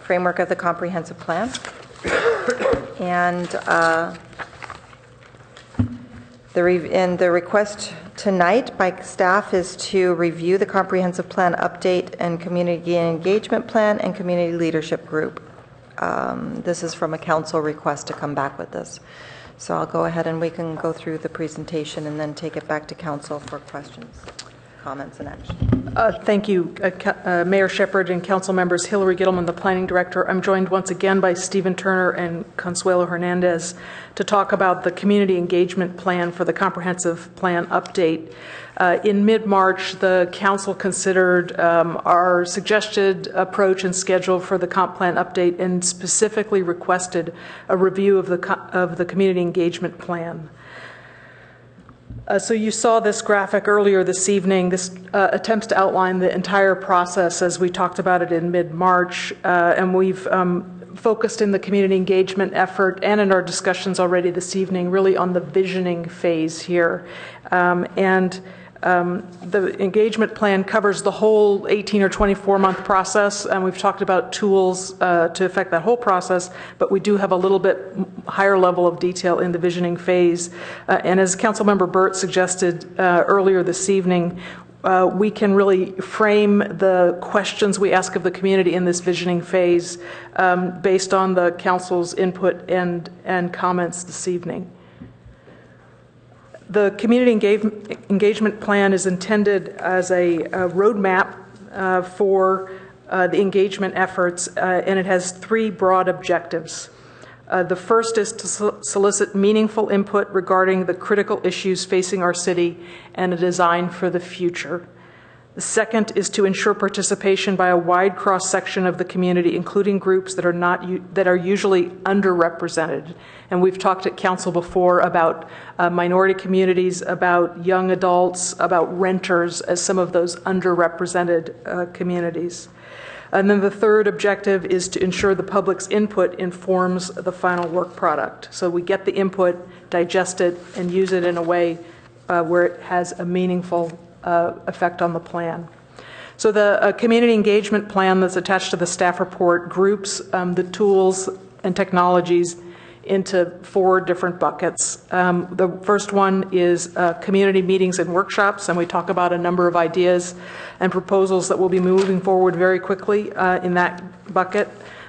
framework of the comprehensive plan. And the request tonight by staff is to review the comprehensive plan update and community engagement plan and community leadership group. This is from a council request to come back with this. So I'll go ahead and we can go through the presentation and then take it back to council for questions, comments, and action. Thank you, Mayor Shepherd and council members. Hillary Gittleman, the planning director. I'm joined once again by Stephen Turner and Consuelo Hernandez to talk about the community engagement plan for the comprehensive plan update. In mid-March, the council considered our suggested approach and schedule for the comp plan update and specifically requested a review of the community engagement plan. So you saw this graphic earlier this evening. This attempts to outline the entire process as we talked about it in mid-March, and we've focused in the community engagement effort and in our discussions already this evening really on the visioning phase here. The engagement plan covers the whole 18 or 24-month process, and we've talked about tools to affect that whole process, but we do have a little bit higher level of detail in the visioning phase. And as Councilmember Burt suggested earlier this evening, we can really frame the questions we ask of the community in this visioning phase based on the council's input and comments this evening. The community engagement plan is intended as a roadmap for the engagement efforts, and it has three broad objectives. The first is to solicit meaningful input regarding the critical issues facing our city and a design for the future. The second is to ensure participation by a wide cross-section of the community, including groups that are usually underrepresented. And we've talked at council before about minority communities, about young adults, about renters as some of those underrepresented communities. And then the third objective is to ensure the public's input informs the final work product. So we get the input, digest it, and use it in a way where it has a meaningful effect on the plan. So the community engagement plan that's attached to the staff report groups the tools and technologies into four different buckets. The first one is community meetings and workshops, and we talk about a number of ideas and proposals that will be moving forward very quickly in that bucket.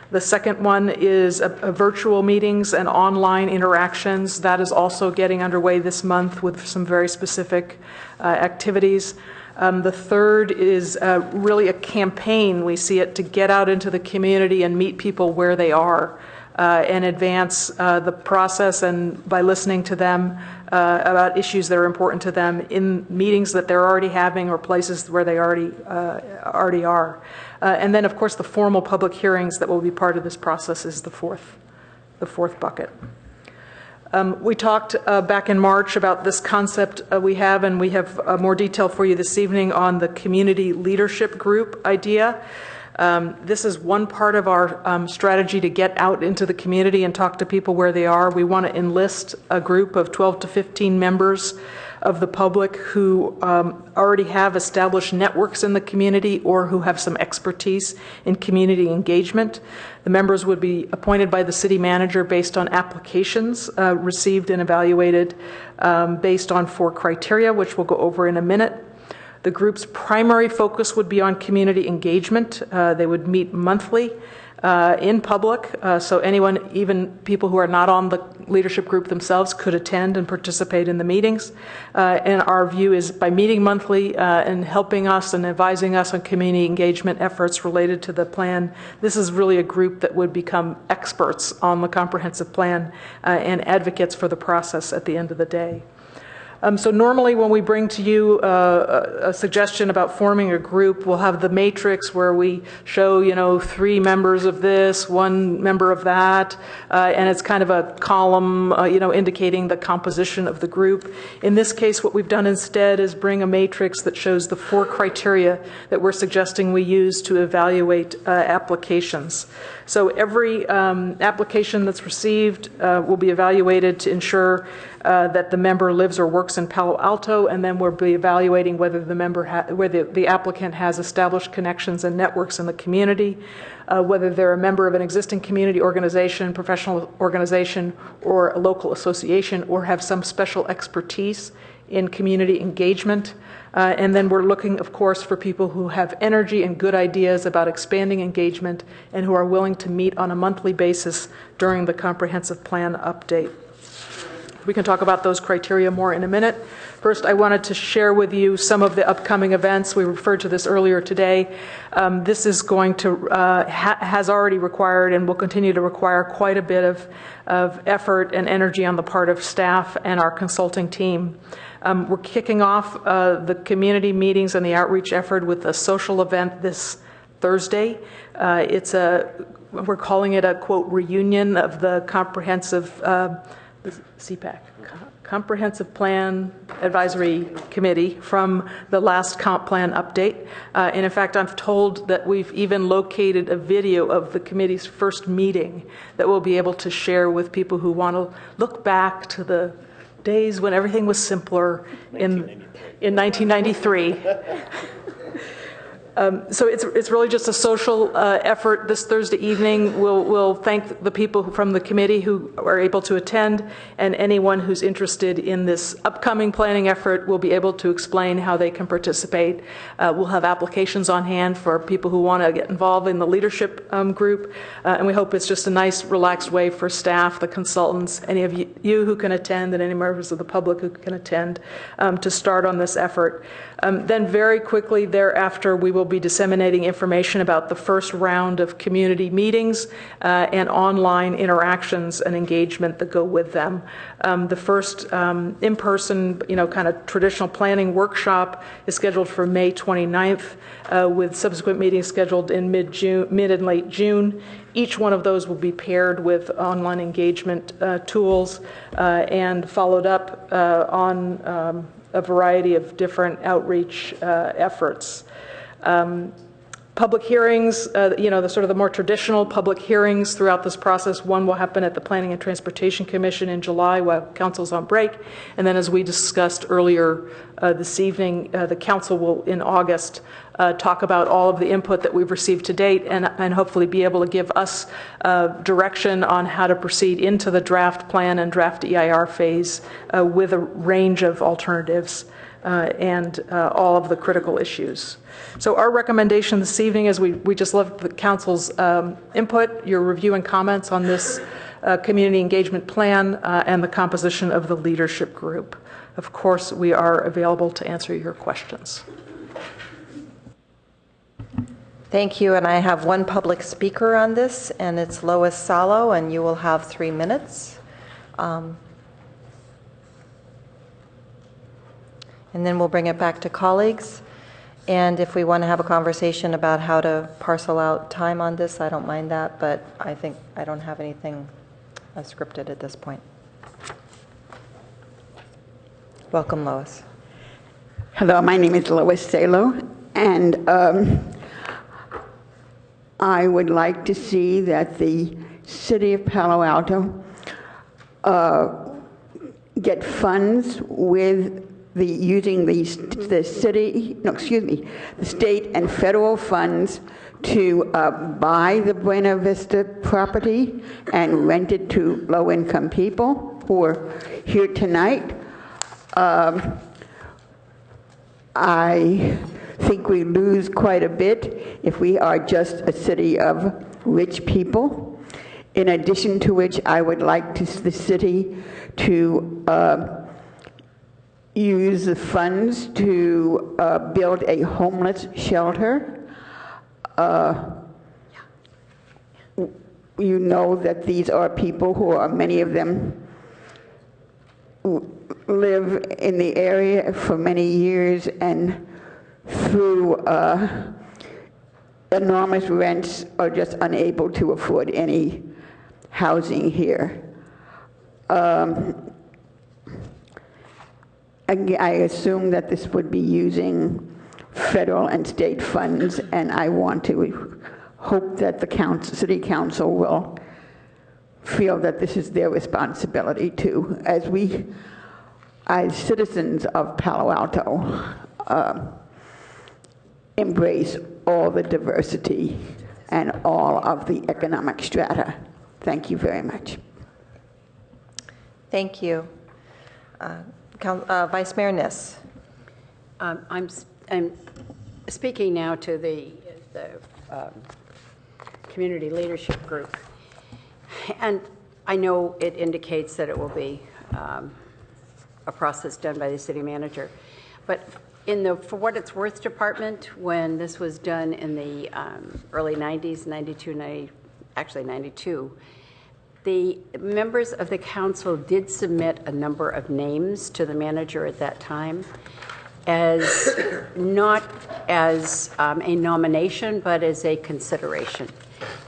The second one is virtual meetings and online interactions. That is also getting underway this month with some very specific activities. The third is really a campaign, we see it, to get out into the community and meet people where they are and advance the process, and by listening to them about issues that are important to them in meetings that they're already having or places where they already are. And then, of course, the formal public hearings that will be part of this process is the fourth bucket. We talked back in March about this concept we have, and we have more detail for you this evening on the community leadership group idea. This is one part of our strategy to get out into the community and talk to people where they are. We want to enlist a group of 12 to 15 members of the public who already have established networks in the community or who have some expertise in community engagement. The members would be appointed by the city manager based on applications received and evaluated based on 4 criteria, which we'll go over in a minute. The group's primary focus would be on community engagement. They would meet monthly in public, so anyone, even people who are not on the leadership group themselves, could attend and participate in the meetings. And our view is by meeting monthly and helping us and advising us on community engagement efforts related to the plan, this is really a group that would become experts on the comprehensive plan and advocates for the process at the end of the day. So normally when we bring to you a suggestion about forming a group, we'll have the matrix where we show, 3 members of this, 1 member of that, and it's kind of a column, indicating the composition of the group. In this case, what we've done instead is bring a matrix that shows the 4 criteria that we're suggesting we use to evaluate applications. So every application that's received will be evaluated to ensure that the member lives or works in Palo Alto, and then we'll be evaluating whether the applicant has established connections and networks in the community, whether they're a member of an existing community organization, professional organization, or a local association, or have some special expertise in community engagement. And then we're looking, of course, for people who have energy and good ideas about expanding engagement and who are willing to meet on a monthly basis during the comprehensive plan update. We can talk about those criteria more in a minute. First, I wanted to share with you some of the upcoming events. We referred to this earlier today. This is going to, has already required and will continue to require quite a bit of effort and energy on the part of staff and our consulting team. We're kicking off the community meetings and the outreach effort with a social event this Thursday. We're calling it a, quote, reunion of the comprehensive the CPAC, Comprehensive Plan Advisory Committee, from the last comp plan update. And in fact, I'm told that we've even located a video of the committee's first meeting that we'll be able to share with people who want to look back to the days when everything was simpler in 1993. So it's really just a social effort this Thursday evening. We'll thank the people from the committee who are able to attend, and anyone who's interested in this upcoming planning effort will be able to explain how they can participate. We'll have applications on hand for people who want to get involved in the leadership group, and we hope it's just a nice, relaxed way for staff, the consultants, any of you who can attend, and any members of the public who can attend to start on this effort. Then very quickly thereafter, we will be disseminating information about the first round of community meetings and online interactions and engagement that go with them. The first in-person, kind of traditional planning workshop is scheduled for May 29th, with subsequent meetings scheduled in mid and late June. Each one of those will be paired with online engagement tools and followed up on a variety of different outreach efforts. Public hearings, the sort of the more traditional public hearings throughout this process. One will happen at the Planning and Transportation Commission in July while Council's on break. And then, as we discussed earlier this evening, the Council will, in August, talk about all of the input that we've received to date and hopefully be able to give us direction on how to proceed into the draft plan and draft EIR phase with a range of alternatives and all of the critical issues. So our recommendation this evening is we just love the Council's input, your review and comments on this community engagement plan and the composition of the leadership group. Of course, we are available to answer your questions. Thank you, and I have one public speaker on this, and it's Lois Salo, and you will have 3 minutes. And then we'll bring it back to colleagues. And if we want to have a conversation about how to parcel out time on this, I don't mind that, but I think I don't have anything scripted at this point. Welcome, Lois. Hello, my name is Lois Salo, and I would like to see that the City of Palo Alto get funds with using the state and federal funds to buy the Buena Vista property and rent it to low-income people who are here tonight. I think we lose quite a bit if we are just a city of rich people. In addition to which, I would like the city to use the funds to build a homeless shelter. You know that these are people who are, many of them live in the area for many years, and through enormous rents are just unable to afford any housing here. I assume that this would be using federal and state funds, and I want to hope that the city council will feel that this is their responsibility too, as citizens of Palo Alto, embrace all the diversity and all of the economic strata. Thank you very much. Thank you. Vice Mayor Niss. I'm speaking now to the community leadership group, and I know it indicates that it will be a process done by the city manager, but in the For What It's Worth department, when this was done in the early 90s, 92, the members of the council did submit a number of names to the manager at that time, as not as a nomination, but as a consideration.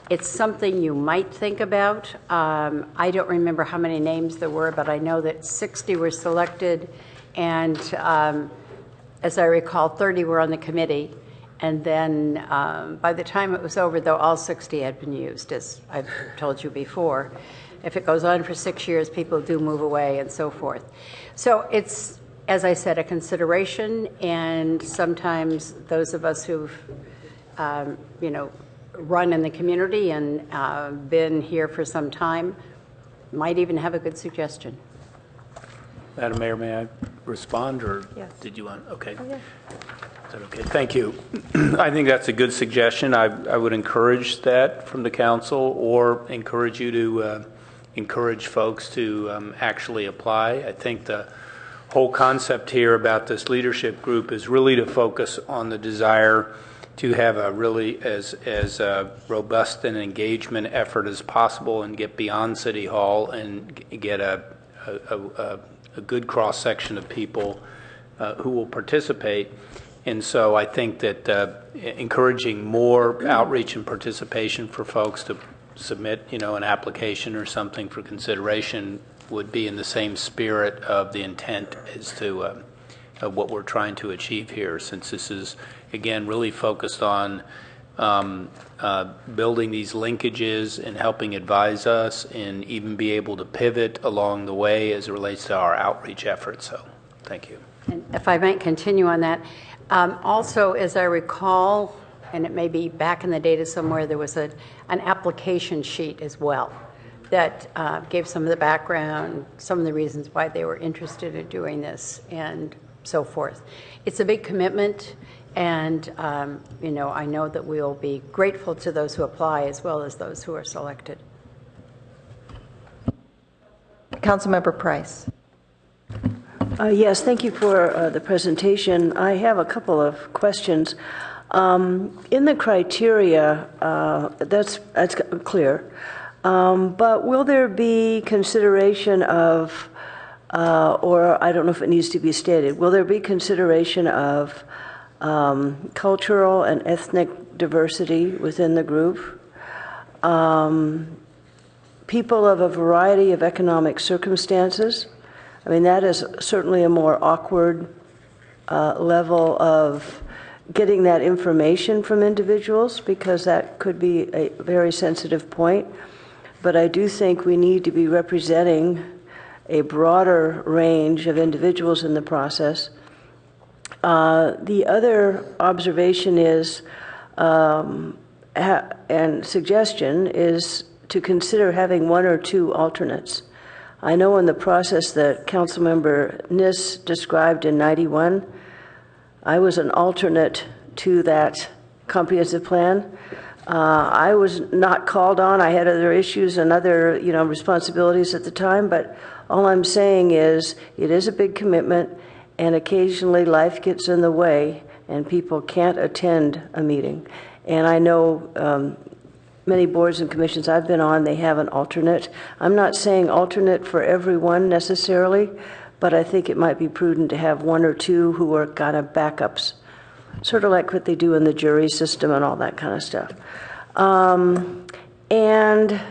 It's something you might think about. I don't remember how many names there were, but I know that 60 were selected, and as I recall, 30 were on the committee. And then by the time it was over, though, all 60 had been used, as I've told you before. If it goes on for 6 years, people do move away and so forth. So it's, as I said, a consideration, and sometimes those of us who've, run in the community and been here for some time might even have a good suggestion. Madam Mayor, may I respond, or yes. Did you want? Okay. Oh, yeah. Is that okay? Thank you. I think that's a good suggestion. I would encourage that from the council, or encourage you to encourage folks to actually apply. I think the whole concept here about this leadership group is really to focus on the desire to have a really as robust an engagement effort as possible, and get beyond City Hall and get a good cross section of people who will participate. And so I think that encouraging more outreach and participation for folks to submit, an application or something for consideration would be in the same spirit of the intent as to what we're trying to achieve here, since this is, again, really focused on building these linkages and helping advise us, and even be able to pivot along the way as it relates to our outreach efforts. So thank you. And if I might continue on that, also, as I recall, and it may be back in the data somewhere, there was an application sheet as well that gave some of the background, some of the reasons why they were interested in doing this, and so forth. It's a big commitment, and I know that we'll be grateful to those who apply as well as those who are selected. Councilmember Price. Yes, thank you for the presentation. I have a couple of questions. In the criteria, that's clear, but will there be consideration of, or I don't know if it needs to be stated, will there be consideration of cultural and ethnic diversity within the group? People of a variety of economic circumstances. I mean, that is certainly a more awkward level of getting that information from individuals, because that could be a very sensitive point. But I do think we need to be representing a broader range of individuals in the process. The other observation is, and suggestion is to consider having one or two alternates. I know in the process that Councilmember Niss described in 91, I was an alternate to that comprehensive plan. I was not called on. I had other issues and other, responsibilities at the time, but all I'm saying is it is a big commitment, and occasionally life gets in the way and people can't attend a meeting. And I know many boards and commissions I've been on, they have an alternate. I'm not saying alternate for everyone necessarily, but I think it might be prudent to have one or two who are kind of backups, sort of like what they do in the jury system and all that kind of stuff. And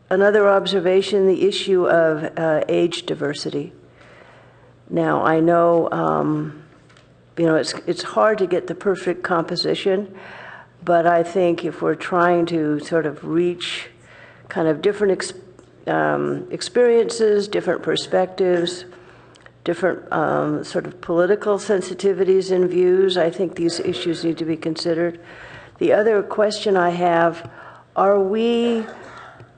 another observation, the issue of age diversity. Now, I know, it's hard to get the perfect composition, but I think if we're trying to sort of reach kind of different experiences, different perspectives, different sort of political sensitivities and views, I think these issues need to be considered. The other question I have, are we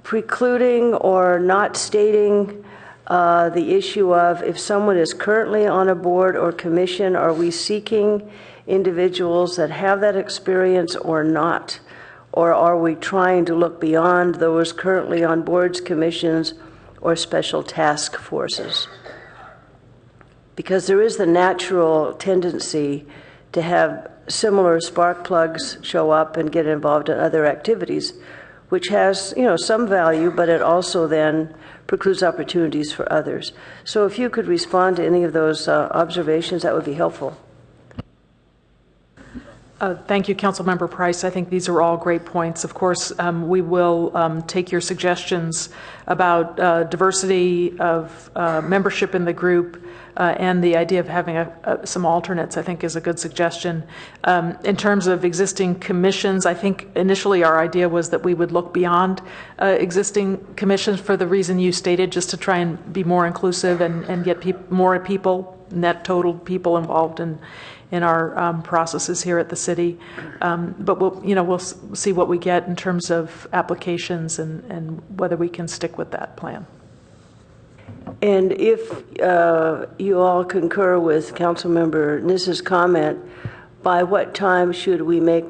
precluding or not stating the issue of if someone is currently on a board or commission, are we seeking individuals that have that experience or not? Or are we trying to look beyond those currently on boards, commissions, or special task forces? Because there is the natural tendency to have similar spark plugs show up and get involved in other activities, which has, some value, but it also then precludes opportunities for others. So if you could respond to any of those observations, that would be helpful. Thank you, Councilmember Price. I think these are all great points. Of course, we will take your suggestions about diversity of membership in the group and the idea of having some alternates, I think, is a good suggestion. In terms of existing commissions, I think initially our idea was that we would look beyond existing commissions for the reason you stated, just to try and be more inclusive and get more people, net total people involved in our processes here at the city. But we'll see what we get in terms of applications and whether we can stick with that plan. And if you all concur with Councilmember Niss's comment, by what time should we make,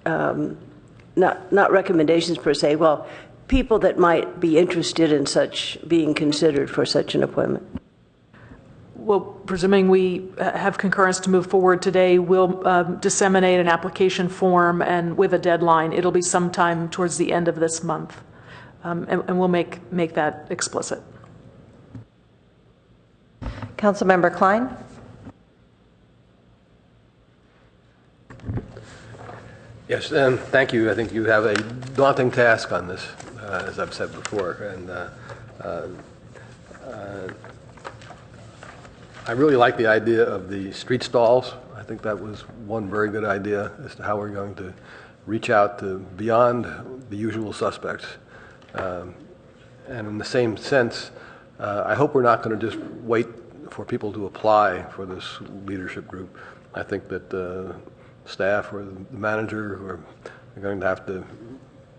not recommendations per se, well, people that might be interested in such being considered for such an appointment? Well, presuming we have concurrence to move forward today, we'll disseminate an application form, and with a deadline, it'll be sometime towards the end of this month, and we'll make that explicit. Councilmember Klein. Yes, and thank you. I think you have a daunting task on this, as I've said before, and I really like the idea of the street stalls. I think that was one very good idea as to how we're going to reach out to beyond the usual suspects. And in the same sense, I hope we're not going to just wait for people to apply for this leadership group. I think that the staff or the manager who are going to have to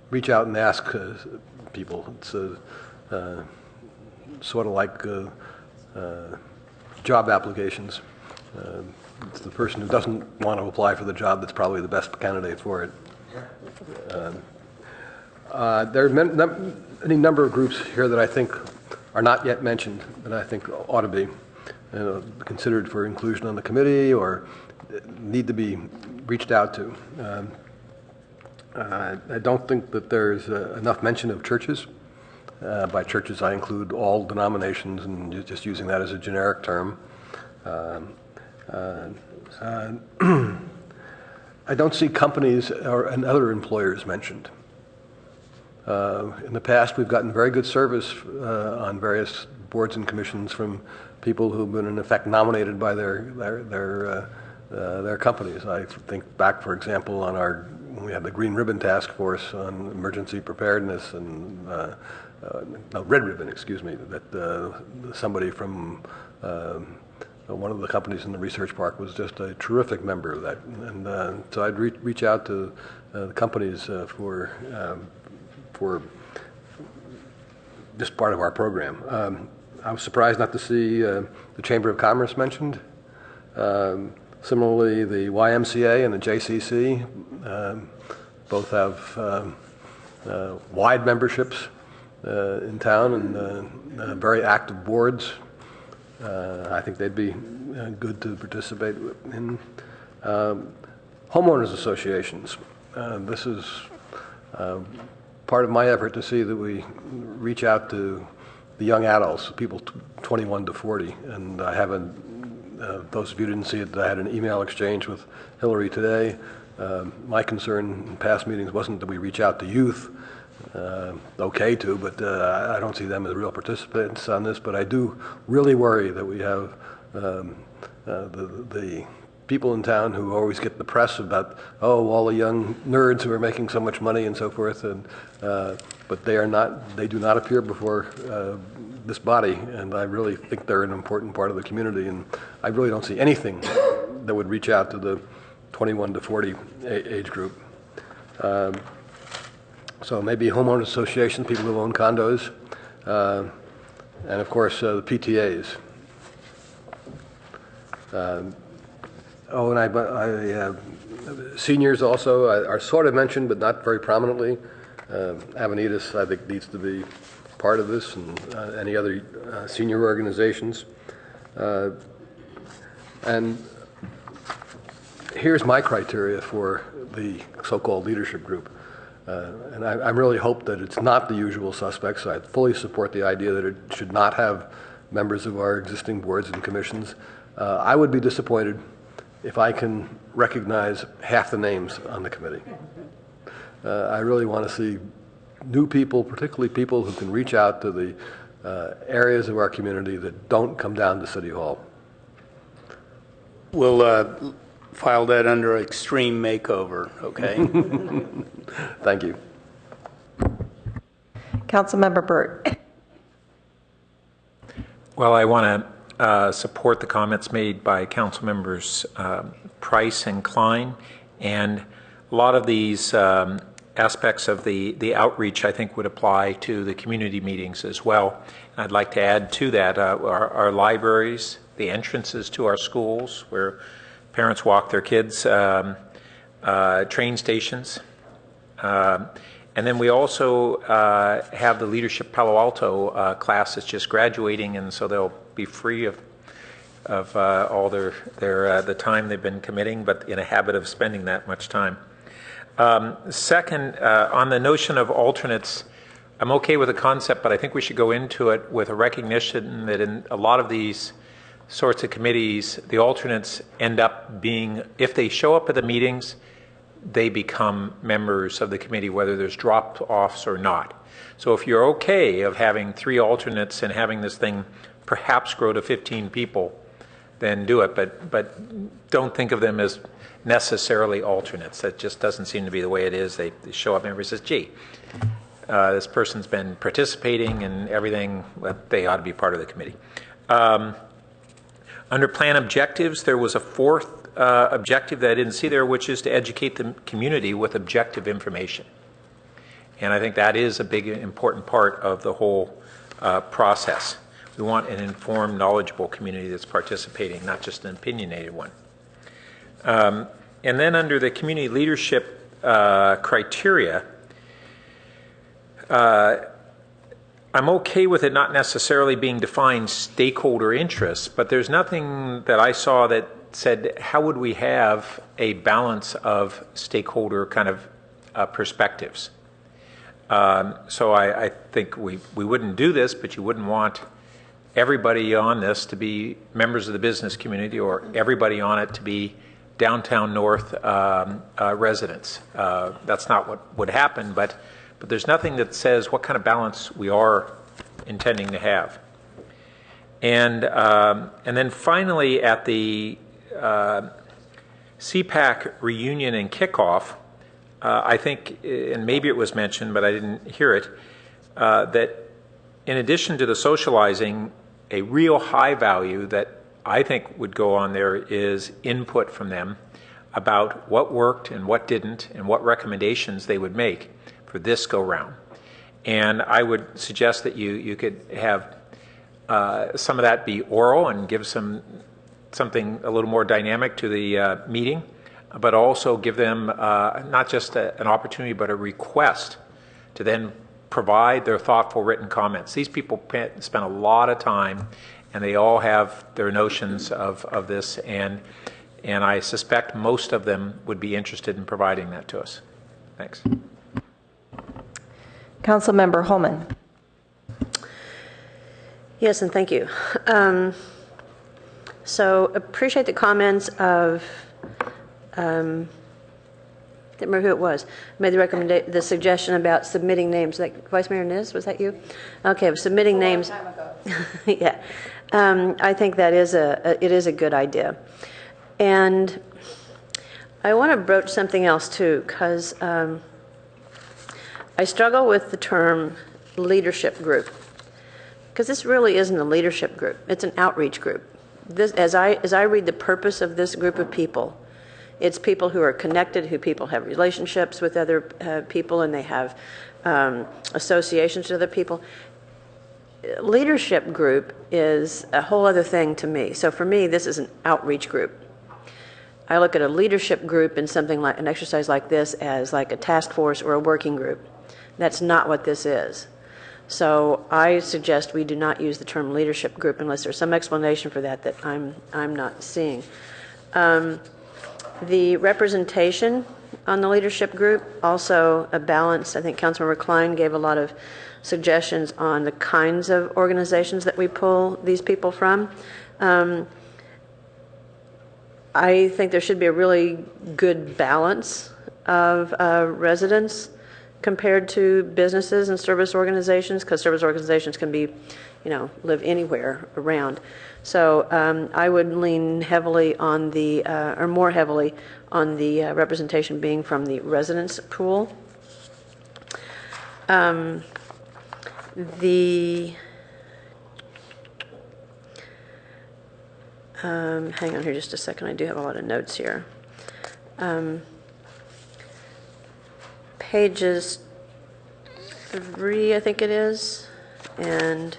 reach out and ask people. It's sort of like job applications. It's the person who doesn't want to apply for the job that's probably the best candidate for it. There are any number of groups here that I think are not yet mentioned that I think ought to be considered for inclusion on the committee or need to be reached out to. I don't think that there's enough mention of churches. By churches, I include all denominations and just using that as a generic term. I don't see companies and other employers mentioned. In the past, we've gotten very good service on various boards and commissions from people who've been, in effect, nominated by their companies. I think back, for example, on when we had the Green Ribbon Task Force on emergency preparedness and no, Red Ribbon, excuse me, that somebody from one of the companies in the research park was just a terrific member of that. And so I'd reach out to the companies for this part of our program. I was surprised not to see the Chamber of Commerce mentioned. Similarly, the YMCA and the JCC both have wide memberships in town and very active boards. I think they'd be good to participate in. Homeowners associations. This is part of my effort to see that we reach out to the young adults, people 21 to 40. And I haven't, those of you who didn't see it, I had an email exchange with Hillary today. My concern in past meetings wasn't that we reach out to youth, okay to, but I don't see them as real participants on this. But I do really worry that we have the people in town who always get the press about, oh, all the young nerds who are making so much money and so forth, and but they do not appear before this body, and I really think they're an important part of the community, and I really don't see anything that would reach out to the 21 to 40 age group. So maybe homeowners associations, people who own condos, and of course the PTAs. Seniors also are sort of mentioned, but not very prominently. Avenidas, I think, needs to be part of this, and any other senior organizations. And here's my criteria for the so-called leadership group. And I really hope that it's not the usual suspects. I fully support the idea that it should not have members of our existing boards and commissions. I would be disappointed if I can recognize half the names on the committee. I really want to see new people, particularly people who can reach out to the areas of our community that don't come down to City Hall. We'll file that under extreme makeover, okay? Thank you. Councilmember Burt. Well, I want to support the comments made by Council Members Price and Klein, and a lot of these aspects of the outreach I think would apply to the community meetings as well. And I'd like to add to that our libraries, the entrances to our schools where parents walk their kids, train stations, and then we also have the Leadership Palo Alto class that's just graduating, and so they'll be free of all the time they've been committing, but in a habit of spending that much time. Second, on the notion of alternates, I'm okay with the concept, but I think we should go into it with a recognition that in a lot of these sorts of committees, the alternates end up being, if they show up at the meetings, they become members of the committee, whether there's drop-offs or not. So if you're okay of having 3 alternates and having this thing perhaps grow to 15 people, then do it. But don't think of them as necessarily alternates. That just doesn't seem to be the way it is. They show up and everybody says, gee, this person's been participating and everything, they ought to be part of the committee. Under plan objectives, there was a 4th objective that I didn't see there, which is to educate the community with objective information. And I think that is a big, important part of the whole process. We want an informed, knowledgeable community that's participating, not just an opinionated one. And then under the community leadership criteria, I'm okay with it not necessarily being defined stakeholder interests, but there's nothing that I saw that said how would we have a balance of stakeholder kind of perspectives. So I think we wouldn't do this, but you wouldn't want everybody on this to be members of the business community or everybody on it to be downtown north residents. That's not what would happen, but there's nothing that says what kind of balance we are intending to have. And then finally at the CPAC reunion and kickoff, I think, and maybe it was mentioned, but I didn't hear it, that in addition to the socializing, a real high value that I think would go on there is input from them about what worked and what didn't and what recommendations they would make for this go round. And I would suggest that you could have some of that be oral and give something a little more dynamic to the meeting, but also give them not just an opportunity but a request to then provide their thoughtful written comments. These people spend a lot of time and they all have their notions of this, and I suspect most of them would be interested in providing that to us. Thanks. Councilmember Holman. Yes, and thank you. So appreciate the comments of, didn't remember who it was, made the suggestion about submitting names. Like Vice Mayor Niz, was that you? Okay, submitting names. A long time ago. Yeah. I think that is it is a good idea. And I want to broach something else too, because I struggle with the term leadership group, because this really isn't a leadership group. It's an outreach group. This, as I read the purpose of this group of people, it's people who are connected, who people have relationships with other people, and they have associations with other people. Leadership group is a whole other thing to me. So for me, this is an outreach group. I look at a leadership group in something like an exercise like this as like a task force or a working group. That's not what this is. So I suggest we do not use the term leadership group unless there's some explanation for that I'm not seeing. The representation on the leadership group, also a balance. I think Councilmember Klein gave a lot of suggestions on the kinds of organizations that we pull these people from. I think there should be a really good balance of residents compared to businesses and service organizations, because service organizations can be, live anywhere around. So I would lean heavily on the, or more heavily on the representation being from the residents pool. Hang on here just a second. I do have a lot of notes here. Pages 3, I think it is, and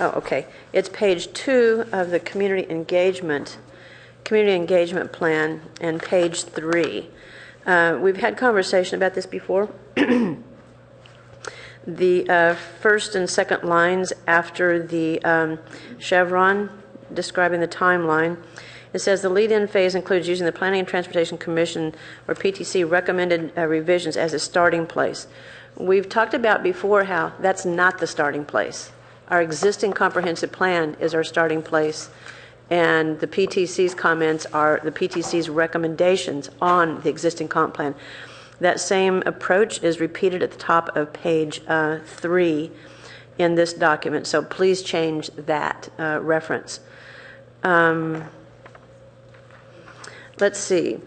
okay. It's page 2 of the community engagement plan, and page 3. We've had conversation about this before. The first and second lines after the chevron describing the timeline, it says the lead-in phase includes using the Planning and Transportation Commission or PTC recommended revisions as a starting place. We've talked about before how that's not the starting place. Our existing comprehensive plan is our starting place, and the PTC's comments are the PTC's recommendations on the existing comp plan. That same approach is repeated at the top of page 3 in this document, so please change that reference. Let's see,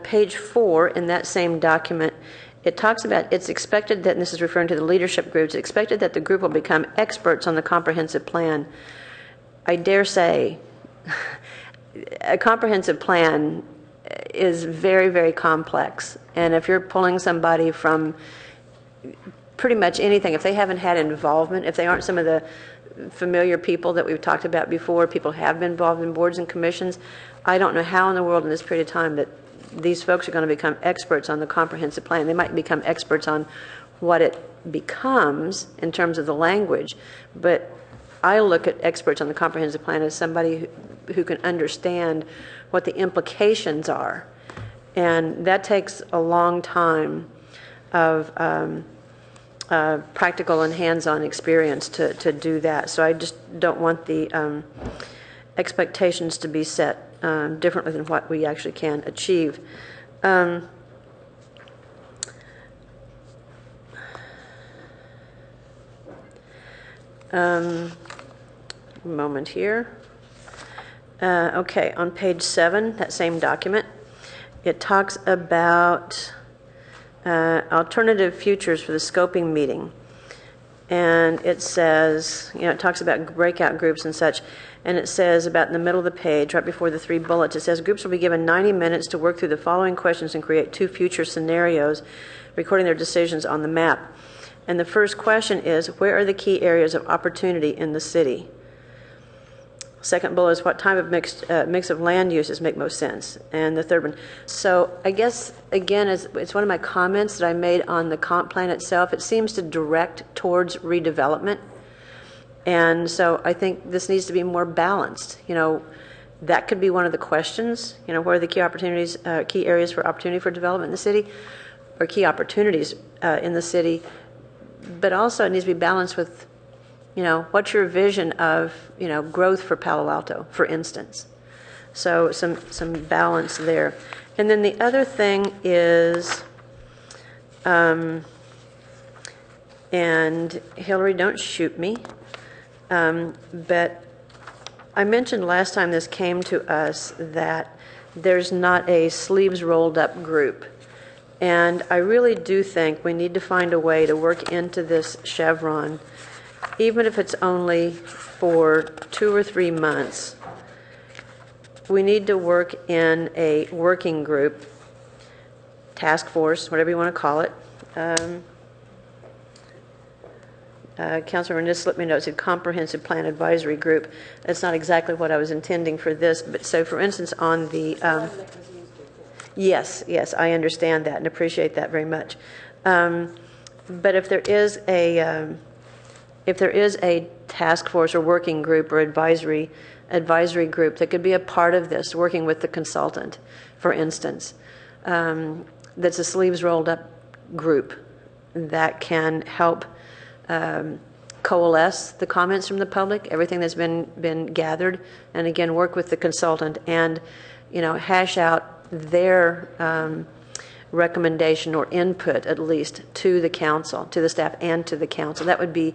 page 4 in that same document, it talks about it's expected that, and this is referring to the leadership groups, it's expected that the group will become experts on the comprehensive plan. I dare say a comprehensive plan is very, very complex. And if you're pulling somebody from pretty much anything, if they haven't had involvement, if they aren't some of the familiar people that we've talked about before, people have been involved in boards and commissions, I don't know how in the world in this period of time that these folks are going to become experts on the comprehensive plan. They might become experts on what it becomes in terms of the language, but I look at experts on the comprehensive plan as somebody who can understand what the implications are. And that takes a long time of practical and hands-on experience to do that. So I just don't want the expectations to be set differently than what we actually can achieve. Moment here. Okay, on page 7, that same document, it talks about alternative futures for the scoping meeting. and it says, it talks about breakout groups and such, and it says about in the middle of the page, right before the 3 bullets, it says groups will be given 90 minutes to work through the following questions and create 2 future scenarios, recording their decisions on the map. And the first question is, where are the key areas of opportunity in the city? Second bullet is, what type of mix of land uses make most sense? And the third one. So I guess, again, it's one of my comments that I made on the comp plan itself. It seems to direct towards redevelopment. And so I think this needs to be more balanced. That could be one of the questions. What are the key opportunities, key areas for opportunity for development in the city, or key opportunities in the city? But also it needs to be balanced with, what's your vision of, growth for Palo Alto, for instance. So some balance there. And then the other thing is, and Hillary, don't shoot me, but I mentioned last time this came to us that there's not a sleeves rolled up group. And I really do think we need to find a way to work into this chevron, even if it's only for 2 or 3 months. We need to work in a working group, task force, whatever you want to call it. Councilor Rennis slipped me a note, it said Comprehensive Plan Advisory Group. That's not exactly what I was intending for this, but so for instance on the... Yes, I understand that and appreciate that very much. But if there is a task force or working group or advisory group that could be a part of this, working with the consultant, for instance, that's a sleeves rolled up group that can help coalesce the comments from the public, everything that's been gathered, and again work with the consultant and hash out their recommendation or input, at least, to the council, to the staff and to the council. That would be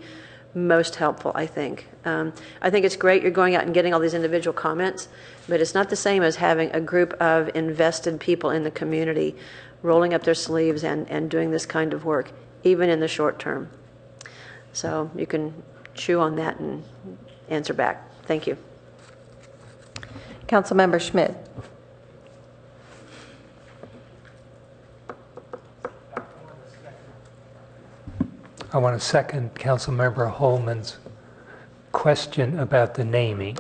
most helpful, I think. I think it's great you're going out and getting all these individual comments, but it's not the same as having a group of invested people in the community rolling up their sleeves and doing this kind of work, even in the short term. So you can chew on that and answer back. Thank you. Councilmember Schmidt. I want to second Councilmember Holman's question about the naming.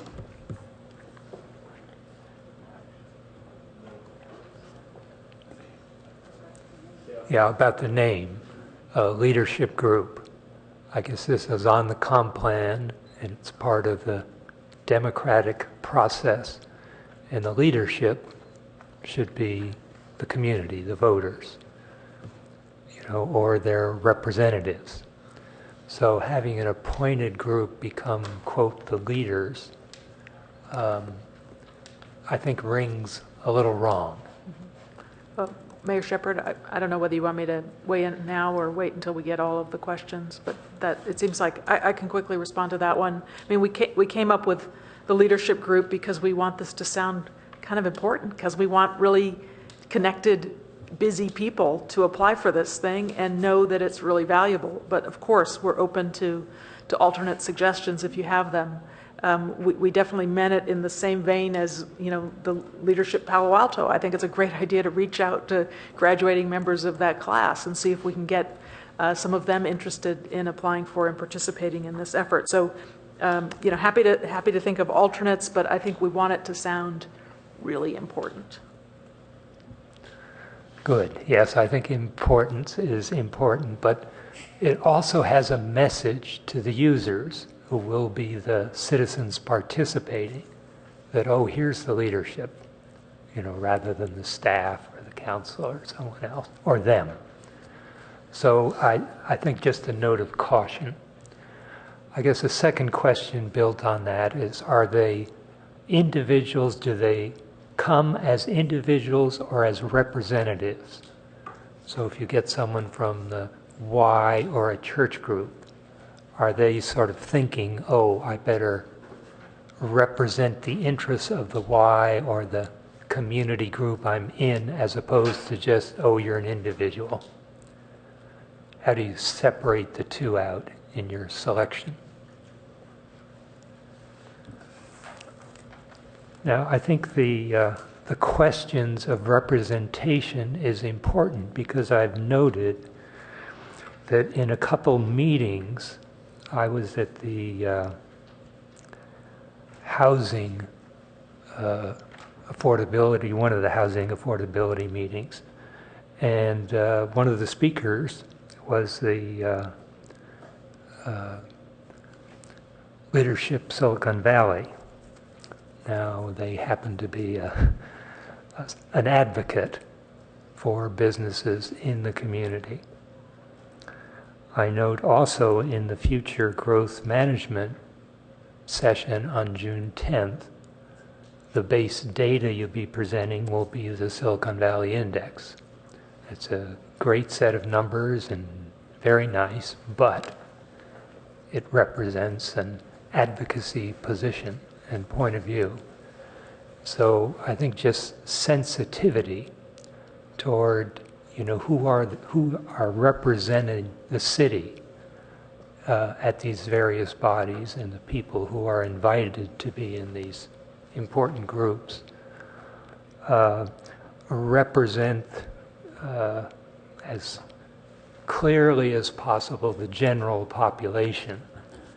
Yeah, about the name, leadership group. I guess this is on the comp plan and it's part of the democratic process. And the leadership should be the community, the voters, or their representatives. So having an appointed group become, quote, the leaders, I think rings a little wrong. Well, Mayor Shepherd, I don't know whether you want me to weigh in now or wait until we get all of the questions, but that it seems like I can quickly respond to that one. I mean, we came up with the leadership group because we want this to sound kind of important, because we want really connected, busy people to apply for this thing and know that it's really valuable. But of course, we're open to alternate suggestions if you have them. We definitely meant it in the same vein as the Leadership Palo Alto. I think it's a great idea to reach out to graduating members of that class and see if we can get some of them interested in applying for and participating in this effort. So, happy to think of alternates, but I think we want it to sound really important. Good. Yes, I think importance is important, but it also has a message to the users who will be the citizens participating that, oh, here's the leadership, rather than the staff or the council or someone else or them. So I think just a note of caution. I guess the second question built on that is, are they individuals? Do they come as individuals or as representatives? So if you get someone from the Y or a church group, are they sort of thinking, oh, I better represent the interests of the Y or the community group I'm in, as opposed to just, oh, you're an individual? How do you separate the two out in your selection. Now, I think the questions of representation is important because I've noted that in a couple meetings, I was at the housing affordability, one of the housing affordability meetings, and one of the speakers was the Leadership Silicon Valley. Now, they happen to be an advocate for businesses in the community. I note also in the future growth management session on June 10th, the base data you'll be presenting will be the Silicon Valley Index. It's a great set of numbers and very nice, but it represents an advocacy position and point of view. So I think just sensitivity toward, who are representing the city at these various bodies and the people who are invited to be in these important groups represent as clearly as possible the general population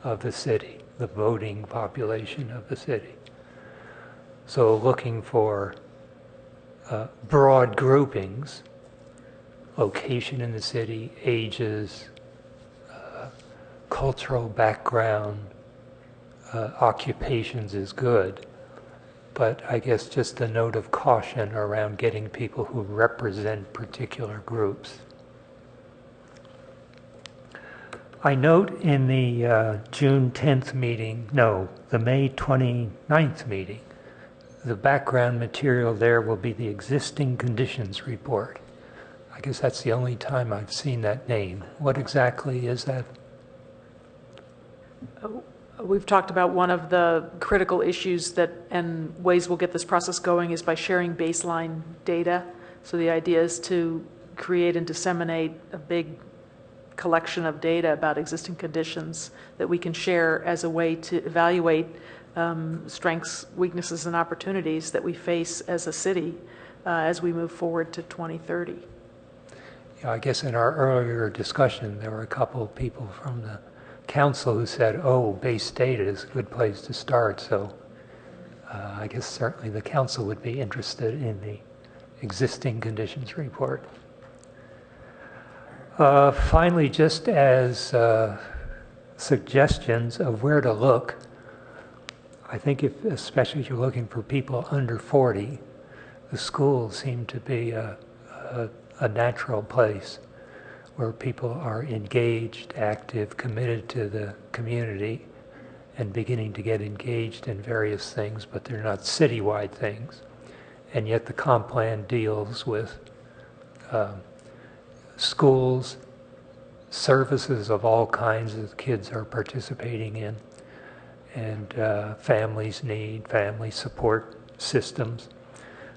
of the city, the voting population of the city. So looking for broad groupings, location in the city, ages, cultural background, occupations is good. But I guess just a note of caution around getting people who represent particular groups. I note in the June 10th meeting, the May 29th meeting, the background material there will be the existing conditions report. I guess that's the only time I've seen that name. What exactly is that? We've talked about one of the critical issues and ways we'll get this process going is by sharing baseline data. So the idea is to create and disseminate a big collection of data about existing conditions that we can share as a way to evaluate strengths, weaknesses, and opportunities that we face as a city as we move forward to 2030. Yeah, I guess in our earlier discussion, there were a couple of people from the council who said, base data is a good place to start. So I guess certainly the council would be interested in the existing conditions report. Finally, just as suggestions of where to look, I think especially if you're looking for people under 40, the schools seem to be a natural place where people are engaged, active, committed to the community, and beginning to get engaged in various things, but they're not citywide things. And yet the comp plan deals with schools, services of all kinds that kids are participating in, and families need family support systems.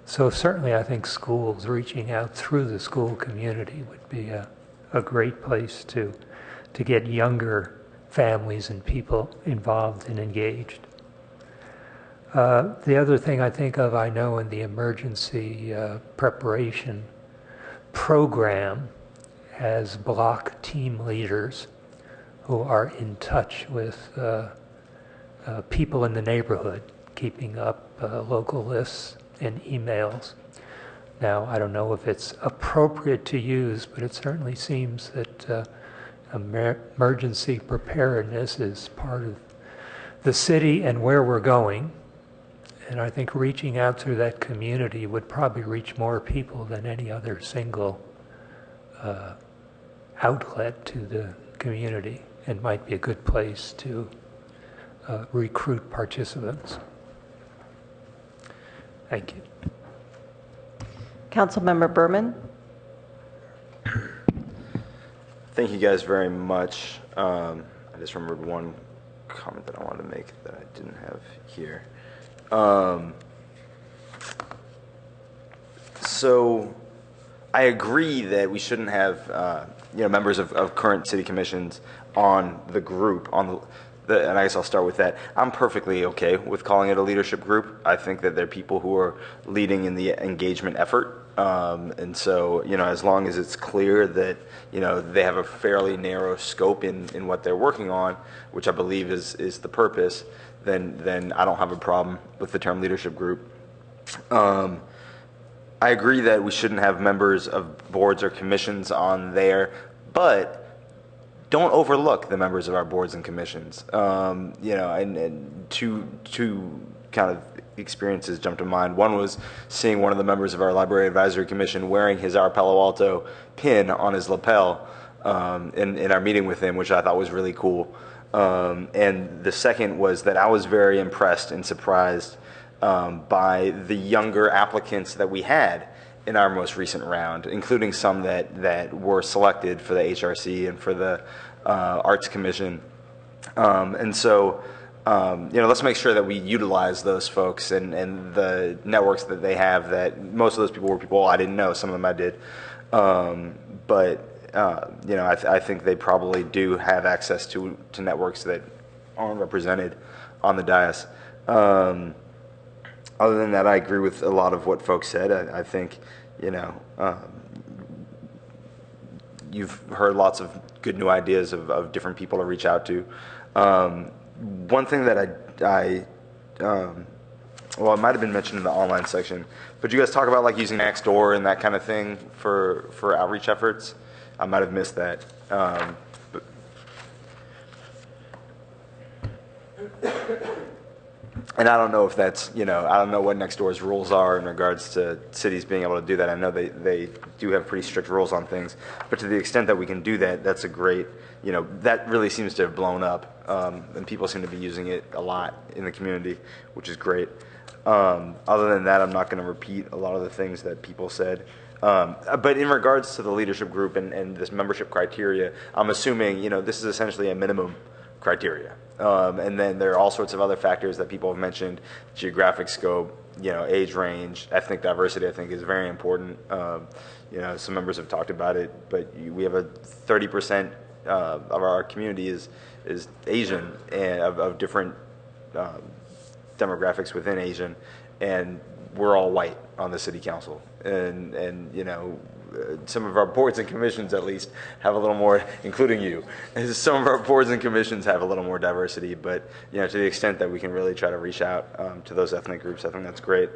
So certainly I think schools, reaching out through the school community would be a great place to get younger families and people involved and engaged. The other thing I think of, I know in the emergency preparation program has block team leaders who are in touch with people in the neighborhood, keeping up local lists and emails. Now, I don't know if it's appropriate to use, but it certainly seems that emergency preparedness is part of the city and where we're going. And I think reaching out through that community would probably reach more people than any other single outlet to the community, and might be a good place to recruit participants. Thank you. Councilmember Berman. Thank you guys very much. I just remembered one comment that I wanted to make that I didn't have here. So I agree that we shouldn't have members of current city commissions on the group, and I guess I'll start with that. I'm perfectly okay with calling it a leadership group. I think that they're people who are leading in the engagement effort. And so, as long as it's clear that, they have a fairly narrow scope in what they're working on, which I believe is the purpose, then I don't have a problem with the term leadership group. I agree that we shouldn't have members of boards or commissions on there, but don't overlook the members of our boards and commissions. And two kind of experiences jumped to mind. One was seeing one of the members of our Library Advisory Commission wearing his Our Palo Alto pin on his lapel in our meeting with him, which I thought was really cool. And the second was that I was very impressed and surprised by the younger applicants that we had in our most recent round, including some that were selected for the HRC and for the Arts Commission. And so, let's make sure that we utilize those folks and the networks that they have. That most of those people were people I didn't know. Some of them I did, but I think they probably do have access to networks that aren't represented on the dais. Other than that, I agree with a lot of what folks said. I think, you've heard lots of good new ideas of different people to reach out to. One thing that well, it might have been mentioned in the online section, but you guys talk about like using Nextdoor and that kind of thing for outreach efforts. I might have missed that. And I don't know if that's, I don't know what Nextdoor's rules are in regards to cities being able to do that. I know they do have pretty strict rules on things, but to the extent that we can do that, that's a great, that really seems to have blown up, and people seem to be using it a lot in the community, which is great. Other than that, I'm not going to repeat a lot of the things that people said. But in regards to the leadership group and this membership criteria, I'm assuming, this is essentially a minimum criteria. And then there are all sorts of other factors that people have mentioned: geographic scope, age range, ethnic diversity. I think is very important. Some members have talked about it, but we have a 30% of our community is Asian and of different demographics within Asian, and we're all white on the city council. And some of our boards and commissions at least have a little more, including you, some of our boards and commissions have a little more diversity, but to the extent that we can really try to reach out to those ethnic groups, I think that's great.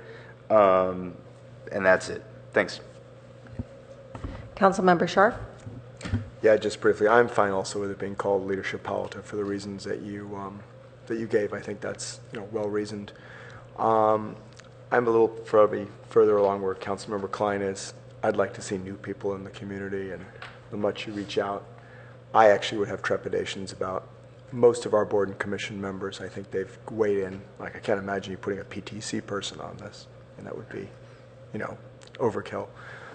And that's it. Thanks. Councilmember Sharp? Yeah, just briefly, I'm fine also with it being called Leadership Palo Alto for the reasons that you gave. I think that's well reasoned. I'm a little probably further along where Councilmember Klein is. I'd like to see new people in the community, and the much you reach out. I actually would have trepidations about most of our board and commission members. I think they've weighed in. Like, I can't imagine you putting a PTC person on this, and that would be, overkill.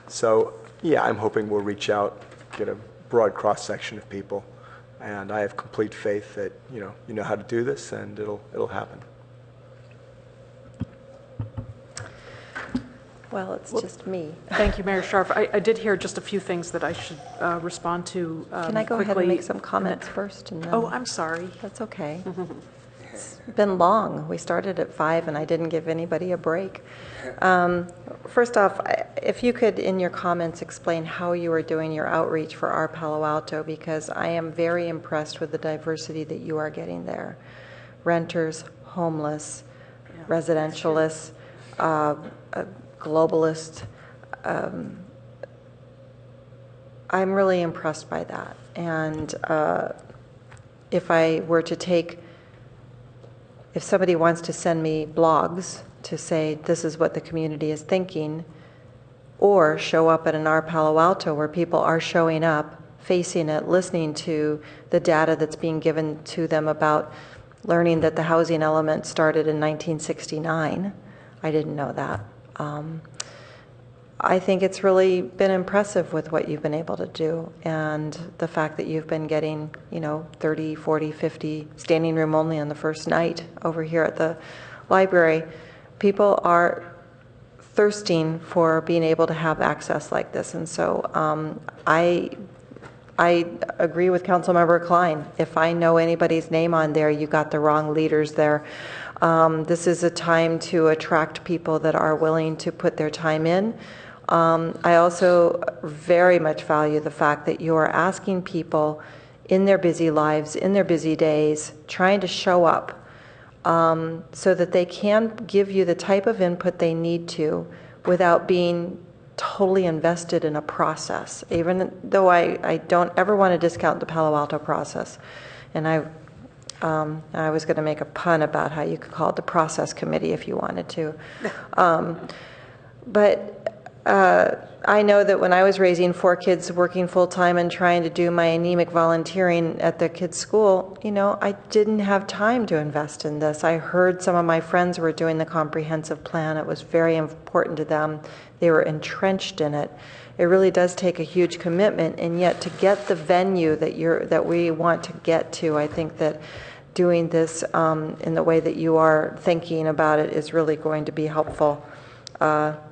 So, yeah, I'm hoping we'll reach out, get a broad cross-section of people, and I have complete faith that, you know how to do this, and it'll happen. Well, it's just me. Thank you, Mayor Scharf. I did hear just a few things that I should respond to Can I go ahead and make some comments first? And then... Oh, I'm sorry. That's okay. It's been long. We started at 5, and I didn't give anybody a break. First off, if you could, in your comments, explain how you are doing your outreach for our Palo Alto, because I am very impressed with the diversity that you are getting there. Renters, homeless, residentialists, globalist. I'm really impressed by that. And if I were to take, if somebody wants to send me blogs to say this is what the community is thinking, or show up at an Our Palo Alto where people are showing up, facing it, listening to the data that's being given to them about learning that the housing element started in 1969. I didn't know that. I think it's really been impressive with what you've been able to do, and the fact that you've been getting, 30, 40, 50 standing room only on the first night over here at the library. People are thirsting for being able to have access like this, and so I I agree with Councilmember Klein. If I know anybody's name on there, you got the wrong leaders there. This is a time to attract people that are willing to put their time in. I also very much value the fact that you are asking people in their busy lives, in their busy days, trying to show up so that they can give you the type of input they need to without being totally invested in a process, even though I don't ever want to discount the Palo Alto process. And I was going to make a pun about how you could call it the process committee if you wanted to. But I know that when I was raising 4 kids, working full-time and trying to do my anemic volunteering at the kids' school, you know, I didn't have time to invest in this. I heard some of my friends were doing the comprehensive plan. It was very important to them. They were entrenched in it. It really does take a huge commitment, and yet to get the venue that we want to get to, I think that doing this in the way that you are thinking about it is really going to be helpful.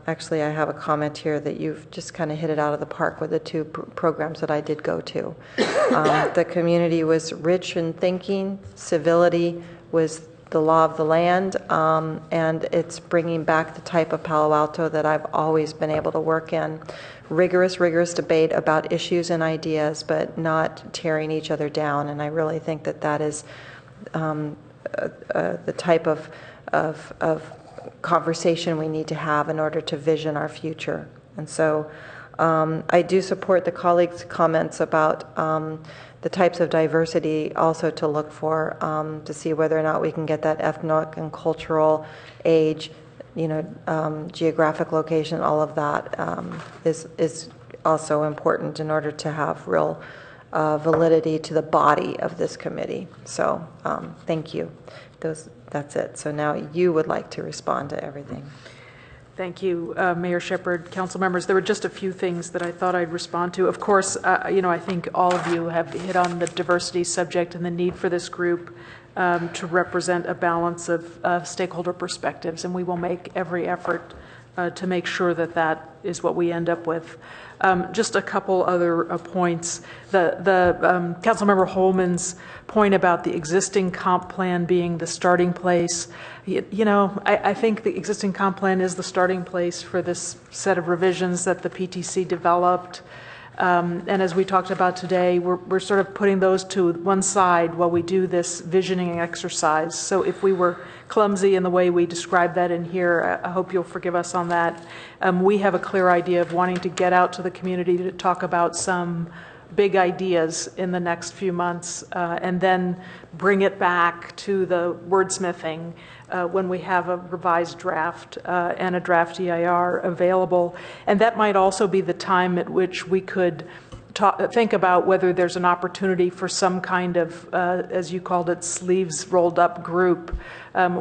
Actually, I have a comment here that you've just kind of hit it out of the park with the 2 programs that I did go to. The community was rich in thinking, civility was the law of the land, and it's bringing back the type of Palo Alto that I've always been able to work in. Rigorous debate about issues and ideas, but not tearing each other down, and I really think that that is the type of conversation we need to have in order to vision our future. And so I do support the colleagues' comments about the types of diversity also to look for, to see whether or not we can get that ethnic and cultural, age, geographic location, all of that is also important in order to have real validity to the body of this committee. So thank you. That's it. So now you would like to respond to everything. Thank you, Mayor Shepherd, council members. There were just a few things that I thought I'd respond to. Of course, I think all of you have hit on the diversity subject and the need for this group to represent a balance of stakeholder perspectives, and we will make every effort to make sure that that is what we end up with. Just a couple other points. The Councilmember Holman's point about the existing comp plan being the starting place. I think the existing comp plan is the starting place for this set of revisions that the PTC developed. And as we talked about today, we're sort of putting those to one side while we do this visioning exercise. So if we were clumsy in the way we describe that in here, I hope you'll forgive us on that. We have a clear idea of wanting to get out to the community to talk about some big ideas in the next few months, and then bring it back to the wordsmithing when we have a revised draft and a draft EIR available. And that might also be the time at which we could think about whether there's an opportunity for some kind of, as you called it, sleeves rolled up group.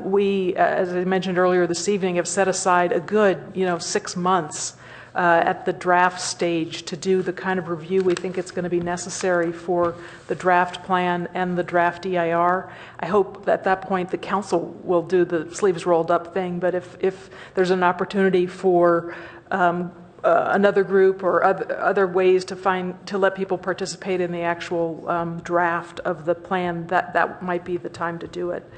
We, as I mentioned earlier this evening, have set aside a good, 6 months at the draft stage to do the kind of review we think it's going to be necessary for the draft plan and the draft EIR. I hope at that point the council will do the sleeves rolled up thing, but if there's an opportunity for another group or other ways to let people participate in the actual draft of the plan, that might be the time to do it.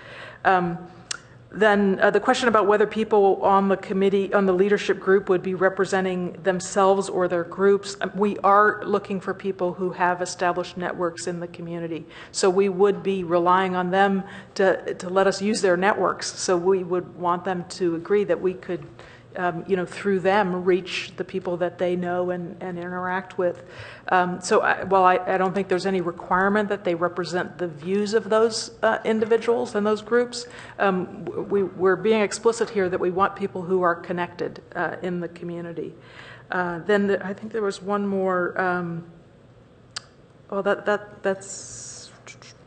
Then the question about whether people on the committee, on the leadership group, would be representing themselves or their groups. We are looking for people who have established networks in the community. So we would be relying on them to let us use their networks. So we would want them to agree that we could, through them, reach the people that they know and interact with. While I don't think there's any requirement that they represent the views of those individuals and those groups, we're being explicit here that we want people who are connected in the community. Then I think there was one more.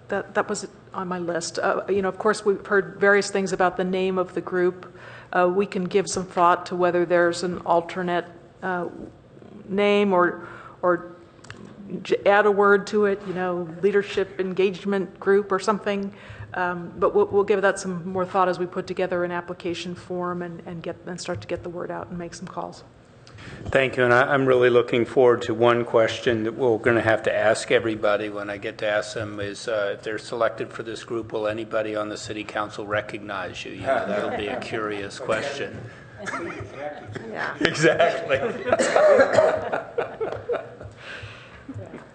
That was on my list. Of course, we've heard various things about the name of the group. We can give some thought to whether there's an alternate name or add a word to it, leadership engagement group or something. But we'll give that some more thought as we put together an application form and start to get the word out and make some calls. Thank you, and I'm really looking forward to one question that we're going to have to ask everybody when I get to ask them is if they're selected for this group, will anybody on the city council recognize you? You know, that'll be a curious question. Yeah. Exactly.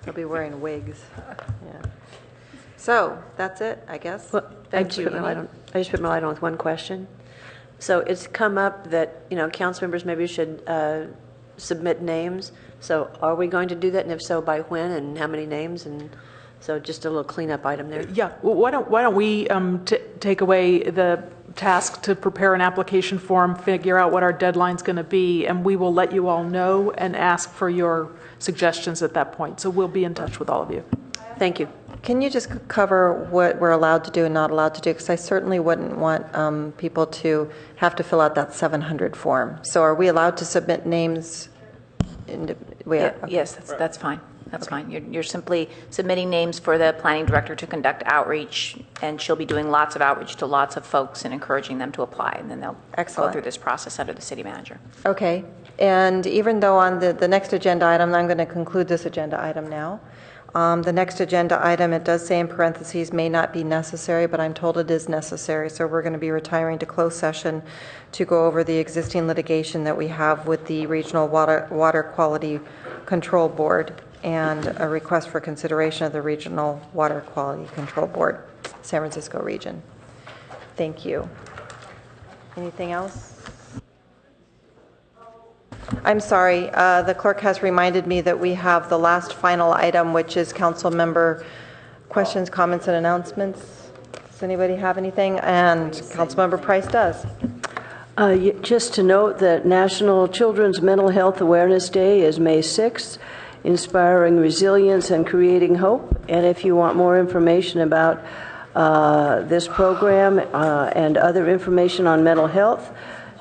They'll be wearing wigs. Yeah. So that's it, I guess. Well, I just put my light on with one question. So it's come up that, you know, council members maybe should submit names. So are we going to do that? And if so, by when and how many names? And so just a little cleanup item there. Yeah, well, why don't we take away the task to prepare an application form, figure out what our deadline's going to be, and we will let you all know and ask for your suggestions at that point. So we'll be in touch with all of you. Thank you. Can you just cover what we're allowed to do and not allowed to do? Because I certainly wouldn't want people to have to fill out that 700 form. So are we allowed to submit names? Yes, that's fine. That's fine. You're simply submitting names for the planning director to conduct outreach, and she'll be doing lots of outreach to lots of folks and encouraging them to apply, and then they'll go through this process under the city manager. Okay. And even though on the next agenda item, I'm going to conclude this agenda item now. The next agenda item, it does say in parentheses, may not be necessary, but I'm told it is necessary. So we're going to be retiring to closed session to go over the existing litigation that we have with the Regional Water Quality Control Board and a request for consideration of the Regional Water Quality Control Board, San Francisco region. Thank you. Anything else? I'm sorry, the clerk has reminded me that we have the last final item, which is council member questions, comments, and announcements. Does anybody have anything? And Councilmember Price does. Just to note that National Children's Mental Health Awareness Day is May 6th, inspiring resilience and creating hope. And if you want more information about this program and other information on mental health,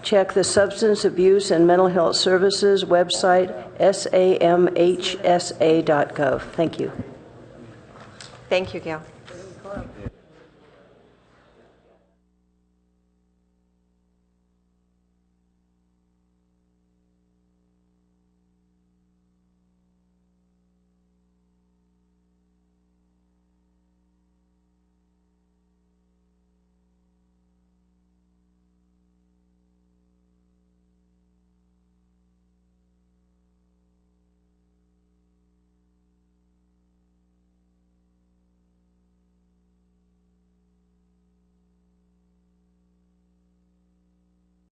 check the Substance Abuse and Mental Health Services website, samhsa.gov. Thank you. Thank you, Gail.